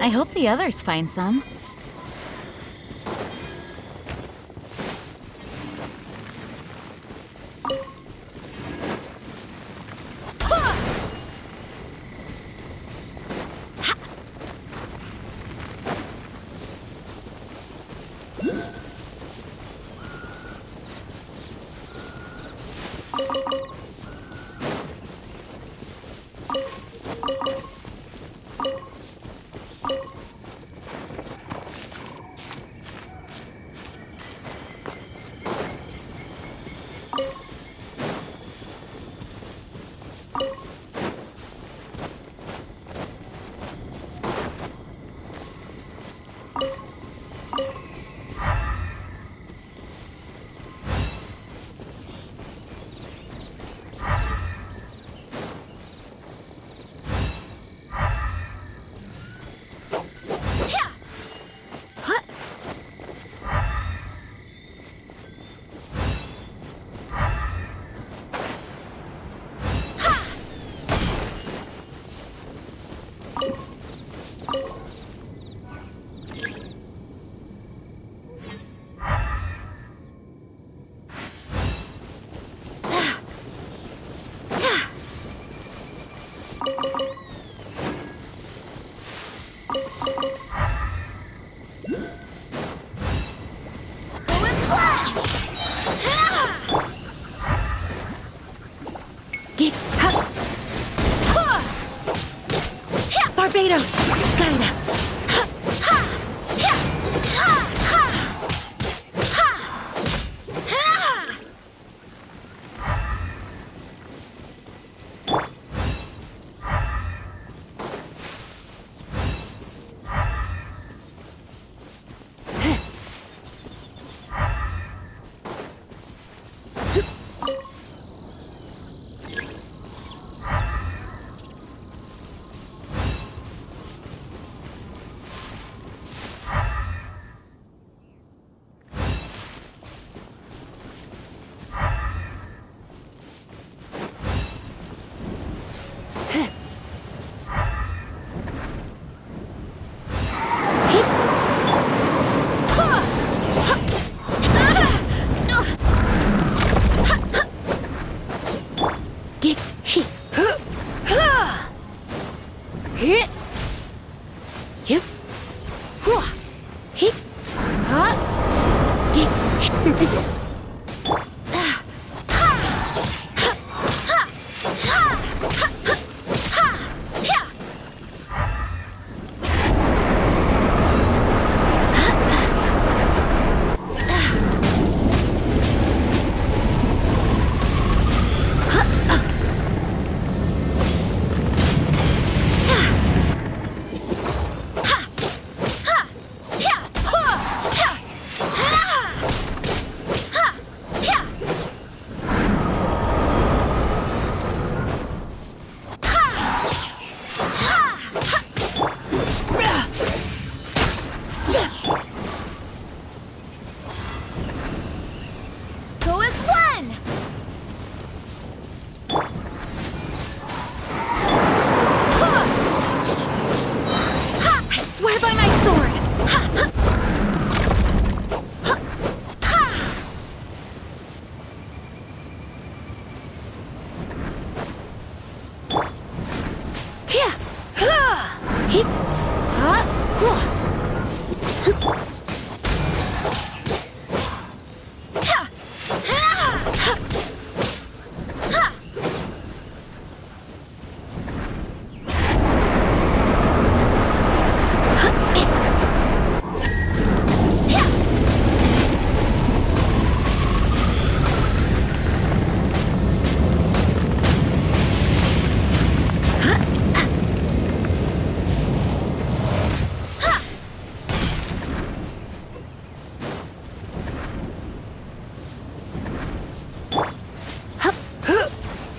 I hope the others find some. Barbados, guide us.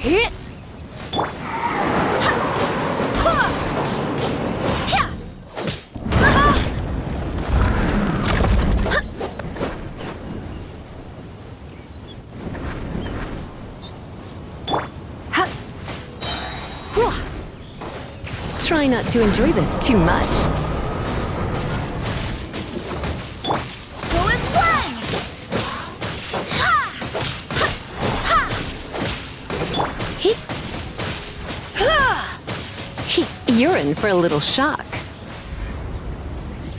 Hit! Try not to enjoy this too much. Go as one! You're in for a little shock.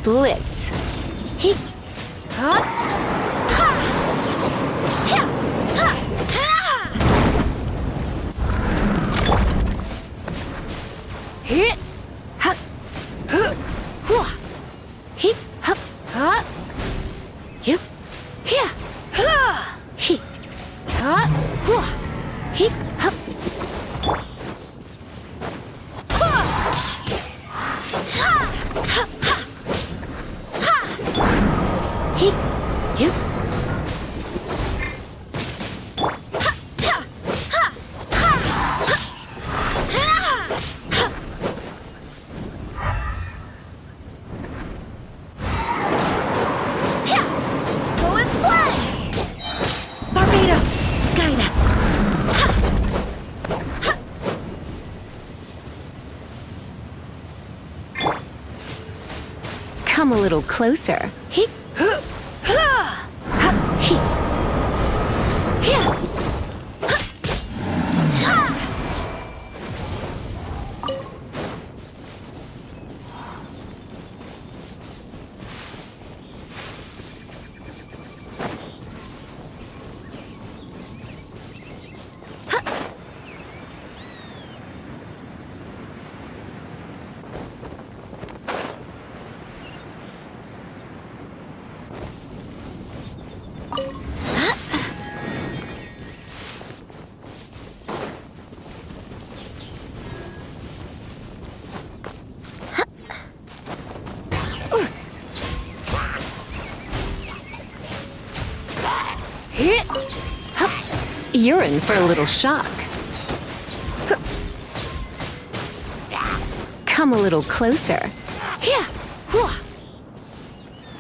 Blitz. Hit! Go as one! Barbados, guide us. Come a little closer. You're in for a little shock. Come a little closer.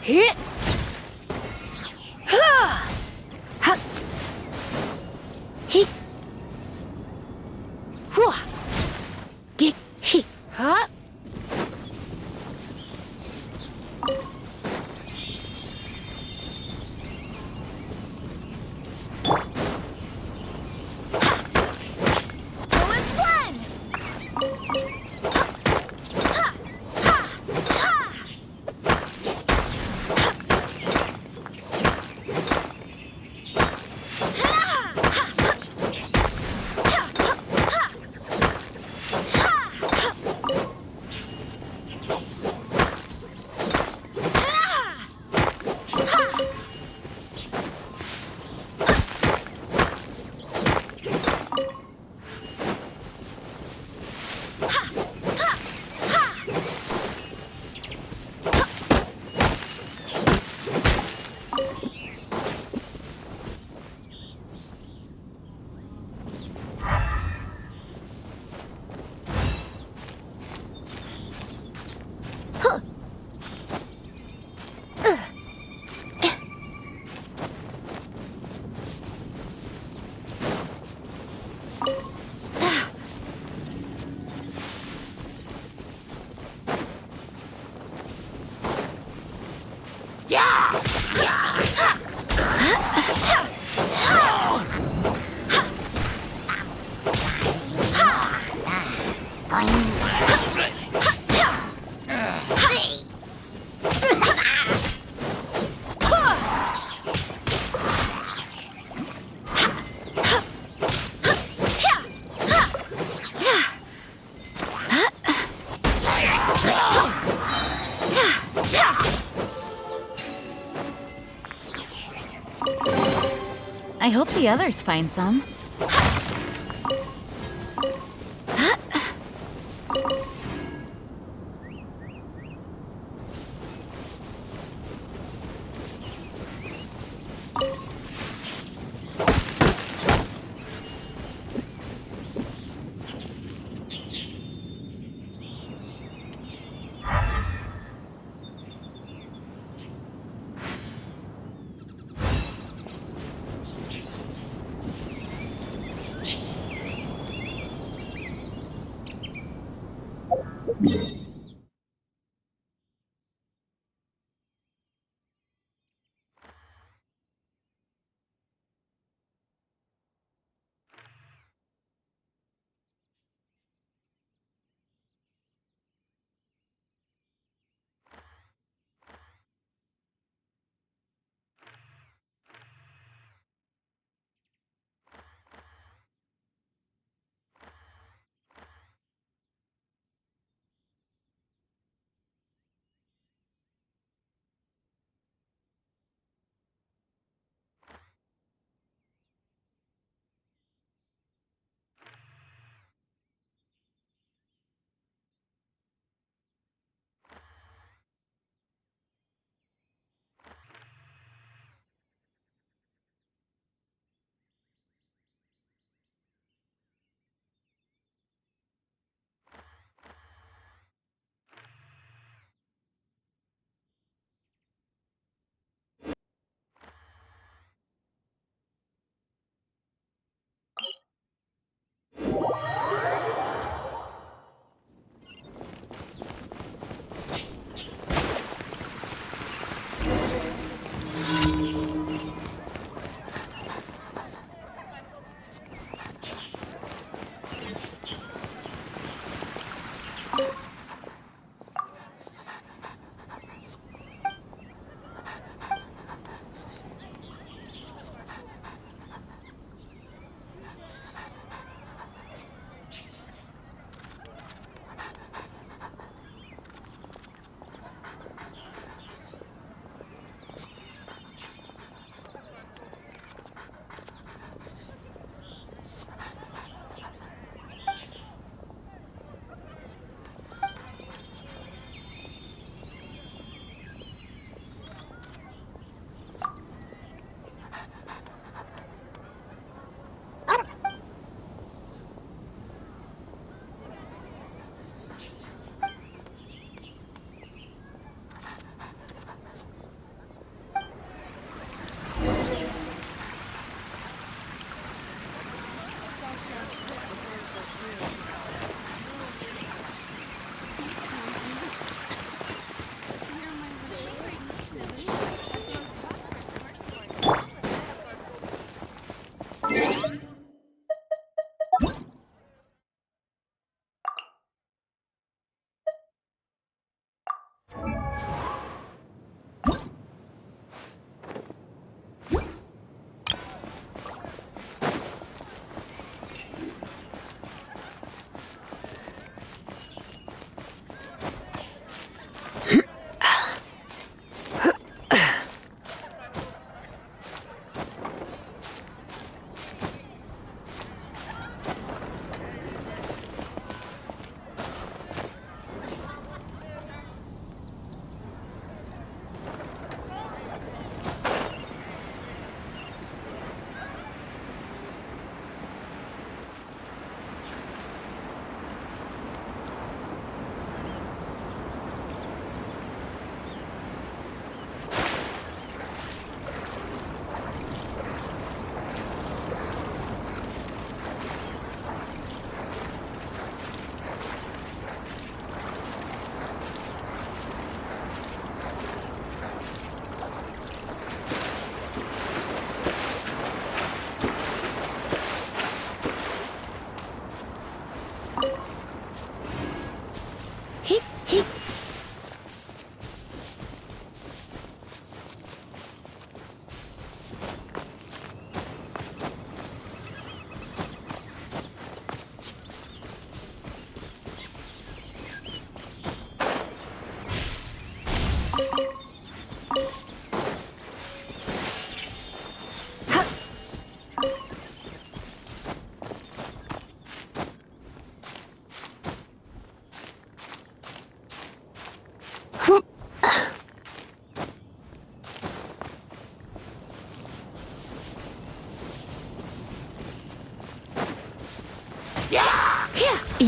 Hit! I hope the others find some.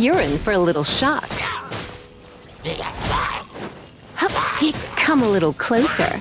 You're in for a little shock. Come a little closer.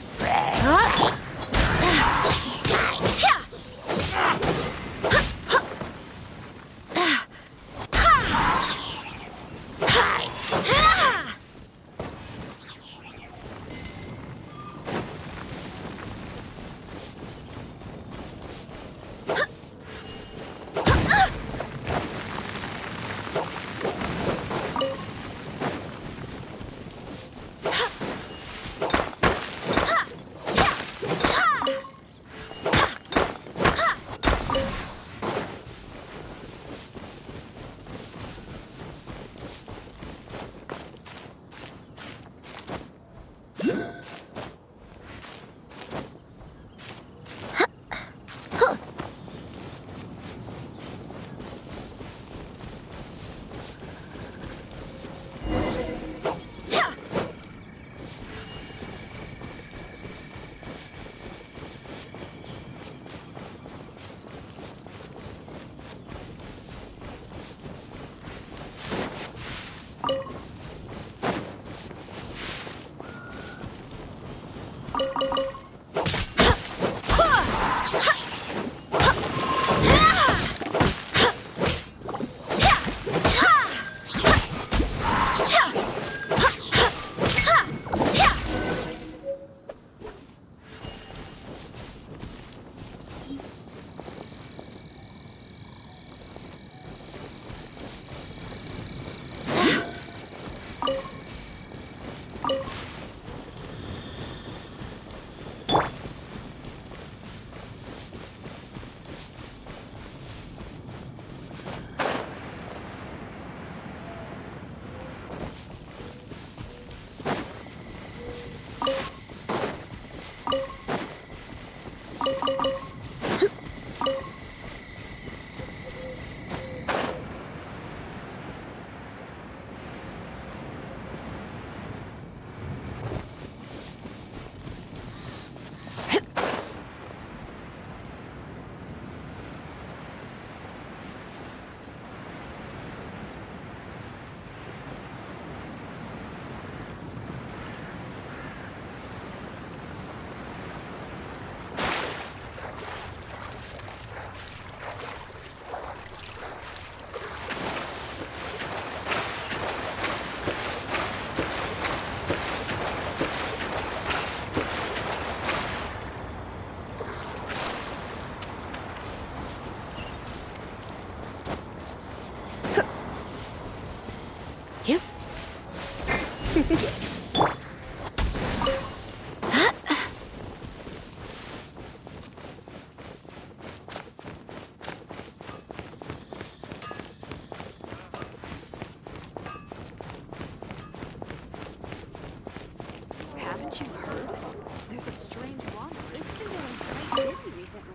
Haven't you heard? There's a strange wanderer. It's been getting quite busy recently.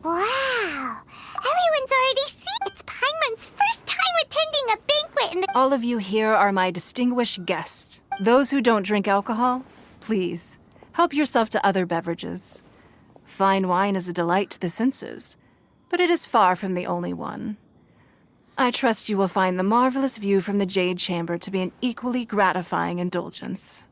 Wow! Everyone's already seen. It's Paimon's first time attending a banquet in the. All of you here are my distinguished guests. Those who don't drink alcohol, please, help yourself to other beverages. Fine wine is a delight to the senses, but it is far from the only one. I trust you will find the marvelous view from the Jade Chamber to be an equally gratifying indulgence.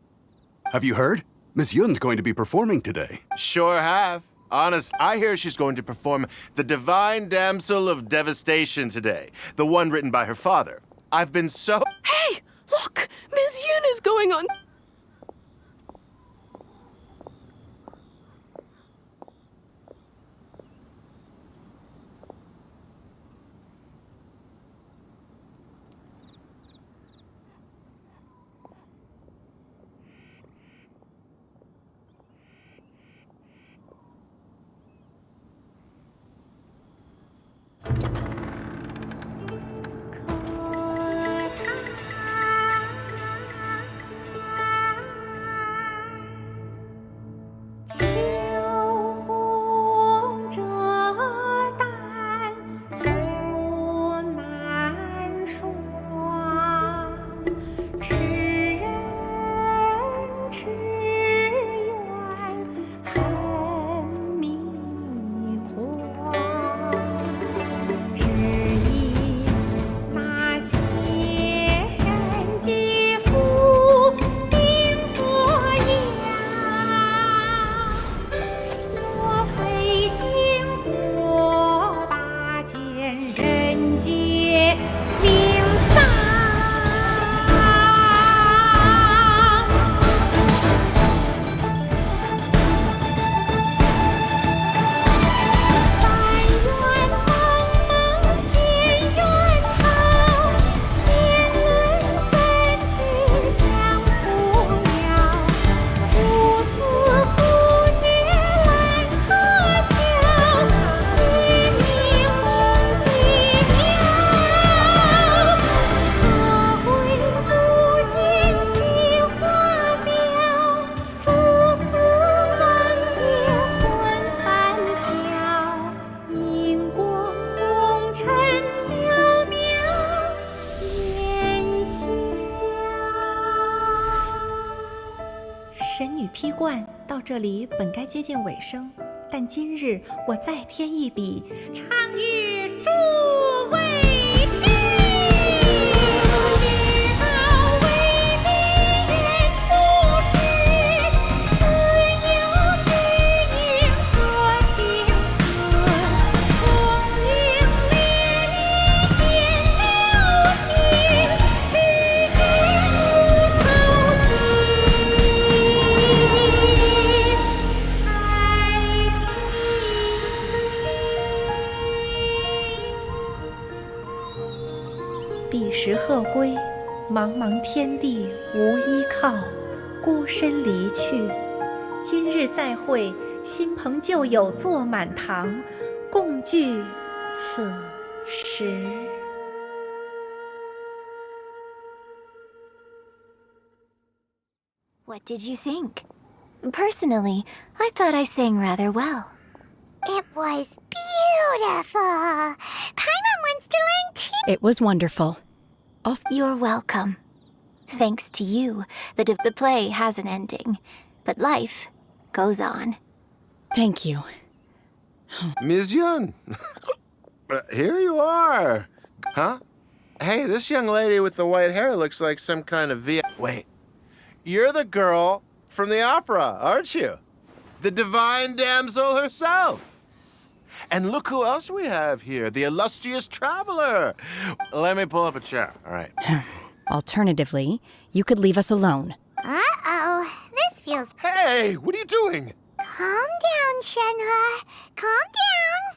Have you heard? Miss Yun's going to be performing today. Sure have. Honest, I hear she's going to perform The Divine Damsel of Devastation today, the one written by her father. I've been so— Hey! Look! Miss Yun is going on— 惯到这里本该接近尾声，但今日我再添一笔，唱与诸位听。彼时鹤归，茫茫天地无依靠，孤身离去。今日再会，新朋旧友坐满堂，共聚此时。What did you think? Personally, I thought I sang rather well. It was beautiful. Paimon wants to learn too. It was wonderful. You're welcome. Thanks to you, the play has an ending, but life goes on. Thank you. Ms. Yun, here you are. Huh? Hey, this young lady with the white hair looks like some kind of Wait, you're the girl from the opera, aren't you? The divine damsel herself. And look who else we have here, the illustrious traveler. Let me pull up a chair, all right? Alternatively, you could leave us alone. Uh-oh, this feels... Hey, what are you doing? Calm down, Shenhe. Calm down.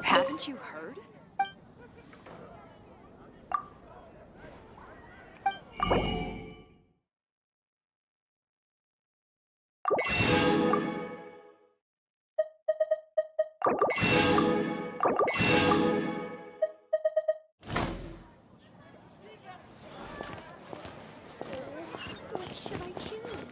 Haven't you heard? What should I choose?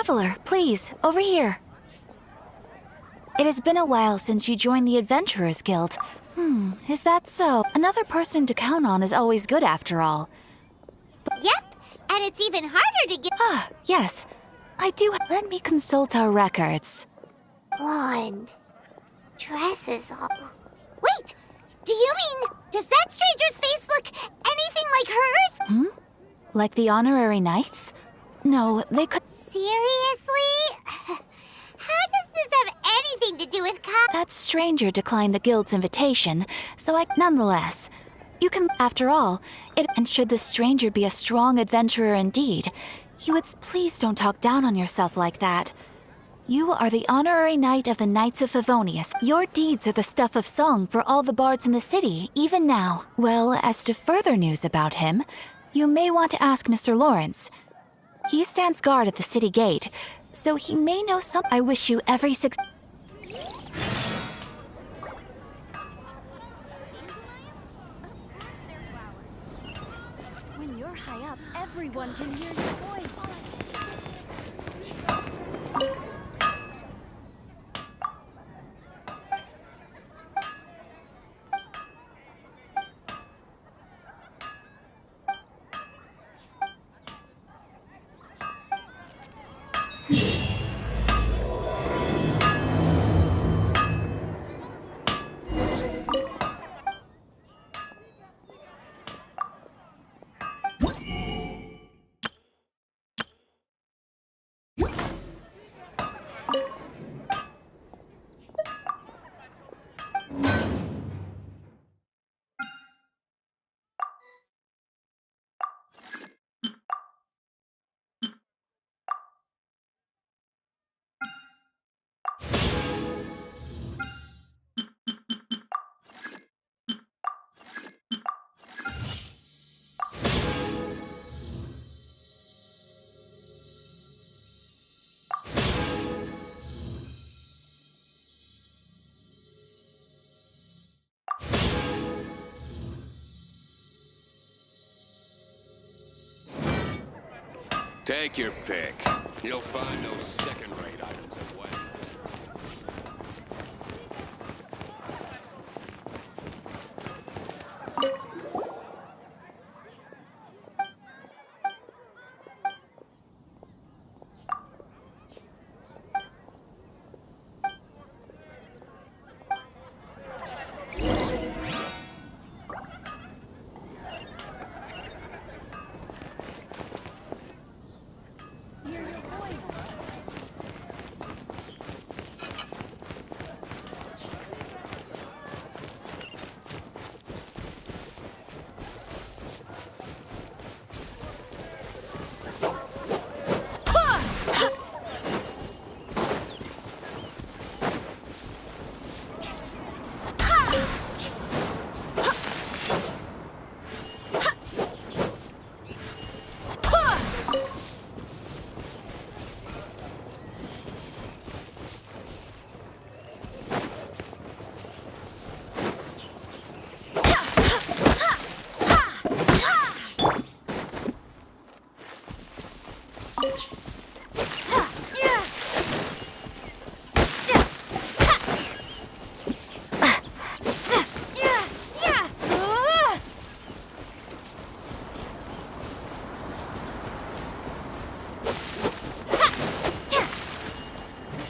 Traveler, please, over here. It has been a while since you joined the Adventurers Guild. Is that so? Another person to count on is always good after all. Yep, and it's even harder to get. Ah, yes. I do. Let me consult our records. Blonde. Dresses all. Wait! Do you mean, does that stranger's face look anything like hers? Like the honorary knights? No, they could. Seriously? How does this have anything to do with That stranger declined the guild's invitation, so nonetheless, you can. After all, and should the stranger be a strong adventurer indeed, you would. Please don't talk down on yourself like that. You are the honorary knight of the Knights of Favonius. Your deeds are the stuff of song for all the bards in the city, even now. Well, as to further news about him, you may want to ask Mr. Lawrence. He stands guard at the city gate, so he may know some. I wish you every When you're high up, everyone can hear your voice. Take your pick. You'll find no second-rate items at Wayne.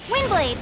Windblade!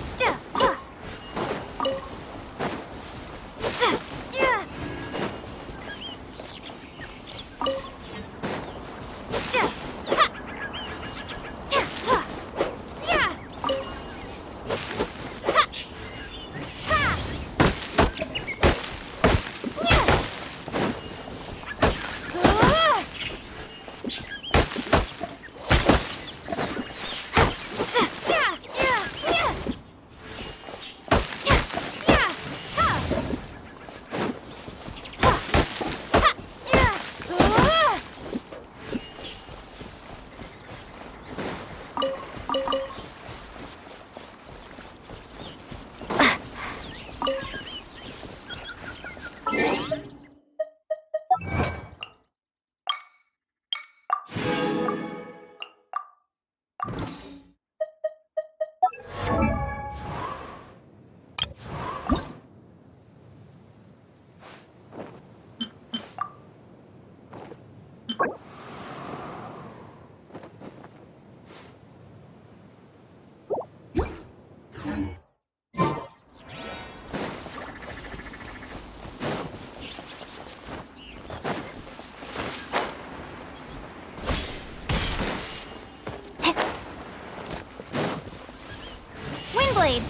Keyblade.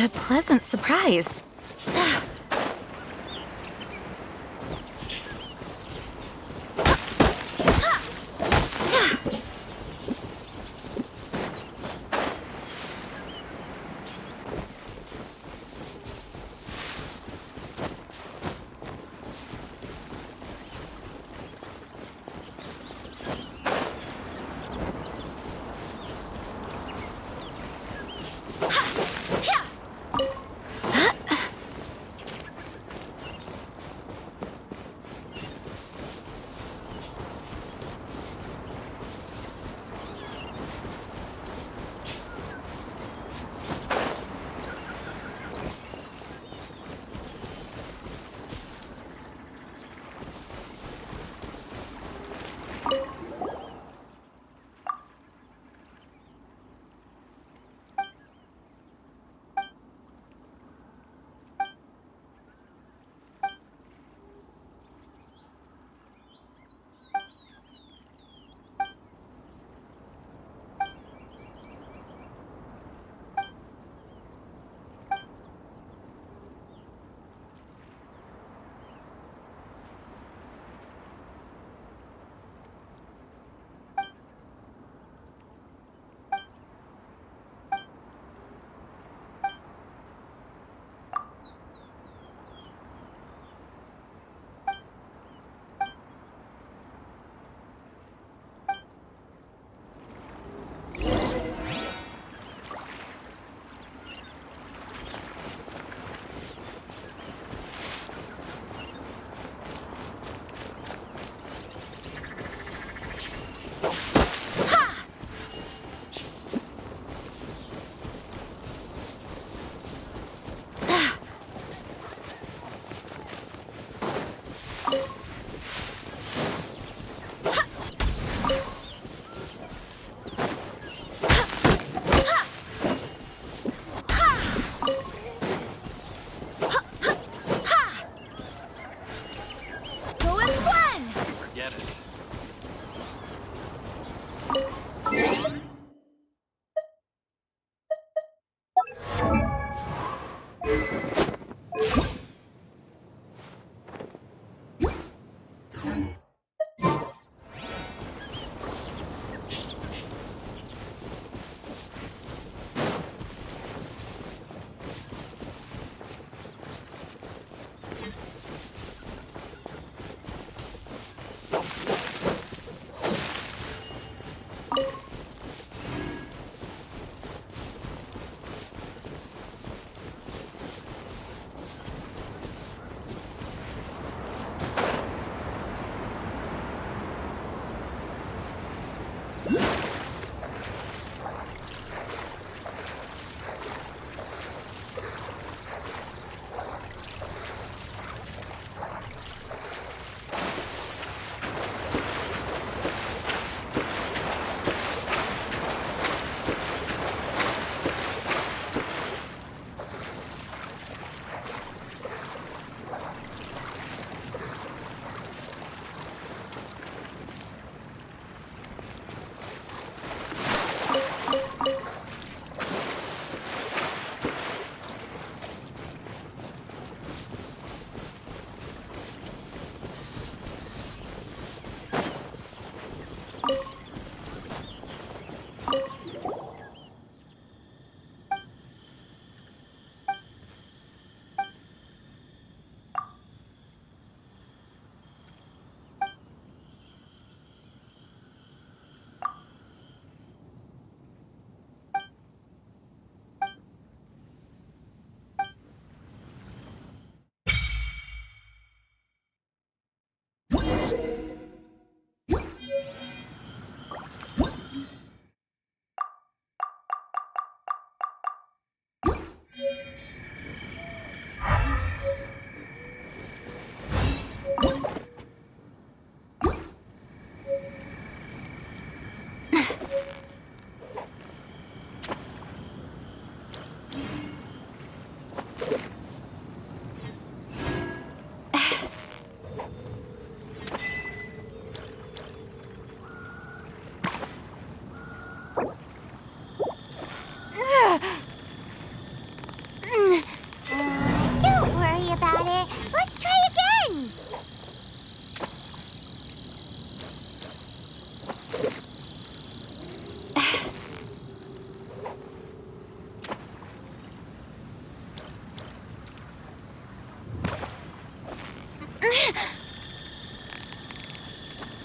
What a pleasant surprise.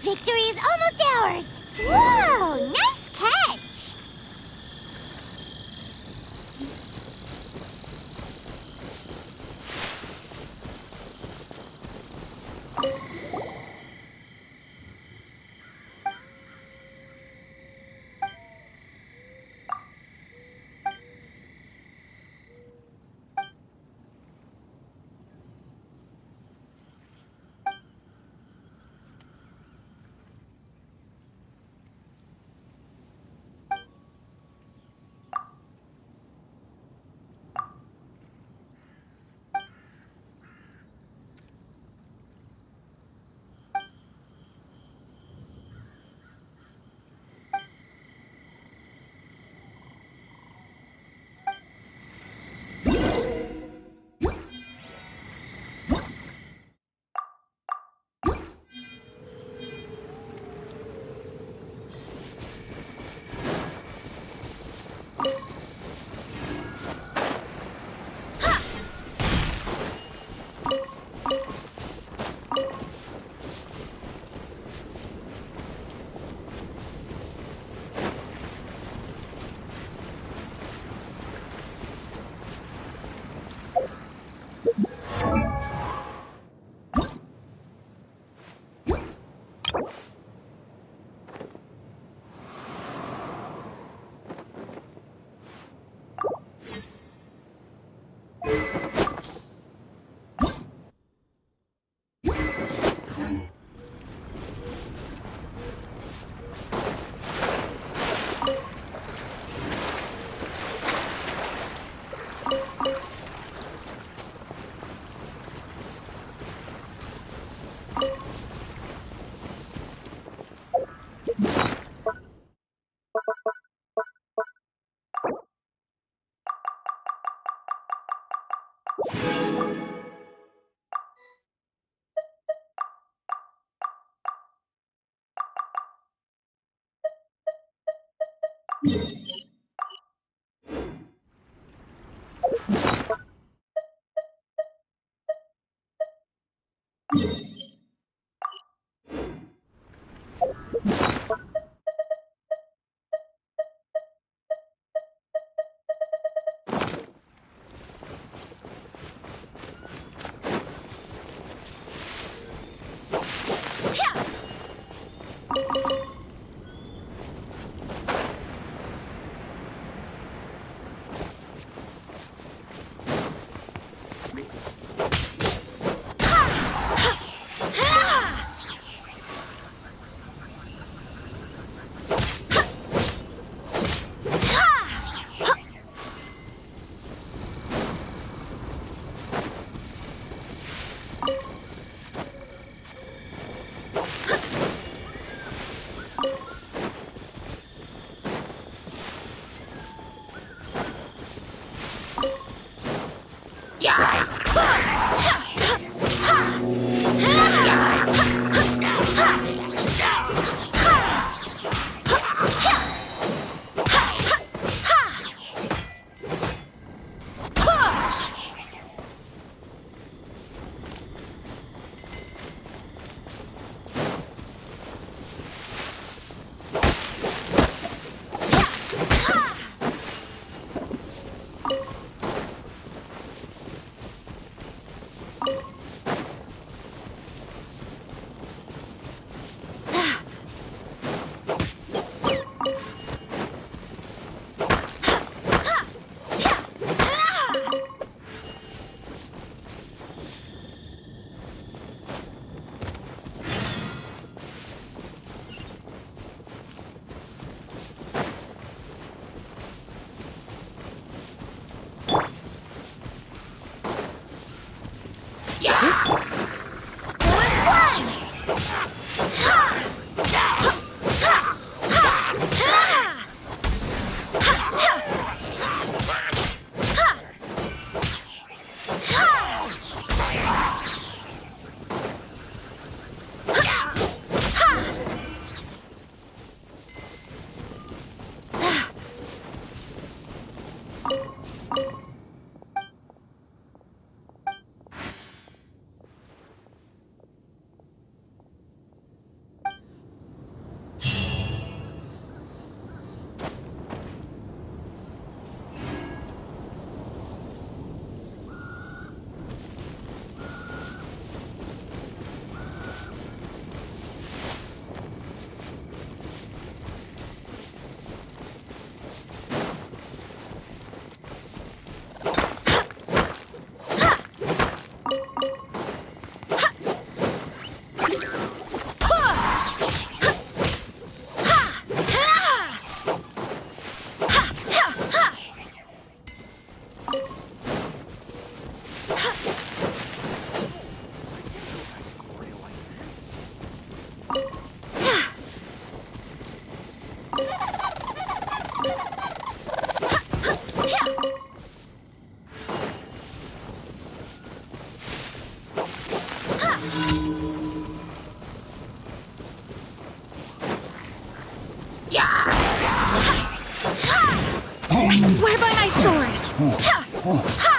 Victory is almost ours! Whoa! Nice catch! I swear by my sword! Ha! Ha!